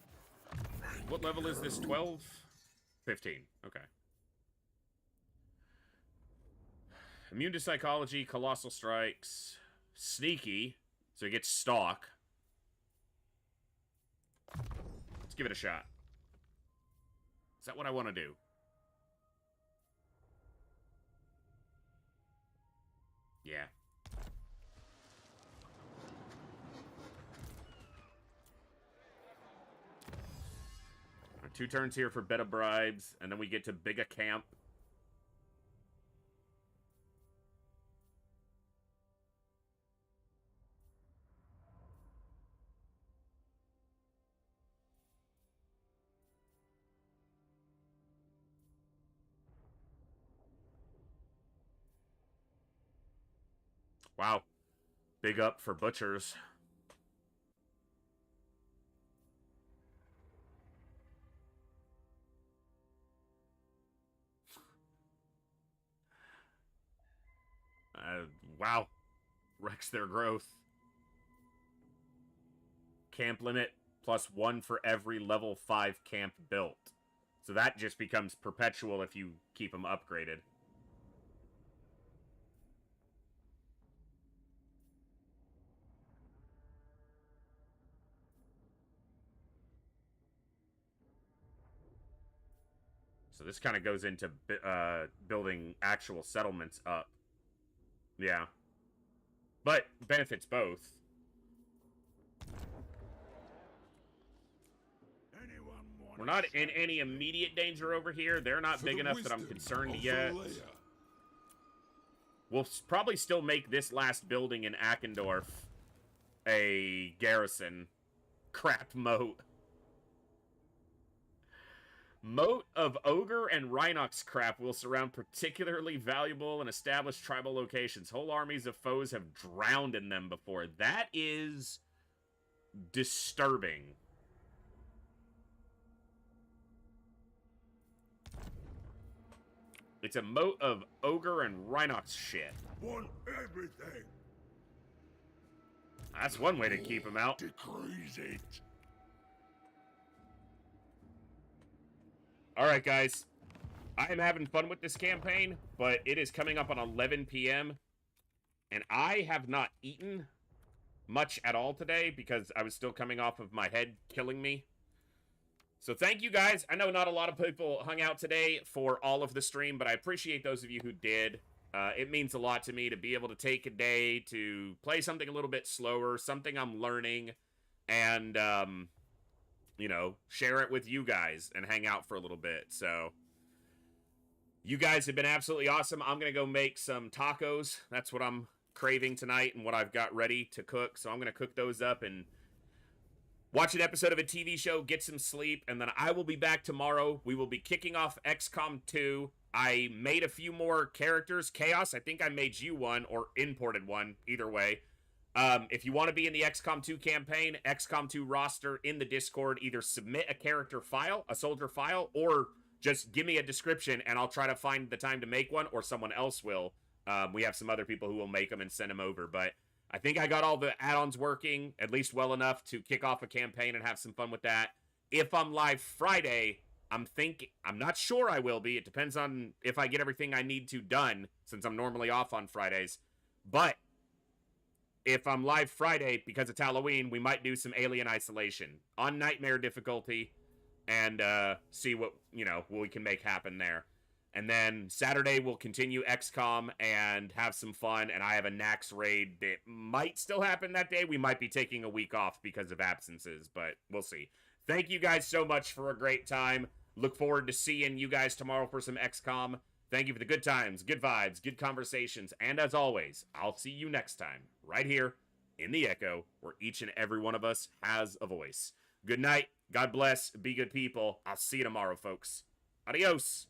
What level is this? 12? 15. Okay. Immune to psychology, colossal strikes, sneaky, so he gets stalk. Let's give it a shot. Is that what I want to do? Yeah. Alright, 2 turns here for beta bribes, and then we get to Bigga Camp. Wow. Big up for butchers. Wow. Wrecks their growth. Camp limit +1 for every level 5 camp built. So that just becomes perpetual if you keep them upgraded. So this kind of goes into building actual settlements up. Yeah. But benefits both. We're not in any immediate danger over here. They're not big enough that I'm concerned yet. We'll probably still make this last building in Ackendorf a garrison. Crap moat. Moat of Ogre and Rhinox crap will surround particularly valuable and established tribal locations. Whole armies of foes have drowned in them before. That is disturbing. It's a moat of Ogre and Rhinox shit. Want everything. That's one way to keep them out. Decrease it. Alright, guys. I am having fun with this campaign, but it is coming up on 11 p.m. And I have not eaten much at all today because I was still coming off of my head killing me. So thank you guys. I know not a lot of people hung out today for all of the stream, but I appreciate those of you who did. It means a lot to me to be able to take a day to play something a little bit slower, something I'm learning, and, you know, share it with you guys and hang out for a little bit. So you guys have been absolutely awesome. I'm going to go make some tacos. That's what I'm craving tonight and what I've got ready to cook. So I'm going to cook those up and watch an episode of a TV show, get some sleep, and then I will be back tomorrow. We will be kicking off XCOM 2. I made a few more characters. Chaos, I think I made you one or imported one, either way. If you want to be in the XCOM 2 campaign, XCOM 2 roster in the Discord, either submit a character file, a soldier file, or just give me a description and I'll try to find the time to make one, or someone else will. We have some other people who will make them and send them over, but I think I got all the add-ons working, at least well enough to kick off a campaign and have some fun with that. If I'm live Friday, I'm not sure I will be. It depends on if I get everything I need to done, since I'm normally off on Fridays. But if I'm live Friday, because it's Halloween, we might do some Alien Isolation on Nightmare difficulty and see what, you know, what we can make happen there. And then Saturday, we'll continue XCOM and have some fun. And I have a Nax raid that might still happen that day. We might be taking a week off because of absences, but we'll see. Thank you guys so much for a great time. Look forward to seeing you guys tomorrow for some XCOM. Thank you for the good times, good vibes, good conversations. And as always, I'll see you next time, right here in the Echo, where each and every one of us has a voice. Good night. God bless. Be good people. I'll see you tomorrow, folks. Adios.